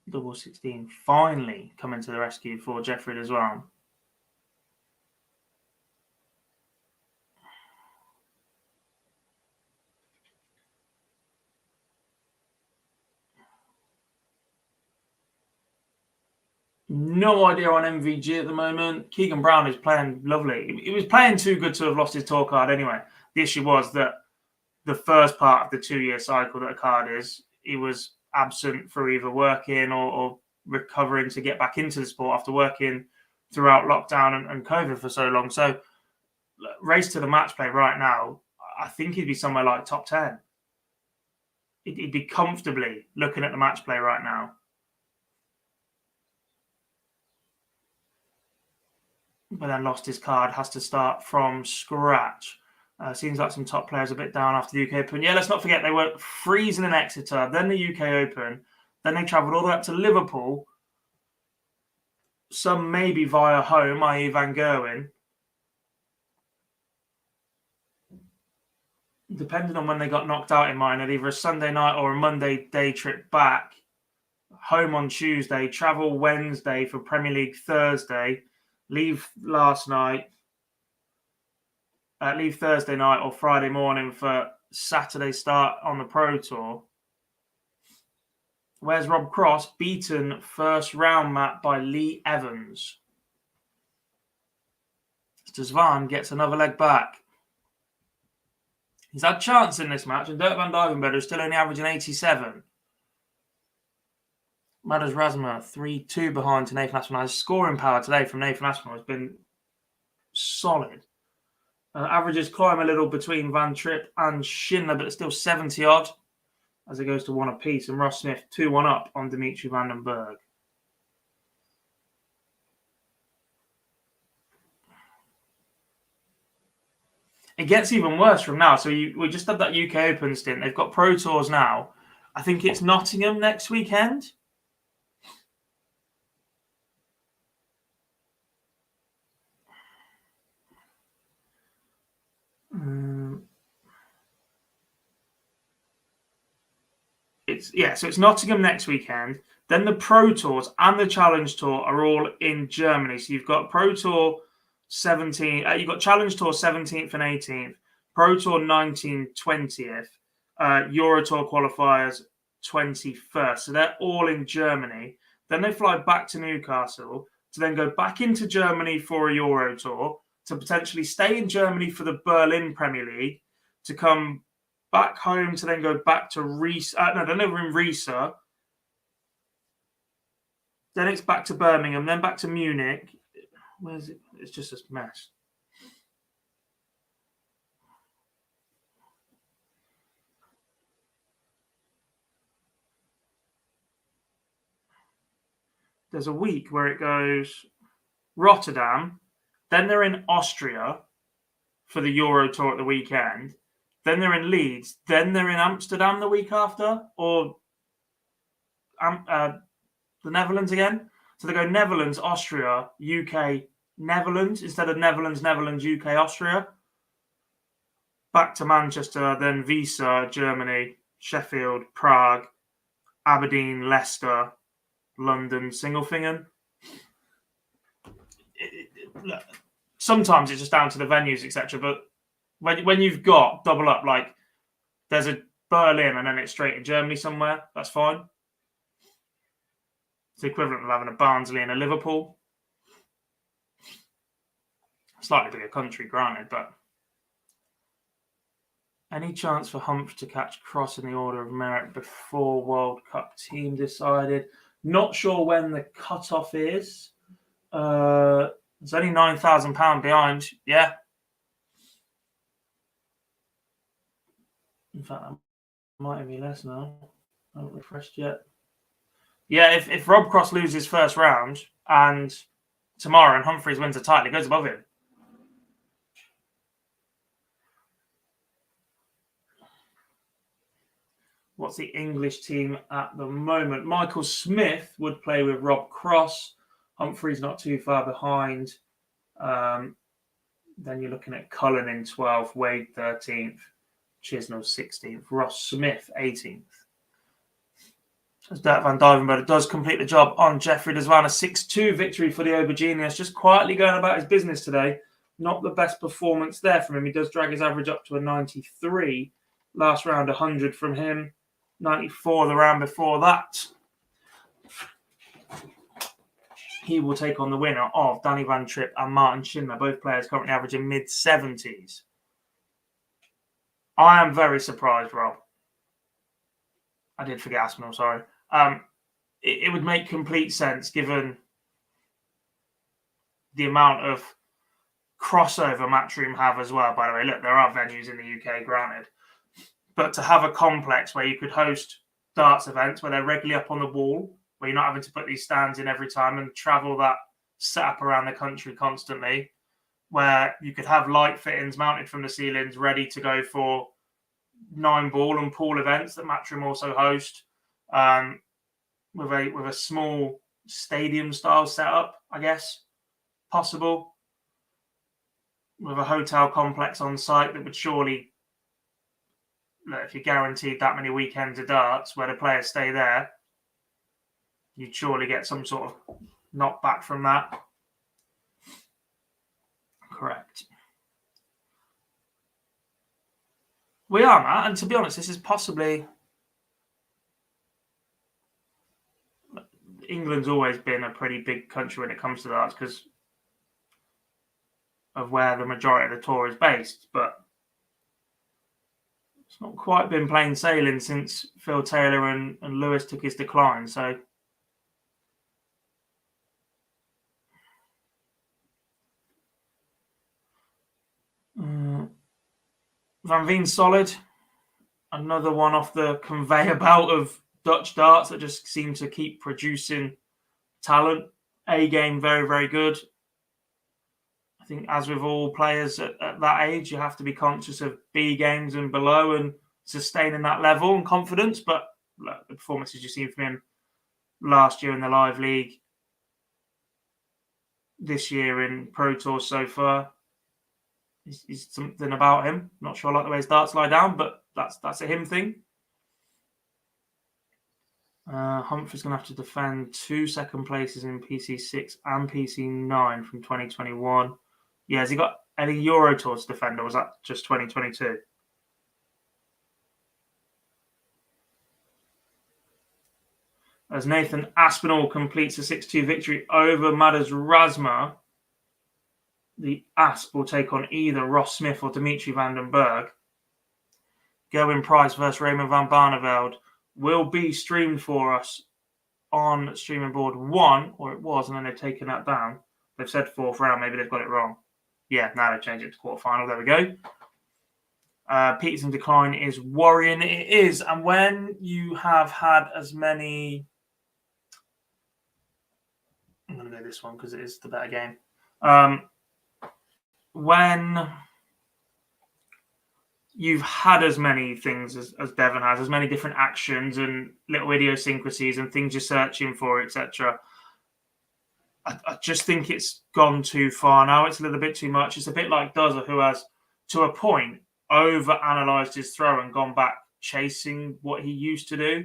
Speaker 3: Double 16 finally coming to the rescue for Jeffrey de Zwaan. No idea on MVG at the moment. Keegan Brown is playing lovely. He was playing too good to have lost his tour card anyway. The issue was that the first part of the 2-year cycle that a card is, he was absent for either working or recovering to get back into the sport after working throughout lockdown and COVID for so long. So, race to the match play right now, I think he'd be somewhere like top 10. He'd be comfortably looking at the match play right now. But then lost his card, has to start from scratch. Seems like some top players a bit down after the UK Open. Yeah, let's not forget they were freezing in Exeter, then the UK Open, then they travelled all the way up to Liverpool. Some maybe via home, i.e. Van Gerwen. Depending on when they got knocked out in mine, at either a Sunday night or a Monday day trip back. Home on Tuesday, travel Wednesday for Premier League Thursday. Leave last night, leave Thursday night or Friday morning for Saturday start on the Pro Tour. Where's Rob Cross? Beaten first round, Matt, by Lee Evans. de Zwaan gets another leg back. He's had chance in this match, and Dirk van Dijvenbode is still only averaging 87. Madars Razma 3-2 behind to Nathan Aspinall. His scoring power today from Nathan Aspinall has been solid. Averages climb a little between Van Tripp and Schindler, but it's still 70-odd as it goes to 1 apiece. And Ross Smith 2-1 up on Dimitri van den Berg. It gets even worse from now. So we just had that UK Open stint. They've got Pro Tours now. I think it's Nottingham next weekend. So it's Nottingham next weekend. Then the Pro Tours and the Challenge Tour are all in Germany. So you've got Pro Tour 17, you've got Challenge Tour 17th and 18th, Pro Tour 19th, 20th, Euro Tour qualifiers 21st. So they're all in Germany. Then they fly back to Newcastle to then go back into Germany for a Euro Tour, to potentially stay in Germany for the Berlin Premier League, to come back home to then go back to Riesa. They're never in Riesa. Then it's back to Birmingham, then back to Munich. Where's it? It's just a mess. There's a week where it goes Rotterdam, then they're in Austria for the Euro Tour at the weekend, then they're in Leeds, then they're in Amsterdam the week after, or the Netherlands again. So they go Netherlands, Austria, UK, Netherlands, instead of Netherlands, UK, Austria. Back to Manchester, then Wiesa, Germany, Sheffield, Prague, Aberdeen, Leicester, London, Singlefingen. Sometimes it's just down to the venues, etc. But when you've got double up, like there's a Berlin and then it's straight in Germany somewhere, that's fine. It's the equivalent of having a Barnsley and a Liverpool. Slightly bigger country, granted, but any chance for Humph to catch Cross in the order of merit before World Cup team decided? Not sure when the cut-off is. There's only £9,000 behind. Yeah. In fact, that might be less now. I haven't refreshed yet. Yeah, if Rob Cross loses first round and tomorrow and Humphreys wins a title, it goes above him. What's the English team at the moment? Michael Smith would play with Rob Cross. Humphreys not too far behind. Then you're looking at Cullen in 12th, Wade 13th, Chisnell 16th, Ross Smith 18th. As Dirk van Duivenbode does complete the job on Jeffrey Desvan. A 6-2 victory for the Auberginius. Just quietly going about his business today. Not the best performance there from him. He does drag his average up to a 93. Last round, 100 from him. 94 the round before that. He will take on the winner of Danny Van Tripp and Martin Schindler. Both players currently averaging mid-70s. I am very surprised, Rob. I did forget Aspinall, sorry. It would make complete sense given the amount of crossover Matchroom have as well. By the way, look, there are venues in the UK, granted. But to have a complex where you could host darts events where they're regularly up on the wall, where you're not having to put these stands in every time and travel that setup around the country constantly, where you could have light fittings mounted from the ceilings ready to go for 9-ball and pool events that Matchroom also host, with a small stadium style setup, I guess, possible, with a hotel complex on site that would surely, if you're guaranteed that many weekends of darts where the players stay there, you'd surely get some sort of knockback from that. Correct. We are, Matt, and to be honest, this is possibly... England's always been a pretty big country when it comes to darts because of where the majority of the tour is based, but it's not quite been plain sailing since Phil Taylor and Lewis took his decline, so... Van Veen solid. Another one off the conveyor belt of Dutch darts that just seem to keep producing talent. A game, very, very good. I think as with all players at that age, you have to be conscious of B games and below and sustaining that level and confidence. But look, the performances you've seen from him last year in the Live League, this year in Pro Tour so far, is something about him. Not sure I like the way his darts lie down, but that's a him thing. Humphrey's going to have to defend 2 second places in PC6 and PC9 from 2021. Yeah, has he got any Euro Tours to defend, or was that just 2022? As Nathan Aspinall completes a 6-2 victory over Madars Razma. the Asp will take on either Ross Smith or Dimitri van den Berg. Gerwin Price versus Raymond van Barneveld will be streamed for us on streaming board 1, or it was, and then they've taken that down. They've said 4th round, maybe they've got it wrong. Yeah, now they've changed it to quarterfinal. There we go. Peterson decline is worrying. It is, and when you have had as many... I'm going to go this one because it is the better game. When you've had as many things as Devon has, as many different actions and little idiosyncrasies and things you're searching for, etc., I just think it's gone too far now. It's a little bit too much. It's a bit like Dozer, who has, to a point, over-analysed his throw and gone back chasing what he used to do.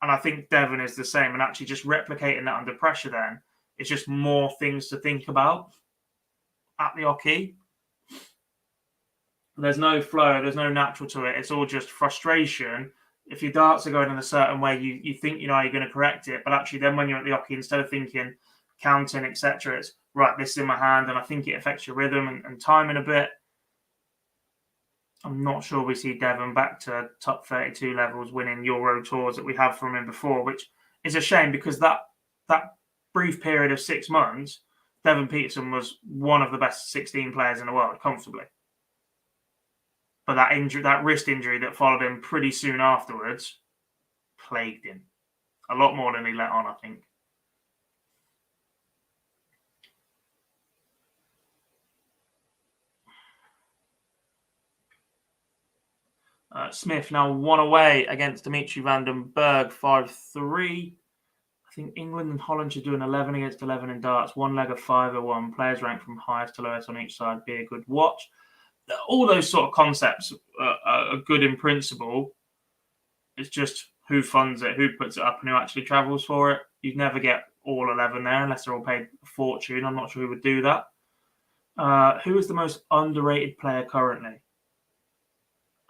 Speaker 3: And I think Devon is the same, and actually just replicating that under pressure then, it's just more things to think about at the hockey. There's no flow, there's no natural to it. It's all just frustration. If your darts are going in a certain way, you think you know how you're going to correct it, but actually then when you're at the hockey, instead of thinking, counting, etc., it's right, this is in my hand, and I think it affects your rhythm and timing a bit. I'm not sure we see Devon back to top 32 levels winning Euro tours that we have from him before, which is a shame because that brief period of 6 months, Devon Peterson was one of the best 16 players in the world, comfortably. But that injury, that wrist injury that followed him pretty soon afterwards, plagued him. A lot more than he let on, I think. Smith now 1 away against Dimitri van den Berg, 5-3. I think England and Holland should do an 11 against 11 in darts. 1 leg of 5-1. Players ranked from highest to lowest on each side. Be a good watch. All those sort of concepts are good in principle. It's just who funds it, who puts it up, and who actually travels for it. You'd never get all 11 there unless they're all paid a fortune. I'm not sure who would do that. Who is the most underrated player currently?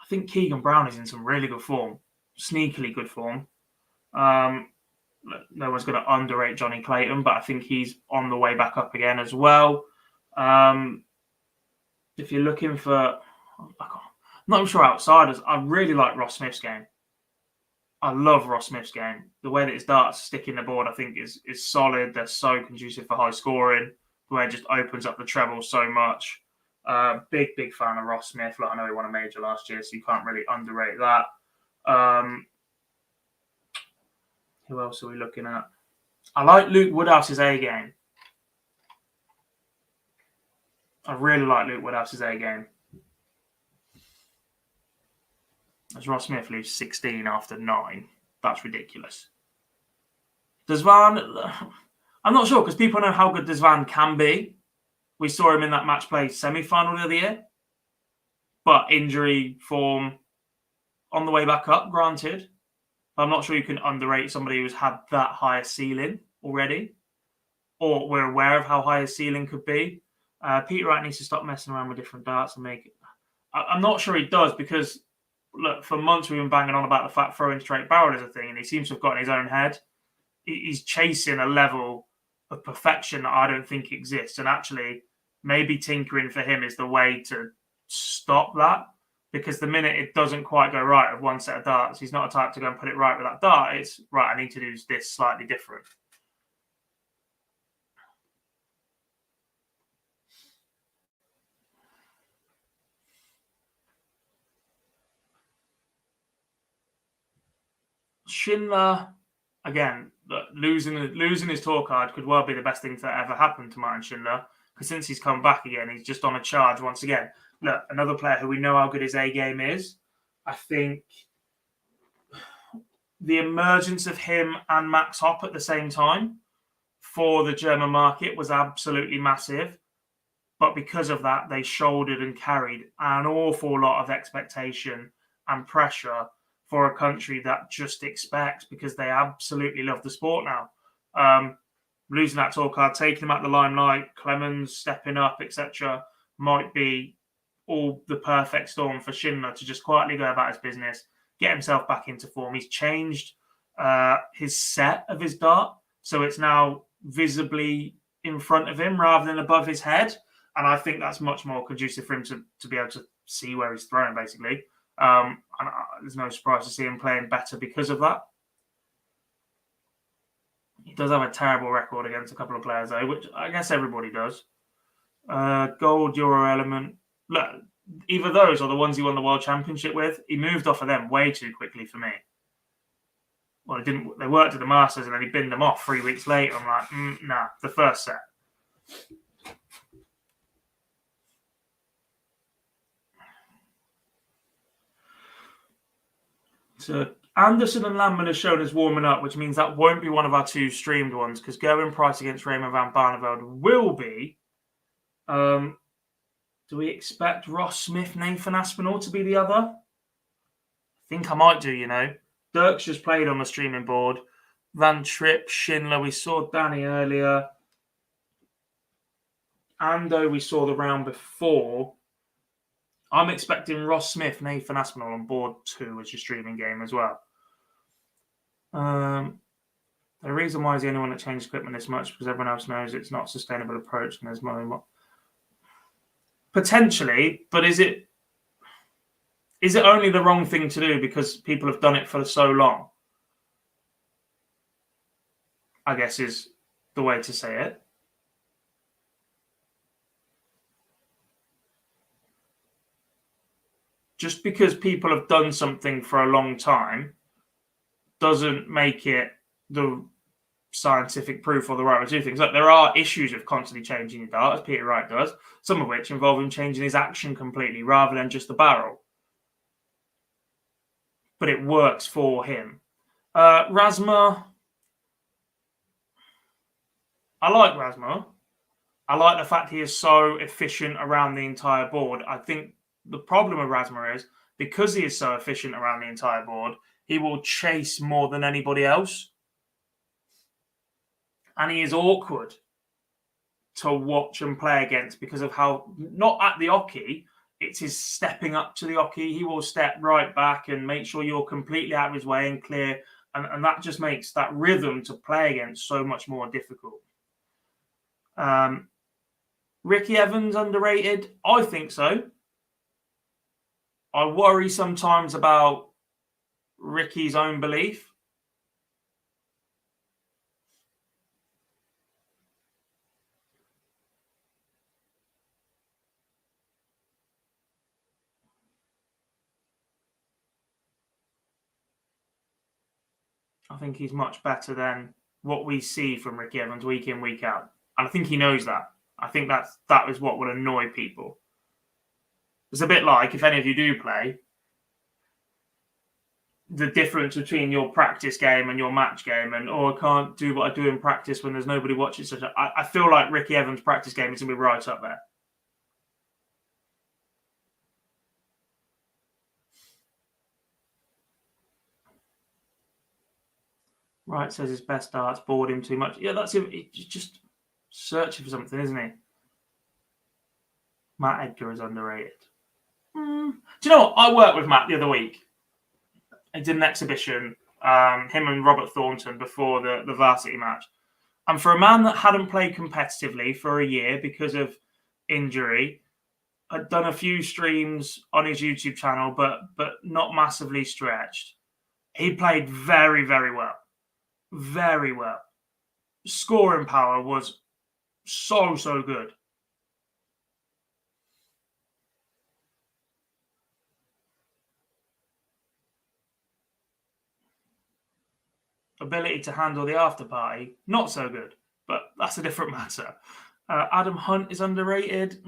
Speaker 3: I think Keegan Brown is in some really good form, sneakily good form. No one's going to underrate Johnny Clayton, but I think he's on the way back up again as well. If you're looking for, I'm not even sure outsiders, I really like Ross Smith's game. I love Ross Smith's game. The way that his darts stick in the board, I think, is solid. They're so conducive for high scoring. The way it just opens up the treble so much. Big fan of Ross Smith. Like, I know he won a major last year, so you can't really underrate that. Who else are we looking at? I like Luke Woodhouse's A game. I really like Luke Woodhouse's A game. As Ross Smith leaves 16 after 9. That's ridiculous. Desvan, I'm not sure because people know how good Desvan can be. We saw him in that match play semi-final the other year. But injury, form, on the way back up, granted. I'm not sure you can underrate somebody who's had that higher ceiling already. Or we're aware of how high a ceiling could be. Peter Wright needs to stop messing around with different darts and make it. I'm not sure he does because, look, for months we've been banging on about the fact throwing straight barrel is a thing, and he seems to have got in his own head. He's chasing a level of perfection that I don't think exists, and actually, maybe tinkering for him is the way to stop that. Because the minute it doesn't quite go right with one set of darts, he's not a type to go and put it right with that dart. It's right, I need to do this slightly different. Schindler, again, losing his tour card could well be the best thing that ever happened to Martin Schindler. Because since he's come back again, he's just on a charge once again. Look, another player who we know how good his A game is. I think the emergence of him and Max Hopp at the same time for the German market was absolutely massive. But because of that, they shouldered and carried an awful lot of expectation and pressure for a country that just expects, because they absolutely love the sport now. Losing that tour card, taking him out the limelight, Clemens stepping up, etc., might be all the perfect storm for Schindler to just quietly go about his business, get himself back into form. He's changed his set of his dart, so it's now visibly in front of him rather than above his head. And I think that's much more conducive for him to be able to see where he's throwing, basically. And there's no surprise to see him playing better because of that. He does have a terrible record against a couple of players, though, which I guess everybody does. Gold, Euro element. Look, either those or the ones he won the World Championship with. He moved off of them way too quickly for me. Well, it didn't. They worked at the Masters and then he binned them off 3 weeks later. I'm like, nah, the first set. So Anderson and Landman are shown as warming up, which means that won't be one of our 2 streamed ones because Gerwyn Price against Raymond van Barneveld will be. Do we expect Ross Smith, Nathan Aspinall to be the other? I think I might do, Dirk's just played on the streaming board. Van Tripp, Schindler, we saw Danny earlier. Ando, we saw the round before. I'm expecting Ross Smith, Nathan Aspinall on board 2 as your streaming game as well. The reason why is the only one that changed equipment this much because everyone else knows it's not a sustainable approach and there's more. Potentially, but is it only the wrong thing to do because people have done it for so long? I guess is the way to say it. Just because people have done something for a long time doesn't make it the scientific proof or the right way to do things. Look, there are issues with constantly changing your dart, as Peter Wright does, some of which involve him changing his action completely rather than just the barrel. But it works for him. Rasma. I like Rasma. I like the fact he is so efficient around the entire board. I think the problem with Rasma is because he is so efficient around the entire board, he will chase more than anybody else. And he is awkward to watch and play against because of how, not at the oche, it's his stepping up to the oche. He will step right back and make sure you're completely out of his way and clear. And that just makes that rhythm to play against so much more difficult. Ricky Evans underrated? I think so. I worry sometimes about Ricky's own belief. I think he's much better than what we see from Ricky Evans week in, week out. And I think he knows that. I think that is what will annoy people. It's a bit like, if any of you do play, the difference between your practice game and your match game and, I can't do what I do in practice when there's nobody watching. I feel like Ricky Evans' practice game is going to be right up there. Right, says his best darts bored him too much. Yeah, that's him. He's just searching for something, isn't he? Matt Edgar is underrated. Do you know what? I worked with Matt the other week. He did an exhibition, him and Robert Thornton before the varsity match. And for a man that hadn't played competitively for a year because of injury, had done a few streams on his YouTube channel, but not massively stretched. He played very, very well. Very well. Scoring power was so good. Ability to handle the after party, not so good, but that's a different matter. Adam Hunt is underrated.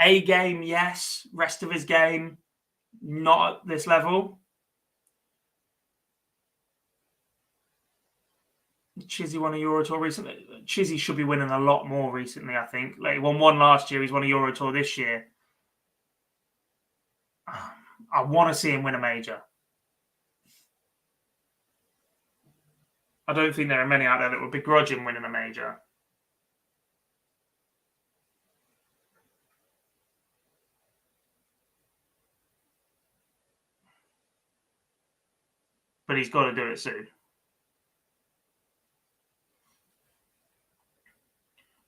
Speaker 3: A game, yes. Rest of his game, not at this level. Chizzy won a Euro Tour recently. Chizzy should be winning a lot more recently, I think. Like, he won one last year. He's won a Euro Tour this year. I want to see him win a major. I don't think there are many out there that would begrudge him winning a major. But he's got to do it soon.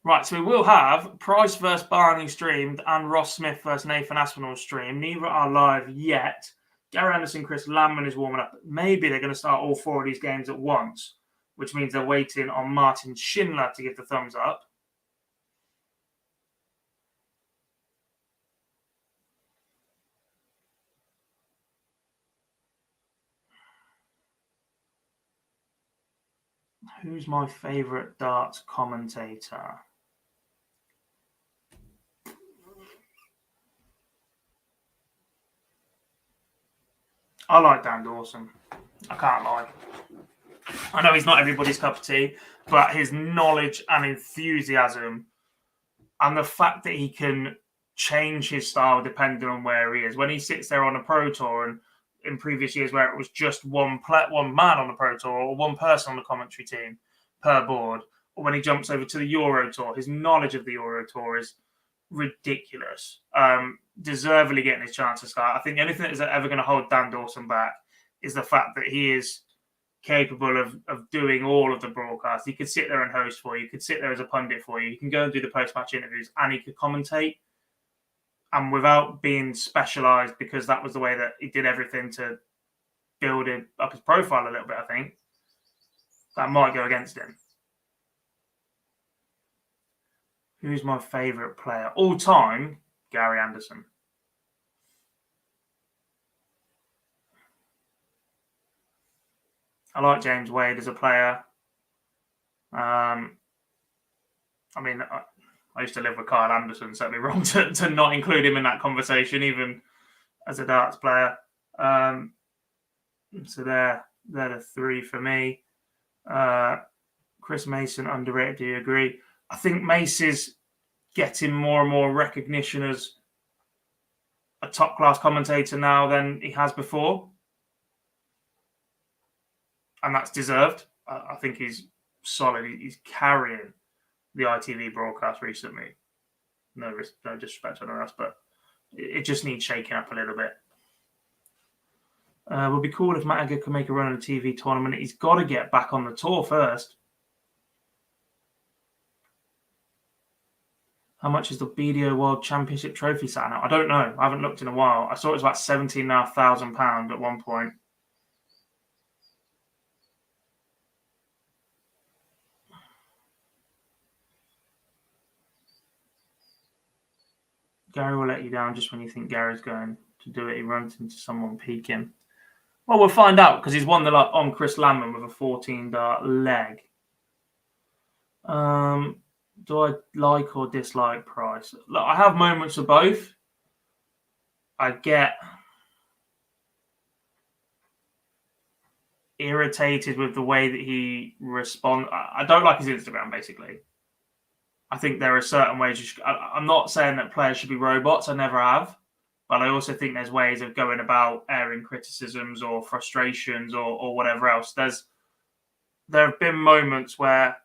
Speaker 3: Right, so we will have Price versus Barney streamed and Ross Smith versus Nathan Aspinall streamed. Neither are live yet. Gary Anderson, Chris Landman is warming up. Maybe they're going to start all 4 of these games at once, which means they're waiting on Martin Schindler to give the thumbs up. Who's my favourite darts commentator? I like Dan Dawson. I can't lie. I know he's not everybody's cup of tea, but his knowledge and enthusiasm and the fact that he can change his style depending on where he is. When he sits there on a Pro Tour and in previous years where it was just one man on the Pro Tour or one person on the commentary team per board, or when he jumps over to the Euro Tour, his knowledge of the Euro Tour is ridiculous. Deservedly getting his chance to start. I think the only thing that is ever going to hold Dan Dawson back is the fact that he is capable of doing all of the broadcasts. He could sit there and host for you. He could sit there as a pundit for you. He can go and do the post-match interviews and he could commentate. And without being specialised, because that was the way that he did everything to build up his profile a little bit, I think, that might go against him. Who's my favourite player? All time, Gary Anderson. I like James Wade as a player. I mean, I used to live with Kyle Anderson, so it'd be wrong to not include him in that conversation, even as a darts player. So they're the 3 for me. Chris Mason, underrated. Do you agree? I think Mace is getting more and more recognition as a top-class commentator now than he has before. And that's deserved. I think he's solid. He's carrying the ITV broadcast recently. No disrespect to anyone else, but it just needs shaking up a little bit. Would be cool if Matt Egger could make a run in a TV tournament. He's got to get back on the tour first. How much is the BDO World Championship trophy sat now? I don't know. I haven't looked in a while. I saw it was about £17,500 at one point. Gary will let you down just when you think Gary's going to do it. He runs into someone peeking. Well, we'll find out because he's won the lot on Chris Landman with a 14-dart leg. Do I like or dislike Price? Look, I have moments of both. I get irritated with the way that he responds. I don't like his Instagram, basically. I think there are certain ways. I'm not saying that players should be robots. I never have. But I also think there's ways of going about airing criticisms or frustrations or whatever else. There have been moments where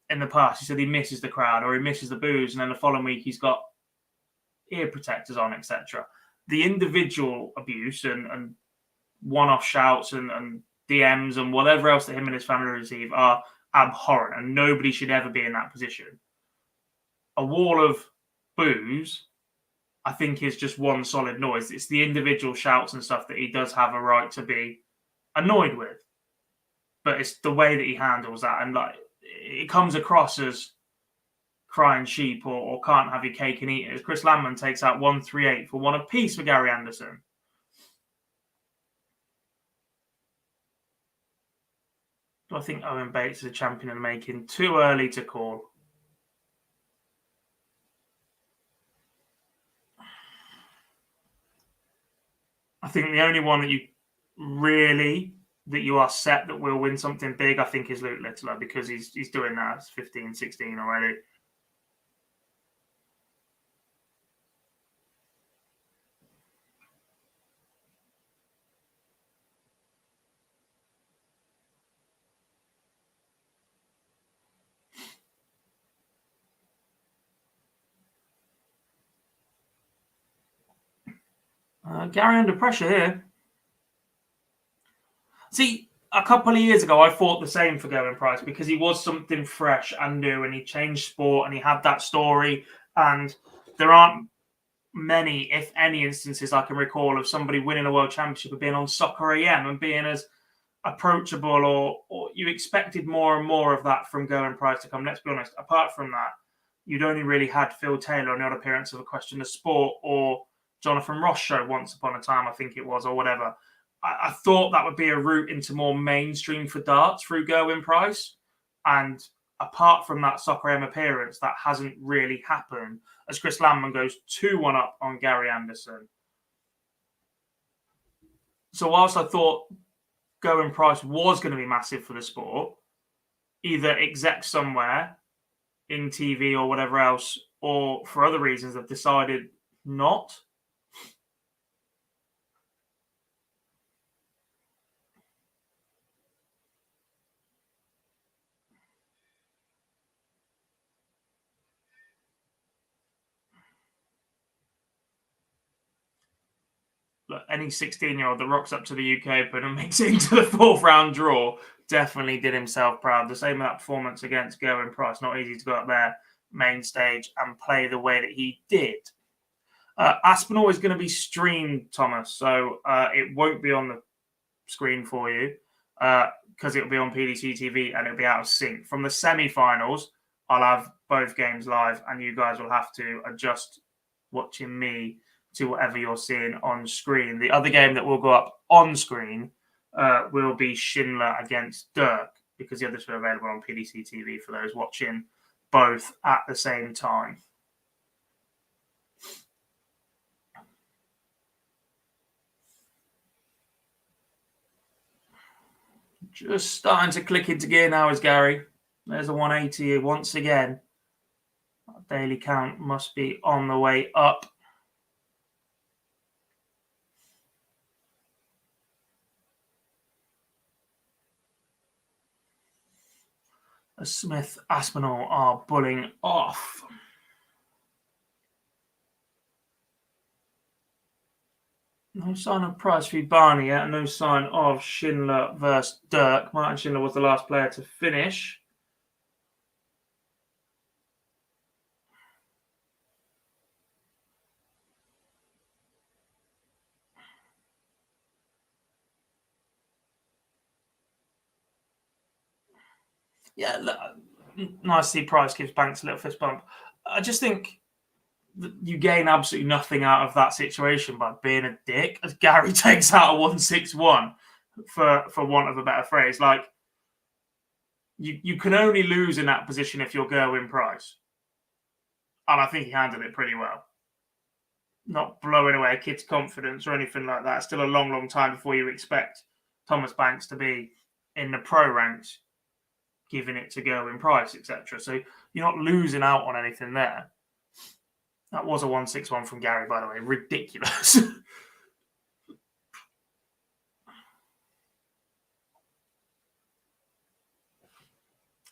Speaker 3: in the past he said he misses the crowd or he misses the boos, and then the following week he's got ear protectors on, etc. The individual abuse and one-off shouts and DMs and whatever else that him and his family receive are abhorrent, and nobody should ever be in that position. A wall of boos, I think, is just one solid noise. It's the individual shouts and stuff that he does have a right to be annoyed with. But it's the way that he handles that, and like it comes across as crying sheep or can't have your cake and eat it. As Chris Landman takes out 138 for one apiece for Gary Anderson. Do I think Owen Bates is a champion in the making? Too early to call. I think the only one that you are set that will win something big, I think, is Luke Littler, because he's doing that. It's 15, 16 already. Gary under pressure here. See, a couple of years ago, I thought the same for Gerwyn Price because he was something fresh and new, and he changed sport, and he had that story. And there aren't many, if any, instances I can recall of somebody winning a world championship and being on Soccer AM and being as approachable, or you expected more and more of that from Gerwyn Price to come. Let's be honest. Apart from that, you'd only really had Phil Taylor on the odd appearance of A Question of Sport or Jonathan Ross show once upon a time, I think it was, or whatever. I thought that would be a route into more mainstream for darts through Gerwyn Price. And apart from that Soccer M appearance, that hasn't really happened as Chris Landman goes 2-1 up on Gary Anderson. So whilst I thought Gerwyn Price was going to be massive for the sport, either exec somewhere in TV or whatever else, or for other reasons have decided not. Look, any 16-year-old that rocks up to the UK Open and makes it into the fourth round draw definitely did himself proud. The same with that performance against Gerwyn Price. Not easy to go up there, main stage, and play the way that he did. Aspinall is going to be streamed, Thomas, so it won't be on the screen for you because it'll be on PDC TV and it'll be out of sync. From the semi-finals, I'll have both games live and you guys will have to adjust watching me to whatever you're seeing on screen. The other game that will go up on screen will be Schindler against Dirk because the others are available on PDC TV for those watching both at the same time. Just starting to click into gear now is Gary. There's a 180 once again. Daily count must be on the way up. Smith Aspinall are bulling off. No sign of Price v Barney yet. No sign of Schindler versus Dirk. Martin Schindler was the last player to finish. Yeah, look, nice to see Price gives Banks a little fist bump. I just think that you gain absolutely nothing out of that situation by being a dick, as Gary takes out a 161 for want of a better phrase. Like, you can only lose in that position if you're Gerwyn Price. And I think he handled it pretty well. Not blowing away a kid's confidence or anything like that. Still a long, long time before you expect Thomas Banks to be in the pro ranks, giving it to Gerwyn Price, etc. So you're not losing out on anything there. That was a 161 from Gary, by the way. Ridiculous.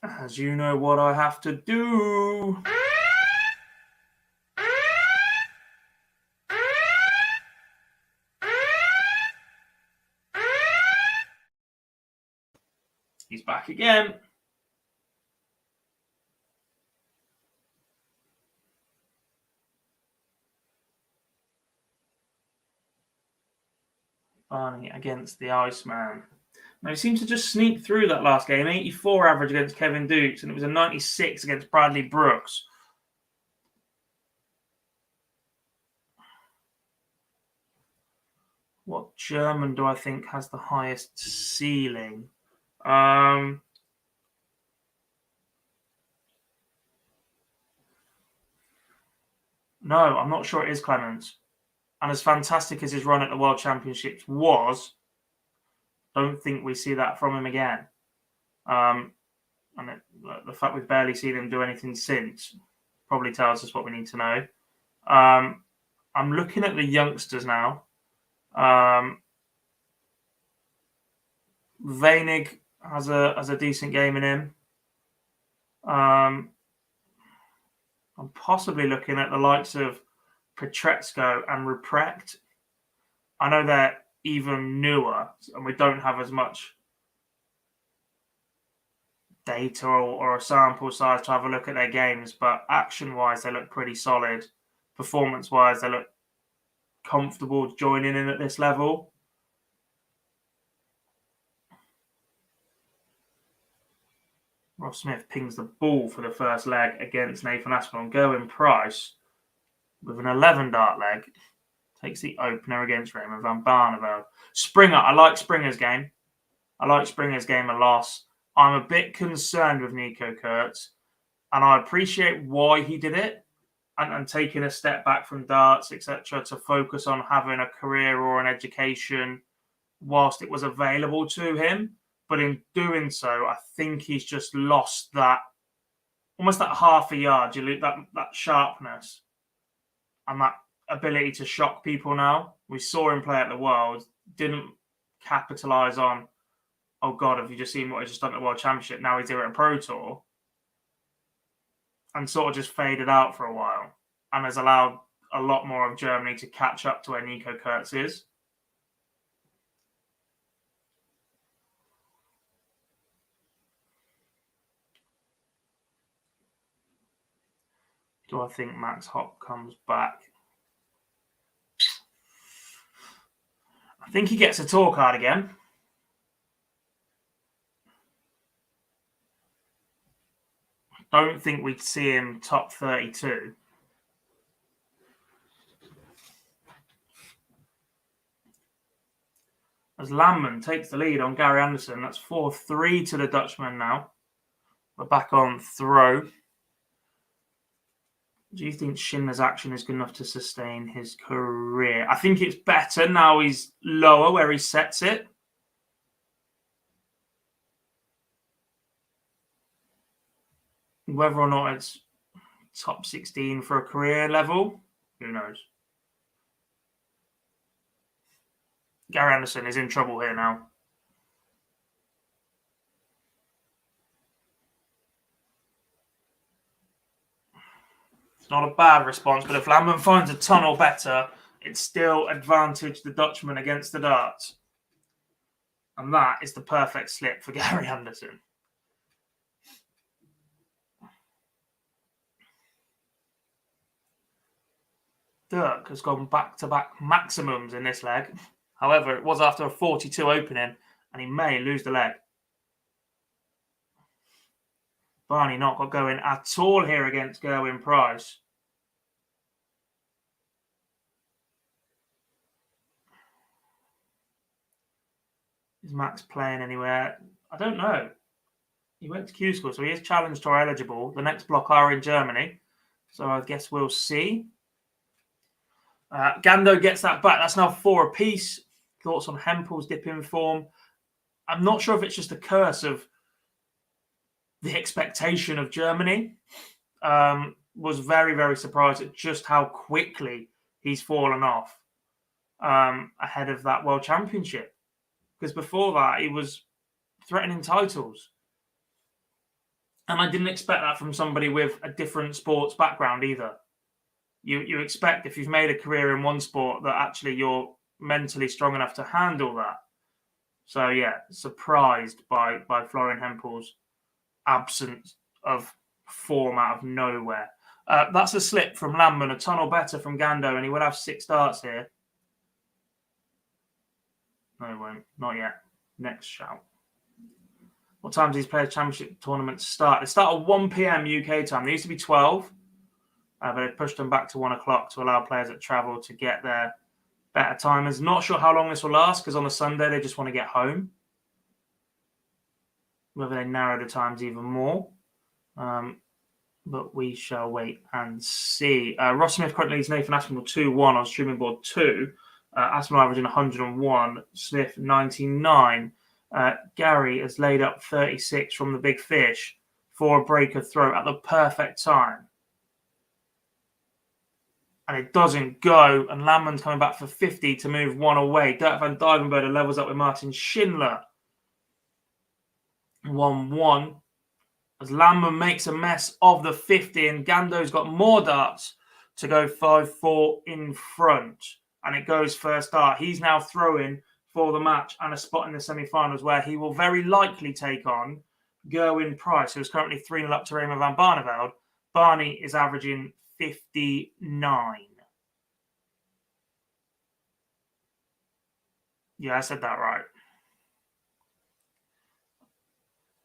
Speaker 3: As you know what I have to do. He's back again. Barney against the Iceman. Now, he seems to just sneak through that last game. 84 average against Kevin Dukes, and it was a 96 against Bradley Brooks. What German do I think has the highest ceiling? No, I'm not sure it is Clemens. And as fantastic as his run at the World Championships was, don't think we see that from him again. And the fact we've barely seen him do anything since probably tells us what we need to know. I'm looking at the youngsters now. Weinig has a decent game in him. I'm possibly looking at the likes of Petretsko and Ruprecht. I know they're even newer, and we don't have as much data or a sample size to have a look at their games, but action-wise, they look pretty solid. Performance-wise, they look comfortable joining in at this level. Ross Smith pings the ball for the first leg against Nathan Aspinall. Gerwyn Price, with an 11-dart leg, takes the opener against Raymond van Barneveld. Springer, I like Springer's game. I like Springer's game a lot. I'm a bit concerned with Nico Kurtz, and I appreciate why he did it and taking a step back from darts, etc., to focus on having a career or an education whilst it was available to him. But in doing so, I think he's just lost that, almost that half a yard, that sharpness and that ability to shock people now. We saw him play at the World, didn't capitalise on, oh God, have you just seen what he's just done at the World Championship? Now he's here at a Pro Tour. And sort of just faded out for a while and has allowed a lot more of Germany to catch up to where Nico Kurtz is. Do I think Max Hopp comes back? I think he gets a tour card again. Don't think we'd see him top 32. As Landman takes the lead on Gary Anderson, that's 4-3 to the Dutchman now. We're back on throw. Do you think Schindler's action is good enough to sustain his career? I think it's better now he's lower where he sets it. Whether or not it's top 16 for a career level, who knows? Gary Anderson is in trouble here now. It's not a bad response, but if Landman finds a tunnel better, it's still advantage the Dutchman against the darts. And that is the perfect slip for Gary Anderson. Dirk has gone back-to-back maximums in this leg. However, it was after a 42 opening, and he may lose the leg. Barney not got going at all here against Gerwyn Price. Is Max playing anywhere? I don't know. He went to Q School, so he is Challenge Tour eligible. The next block are in Germany, so I guess we'll see. Gando gets that back. That's now 4 apiece. Thoughts on Hempel's dip in form? I'm not sure if it's just a curse of the expectation of Germany. Was very, very surprised at just how quickly he's fallen off ahead of that World Championship. Because before that, he was threatening titles. And I didn't expect that from somebody with a different sports background either. You expect, if you've made a career in one sport, that actually you're mentally strong enough to handle that. So, yeah, surprised by Florian Hempel's absence of form out of nowhere. That's a slip from Landman, a tunnel better from Gando, and he will have 6 darts here. No, he won't. Not yet. Next shout. What time do these Players' Championship tournaments start? They start at 1 p.m. UK time. They used to be 12. But they pushed them back to 1 o'clock to allow players that travel to get their better timers. Not sure how long this will last because on the Sunday they just want to get home. Whether they narrow the times even more. But we shall wait and see. Ross Smith currently leads Nathan Aspinall 2-1 on streaming board 2. Aspinall averaging 101. Smith 99. Gary has laid up 36 from the big fish for a breaker throw at the perfect time. And it doesn't go. And Landman's coming back for 50 to move 1 away. Dirk van Dijvenbode levels up with Martin Schindler. 1-1. As Landman makes a mess of the 50. And Gando's got more darts to go 5-4 in front. And it goes first dart. He's now throwing for the match and a spot in the semi-finals where he will very likely take on Gerwin Price, who is currently 3-0 up to Raymond van Barneveld. Barney is averaging 59. Yeah, I said that right.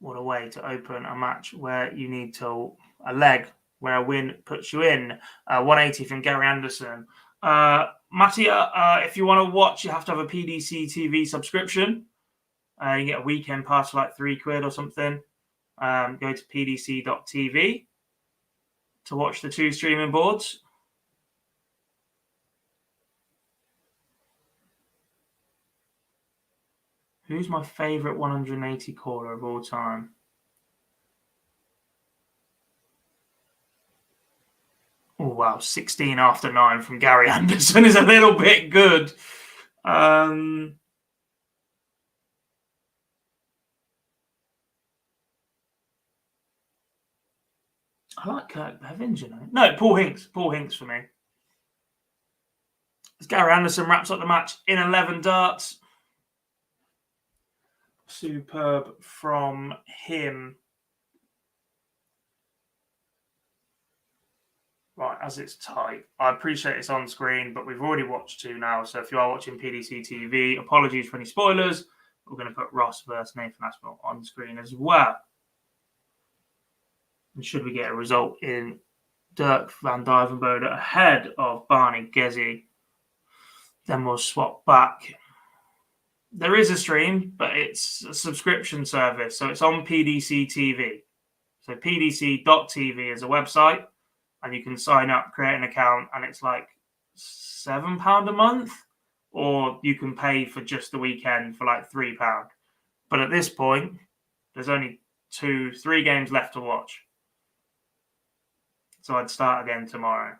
Speaker 3: What a way to open a match where you need to a leg where a win puts you in. 180 from Gary Anderson. Mattia, if you want to watch, you have to have a PDC TV subscription. You get a weekend pass for like £3 or something. Go to pdc.tv to watch the 2 streaming boards. Who's my favourite 180 caller of all time? Oh, wow. 16 after 9 from Gary Anderson is a little bit good. I like Kirk Bevins, you know. No, Paul Hinks. Paul Hinks for me. As Gary Anderson wraps up the match in 11 darts. Superb from him. Right, as it's tight. I appreciate it's on screen, but we've already watched 2 now. So if you are watching PDC TV, apologies for any spoilers. We're going to put Ross versus Nathan Aspinall on screen as well. And should we get a result in Dirk van Duijvenbode ahead of Barney Gezi, then we'll swap back. There is a stream, but it's a subscription service. So it's on PDC TV. So pdc.tv is a website, and you can sign up, create an account, and it's like £7 a month, or you can pay for just the weekend for like £3. But at this point, there's only 3 games left to watch. So I'd start again tomorrow.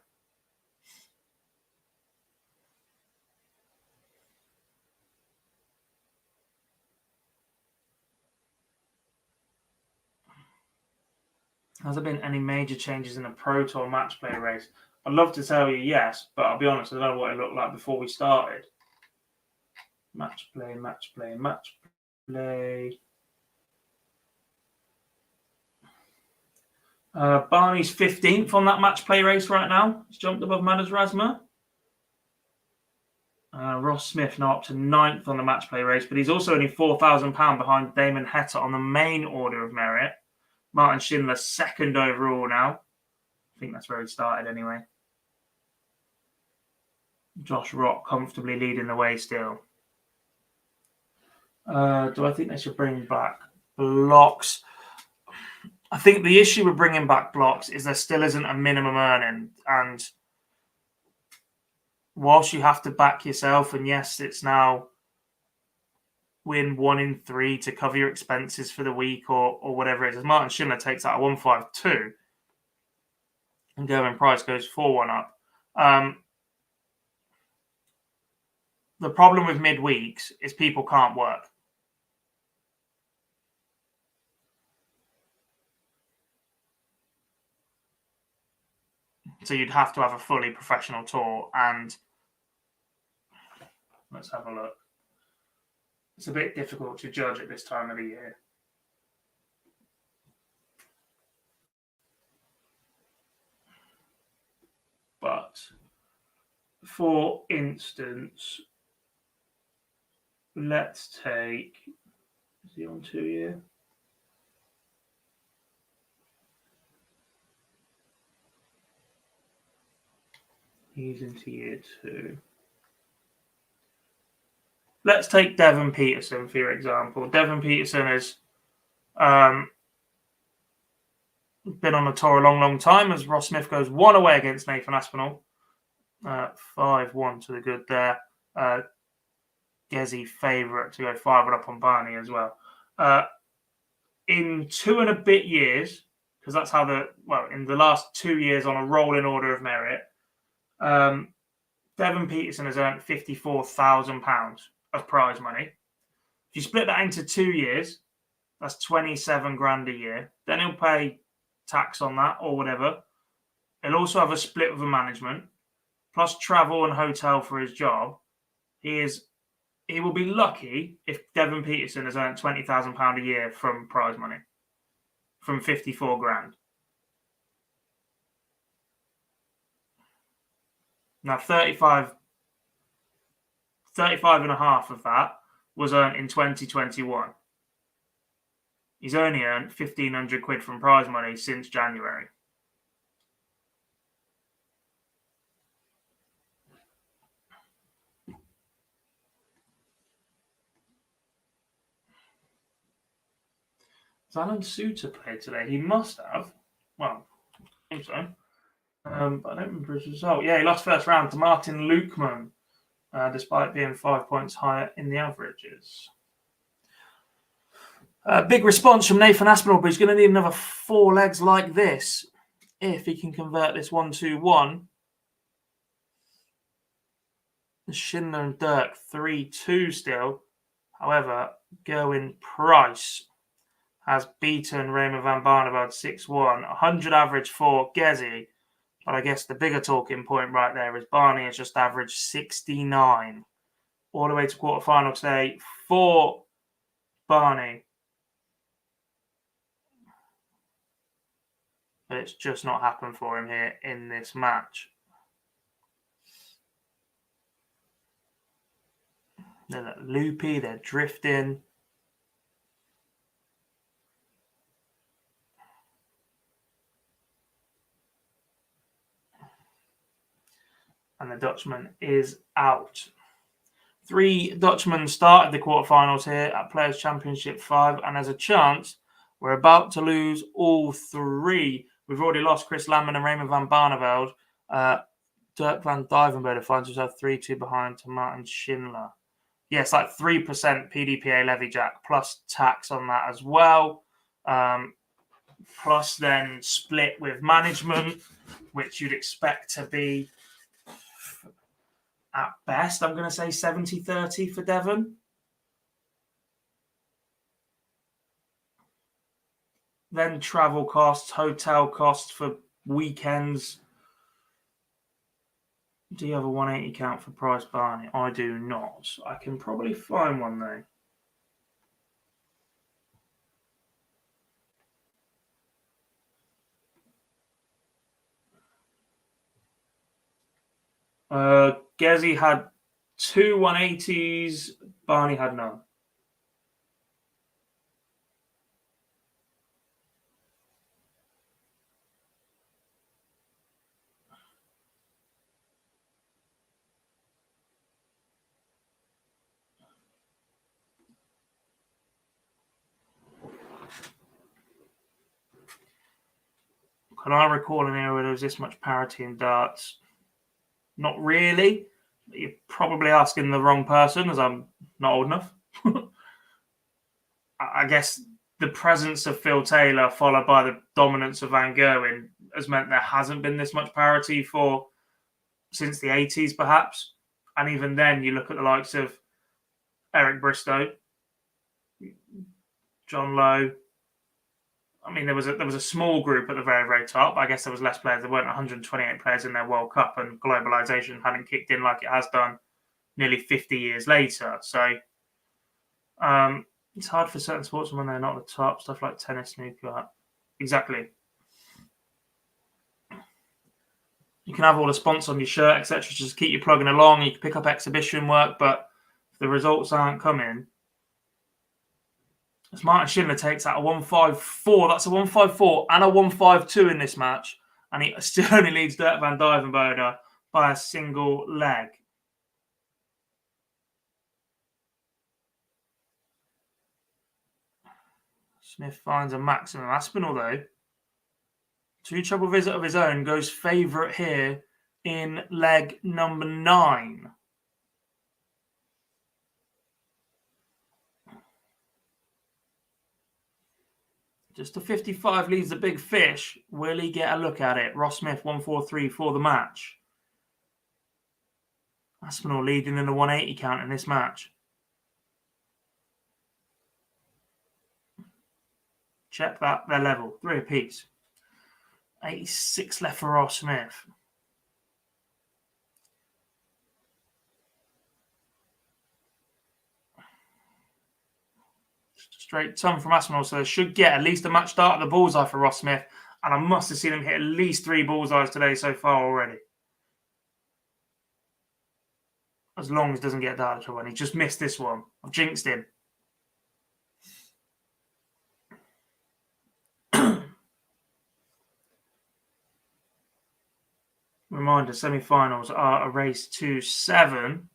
Speaker 3: Has there been any major changes in the Pro Tour match play race? I'd love to tell you yes, but I'll be honest, I don't know what it looked like before we started. Match play, match play, match play. Barney's 15th on that match play race right now. He's jumped above MODUS Rasma. Ross Smith now up to 9th on the match play race, but he's also only £4,000 behind Damon Hetta on the main order of merit. Martin Schindler 2nd overall now. I think that's where he started anyway. Josh Rock comfortably leading the way still. Do I think they should bring back blocks? I think the issue with bringing back blocks is there still isn't a minimum earning. And whilst you have to back yourself, and yes, it's now win 1 in 3 to cover your expenses for the week or whatever it is. As Martin Schindler takes out a 152 and Gerwin Price goes 4-1 up. The problem with midweeks is people can't work. So you'd have to have a fully professional tour, and let's have a look. It's a bit difficult to judge at this time of the year. But, for instance, let's take... Is he on 2 year? He's into year 2. Let's take Devon Peterson, for your example. Devon Peterson has been on the tour a long, long time as Ross Smith goes 1 away against Nathan Aspinall. 5-1 to the good there. Gezi favourite to go 5 up on Barney as well. In 2 and a bit years, because that's how in the last 2 years on a rolling order of merit, Devon Peterson has earned £54,000 of prize money. If you split that into 2 years, that's 27 grand a year. Then he'll pay tax on that or whatever. He'll also have a split with the management, plus travel and hotel for his job. He will be lucky if Devon Peterson has earned £20,000 a year from prize money. from 54 grand. Now, 35 and a half of that was earned in 2021. He's only earned 1,500 quid from prize money since January. Has Alan Suter played today? He must have. Well, I think so. But I don't remember his result. Yeah, he lost first round to Martin Lukeman, despite being 5 points higher in the averages. Big response from Nathan Aspinall, but he's going to need another 4 legs like this if he can convert this 1-2-1. Schindler and Dirk 3-2 still. However, Gerwin Price has beaten Raymond van Barneveld 6-1. 100 average for Gezi. But I guess the bigger talking point right there is Barney has just averaged 69. All the way to quarterfinal today for Barney. But it's just not happened for him here in this match. They're loopy, they're drifting. And the Dutchman is out. 3 Dutchmen started the quarterfinals here at Players' Championship 5, and there's a chance we're about to lose all 3. We've already lost Chris Landman and Raymond van Barneveld. Dirk van Dijvenbode finds himself 3-2 behind to Martin Schindler. Yes, like 3% PDPA levy jack plus tax on that as well. Plus then split with management, which you'd expect to be at best, I'm going to say 70-30 for Devon. Then travel costs, hotel costs for weekends. Do you have a 180 count for Price Barney? I do not. I can probably find one though. Gezi had 2 180s. Barney had none. Can I recall an era where there was this much parity in darts? Not really. You're probably asking the wrong person, as I'm not old enough. I guess the presence of Phil Taylor, followed by the dominance of Van Gerwen, has meant there hasn't been this much parity since the 80s, perhaps. And even then, you look at the likes of Eric Bristow, John Lowe. I mean, there was a small group at the very, very top. I guess there was less players. There weren't 128 players in their World Cup, and globalization hadn't kicked in like it has done nearly 50 years later. So it's hard for certain sports when they're not at the top. Stuff like tennis, snooker. Exactly. You can have all the sponsors on your shirt, etc. Just keep you plugging along. You can pick up exhibition work, but if the results aren't coming, as Martin Schindler takes out a 154, that's a 154 and a 152 in this match, and he still only leads Dirk van Dijvenbode by a single leg. Smith finds a maximum. Aspinall, though, 2 trouble visit of his own, goes favourite here in leg number 9. Just a 55 leads the big fish. Will he get a look at it? Ross Smith, 143 for the match. Aspinall leading in the 180 count in this match. Check that. They're level. 3 apiece. 86 left for Ross Smith. Straight ton from Aspinall, so they should get at least a match start at the bullseye for Ross Smith. And I must have seen him hit at least 3 bullseyes today so far already. As long as he doesn't get that one. He just missed this one. I've jinxed him. Reminder, semi-finals are a race to 7.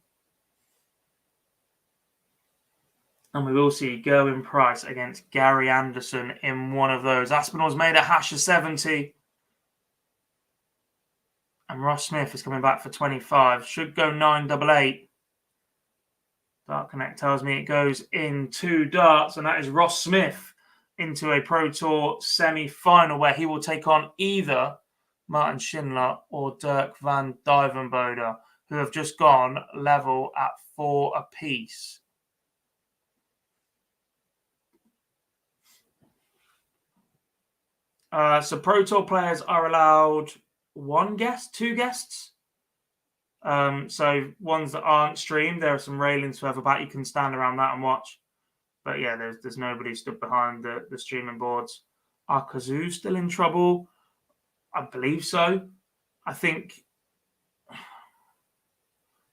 Speaker 3: And we will see Gerwin Price against Gary Anderson in one of those. Aspinall's made a hash of 70. And Ross Smith is coming back for 25. Should go 988. Dart Connect tells me it goes in 2 darts. And that is Ross Smith into a Pro Tour semi-final where he will take on either Martin Schindler or Dirk van Dijvenbode, who have just gone level at 4 apiece. So Pro Tour players are allowed 1 guest, 2 guests. So ones that aren't streamed, there are some railings further back. You can stand around that and watch. But yeah, there's nobody stood behind the streaming boards. Are Kazoo still in trouble? I believe so. I think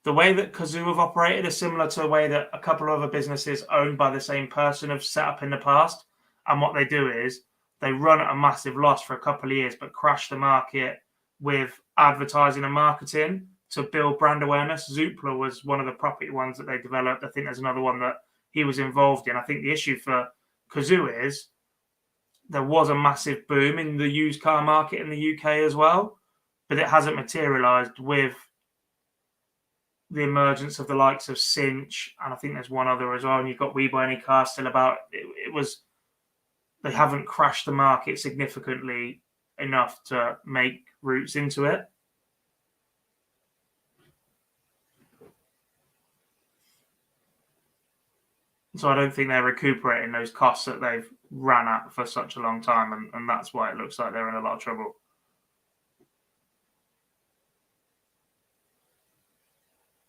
Speaker 3: the way that Kazoo have operated is similar to the way that a couple of other businesses owned by the same person have set up in the past. And what they do is they run at a massive loss for a couple of years, but crash the market with advertising and marketing to build brand awareness. Zoopla was one of the property ones that they developed. I think there's another one that he was involved in. I think the issue for Kazoo is there was a massive boom in the used car market in the UK as well, but it hasn't materialised with the emergence of the likes of Cinch, and I think there's one other as well, and you've got We Buy Any Car still about. It was... They haven't crashed the market significantly enough to make routes into it. So I don't think they're recuperating those costs that they've ran at for such a long time, and that's why it looks like they're in a lot of trouble.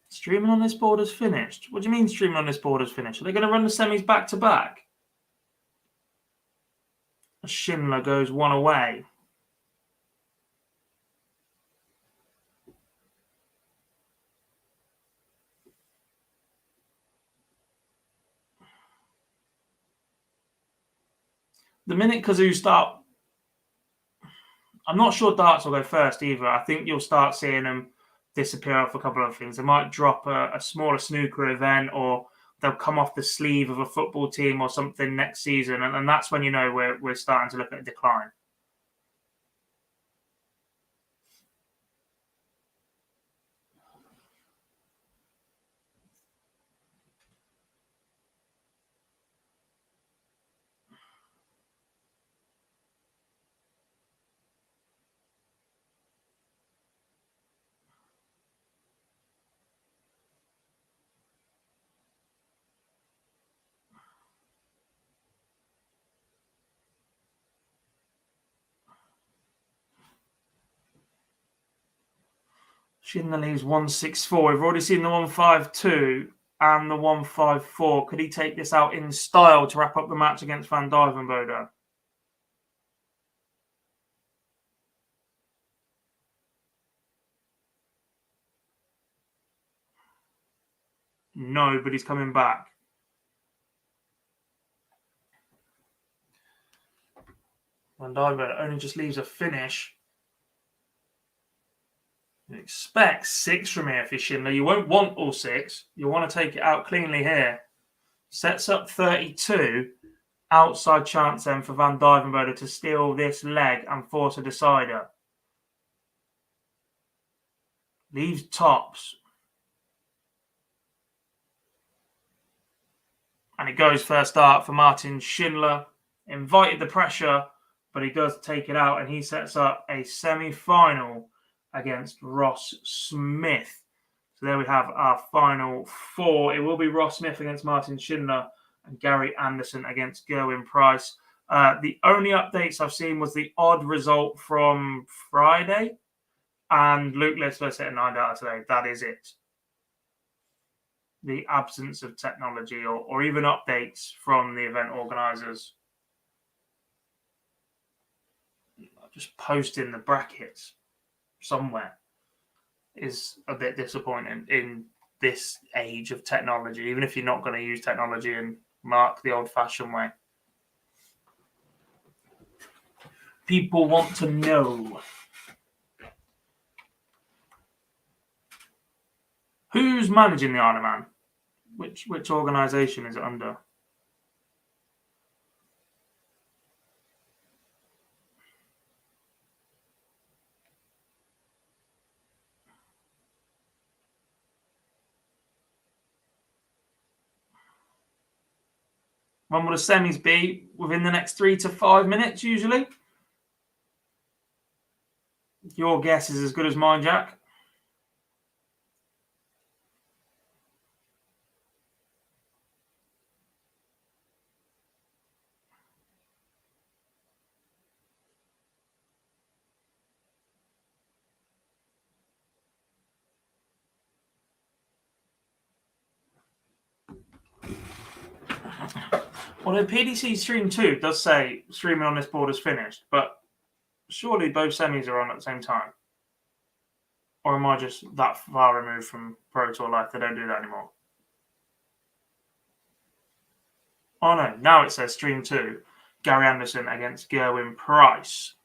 Speaker 3: Streaming on this board has finished. What do you mean streaming on this board has finished? Are they going to run the semis back to back? Schindler goes 1 away. The minute Kazoo start, I'm not sure darts will go first either. I think you'll start seeing them disappear off a couple of things. They might drop a smaller snooker event, or they'll come off the sleeve of a football team or something next season. And that's when you know we're starting to look at a decline. Schindler leaves 164. We've already seen the 152 and the 154. Could he take this out in style to wrap up the match against Van Dijvenbode? No, but he's coming back. Van Dijvenbode only just leaves a finish. You expect 6 from here for Schindler. You won't want all 6. You want to take it out cleanly here. Sets up 32. Outside chance then for Van Dijvenbode to steal this leg and force a decider. Leaves tops. And it goes first start for Martin Schindler. Invited the pressure, but he does take it out, and he sets up a semi-final against Ross Smith. So there we have our final 4. It will be Ross Smith against Martin Schindler and Gary Anderson against Gerwin Price. The only updates I've seen was the odd result from Friday, and Luke Litzler set a 9 data today. That is it. the absence of technology or even updates from the event organisers. Just posting the brackets somewhere is a bit disappointing in this age of technology, even if you're not going to use technology and mark the old-fashioned way. People want to know. Who's managing the Isle of Man? Which organisation is it under? When will the semis be? Within the next 3 to 5 minutes, usually. Your guess is as good as mine, Jack. Although PDC Stream 2 does say streaming on this board is finished, but surely both semis are on at the same time. Or am I just that far removed from Pro Tour life they don't do that anymore? Oh no, now it says Stream 2, Gary Anderson against Gerwin Price.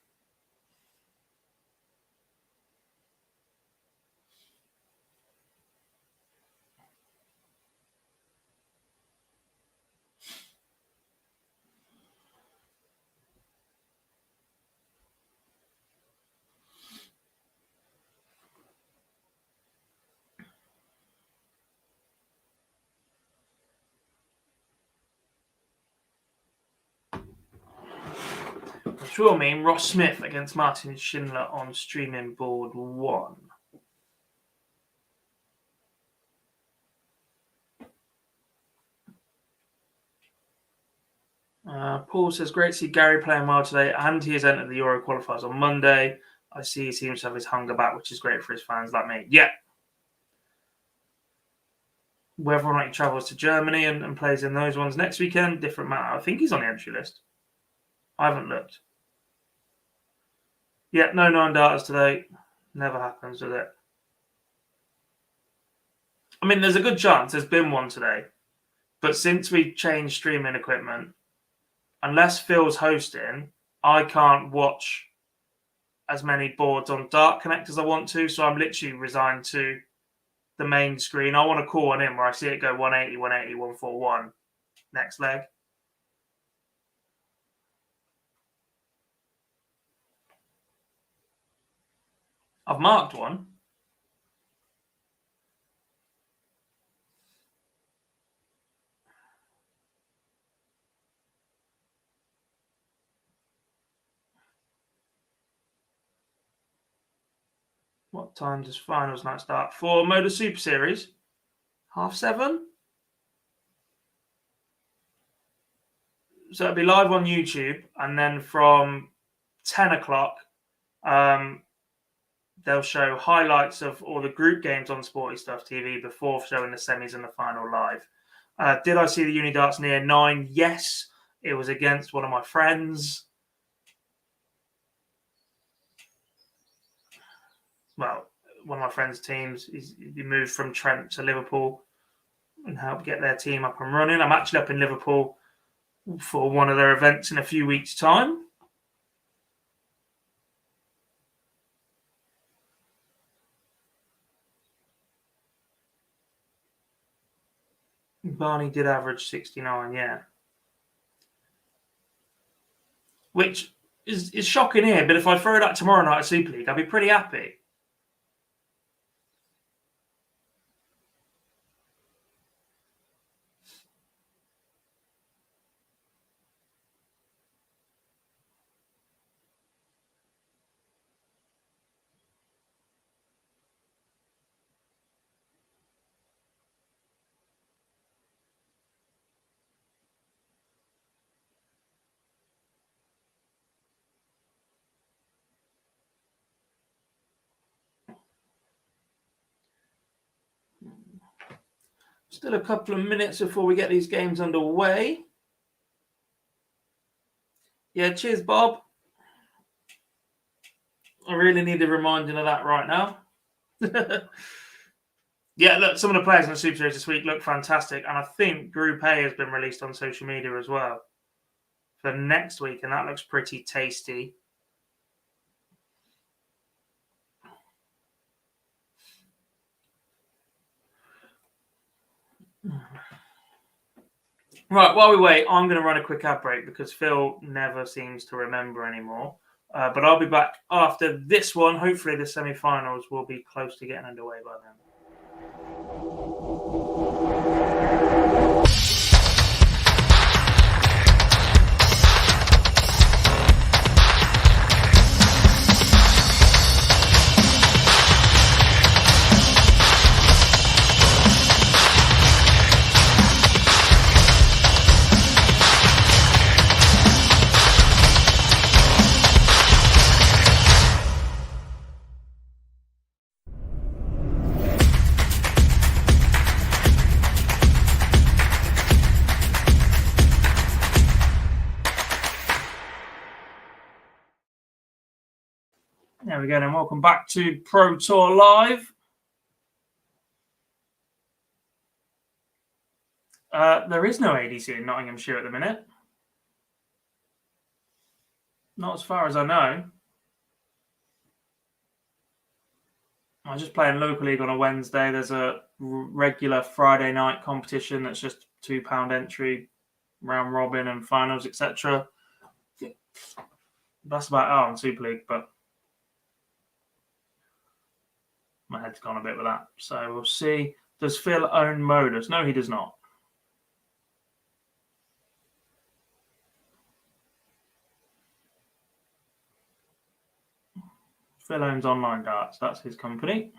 Speaker 3: Which will mean Ross Smith against Martin Schindler on streaming board 1. Paul says, great to see Gary playing well today, and he has entered the Euro qualifiers on Monday. I see he seems to have his hunger back, which is great for his fans like me. Yeah. Whether or not he travels to Germany and plays in those ones next weekend, different matter. I think he's on the entry list. I haven't looked. Yeah, no 9 darters today. Never happens, does it? I mean, there's a good chance there's been one today. But since we changed streaming equipment, unless Phil's hosting, I can't watch as many boards on Dart Connect as I want to. So I'm literally resigned to the main screen. I want to call one in where I see it go 180, 180, 141. Next leg. I've marked one. What time does finals night start? For MODUS Super Series? 7:30? So it'll be live on YouTube, and then from 10 o'clock, they'll show highlights of all the group games on Sporty Stuff TV before showing the semis and the final live. Did I see the Uni Darts near 9? Yes, it was against one of my friends. Well, one of my friends' teams. He moved from Trent to Liverpool and helped get their team up and running. I'm actually up in Liverpool for one of their events in a few weeks' time. Barney did average 69, yeah. Which is shocking here, but if I throw that tomorrow night at Super League, I'll be pretty happy. Still a couple of minutes before we get these games underway. Yeah, cheers, Bob. I really need a reminding of that right now. Yeah, look, some of the players in the Super Series this week look fantastic. And I think Group A has been released on social media as well for next week. And that looks pretty tasty. Right, while we wait, I'm going to run a quick ad break because Phil never seems to remember anymore. But I'll be back after this one. Hopefully the semi-finals will be close to getting underway by then. There we go, and welcome back to Pro Tour Live. There is no ADC in Nottinghamshire at the minute. Not as far as I know. I'm just playing local league on a Wednesday. There's a regular Friday night competition that's just £2 entry, round robin and finals, etc. That's about it on Super League, but my head's gone a bit with that. So we'll see. Does Phil own MODUS? No, he does not. Phil owns Online Darts. That's his company.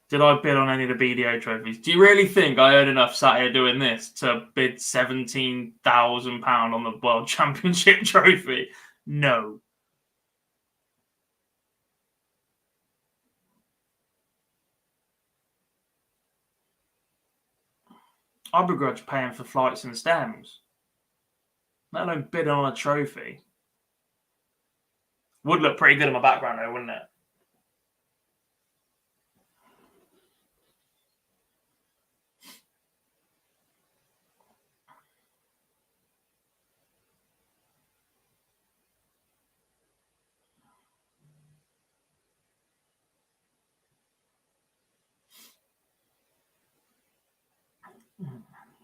Speaker 3: Did I bid on any of the BDO trophies? Do you really think I earned enough sat here doing this to bid £17,000 on the World Championship trophy? No. I begrudge paying for flights and stems, let alone bidding on a trophy. Would look pretty good in my background though, wouldn't it?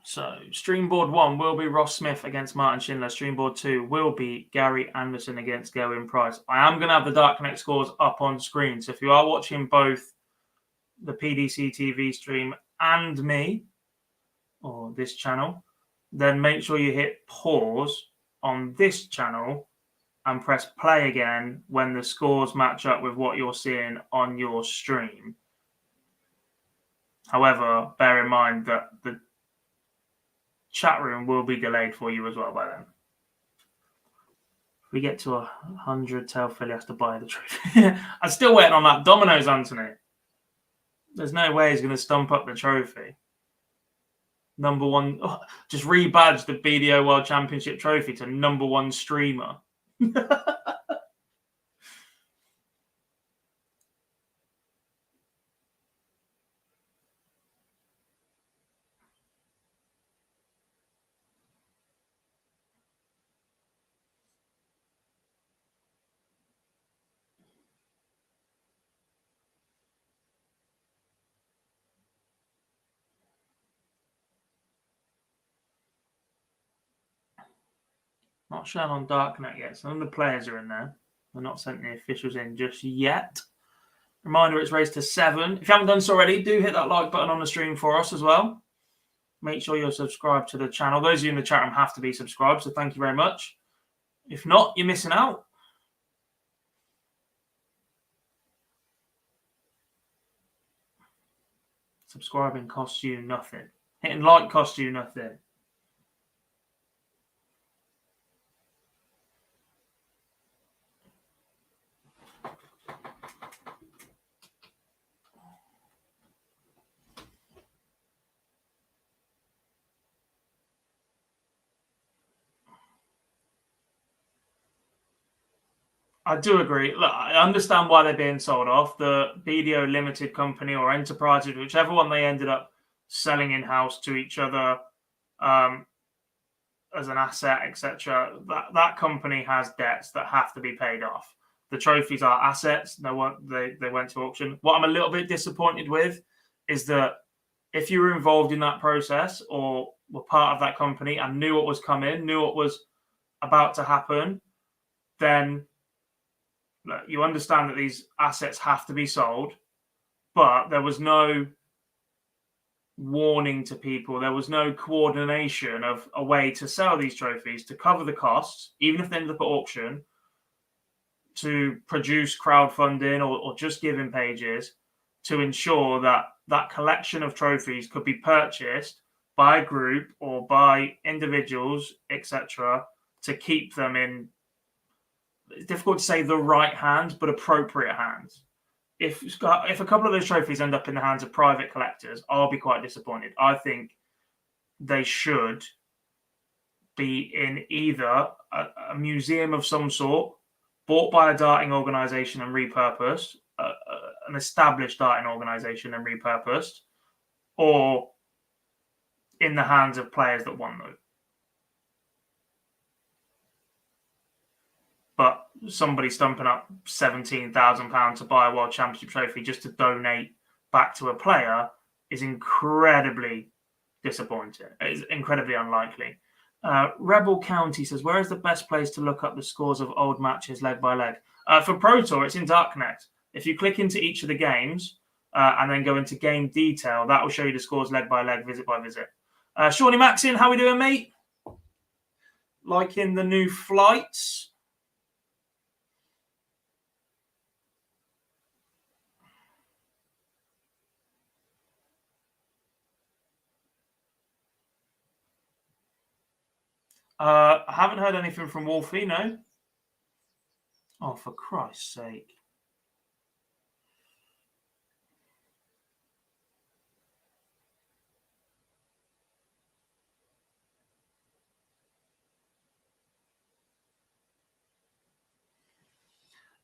Speaker 3: So, Streamboard 1 will be Ross Smith against Martin Schindler. Streamboard 2 will be Gary Anderson against Gerwin Price. I am going to have the Dark Connect scores up on screen. So, if you are watching both the PDC TV stream and me, or this channel, then make sure you hit pause on this channel and press play again when the scores match up with what you're seeing on your stream. However, bear in mind that the chat room will be delayed for you as well by then. If we get to 100, tell Philly has to buy the trophy. I'm still waiting on that Domino's, Anthony. There's no way he's going to stump up the trophy. Number one, just rebadge the BDO World Championship trophy to number one streamer. Not shown on Darknet yet, so none of the players are in there. They're not sent the officials in just yet. Reminder, it's raised to 7. If you haven't done so already, do hit that like button on the stream for us as well. Make sure you're subscribed to the channel. Those of you in the chat room have to be subscribed, so thank you very much. If not, you're missing out. Subscribing costs you nothing. Hitting like costs you nothing. I do agree. Look, I understand why they're being sold off. The BDO Limited Company or Enterprises, whichever one they ended up selling in-house to each other as an asset, etc. That company has debts that have to be paid off. The trophies are assets. They went to auction. What I'm a little bit disappointed with is that if you were involved in that process or were part of that company and knew what was coming, knew what was about to happen, then you understand that these assets have to be sold, but there was no warning to people. There was no coordination of a way to sell these trophies to cover the costs, even if they ended up at auction, to produce crowdfunding or just giving pages to ensure that that collection of trophies could be purchased by a group or by individuals, etc., to keep them in, it's difficult to say the right hands, but appropriate hands. If a couple of those trophies end up in the hands of private collectors, I'll be quite disappointed. I think they should be in either a museum of some sort, bought by a darting organisation and repurposed, an established darting organisation and repurposed, or in the hands of players that want them. But somebody stumping up £17,000 to buy a World Championship trophy just to donate back to a player is incredibly disappointing. It's incredibly unlikely. Rebel County says, where is the best place to look up the scores of old matches leg by leg? For Pro Tour, it's in Dark Connect. If you click into each of the games and then go into game detail, that will show you the scores leg by leg, visit by visit. Shawnee Maxine, how we doing, mate? Liking the new flights? I haven't heard anything from Wolfie, no. Oh, for Christ's sake.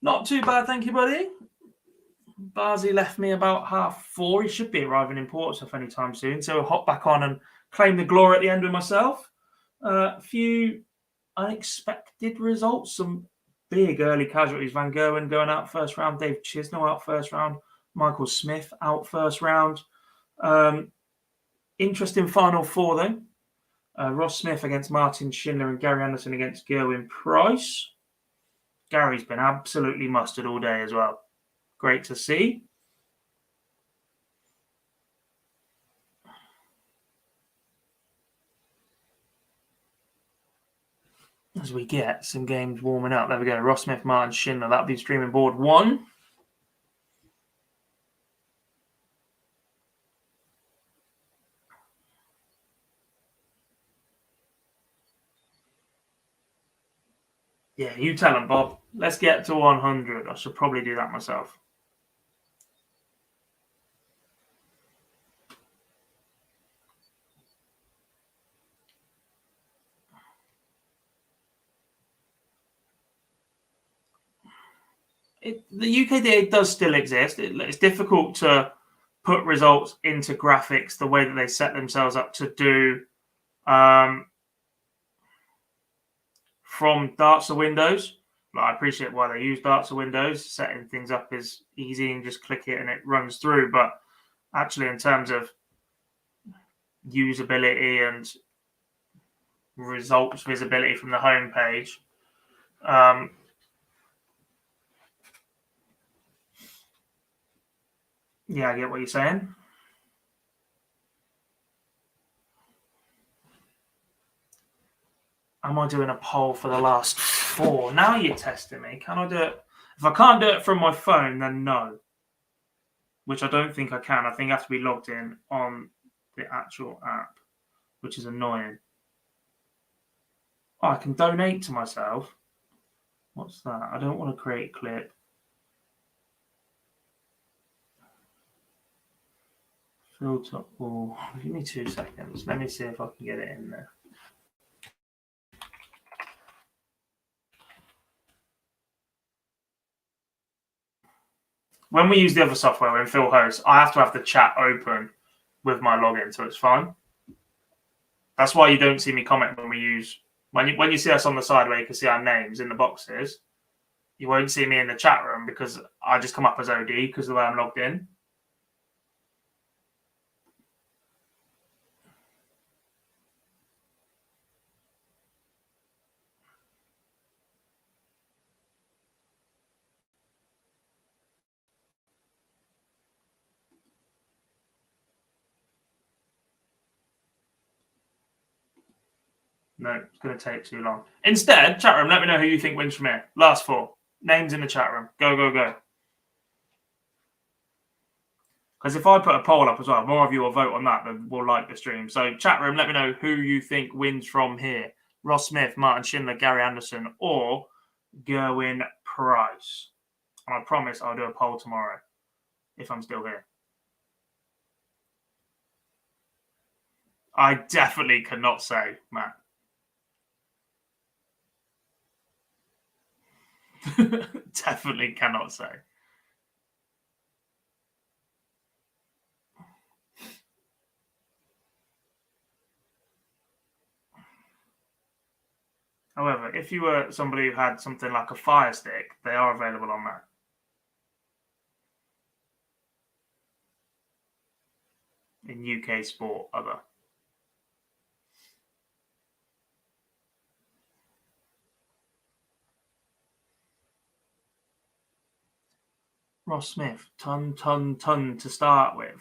Speaker 3: Not too bad, thank you, buddy. Barzi left me about 4:30. He should be arriving in Portsmouth anytime soon, so I'll hop back on and claim the glory at the end with myself. A few unexpected results, some big early casualties. Van Gerwen going out first round, Dave Chisnell out first round, Michael Smith out first round. Interesting final four, though. Ross Smith against Martin Schindler and Gary Anderson against Gerwin Price. Gary's been absolutely mustard all day as well. Great to see. As we get some games warming up. There we go. Ross Smith, Martin Schindler. That'll be streaming board 1. Yeah, you tell them, Bob. Let's get to 100. I should probably do that myself. The UKDA does still exist. It's difficult to put results into graphics the way that they set themselves up to do from darts to Windows. But I appreciate why they use darts to Windows. Setting things up is easy and just click it and it runs through. But actually, in terms of usability and results visibility from the home page, yeah, I get what you're saying. Am I doing a poll for the last 4? Now you're testing me. Can I do it? If I can't do it from my phone, then no. Which I don't think I can. I think I have to be logged in on the actual app, which is annoying. Oh, I can donate to myself. What's that? I don't want to create a clip. Filter all. Give me 2 seconds. Let me see if I can get it in there. when we use the other software, when Phil hosts, I have to have the chat open with my login, so it's fine. That's why you don't see me comment when we use when you see us on the side where you can see our names in the boxes. You won't see me in the chat room because I just come up as OD because of the way I'm logged in. No, it's going to take too long. Instead, chat room, let me know who you think wins from here. Last 4 names in the chat room. Go, go, go. Because if I put a poll up as well, more of you will vote on that than will like the stream. So chat room, let me know who you think wins from here. Ross Smith, Martin Schindler, Gary Anderson, or Gerwin Price. And I promise I'll do a poll tomorrow if I'm still here. I definitely cannot say, Matt. Definitely cannot say. However, if you were somebody who had something like a Fire Stick, they are available on that. In UK Sport, other. Ross Smith, ton to start with.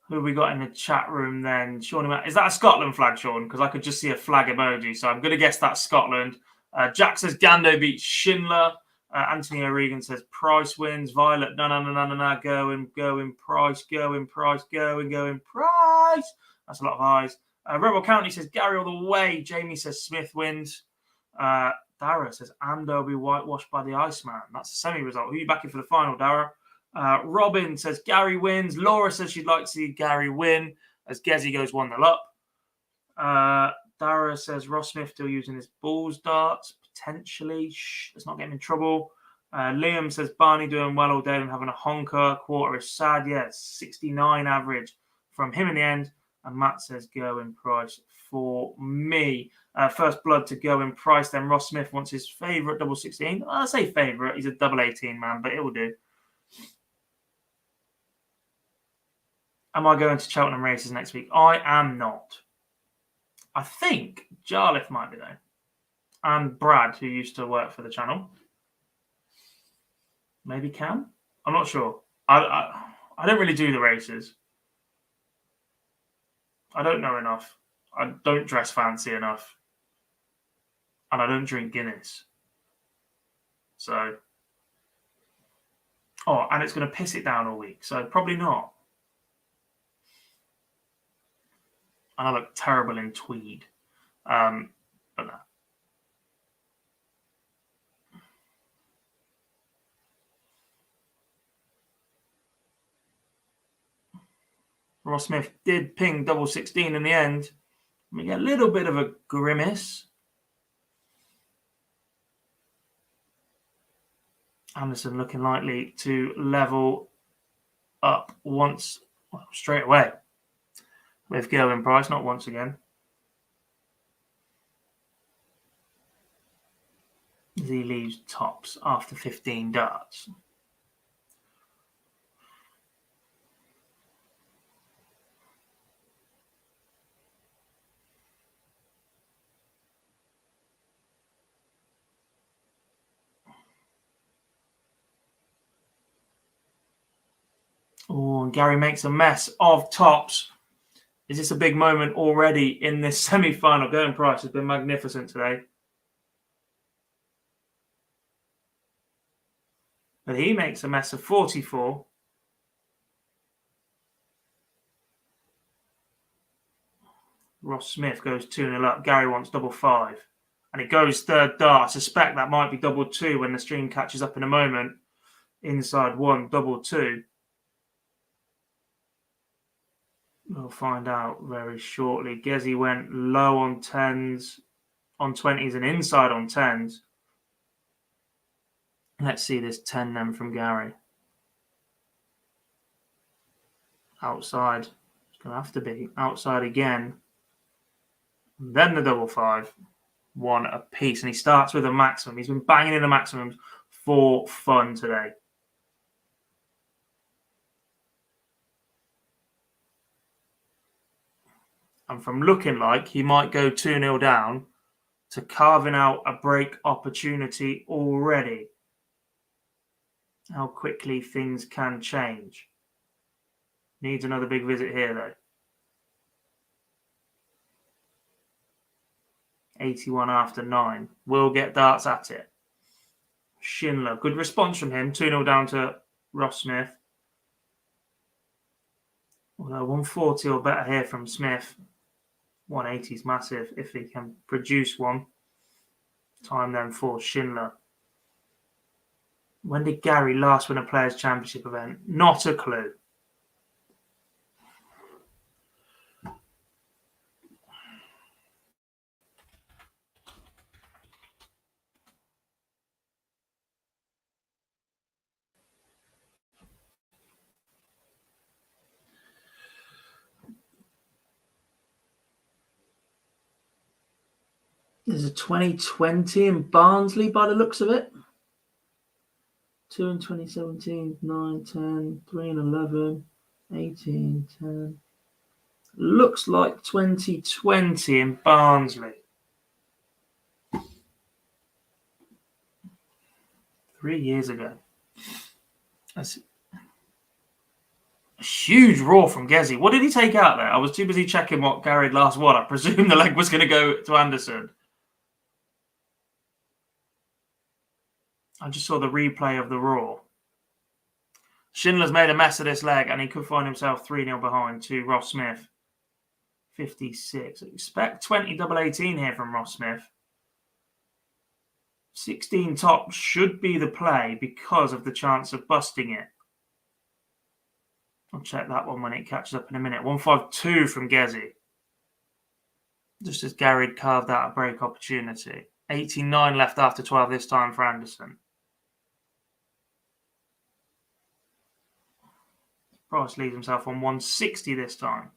Speaker 3: Who have we got in the chat room then? Sean, is that a Scotland flag, Sean? Because I could just see a flag emoji, so I'm going to guess that's Scotland. Jack says Gando beats Schindler. Anthony O'Regan says Price wins. Violet, no, going Price, going Price, going Price. That's a lot of eyes. Rebel County says Gary all the way. Jamie says Smith wins. Dara says Ando will be whitewashed by the Iceman. That's a semi-result. Who are you backing for the final, Dara? Robin says Gary wins. Laura says she'd like to see Gary win as Gezi goes 1-0 up. Dara says Ross Smith still using his balls darts. Potentially. Shh, let's not get him in trouble. Liam says Barney doing well all day and having a honker. Quarter is sad. Yeah, 69 average from him in the end. And Matt says Gerwin Price for me. First blood to Gerwin Price. Then Ross Smith wants his favourite double 16. I say favourite. He's a double 18 man, but it will do. Am I going to Cheltenham races next week? I am not. I think Jarlith might be there. And Brad, who used to work for the channel. Maybe Cam? I'm not sure. I don't really do the races. I don't know enough. I don't dress fancy enough. And I don't drink Guinness. So. Oh, and it's going to piss it down all week. So probably not. And I look terrible in tweed. But no. Ross Smith did ping double 16 in the end. We get a little bit of a grimace. Anderson looking likely to level up once, well, straight away with Gerwin Price, not once again. As he leaves tops after 15 darts. Oh, and Gary makes a mess of tops. Is this a big moment already in this semi-final? Gerwin Price has been magnificent today. But he makes a mess of 44. Ross Smith goes 2-0 up. Gary wants double 5. And it goes third dart. I suspect that might be double 2 when the stream catches up in a moment. Inside 1, double 2. We'll find out very shortly. Gezi went low on 10s, on 20s, and inside on 10s. Let's see this 10 then from Gary. Outside. It's going to have to be. Outside again. And then the double 5. 1 apiece. And he starts with a maximum. He's been banging in the maximums for fun today. And from looking like he might go 2-0 down to carving out a break opportunity already. How quickly things can change. Needs another big visit here, though. 81 after 9. Will get darts at it. Schindler. Good response from him. 2-0 down to Ross Smith. Although 140 or better here from Smith. 180 is massive if he can produce one. Time then for Schindler. When did Gary last win a Players' Championship event? Not a clue. There's a 2020 in Barnsley by the looks of it. 2 in 2017, 9, 10, 3 and 11, 18, 10. Looks like 2020 in Barnsley. 3 years ago. That's a huge roar from Gezi. What did he take out there? I was too busy checking what Gary had last won. I presume the leg was going to go to Anderson. I just saw the replay of the roar. Schindler's made a mess of this leg and he could find himself 3-0 behind to Ross Smith. 56. Expect 20 double 18 here from Ross Smith. 16 top should be the play because of the chance of busting it. I'll check that one when it catches up in a minute. 152 from Gezi. Just as Gary had carved out a break opportunity. 89 left after 12 this time for Anderson. Price leaves himself on 160 this time.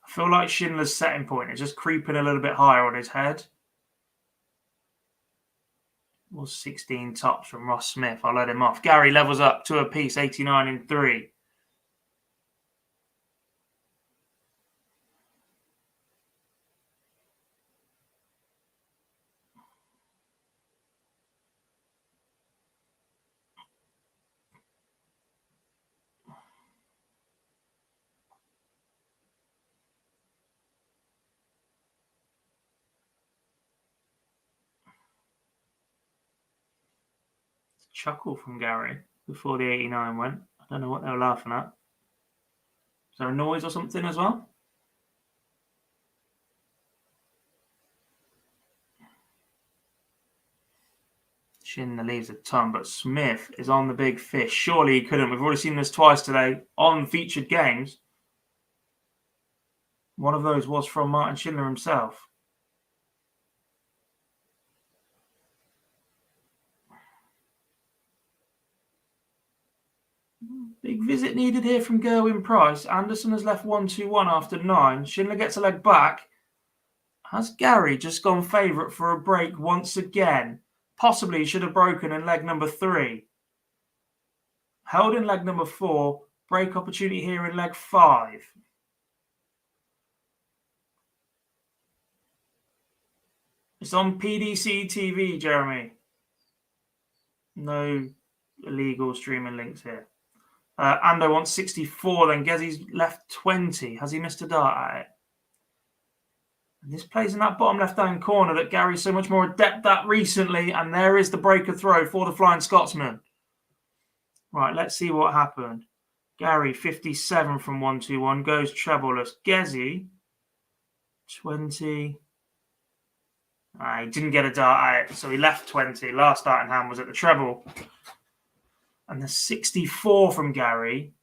Speaker 3: I feel like Schindler's setting point is just creeping a little bit higher on his head. Was 16 tops from Ross Smith. I'll let him off. Gary levels up 2 apiece, 89 in 3. Chuckle from Gary before the 89 went. I don't know what they were laughing at. Is there a noise or something as well? Schindler leaves a ton, but Smith is on the big fish. Surely he couldn't. We've already seen this twice today on featured games. One of those was from Martin Schindler himself. Big visit needed here from Gerwin Price. Anderson has left 1-2-1 after 9. Schindler gets a leg back. Has Gary just gone favourite for a break once again? Possibly he should have broken in leg number 3. Held in leg number 4. Break opportunity here in leg 5. It's on PDC TV, Jeremy. No illegal streaming links here. Ando wants 64, then Gezi's left 20. Has he missed a dart at it? And this plays in that bottom left-hand corner that Gary's so much more adept at recently, and there is the breaker throw for the Flying Scotsman. Right, let's see what happened. Gary, 57 from 1-2-1, goes trebleless. Gezi, 20. He didn't get a dart at it, so he left 20. Last dart in hand was at the treble. And the 64 from Gary.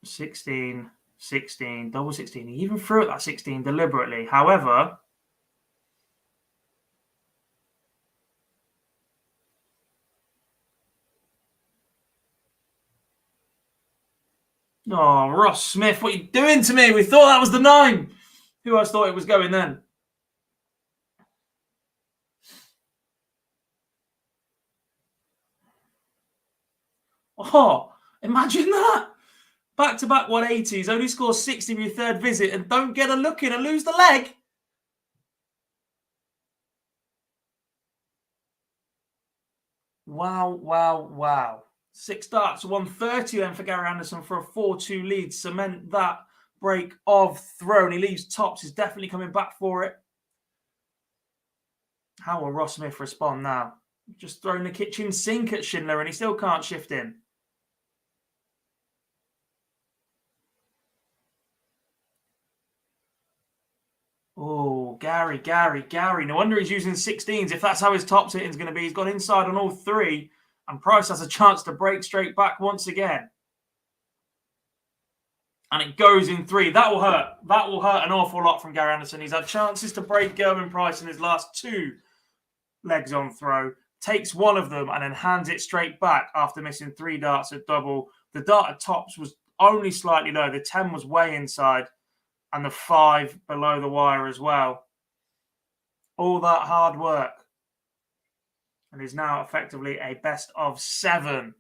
Speaker 3: 16, 16, double 16. He even threw at that 16 deliberately. However, Oh, Ross Smith, what are you doing to me? We thought that was the 9. Who else thought it was going then? Oh, imagine that. Back-to-back 180s, only scores 60 with your third visit and don't get a look in and lose the leg. Wow, wow, wow. 6 starts, 130 then for Gary Anderson for a 4-2 lead. Cement that break of throw. And he leaves tops. He's definitely coming back for it. How will Ross Smith respond now? Just throwing the kitchen sink at Schindler and he still can't shift in. Oh, Gary. No wonder he's using 16s. If that's how his top hitting is going to be, he's gone inside on all 3. And Price has a chance to break straight back once again. And it goes in 3. That will hurt. That will hurt an awful lot from Gary Anderson. He's had chances to break Gerwin Price in his last 2 legs on throw. Takes one of them and then hands it straight back after missing 3 darts at double. The dart at tops was only slightly low. The 10 was way inside. And the 5 below the wire as well. All that hard work. And is now effectively a best of 7.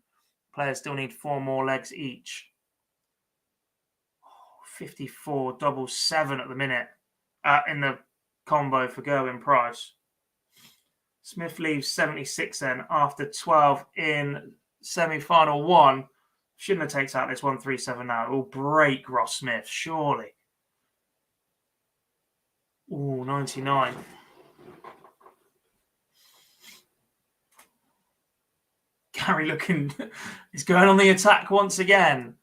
Speaker 3: Players still need 4 more legs each. 54 double 7 at the minute in the combo for Gerwin Price. Smith leaves 76 then after 12 in semi-final 1. Schindler takes out this 137 now. It will break Ross Smith, surely. Ooh, 99. Gary looking, he's going on the attack once again.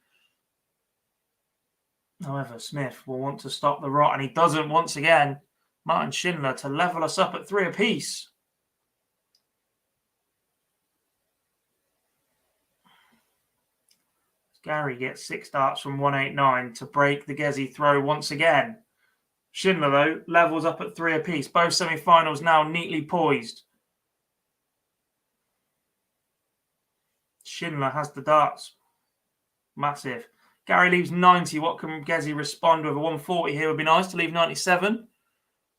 Speaker 3: However, Smith will want to stop the rot, and he doesn't once again. Martin Schindler to level us up at 3 apiece. Gary gets 6 darts from 189 to break the Gezi throw once again. Schindler, though, levels up at 3 apiece. Both semi-finals now neatly poised. Schindler has the darts. Massive. Gary leaves 90. What can Gezi respond with? A 140 here would be nice to leave 97.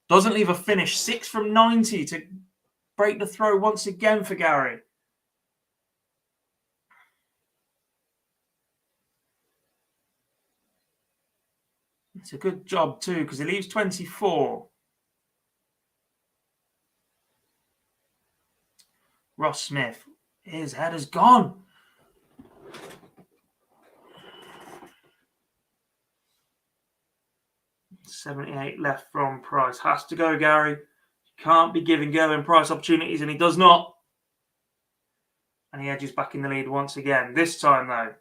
Speaker 3: Doesn't leave a finish. 6 from 90 to break the throw once again for Gary. It's a good job too because he leaves 24. Ross Smith. His head is gone. $78 left from Price. Has to go, Gary. Can't be giving Gerwin Price opportunities, and he does not. And he edges back in the lead once again. This time, though,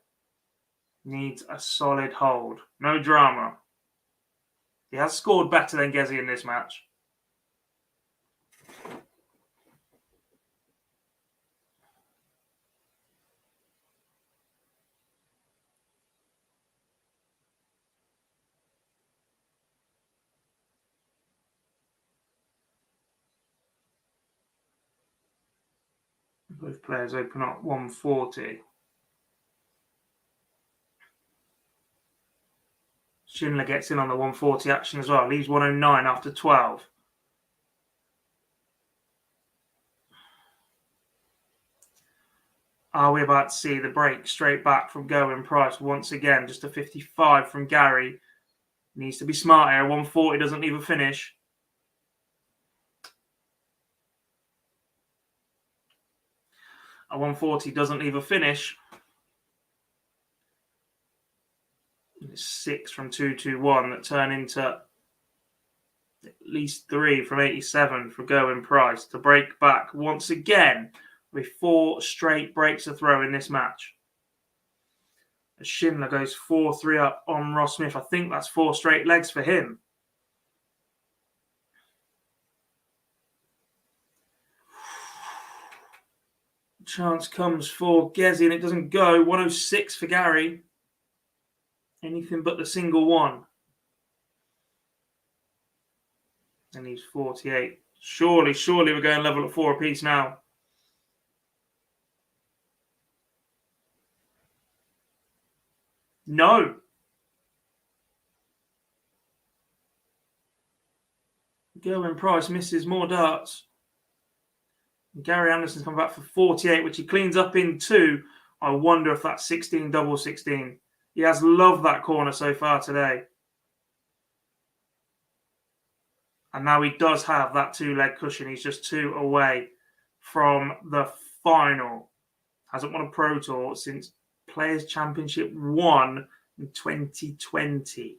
Speaker 3: needs a solid hold. No drama. He has scored better than Gezi in this match. Both players open up 140. Schindler gets in on the 140 action as well. Leaves 109 after 12. Are we about to see the break straight back from Gerwin Price once again? Just a 55 from Gary. Needs to be smart here. 140 doesn't leave a finish. A 140 doesn't leave a finish. It's 6 from 221 that turn into at least 3 from 87 for Gerwin Price to break back once again with 4 straight breaks of throw in this match. As Schindler goes 4-3 up on Ross Smith. I think that's 4 straight legs for him. Chance comes for Gezi and it doesn't go. 106 for Gary. Anything but the single one. And he's 48. Surely we're going level at 4 apiece now. No. Gerwin Price misses more darts. Gary Anderson's come back for 48, which he cleans up in 2. I wonder if that's 16 double 16. He has loved that corner so far today. And now he does have that 2-leg cushion. He's just 2 away from the final. Hasn't won a Pro Tour since Players' Championship 1 in 2020.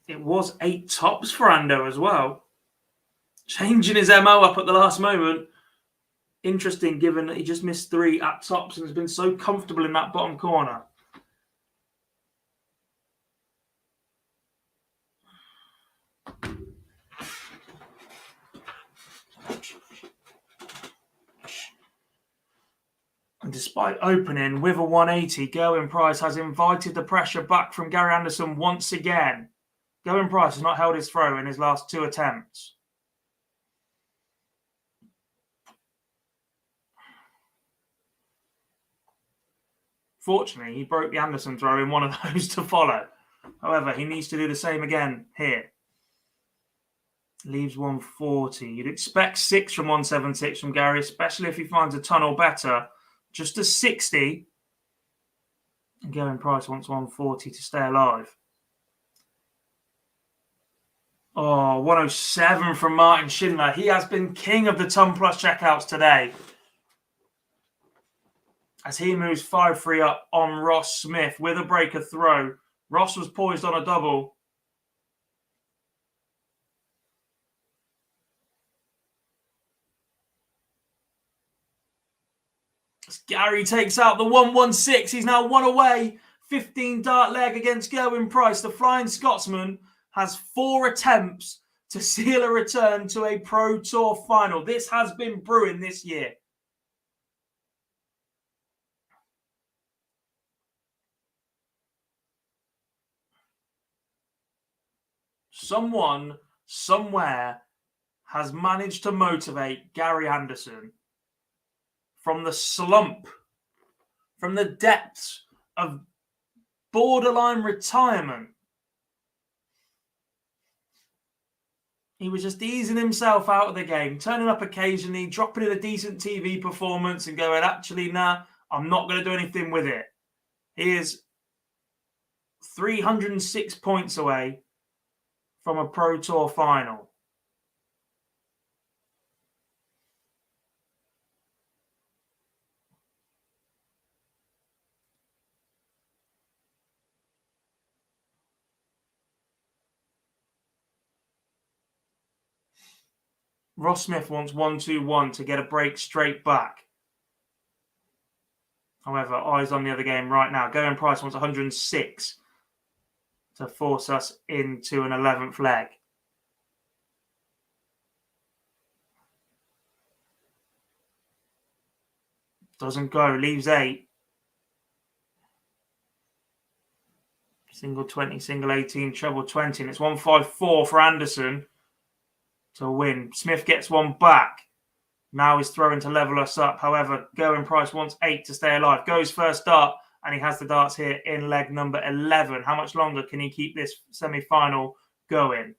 Speaker 3: It was 8 tops for Ando as well. Changing his MO up at the last moment. Interesting, given that he just missed 3 at tops and has been so comfortable in that bottom corner. And despite opening with a 180, Gerwin Price has invited the pressure back from Gary Anderson once again. Gerwin Price has not held his throw in his last 2 attempts. Fortunately, he broke the Anderson throw in one of those to follow. However, he needs to do the same again here. Leaves 140. You'd expect 6 from 176 from Gary, especially if he finds a ton or better. Just a 60. And Gerwin Price wants 140 to stay alive. Oh, 107 from Martin Schindler. He has been king of the ton plus checkouts today. As he moves 5-3 up on Ross Smith with a breaker throw. Ross was poised on a double. As Gary takes out the 116. He's now 1 away. 15 dart leg against Gerwin Price. The Flying Scotsman has 4 attempts to seal a return to a Pro Tour final. This has been brewing this year. Someone, somewhere, has managed to motivate Gary Anderson from the slump, from the depths of borderline retirement. He was just easing himself out of the game, turning up occasionally, dropping in a decent TV performance and going, actually, nah, I'm not going to do anything with it. He is 306 points away from a Pro Tour final. Ross Smith wants 1-2-1 to get a break straight back. However, eyes on the other game right now. Gerwin Price wants 106 to force us into an 11th leg. Doesn't go, leaves 8. Single 20, single 18, treble 20. And it's 154 for Anderson to win. Smith gets one back. Now he's throwing to level us up. However, Gerwin Price wants 8 to stay alive. Goes first dart, and he has the darts here in leg number 11. How much longer can he keep this semi-final going?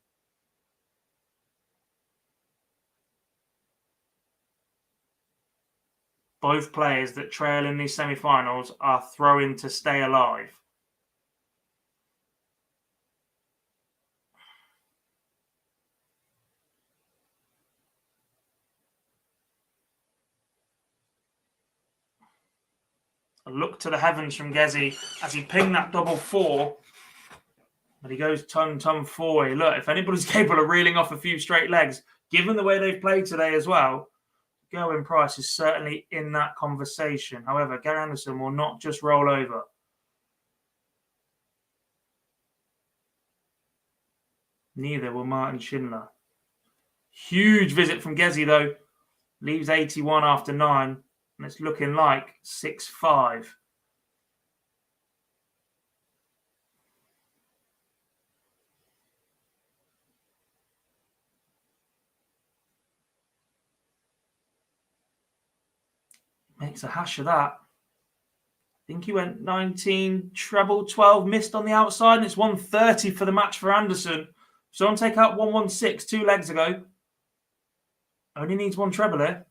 Speaker 3: Both players that trail in these semi-finals are throwing to stay alive. A look to the heavens from Gezi as he pinged that double 4. But he goes ton 4. Look, if anybody's capable of reeling off a few straight legs, given the way they've played today as well, Gerwin Price is certainly in that conversation. However, Gary Anderson will not just roll over. Neither will Martin Schindler. Huge visit from Gezi, though. Leaves 81 after 9. And it's looking like 6-5. Makes a hash of that. I think he went 19, treble, 12, missed on the outside, and it's 130 for the match for Anderson. So on take out 116 2 legs ago. Only needs one treble here.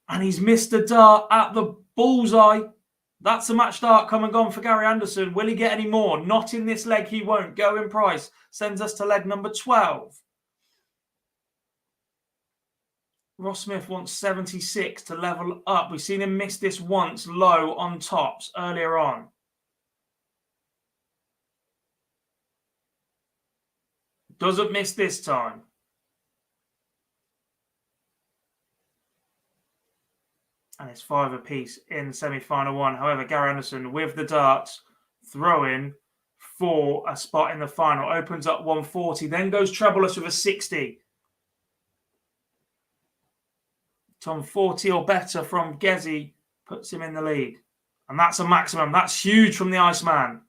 Speaker 3: And he's missed a dart at the bullseye. That's a match dart come and gone for Gary Anderson. Will he get any more? Not in this leg, he won't. Go in price. Sends us to leg number 12. Ross Smith wants 76 to level up. We've seen him miss this once low on tops earlier on. Doesn't miss this time. And it's 5 apiece in semi-final 1. However, Gary Anderson with the darts throwing for a spot in the final. Opens up 140, then goes trebleless with a 60. Tom 40 or better from Gezi puts him in the lead. And that's a maximum. That's huge from the Iceman.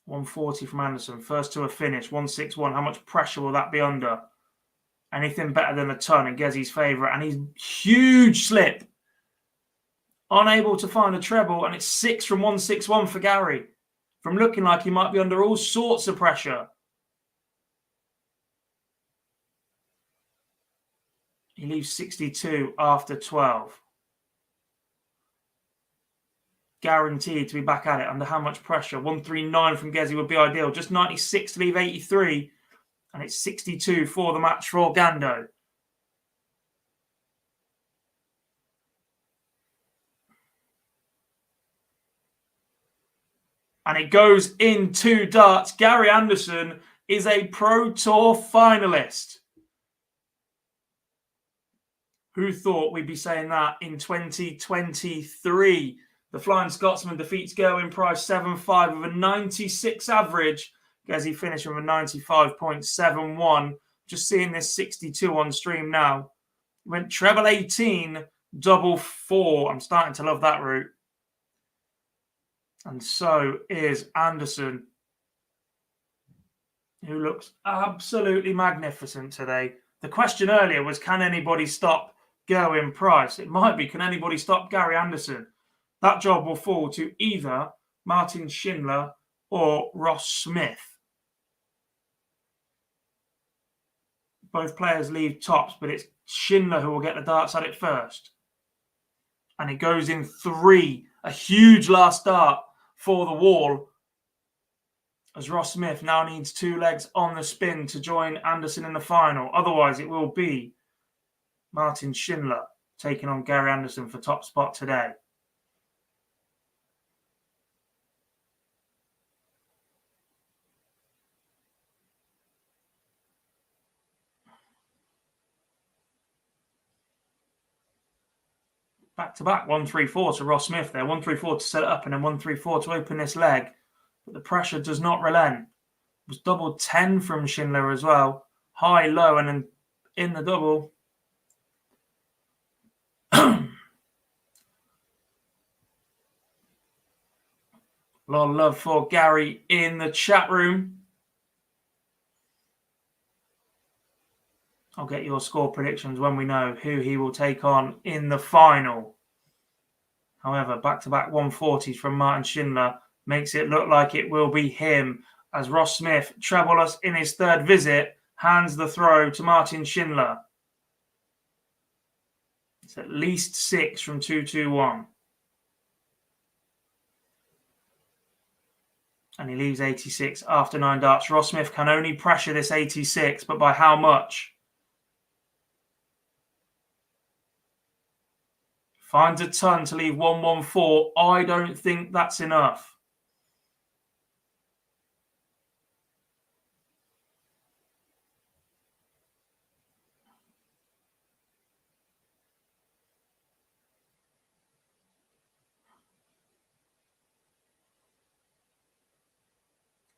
Speaker 3: $140 from Anderson. First to a finish. 161. How much pressure will that be under? Anything better than a ton in Gezi's favourite. And he's huge slip. Unable to find a treble. And it's 6 from 161 for Gary. From looking like he might be under all sorts of pressure. He leaves 62 after 12. Guaranteed to be back at it. Under how much pressure? 139 from Gezi would be ideal. Just 96 to leave 83. And it's 62 for the match for Gando. And it goes in 2 darts. Gary Anderson is a Pro Tour finalist. Who thought we'd be saying that in 2023? The Flying Scotsman defeats Gerwyn Price 7-5 with a 96 average. Gezi finished with a 95.71. Just seeing this 62 on stream now. Went treble 18, double 4. I'm starting to love that route. And so is Anderson, who looks absolutely magnificent today. The question earlier was, can anybody stop Gerwyn Price? It might be, can anybody stop Gary Anderson? That job will fall to either Martin Schindler or Ross Smith. Both players leave tops, but it's Schindler who will get the darts at it first. And it goes in 3. A huge last dart for the wall. As Ross Smith now needs 2 legs on the spin to join Anderson in the final. Otherwise, it will be Martin Schindler taking on Gary Anderson for top spot today. Back-to-back 1-3-4 to Ross Smith there. 1-3-4 to set it up and then 1-3-4 to open this leg. But the pressure does not relent. It was double 10 from Schindler as well. High, low, and then in the double. A lot of love for Gary in the chat room. I'll get your score predictions when we know who he will take on in the final. However, back-to-back 140s from Martin Schindler makes it look like it will be him, as Ross Smith, trebleless in his 3rd visit, hands the throw to Martin Schindler. It's at least 6 from 221. And he leaves 86 after 9 darts. Ross Smith can only pressure this 86, but by how much? Finds a ton to leave 114. I don't think that's enough.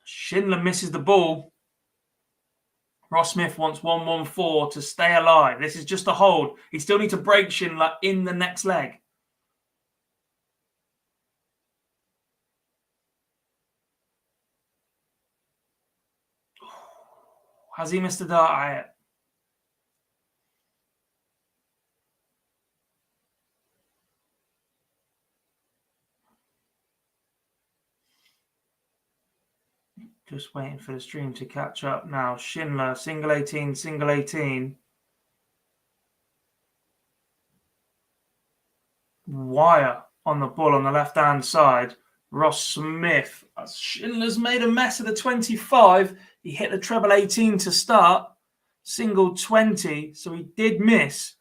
Speaker 3: Schindler misses the ball. Ross Smith wants 114 to stay alive. This is just a hold. He still needs to break Schindler in the next leg. Has he missed a dart yet? Just waiting for the stream to catch up now. Schindler, single 18, single 18. Wire on the ball on the left-hand side. Ross Smith. Schindler's made a mess of the 25. He hit the treble 18 to start. Single 20. So he did miss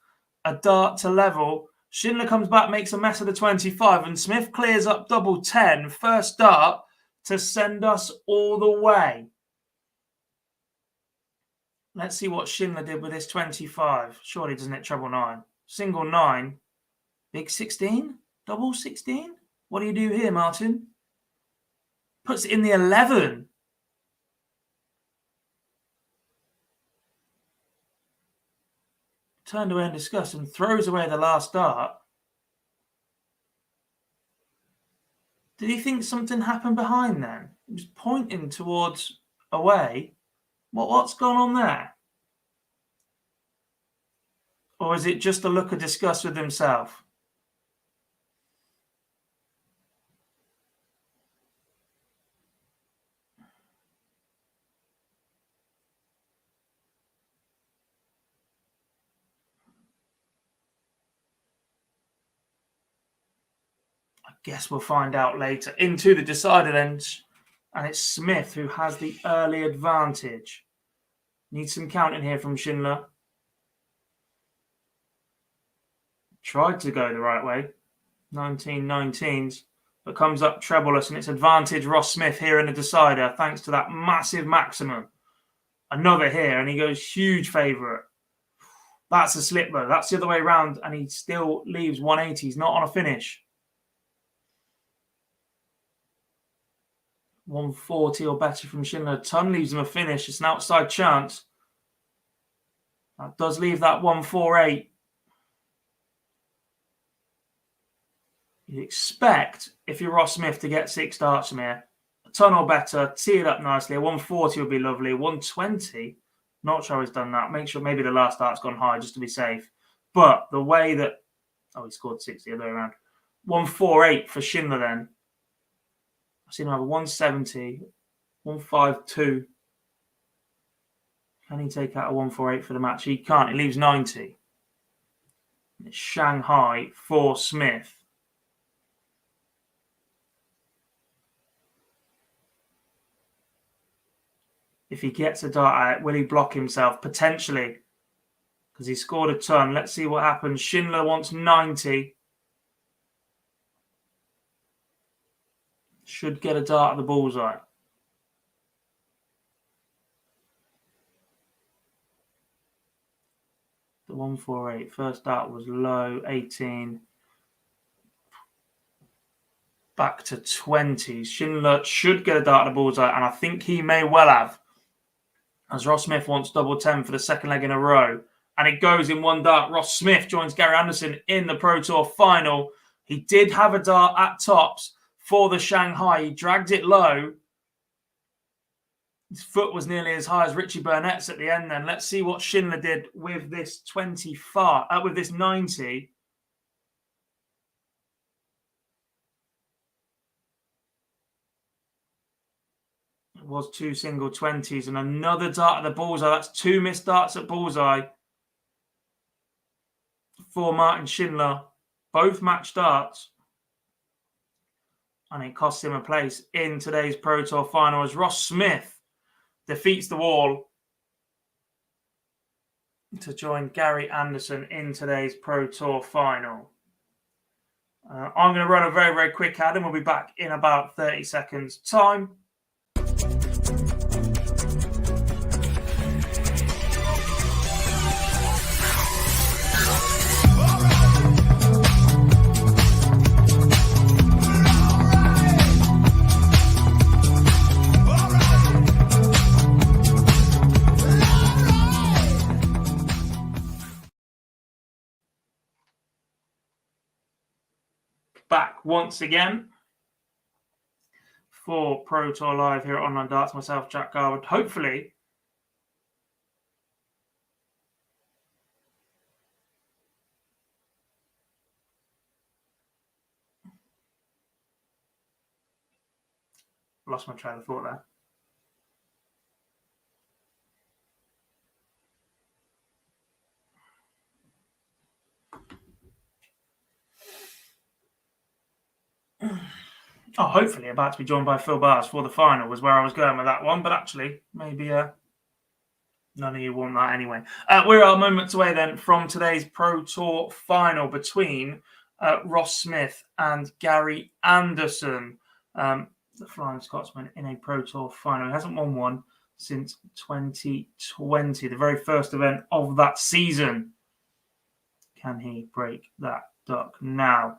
Speaker 3: a dart to level. Schindler comes back, makes a mess of the 25. And Smith clears up double 10. First dart to send us all the way. Let's see what Schindler did with this 25. Surely doesn't hit treble 9. Single 9. Big 16? Double 16? What do you do here, Martin? Puts it in the 11. Turned away in disgust and throws away the last dart. Did he think something happened behind then? He was pointing towards away. What's gone on there? Or is it just a look of disgust with himself? Guess we'll find out later. Into the decider then, and it's Smith who has the early advantage. Needs some counting here from Schindler. Tried to go the right way. 19-19s, but comes up trebleless, and it's advantage Ross Smith here in the decider, thanks to that massive maximum. Another here, and he goes huge favourite. That's a slip though. That's the other way around, and he still leaves 180. He's not on a finish. 140 or better from Schindler. Ton leaves him a finish. It's an outside chance. That does leave that 148. You'd expect, if you're Ross Smith, to get 6 darts from here. A ton or better. Tee it up nicely. A 140 would be lovely. 120. Not sure he's done that. Make sure maybe the last dart's gone high just to be safe. But the way that... Oh, he scored 60 the other way around. 148 for Schindler then. I've seen him have a 170, 152. Can he take out a 148 for the match? He can't. He leaves 90. It's Shanghai for Smith. If he gets a dart out, will he block himself? Potentially. Because he scored a ton. Let's see what happens. Schindler wants 90. Should get a dart at the bullseye. The 148. First dart was low. 18. Back to 20. Schindler should get a dart at the bullseye, and I think he may well have. As Ross Smith wants double 10 for the second leg in a row. And it goes in one dart. Ross Smith joins Gary Anderson in the Pro Tour final. He did have a dart at tops for the Shanghai. He dragged it low. His foot was nearly as high as Richie Burnett's at the end then. Let's see what Schindler did with this 25, with this 90. It was 2 single 20s and another dart at the bullseye. That's 2 missed darts at bullseye for Martin Schindler. Both match darts. And it costs him a place in today's Pro Tour final as Ross Smith defeats the wall to join Gary Anderson in today's Pro Tour final. I'm going to run a very, very quick ad and we'll be back in about 30 seconds time. Back once again for Pro Tour Live here at Online Darts. Myself, Jack Garwood. Hopefully, lost my train of thought there. Oh, hopefully about to be joined by Phil Bars for the final was where I was going with that one. But actually, maybe none of you want that anyway. We're moments away then from today's Pro Tour final between Ross Smith and Gary Anderson. The Flying Scotsman in a Pro Tour final. He hasn't won one since 2020, the very first event of that season. Can he break that duck now?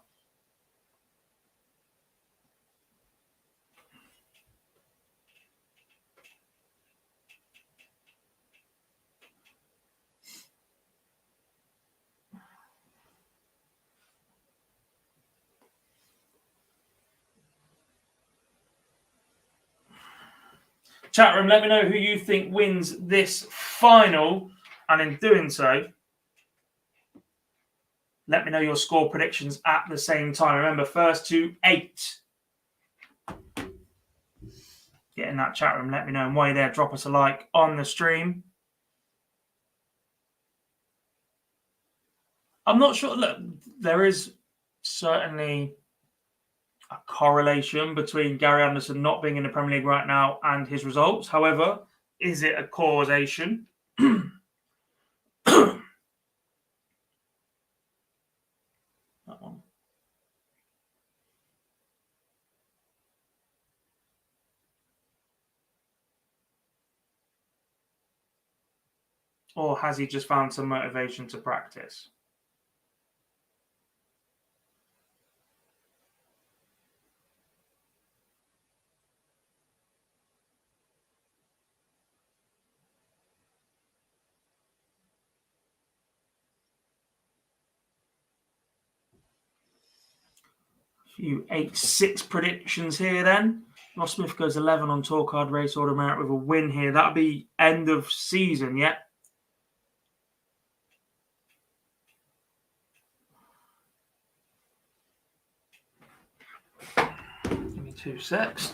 Speaker 3: Chat room, let me know who you think wins this final. And in doing so, let me know your score predictions at the same time. Remember, first to 8. Get in that chat room. Let me know. And while you're there, drop us a like on the stream. I'm not sure. Look, there is certainly a correlation between Gary Anderson not being in the Premier League right now and his results. However, is it a causation? That one. Or has he just found some motivation to practice? Few 8-6 predictions here then. Ross Smith goes 11 on Tour Card Race Order Merit with a win here. That'll be end of season, yeah? Give me 2 secs.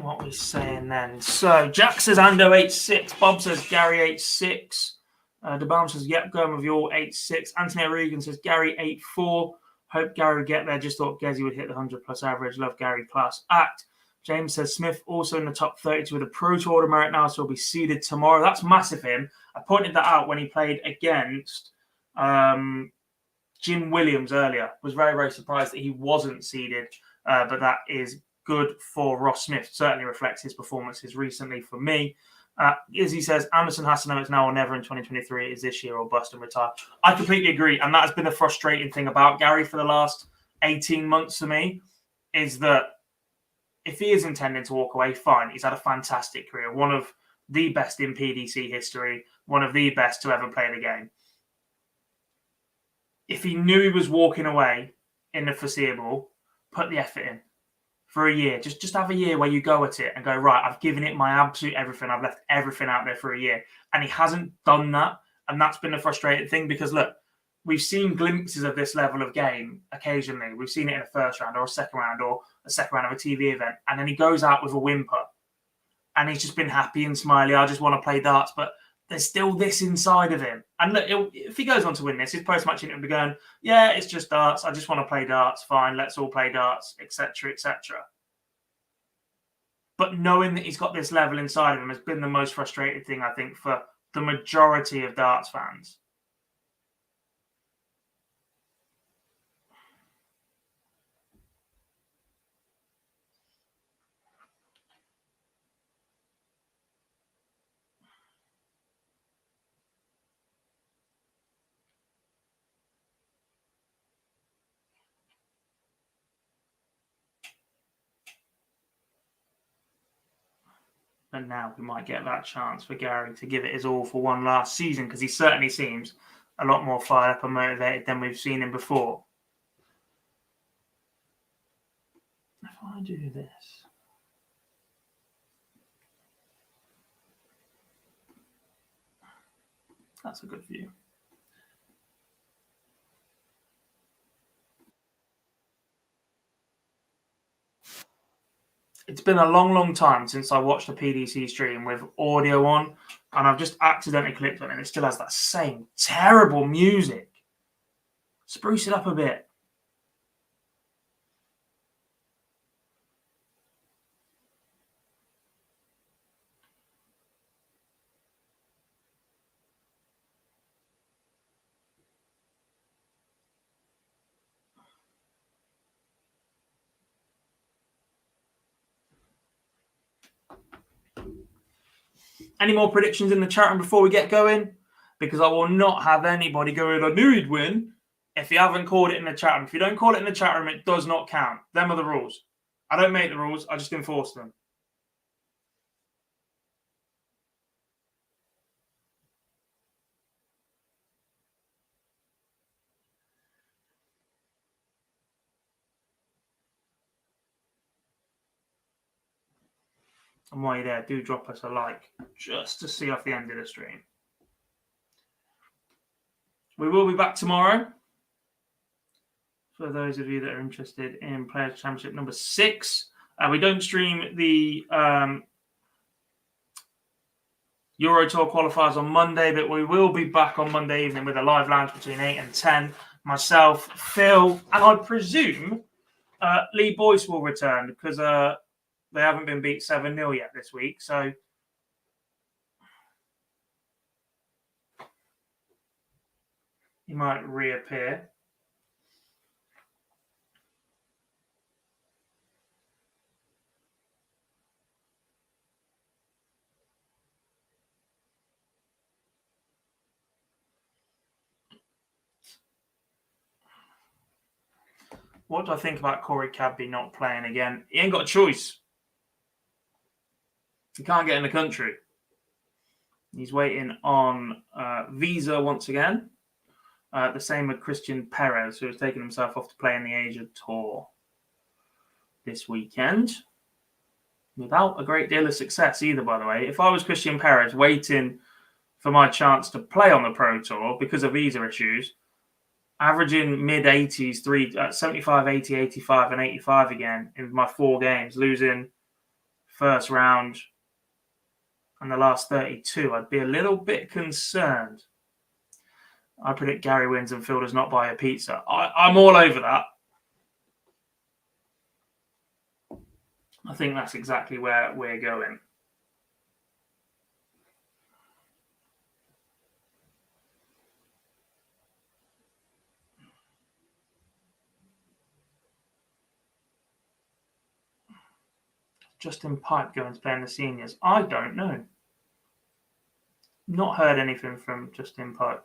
Speaker 3: What we're saying then. So Jack says Ando 8-6. Bob says Gary 8-6. DeBalm says, yep, going with your 8-6. Anthony O'Regan says Gary 8-4. Hope Gary would get there. Just thought Gezi would hit the 100 plus average. Love Gary class act. James says Smith also in the top 32 with a Pro Tour merit now, so he'll be seeded tomorrow. That's massive for him. I pointed that out when he played against Jim Williams earlier. Was very, very surprised that he wasn't seeded, but that is good for Ross Smith. Certainly reflects his performances recently for me. Izzy says, Anderson has to know it's now or never in 2023. It is this year or bust and retire. I completely agree. And that has been the frustrating thing about Gary for the last 18 months for me, is that if he is intending to walk away, fine. He's had a fantastic career. One of the best in PDC history. One of the best to ever play the game. If he knew he was walking away in the foreseeable, put the effort in. For a year, just have a year where you go at it and go, right, I've given it my absolute everything. I've left everything out there for a year. And he hasn't done that. And that's been the frustrating thing because, look, we've seen glimpses of this level of game occasionally. We've seen it in a first round or a second round or a second round of a TV event. And then he goes out with a whimper. And he's just been happy and smiley. I just want to play darts. But there's still this inside of him. And look, if he goes on to win this, his post-match interview will be going, yeah, it's just darts. I just want to play darts. Fine, let's all play darts, etc., etc. But knowing that he's got this level inside of him has been the most frustrating thing, I think, for the majority of darts fans. And now we might get that chance for Gary to give it his all for one last season, because he certainly seems a lot more fired up and motivated than we've seen him before. If I do this. That's a good view. It's been a long, long time since I watched a PDC stream with audio on, and I've just accidentally clicked on it, and it still has that same terrible music. Spruce it up a bit. Any more predictions in the chat room before we get going? Because I will not have anybody going, I knew he'd win, if you haven't called it in the chat room. If you don't call it in the chat room, it does not count. Them are the rules. I don't make the rules. I just enforce them. And while you're there, do drop us a like just to see off the end of the stream. We will be back tomorrow. For those of you that are interested in Players Championship number 6. We don't stream the Euro Tour qualifiers on Monday, but we will be back on Monday evening with a live lounge between 8 and 10. Myself, Phil, and I presume Lee Boyce will return, because they haven't been beat 7-0 yet this week. So he might reappear. What do I think about Corey Cadby not playing again? He ain't got a choice. He can't get in the country. He's waiting on visa once again. The same with Christian Perez, who has taken himself off to play in the Asia Tour this weekend. Without a great deal of success either, by the way. If I was Christian Perez waiting for my chance to play on the Pro Tour because of visa issues, averaging mid-80s, 75, 80, 85, and 85 again in my 4 games, losing first round and the last 32, I'd be a little bit concerned. I predict Gary wins and Phil does not buy a pizza. I'm all over that. I think that's exactly where we're going. Justin Pipe going to play in the seniors? I don't know. Not heard anything from Justin Pipe.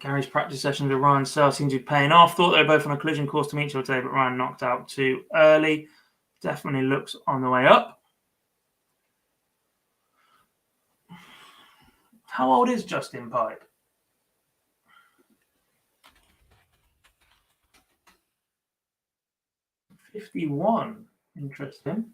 Speaker 3: Gary's practice sessions with Ryan Searle seems to be paying off. Thought they were both on a collision course to meet each other today, but Ryan knocked out too early. Definitely looks on the way up. How old is Justin Pipe? '51. Interesting.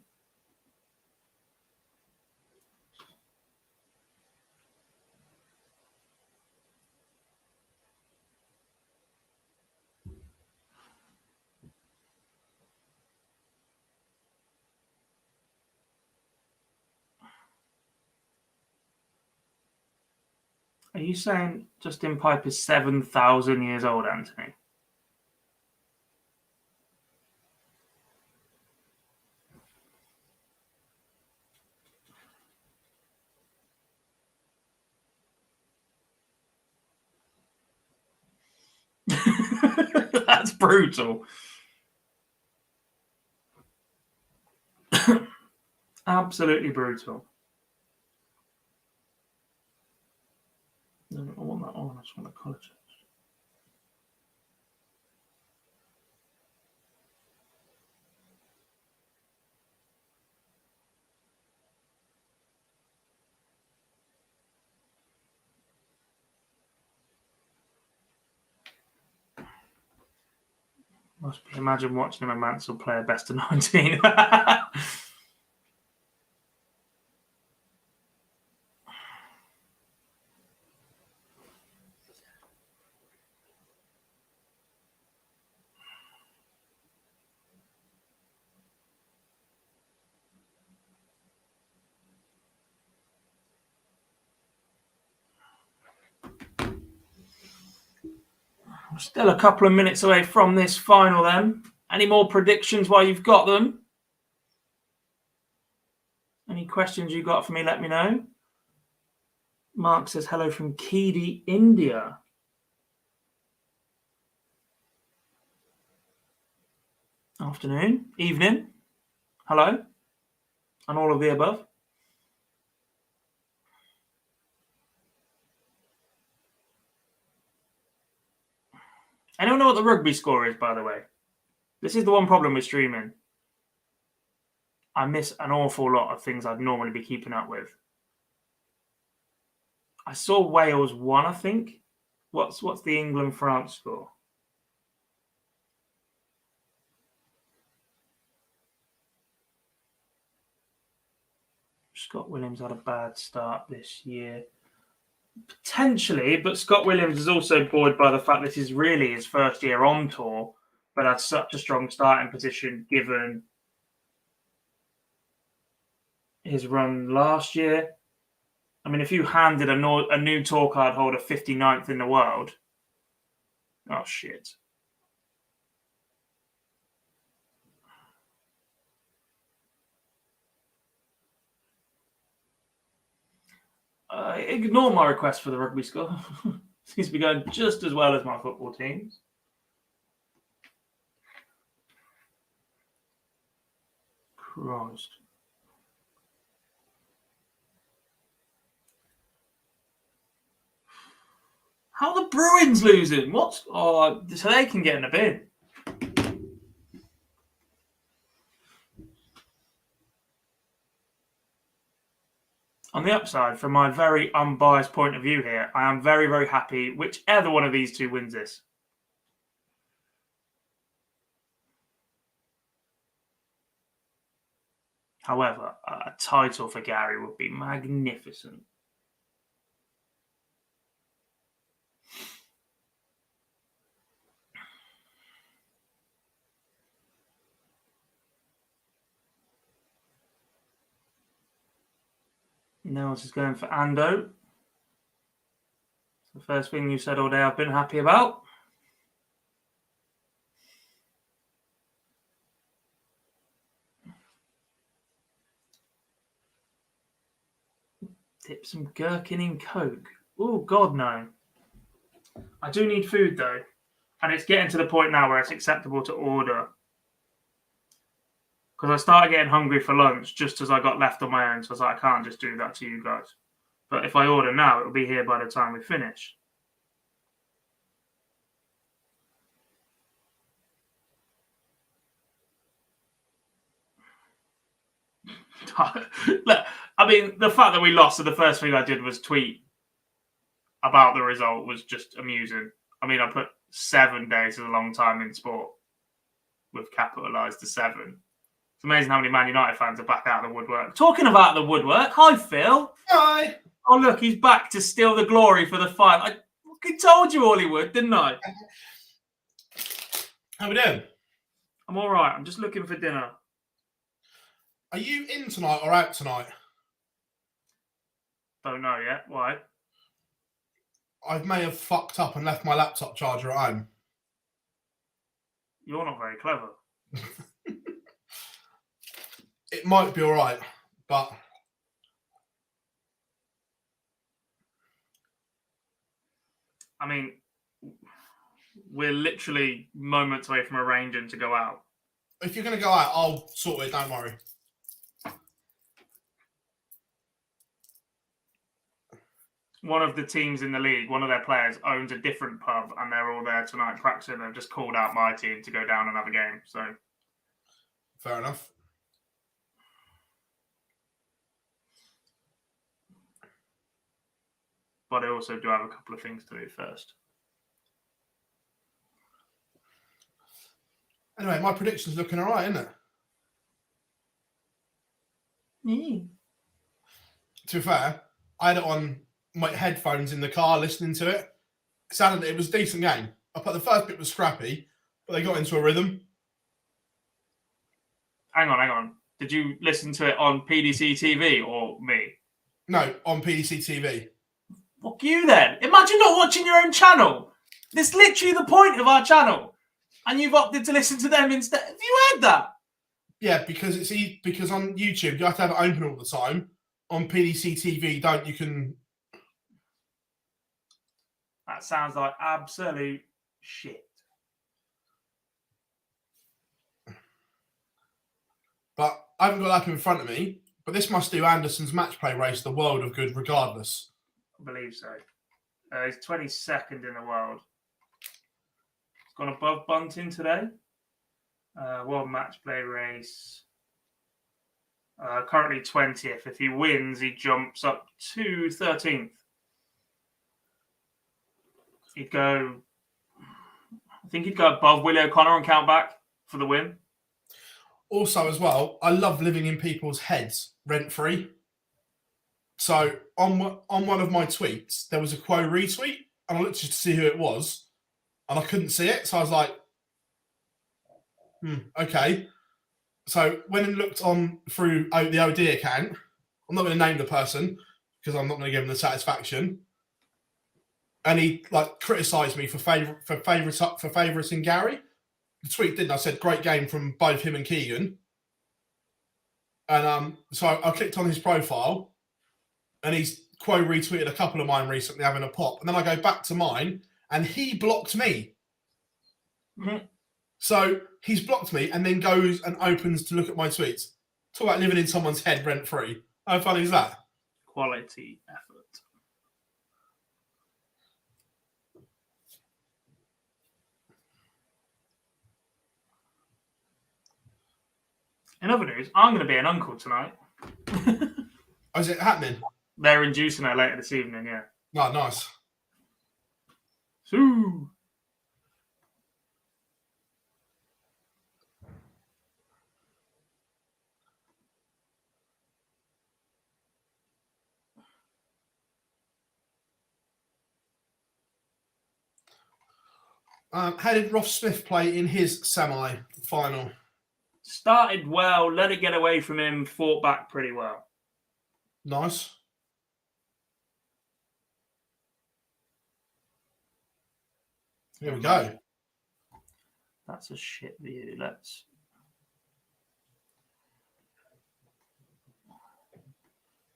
Speaker 3: Are you saying Justin Pipe is 7,000 years old, Anthony? That's brutal. Absolutely brutal. No, I want that on. I just want the colour change. Must be. Imagine watching him and Mansell play a best of 19. We're still a couple of minutes away from this final then. Any more predictions while you've got them? Any questions you got for me, let me know. Mark says hello from Keedy, India. Afternoon, evening, hello, and all of the above. Anyone know what the rugby score is, by the way? This is the one problem with streaming. I miss an awful lot of things I'd normally be keeping up with. I saw Wales won, I think. What's the England-France score? Scott Williams had a bad start this year. Potentially, but Scott Williams is also buoyed by the fact this is really his first year on tour, but had such a strong starting position given his run last year. I mean, if you handed a new tour card holder 59th in the world, oh shit. Ignore my request for the rugby score. Seems to be going just as well as my football teams. Christ. How are the Bruins losing? What? Oh, so they can get in the bin. On the upside, from my very unbiased point of view here, I am very, very happy whichever one of these two wins this. However, a title for Gary would be magnificent. Nels is going for Ando. It's the first thing you said all day I've been happy about. Dip some gherkin in Coke. Oh, God, no. I do need food, though. And it's getting to the point now where it's acceptable to order. Because I started getting hungry for lunch just as I got left on my own. So I was like, I can't just do that to you guys. But if I order now, it'll be here by the time we finish. Look, I mean, the fact that we lost, so the first thing I did was tweet about the result was just amusing. I mean, I put 7 days is a long time in sport. We've capitalised to 7. It's amazing how many Man United fans are back out of the woodwork. Talking about the woodwork, hi, Phil.
Speaker 2: Hi.
Speaker 3: Oh, look, he's back to steal the glory for the 5. I fucking told you all he would, didn't I?
Speaker 2: How we doing?
Speaker 3: I'm all right. I'm just looking for dinner.
Speaker 2: Are you in tonight or out tonight?
Speaker 3: Don't know yet. Why?
Speaker 2: I may have fucked up and left my laptop charger at home.
Speaker 3: You're not very clever.
Speaker 2: It might be all right, but...
Speaker 3: I mean, we're literally moments away from arranging to go out.
Speaker 2: If you're going to go out, I'll sort it, don't worry.
Speaker 3: one of the teams in the league, one of their players owns a different pub, and they're all there tonight practicing. They've just called out my team to go down and have a game. So
Speaker 2: fair enough.
Speaker 3: But I also do have a couple of things to do first.
Speaker 2: Anyway, my prediction's looking all right, isn't it? To be fair, I had it on my headphones in the car listening to it. It was a decent game. I thought the first bit was scrappy, but they got into a rhythm.
Speaker 3: Hang on. Did you listen to it on PDC TV or me?
Speaker 2: No, on PDC TV.
Speaker 3: Fuck you then. Imagine not watching your own channel. This is literally the point of our channel. And you've opted to listen to them instead. Have you heard that?
Speaker 2: Yeah, because because on YouTube you have to have it open all the time. On PDC TV, you can.
Speaker 3: That sounds like absolute shit.
Speaker 2: But I haven't got that in front of me. But this must do Anderson's match play race the world of good regardless.
Speaker 3: I believe so. He's 22nd in the world. He's gone above Bunting today. World match play race. Currently 20th. If he wins, he jumps up to 13th. I think he'd go above Willie O'Connor on count back for the win.
Speaker 2: Also, as well, I love living in people's heads rent-free. So on one of my tweets, there was a Quo retweet, and I looked just to see who it was, and I couldn't see it. So I was like, okay. So when I looked on through the OD account, I'm not going to name the person because I'm not going to give him the satisfaction. And he criticised me for favouriting Gary. The tweet didn't. I said great game from both him and Keegan. And so I clicked on his profile, and he's Quo retweeted a couple of mine recently having a pop. And then I go back to mine, and he blocked me.
Speaker 3: Mm-hmm.
Speaker 2: So he's blocked me and then goes and opens to look at my tweets. Talk about living in someone's head rent-free. How funny is that?
Speaker 3: Quality effort. In other news, I'm going to be an uncle tonight.
Speaker 2: Oh, is it happening?
Speaker 3: They're inducing her later this evening, yeah.
Speaker 2: Oh, nice.
Speaker 3: Sue.
Speaker 2: How did Ross Smith play in his semi-final?
Speaker 3: Started well, let it get away from him, fought back pretty well.
Speaker 2: Nice. Here we go.
Speaker 3: That's a shit view. Let's.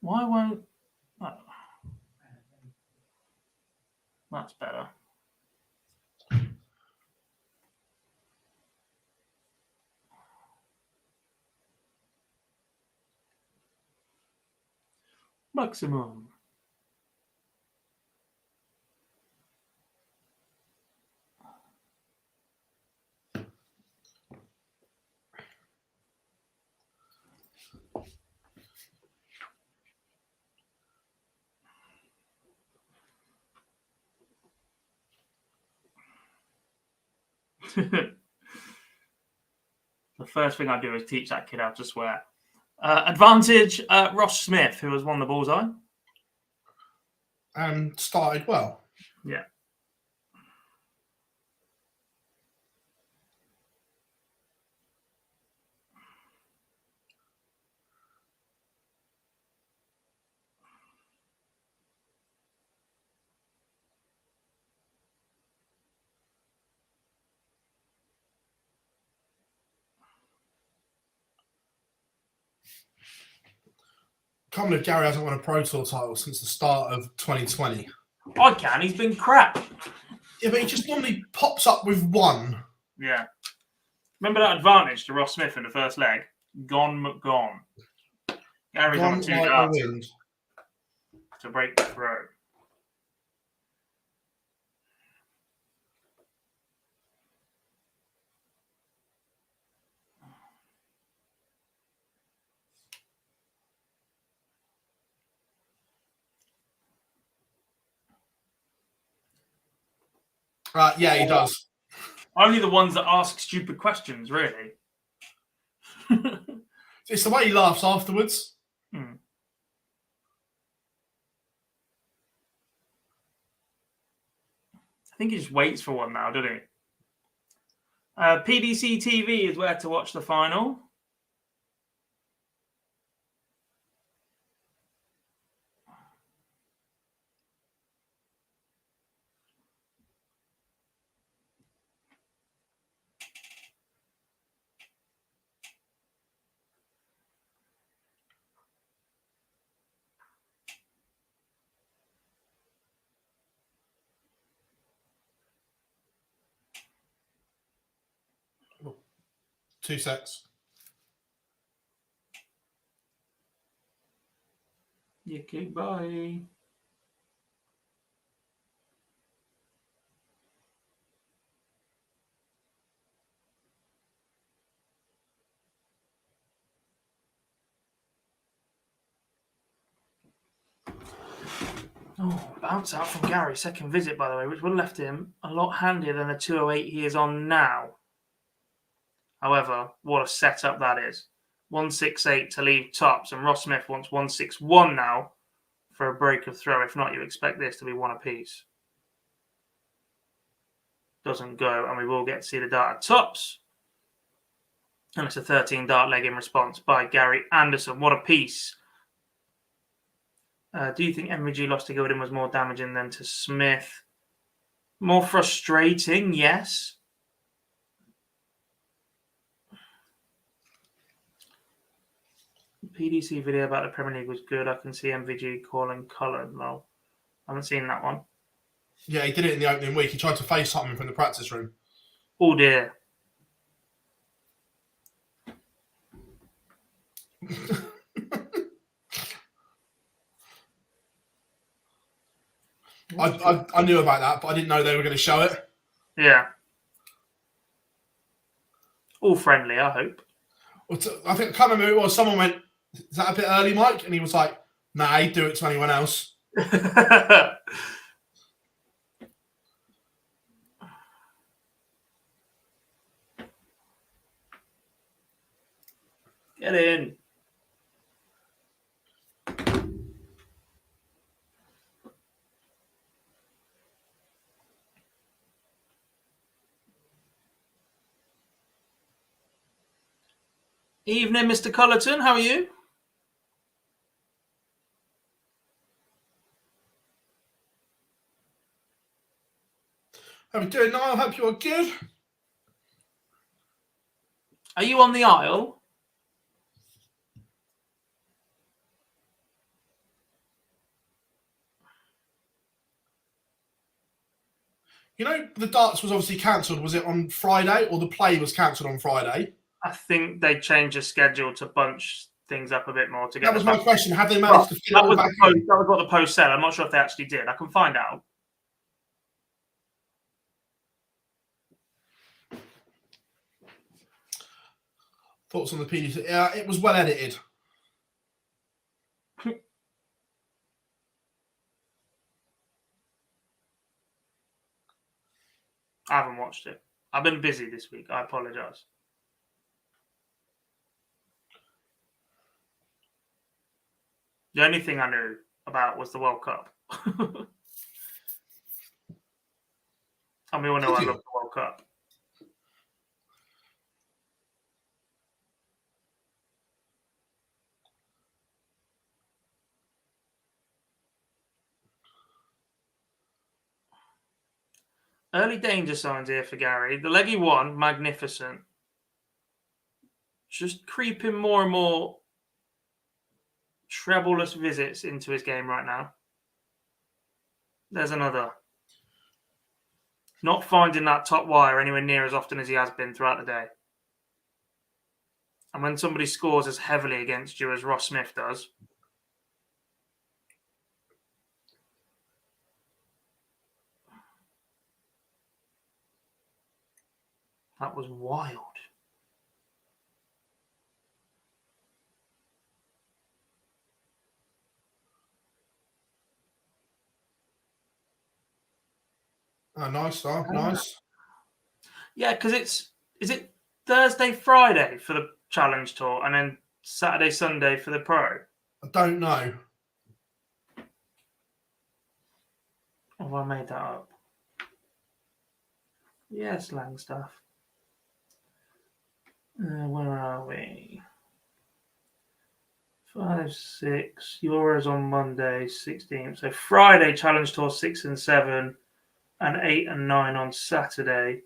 Speaker 3: Why won't. Oh. That's better. Maximum. The first thing I do is teach that kid how to swear. Advantage, Ross Smith, who has won the bullseye.
Speaker 2: And started well.
Speaker 3: Yeah.
Speaker 2: Can't believe Gary hasn't won a Pro Tour title since the start of 2020.
Speaker 3: I can. He's been crap.
Speaker 2: Yeah, but he just normally pops up with one.
Speaker 3: Yeah. Remember that advantage to Ross Smith in the first leg? Gone. Gary's on 2 darts to break the throw.
Speaker 2: Yeah, he does.
Speaker 3: Only the ones that ask stupid questions, really.
Speaker 2: It's the way he laughs afterwards.
Speaker 3: Hmm. I think he just waits for one now, doesn't he? PDC TV is where to watch the final.
Speaker 2: Oh, 2 secs.
Speaker 3: Okay, bye. Oh, bounce out from Gary. Second visit, by the way, which would have left him a lot handier than the 208 he is on now. However, what a setup that is. 168 to leave tops, and Ross Smith wants 161 now for a break of throw. If not, you expect this to be one apiece. Doesn't go, and we will get to see the dart at tops. And it's a 13 dart leg in response by Gary Anderson. What a piece. Do you think MVG loss to Gilden was more damaging than to Smith? More frustrating, yes. PDC video about the Premier League was good. I can see MVG calling coloured. No, I haven't seen that one.
Speaker 2: Yeah, he did it in the opening week. He tried to face something from the practice room.
Speaker 3: Oh dear.
Speaker 2: I knew about that, but I didn't know they were going to show it.
Speaker 3: Yeah. All friendly, I hope.
Speaker 2: I think I can't remember who it was. Someone went, "Is that a bit early, Mike?" And he was like, "Nah, he'd do it to anyone else."
Speaker 3: Get in. Evening, Mr. Cullerton. How are you?
Speaker 2: How are we doing, Niall? Hope you're good.
Speaker 3: Are you on the aisle?
Speaker 2: You know, the darts was obviously cancelled. Was it on Friday, or the play was cancelled on Friday?
Speaker 3: I think they changed the schedule to bunch things up a bit more to get.
Speaker 2: That was my question. Have they managed to fit it all back in?
Speaker 3: That was what the post said. I'm not sure if they actually did. I can find out.
Speaker 2: Thoughts on the PDC? Yeah, it was well edited.
Speaker 3: I haven't watched it. I've been busy this week. I apologise. The only thing I knew about was the World Cup. And we all know I love the World Cup. Early danger signs here for Gary. The leggy one, magnificent. Just creeping more and more treble-less visits into his game right now. There's another. Not finding that top wire anywhere near as often as he has been throughout the day. And when somebody scores as heavily against you as Ross Smith does, that was wild.
Speaker 2: Oh, nice. Oh, nice.
Speaker 3: Yeah, because is it Thursday, Friday for the Challenge Tour, and then Saturday, Sunday for the Pro?
Speaker 2: I don't know.
Speaker 3: Or have I made that up? Yeah, slang stuff. Where are we? 5, 6 Euros on Monday, 16th. So Friday Challenge Tour 6 and 7, and 8 and 9 on Saturday.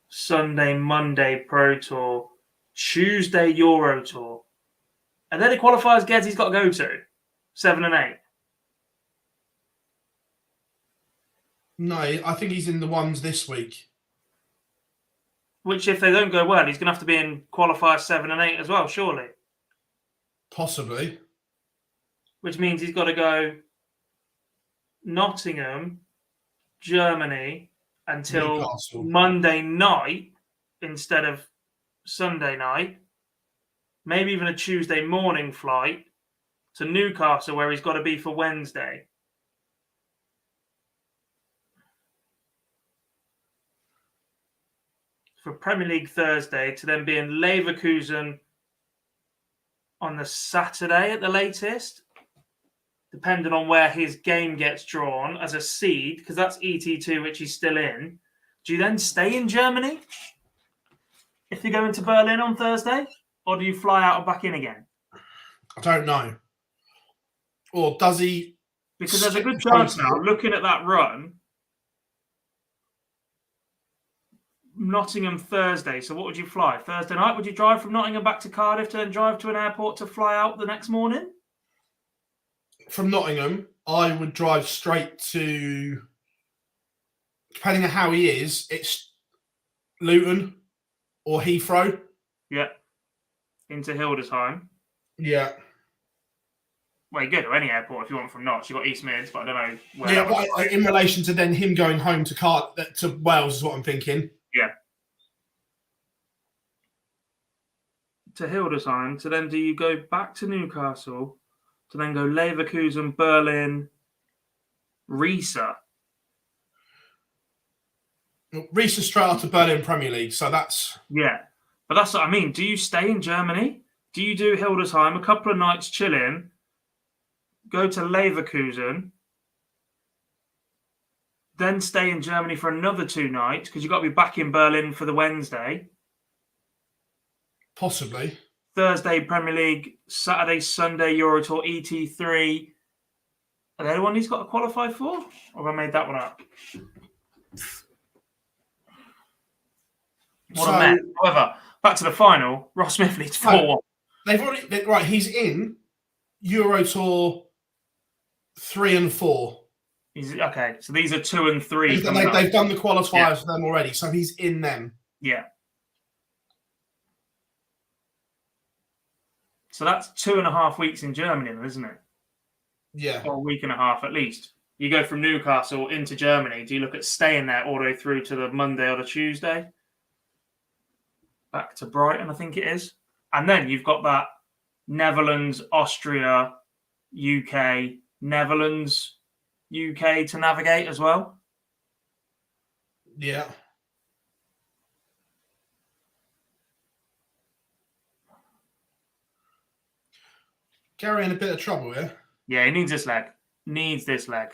Speaker 3: Sunday, Monday Pro Tour, Tuesday Euro Tour. And then the qualifiers Geddes got to go to 7 and 8.
Speaker 2: No, I think he's in the ones this week.
Speaker 3: Which, if they don't go well, he's going to have to be in qualifiers 7 and 8 as well, surely.
Speaker 2: Possibly.
Speaker 3: Which means he's got to go Nottingham, Germany until
Speaker 2: Newcastle.
Speaker 3: Monday night instead of Sunday night. Maybe even a Tuesday morning flight to Newcastle, where he's got to be for Wednesday. For Premier League Thursday, to then be in Leverkusen on the Saturday at the latest, depending on where his game gets drawn as a seed, because that's ET2, which he's still in. Do you then stay in Germany if you go into Berlin on Thursday, or do you fly out and back in again?
Speaker 2: I don't know. Or does he?
Speaker 3: Because there's a good chance now, looking at that run, Nottingham Thursday. So what would you fly? Thursday night? Would you drive from Nottingham back to Cardiff to then drive to an airport to fly out the next morning?
Speaker 2: From Nottingham, I would drive straight to, depending on how he is, it's Luton or Heathrow.
Speaker 3: Yeah. Into Hildesheim.
Speaker 2: Yeah.
Speaker 3: Well, you go to any airport if you want from Notts. You've got East Mids, but I don't know where.
Speaker 2: Yeah, but in relation to then him going home to Wales is what I'm thinking.
Speaker 3: Yeah. To Hildesheim. So then do you go back to Newcastle to then go Leverkusen, Berlin, Riese?
Speaker 2: Riese straight out to Berlin Premier League, so that's...
Speaker 3: Yeah. But that's what I mean. Do you stay in Germany? Do you do Hildesheim, a couple of nights chill in, go to Leverkusen, then stay in Germany for another 2 nights because you've got to be back in Berlin for the Wednesday?
Speaker 2: Possibly.
Speaker 3: Thursday, Premier League, Saturday, Sunday, Euro Tour, ET3. Are they the one he's got to qualify for? Or have I made that one up? What a mess. However, back to the final, Ross Smith leads 4-1.
Speaker 2: They've already... Right, he's in Euro Tour 3 and 4.
Speaker 3: Okay, so these are 2 and 3.
Speaker 2: They've done the qualifiers for them already, so he's in them.
Speaker 3: Yeah. So that's 2.5 weeks in Germany, isn't it?
Speaker 2: Yeah.
Speaker 3: Or a week and a half at least. You go from Newcastle into Germany. Do you look at staying there all the way through to the Monday or the Tuesday? Back to Brighton, I think it is. And then you've got that Netherlands, Austria, UK, Netherlands, UK to navigate as well.
Speaker 2: Yeah. Gary in a bit of trouble here.
Speaker 3: Yeah, he needs this leg.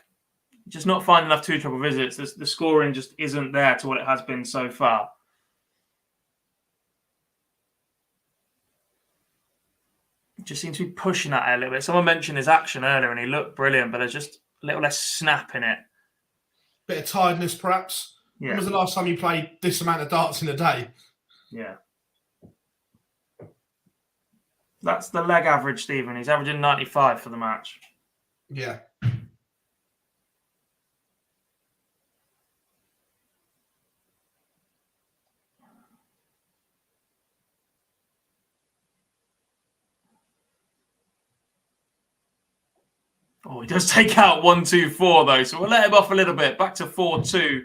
Speaker 3: Just not finding enough 2 triple visits. The scoring just isn't there to what it has been so far. Just seems to be pushing that a little bit. Someone mentioned his action earlier and he looked brilliant, but there's just a little less snap in it.
Speaker 2: Bit of tiredness, perhaps.
Speaker 3: Yeah.
Speaker 2: When was the last time you played this amount of darts in a day?
Speaker 3: Yeah. That's the leg average, Stephen. He's averaging 95 for the match.
Speaker 2: Yeah.
Speaker 3: Oh, he does take out 1-2-4 though, so we'll let him off a little bit. Back to 4-2.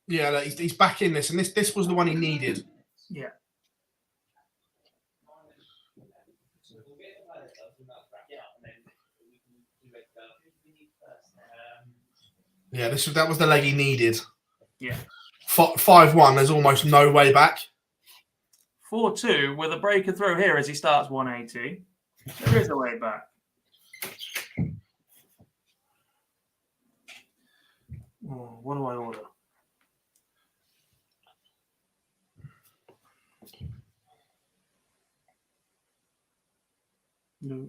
Speaker 2: Yeah, he's back in this, and this was the one he needed.
Speaker 3: Yeah.
Speaker 2: Yeah, that was the leg he needed.
Speaker 3: Yeah.
Speaker 2: 5-1, there's almost no way back.
Speaker 3: 4-2 with a breaker through here as he starts 180. There is a way back. Oh, what do I order? No.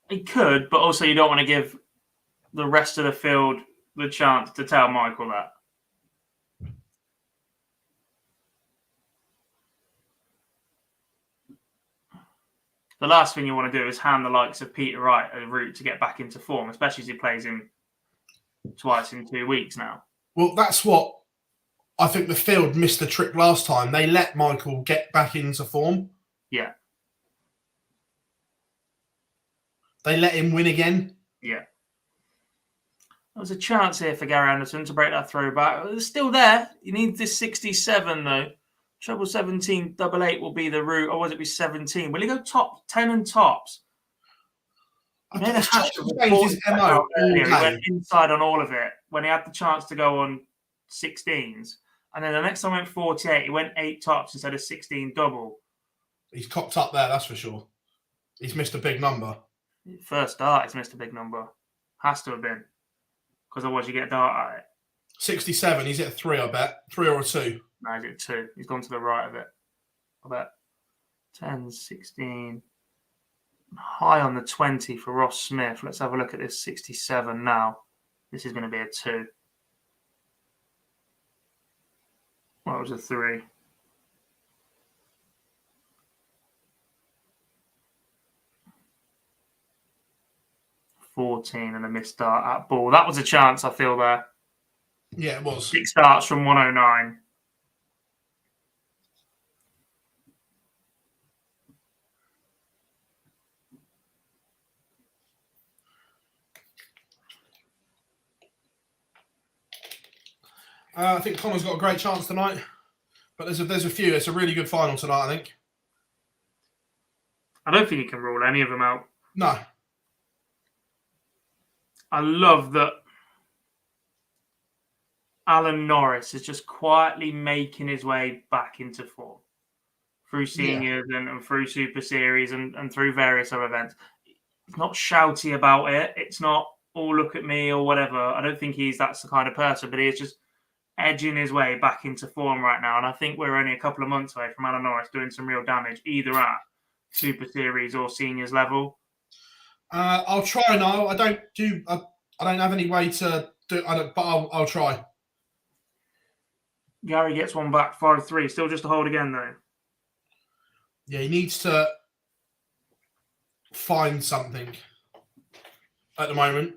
Speaker 3: He could, but also you don't want to give the rest of the field the chance to tell Michael that. The last thing you want to do is hand the likes of Peter Wright a route to get back into form, especially as he plays him twice in 2 weeks now.
Speaker 2: Well, that's what I think the field missed the trick last time. They let Michael get back into form.
Speaker 3: Yeah.
Speaker 2: They let him win again.
Speaker 3: Yeah. There was a chance here for Gary Anderson to break that throwback. It's still there. You need this 67, though. Treble 17, double 8 will be the route. Or was it be 17? Will he go top 10 and tops? He made a hash of
Speaker 2: Changed his MO.
Speaker 3: He went inside on all of it when he had the chance to go on 16s. And then the next time he went 48, he went 8 tops instead of 16 double.
Speaker 2: He's cocked up there, that's for sure. He's missed a big number.
Speaker 3: First dart, he's missed a big number. Has to have been. Because otherwise you get a dart at it.
Speaker 2: 67, he's at a 3, I bet. 3 or a 2.
Speaker 3: No, he's at 2. He's gone to the right of it. I bet. 10, 16. High on the 20 for Ross Smith. Let's have a look at this 67 now. This is going to be a 2. Well, it was a 3. $14 and a missed dart at ball. That was a chance, I feel, there.
Speaker 2: Yeah, it was.
Speaker 3: 6 starts from 109.
Speaker 2: I think Connor's got a great chance tonight. But there's a few. It's a really good final tonight, I think.
Speaker 3: I don't think you can rule any of them out.
Speaker 2: No.
Speaker 3: I love that Alan Norris is just quietly making his way back into form through seniors and through Super Series and through various other events. He's not shouty about it. It's not, oh, look at me or whatever. I don't think that's the kind of person, but he's just edging his way back into form right now. And I think we're only a couple of months away from Alan Norris doing some real damage, either at Super Series or seniors level.
Speaker 2: I'll try now. I don't have any way to do. But I'll try.
Speaker 3: Gary gets one back, 5-3. Still just a hold again though.
Speaker 2: Yeah, he needs to find something at the moment.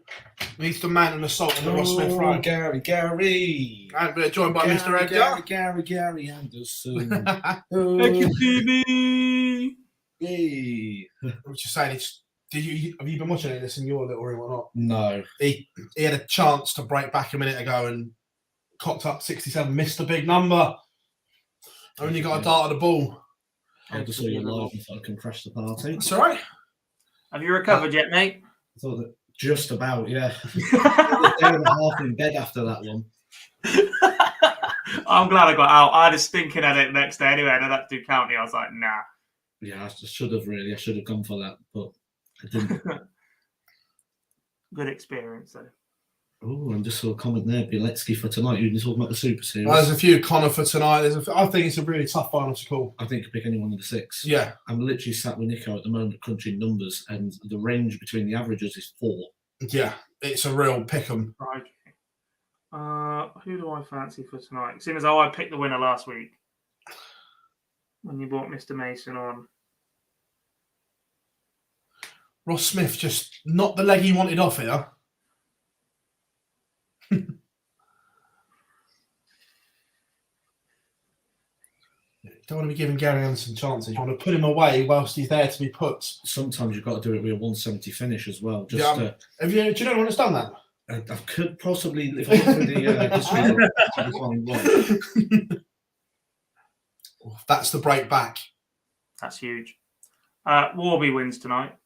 Speaker 2: He needs to mount an assault on the Ross Smith front.
Speaker 4: Gary.
Speaker 2: And we're joined by Mr. Edgar.
Speaker 4: Gary Anderson.
Speaker 3: Thank you, TV.
Speaker 4: Hey.
Speaker 2: What you're saying is, have you been watching any of this in your little room or not?
Speaker 4: No.
Speaker 2: He had a chance to break back a minute ago and cocked up 67, missed a big number. Only got a dart at the ball.
Speaker 4: I just saw you live and thought I can crash the party.
Speaker 2: That's all right.
Speaker 3: Have you recovered yet, mate?
Speaker 4: I thought that just about, yeah. I was a day and a half in bed after that one.
Speaker 3: I'm glad I got out. I had a stinking headache the next day anyway, and I had to do county. I was like, nah.
Speaker 4: Yeah, I should have gone for that, but I didn't.
Speaker 3: Good experience, though.
Speaker 4: Oh, and just saw a comment there, Bieletsky for tonight. You're talking about the Super Series.
Speaker 2: There's a few Connor for tonight. I think it's a really tough final to call.
Speaker 4: I think you pick any one of the 6.
Speaker 2: Yeah.
Speaker 4: I'm literally sat with Nico at the moment crunching numbers, and the range between the averages is 4.
Speaker 2: Yeah, it's a real pick 'em.
Speaker 3: Right. Who do I fancy for tonight? Seeing as I picked the winner last week when you brought Mr. Mason on.
Speaker 2: Ross Smith just not the leg he wanted off here. don't want to be giving Gary Anderson chances. You want to put him away whilst he's there to be put.
Speaker 4: Sometimes you've got to do it with a 170 finish as well. Just
Speaker 2: Yeah. Do you know who's done that?
Speaker 4: I could possibly, if I look through the history,
Speaker 2: That's the break back.
Speaker 3: That's huge. Warby wins tonight.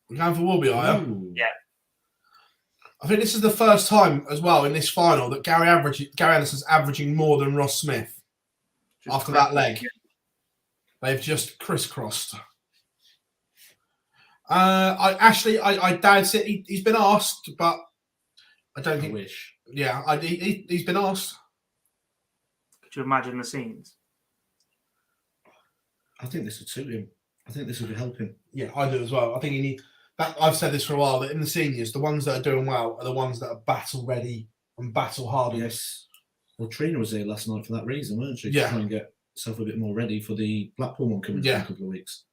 Speaker 2: We're going for Warby, are you?
Speaker 3: Yeah.
Speaker 2: I think this is the first time as well in this final that Gary Anderson's averaging more than Ross Smith after that leg. They've just crisscrossed. I doubt it. He's been asked, but I don't think.
Speaker 4: wish.
Speaker 2: Yeah, he's been asked.
Speaker 3: Could you imagine the scenes?
Speaker 4: I think this would suit him. I think this would help him.
Speaker 2: Yeah, I do as well. I think he need that. I've said this for a while that in the seniors, the ones that are doing well are the ones that are battle ready and battle hard.
Speaker 4: Yes. Well, Trina was here last night for that reason, weren't she?
Speaker 2: Yeah.
Speaker 4: To try and get herself a bit more ready for the Blackpool one coming in a couple of weeks.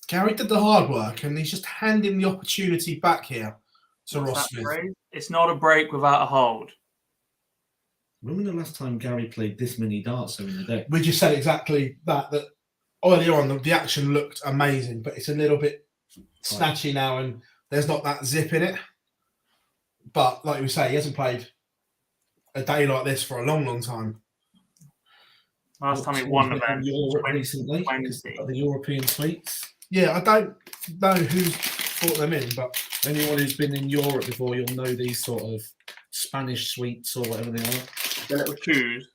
Speaker 2: Gary did the hard work, and he's just handing the opportunity back here to Ross Smith.
Speaker 3: Phrase? It's not a break without a hold.
Speaker 4: When was the last time Gary played this many darts in a day?
Speaker 2: We just said exactly that earlier on, the action looked amazing, but it's a little bit snatchy now, and there's not that zip in it. But like we say, he hasn't played a day like this for a long, long time.
Speaker 3: Last time he won the event
Speaker 4: Europe recently,
Speaker 3: Wednesday.
Speaker 4: the European tweets.
Speaker 2: Yeah, I don't know who's brought them in, but
Speaker 4: Anyone who's been in Europe before, you'll know these sort of Spanish sweets or whatever they are.
Speaker 3: The little shoes.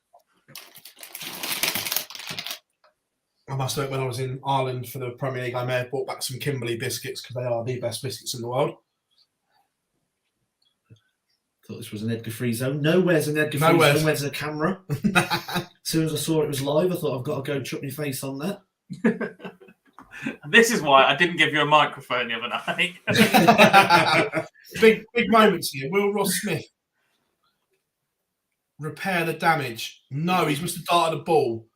Speaker 2: I must admit, when I was in Ireland for the Premier League, I may have brought back some Kimberley biscuits because they are the best biscuits in the world.
Speaker 4: Thought this was an Edgar Free zone. Nowhere's an Edgar Free zone. Where's the camera? As soon as I saw it was live, I thought I've got to go chuck my face on that.
Speaker 3: This is why I didn't give you a microphone the other night.
Speaker 2: big moments here. Will Ross Smith repair the damage? No, he's must have darted a ball.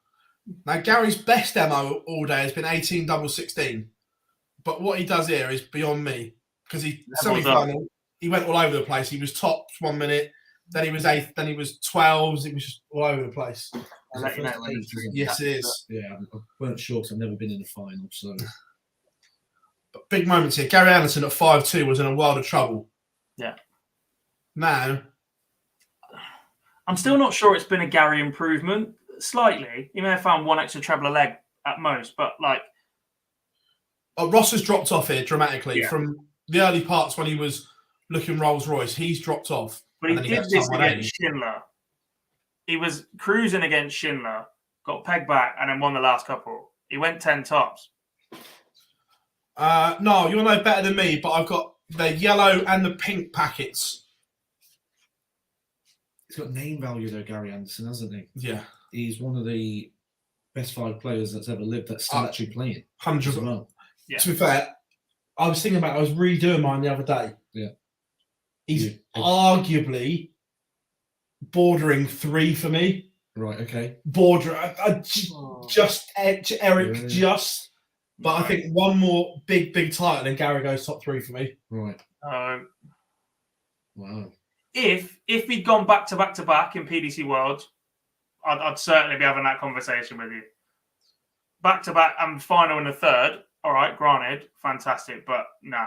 Speaker 2: Now, Gary's best demo all day has been 18 double 16. But what he does here is beyond me. Because semi-final, he went all over the place. He was tops 1 minute, then he was 8th, then he was 12s. It was just all over the place.
Speaker 3: I'll let you know when
Speaker 2: Yes, it is.
Speaker 4: Yeah, I weren't sure because I've never been in a final. So,
Speaker 2: But big moments here. Gary Anderson at 5-2 was in a world of trouble.
Speaker 3: Yeah.
Speaker 2: Now,
Speaker 3: I'm still not sure it's been a Gary improvement. Slightly. He may have found one extra treble a leg at most, but like...
Speaker 2: Ross has dropped off here dramatically from the early parts when he was looking Rolls Royce. He's dropped off.
Speaker 3: But he did this against Schindler. He was cruising against Schindler, got pegged back, and then won the last couple. He went 10 tops.
Speaker 2: No, you'll know better than me, but I've got the yellow and the pink packets.
Speaker 4: he's got name value though, Gary Anderson, hasn't he?
Speaker 2: Yeah.
Speaker 4: He's one of the best 5 players that's ever lived that's still actually playing.
Speaker 2: 100%.
Speaker 4: Well.
Speaker 3: Yeah.
Speaker 2: To be fair, I was thinking I was redoing mine the other day.
Speaker 4: Yeah.
Speaker 2: He's arguably bordering 3 for me.
Speaker 4: Right, okay.
Speaker 2: Just edge Eric, just. But I think one more big title and Gary goes top 3 for me.
Speaker 4: Right. Wow.
Speaker 3: If he'd gone back to back in PDC World, I'd certainly be having that conversation with you. Back to back and final in the third. All right, granted, fantastic, but nah.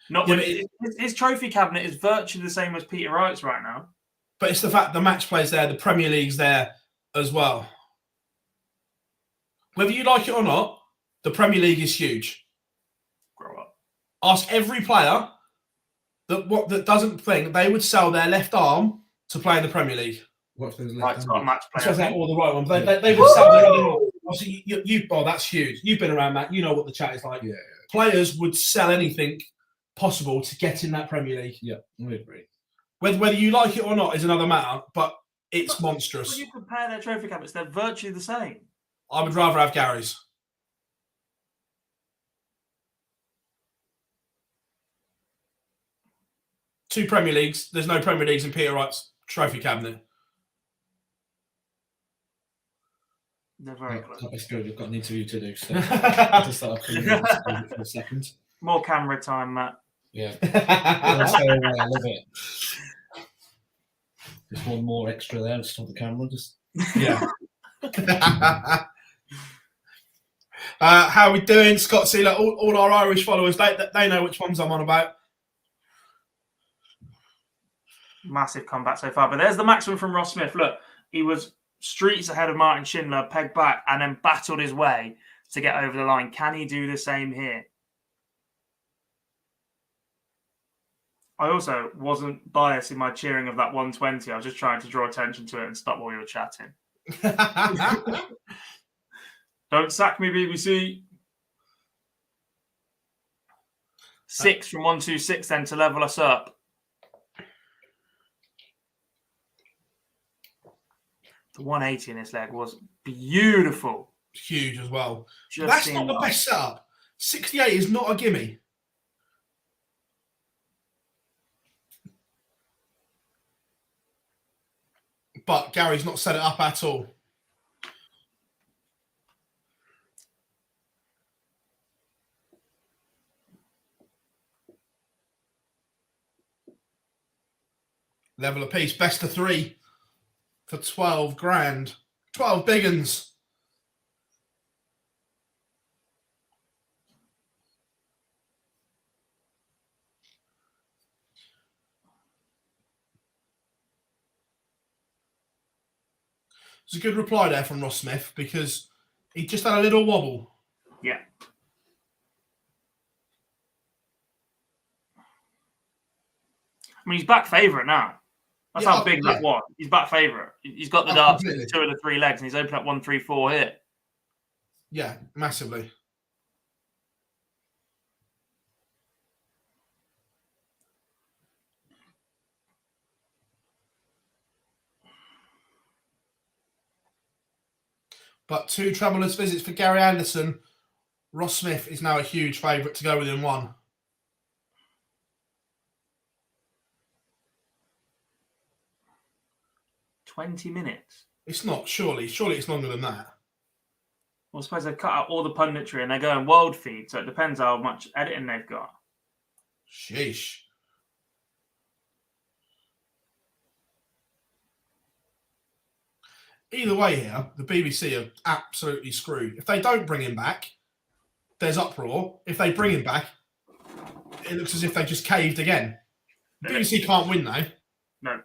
Speaker 3: Not his trophy cabinet is virtually the same as Peter Wright's right now.
Speaker 2: But it's the fact the match play's there, the Premier League's there as well. Whether you like it or not, the Premier League is huge.
Speaker 3: Grow up.
Speaker 2: Ask every player that doesn't think they would sell their left arm to play in the Premier League.
Speaker 4: What's those
Speaker 3: Right, it's got a match
Speaker 2: So
Speaker 3: player.
Speaker 2: all the right ones. They would sell their other arm. Obviously, that's huge. You've been around, Matt. You know what the chat is like.
Speaker 4: Yeah.
Speaker 2: Players would sell anything possible to get in that Premier League.
Speaker 4: Yeah, I agree.
Speaker 2: Whether you like it or not is another matter, but it's monstrous.
Speaker 3: When you compare their trophy cabinets, they're virtually the same.
Speaker 2: I would rather have Gary's. Two Premier Leagues. There's no Premier Leagues in Peter Wright's trophy cabinet.
Speaker 3: They're very close.
Speaker 4: That's good. We've got an interview to do. So I just thought I'd come in for a second.
Speaker 3: More camera time, Matt.
Speaker 4: Yeah. I love it. Just one more extra there, just on the camera. Just
Speaker 2: Yeah. How are we doing, Scott Sealer? All our Irish followers, they know which ones I'm on about.
Speaker 3: Massive comeback so far. But there's the maximum from Ross Smith. Look, he was streets ahead of Martin Schindler, pegged back, and then battled his way to get over the line. Can he do the same here? I also wasn't biased in my cheering of that 120. I was just trying to draw attention to it and stop while we were chatting. Don't sack me, BBC. 6 from 126 then to level us up. The 180 in this leg was beautiful.
Speaker 2: Huge as well.
Speaker 3: Just
Speaker 2: That's not the best setup. 68 is not a gimme. But Gary's not set it up at all. Level apiece, best of 3 for 12 grand. 12 big uns. It's a good reply there from Ross Smith because he just had a little wobble.
Speaker 3: Yeah. I mean, he's back favourite now. That's how big that was. He's back favourite. He's got the darts in 2 of the 3 legs, and he's opened up 1, 3, 4 here.
Speaker 2: Yeah, massively. But 2 troubleless visits for Gary Anderson. Ross Smith is now a huge favourite to go within 1.
Speaker 3: $20 minutes.
Speaker 2: It's not, surely. Surely it's longer than that.
Speaker 3: Well, I suppose they've cut out all the punditry and they're going world feed, so it depends how much editing they've got.
Speaker 2: Sheesh. Either way here, the BBC are absolutely screwed. If they don't bring him back, there's uproar. If they bring him back, it looks as if they just caved again. The BBC can't win, though.
Speaker 3: No,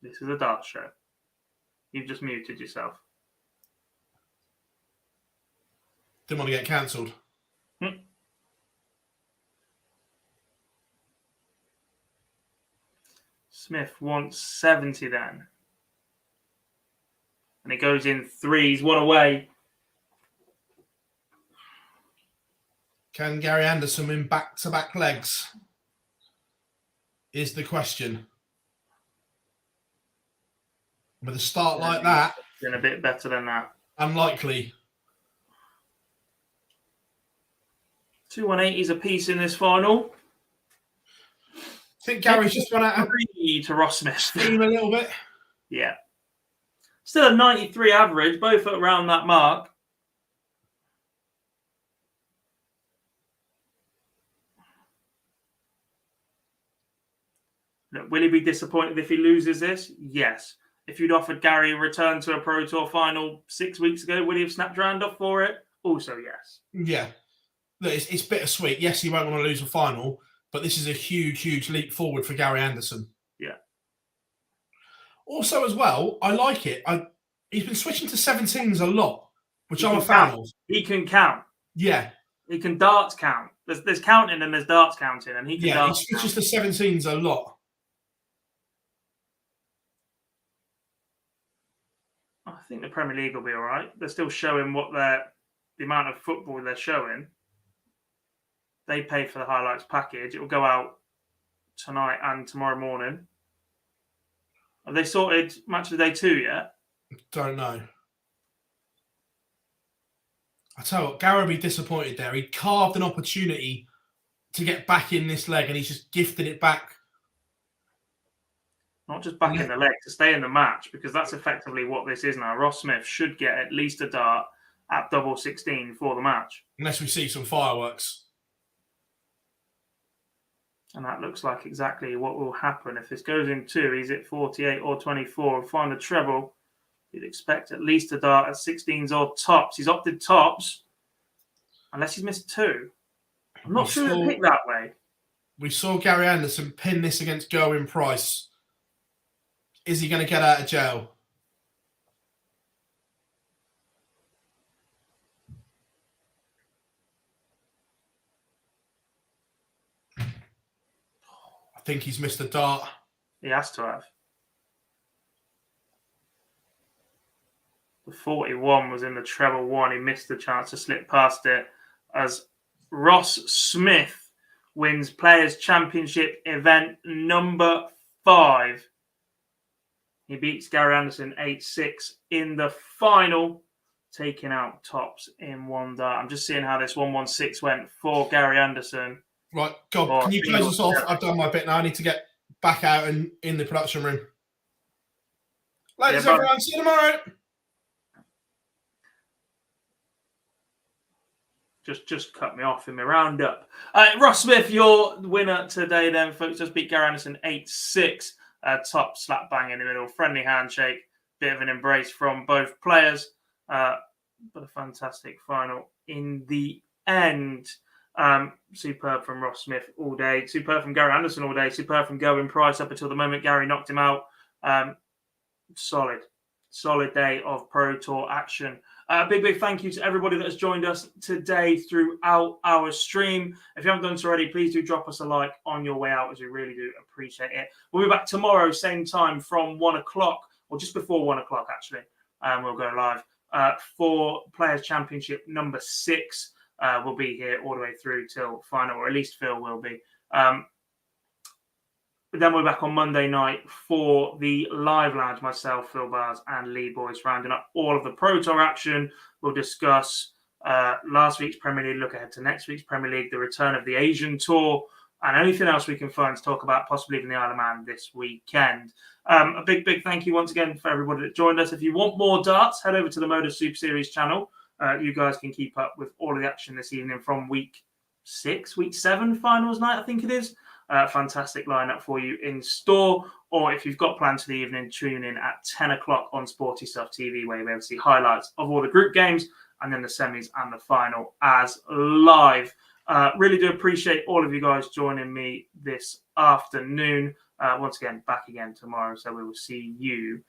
Speaker 3: this is a darts show. You've just muted yourself.
Speaker 2: Didn't want to get cancelled.
Speaker 3: Smith wants 70 then. And it goes in 3s, 1 away.
Speaker 2: Can Gary Anderson win back-to-back legs? Is the question. With a start like that...
Speaker 3: Been a bit better than that.
Speaker 2: Unlikely.
Speaker 3: 2 180s apiece in this final.
Speaker 2: I think Gary's just run out of
Speaker 3: 3 to Ross Smith.
Speaker 2: steam a little bit.
Speaker 3: Yeah. Still a 93 average, both around that mark. Look, will he be disappointed if he loses this? Yes. If you'd offered Gary a return to a Pro Tour final 6 weeks ago, would he have snapped your hand off for it? Also, yes.
Speaker 2: Yeah. Look, it's bittersweet. Yes, he won't want to lose a final, but this is a huge, huge leap forward for Gary Anderson.
Speaker 3: Yeah.
Speaker 2: Also, as well, I like it. He's been switching to 17s a lot, which I'm a fan of.
Speaker 3: He can count.
Speaker 2: Yeah.
Speaker 3: He can darts count. There's counting and there's darts counting, and he can darts
Speaker 2: he switches to 17s a lot.
Speaker 3: I think the Premier League will be all right. They're still showing the amount of football they're showing. They pay for the highlights package. It will go out tonight and tomorrow morning. Have they sorted match of the day 2 yet?
Speaker 2: Don't know. I tell you what, Gary will be disappointed there. He carved an opportunity to get back in this leg and he's just gifted it back.
Speaker 3: Not just back in the leg, to stay in the match, because that's effectively what this is now. Ross Smith should get at least a dart at double 16 for the match.
Speaker 2: Unless we see some fireworks.
Speaker 3: And that looks like exactly what will happen. If this goes in 2, he's at 48 or 24. Find the treble. You'd expect at least a dart at 16s or tops. He's opted tops, unless he's missed 2. I'm not sure he'll pick that way.
Speaker 2: We saw Gary Anderson pin this against Gerwin Price. Is he going to get out of jail? I think he's missed a dart.
Speaker 3: He has to have. The 41 was in the treble 1. He missed the chance to slip past it as Ross Smith wins Players' Championship event number 5. He beats Gary Anderson 8-6 in the final, taking out tops in 1 dart. I'm just seeing how this 116 went for Gary Anderson.
Speaker 2: Right, God, can you close us off? I've done my bit now. I need to get back out and in the production room. Ladies, everyone, see you tomorrow.
Speaker 3: Just cut me off in my roundup. Ross Smith, your winner today then, folks. Just beat Gary Anderson 8-6. Top slap bang in the middle. Friendly handshake. Bit of an embrace from both players. But a fantastic final in the end. Superb from Ross Smith all day. Superb from Gary Anderson all day. Superb from Gerwin Price up until the moment Gary knocked him out. Solid day of Pro Tour action. Big thank you to everybody that has joined us today throughout our stream. If you haven't done so already, please do drop us a like on your way out, as we really do appreciate it. We'll be back tomorrow, same time from 1 o'clock, or just before 1 o'clock, actually. We'll go live for Players' Championship number 6. We'll be here all the way through till final, or at least Phil will be. Then we're back on Monday night for the live lounge, myself, Phil Bars, and Lee Boyce, rounding up all of the Pro Tour action. We'll discuss last week's Premier League, look ahead to next week's Premier League, the return of the Asian Tour, and anything else we can find to talk about, possibly even the Isle of Man this weekend. A big thank you once again for everybody that joined us. If you want more darts, head over to the MODUS Super Series channel. You guys can keep up with all of the action this evening from week 7 finals night, I think it is. Fantastic lineup for you in store. Or if you've got plans for the evening, tune in at 10 o'clock on Sporty Stuff TV, where you'll be able to see highlights of all the group games and then the semis and the final as live. Really do appreciate all of you guys joining me this afternoon. Once again, back again tomorrow. So we will see you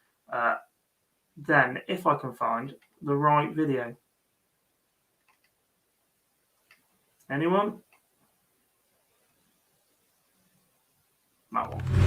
Speaker 3: then, if I can find the right video. Anyone? That one.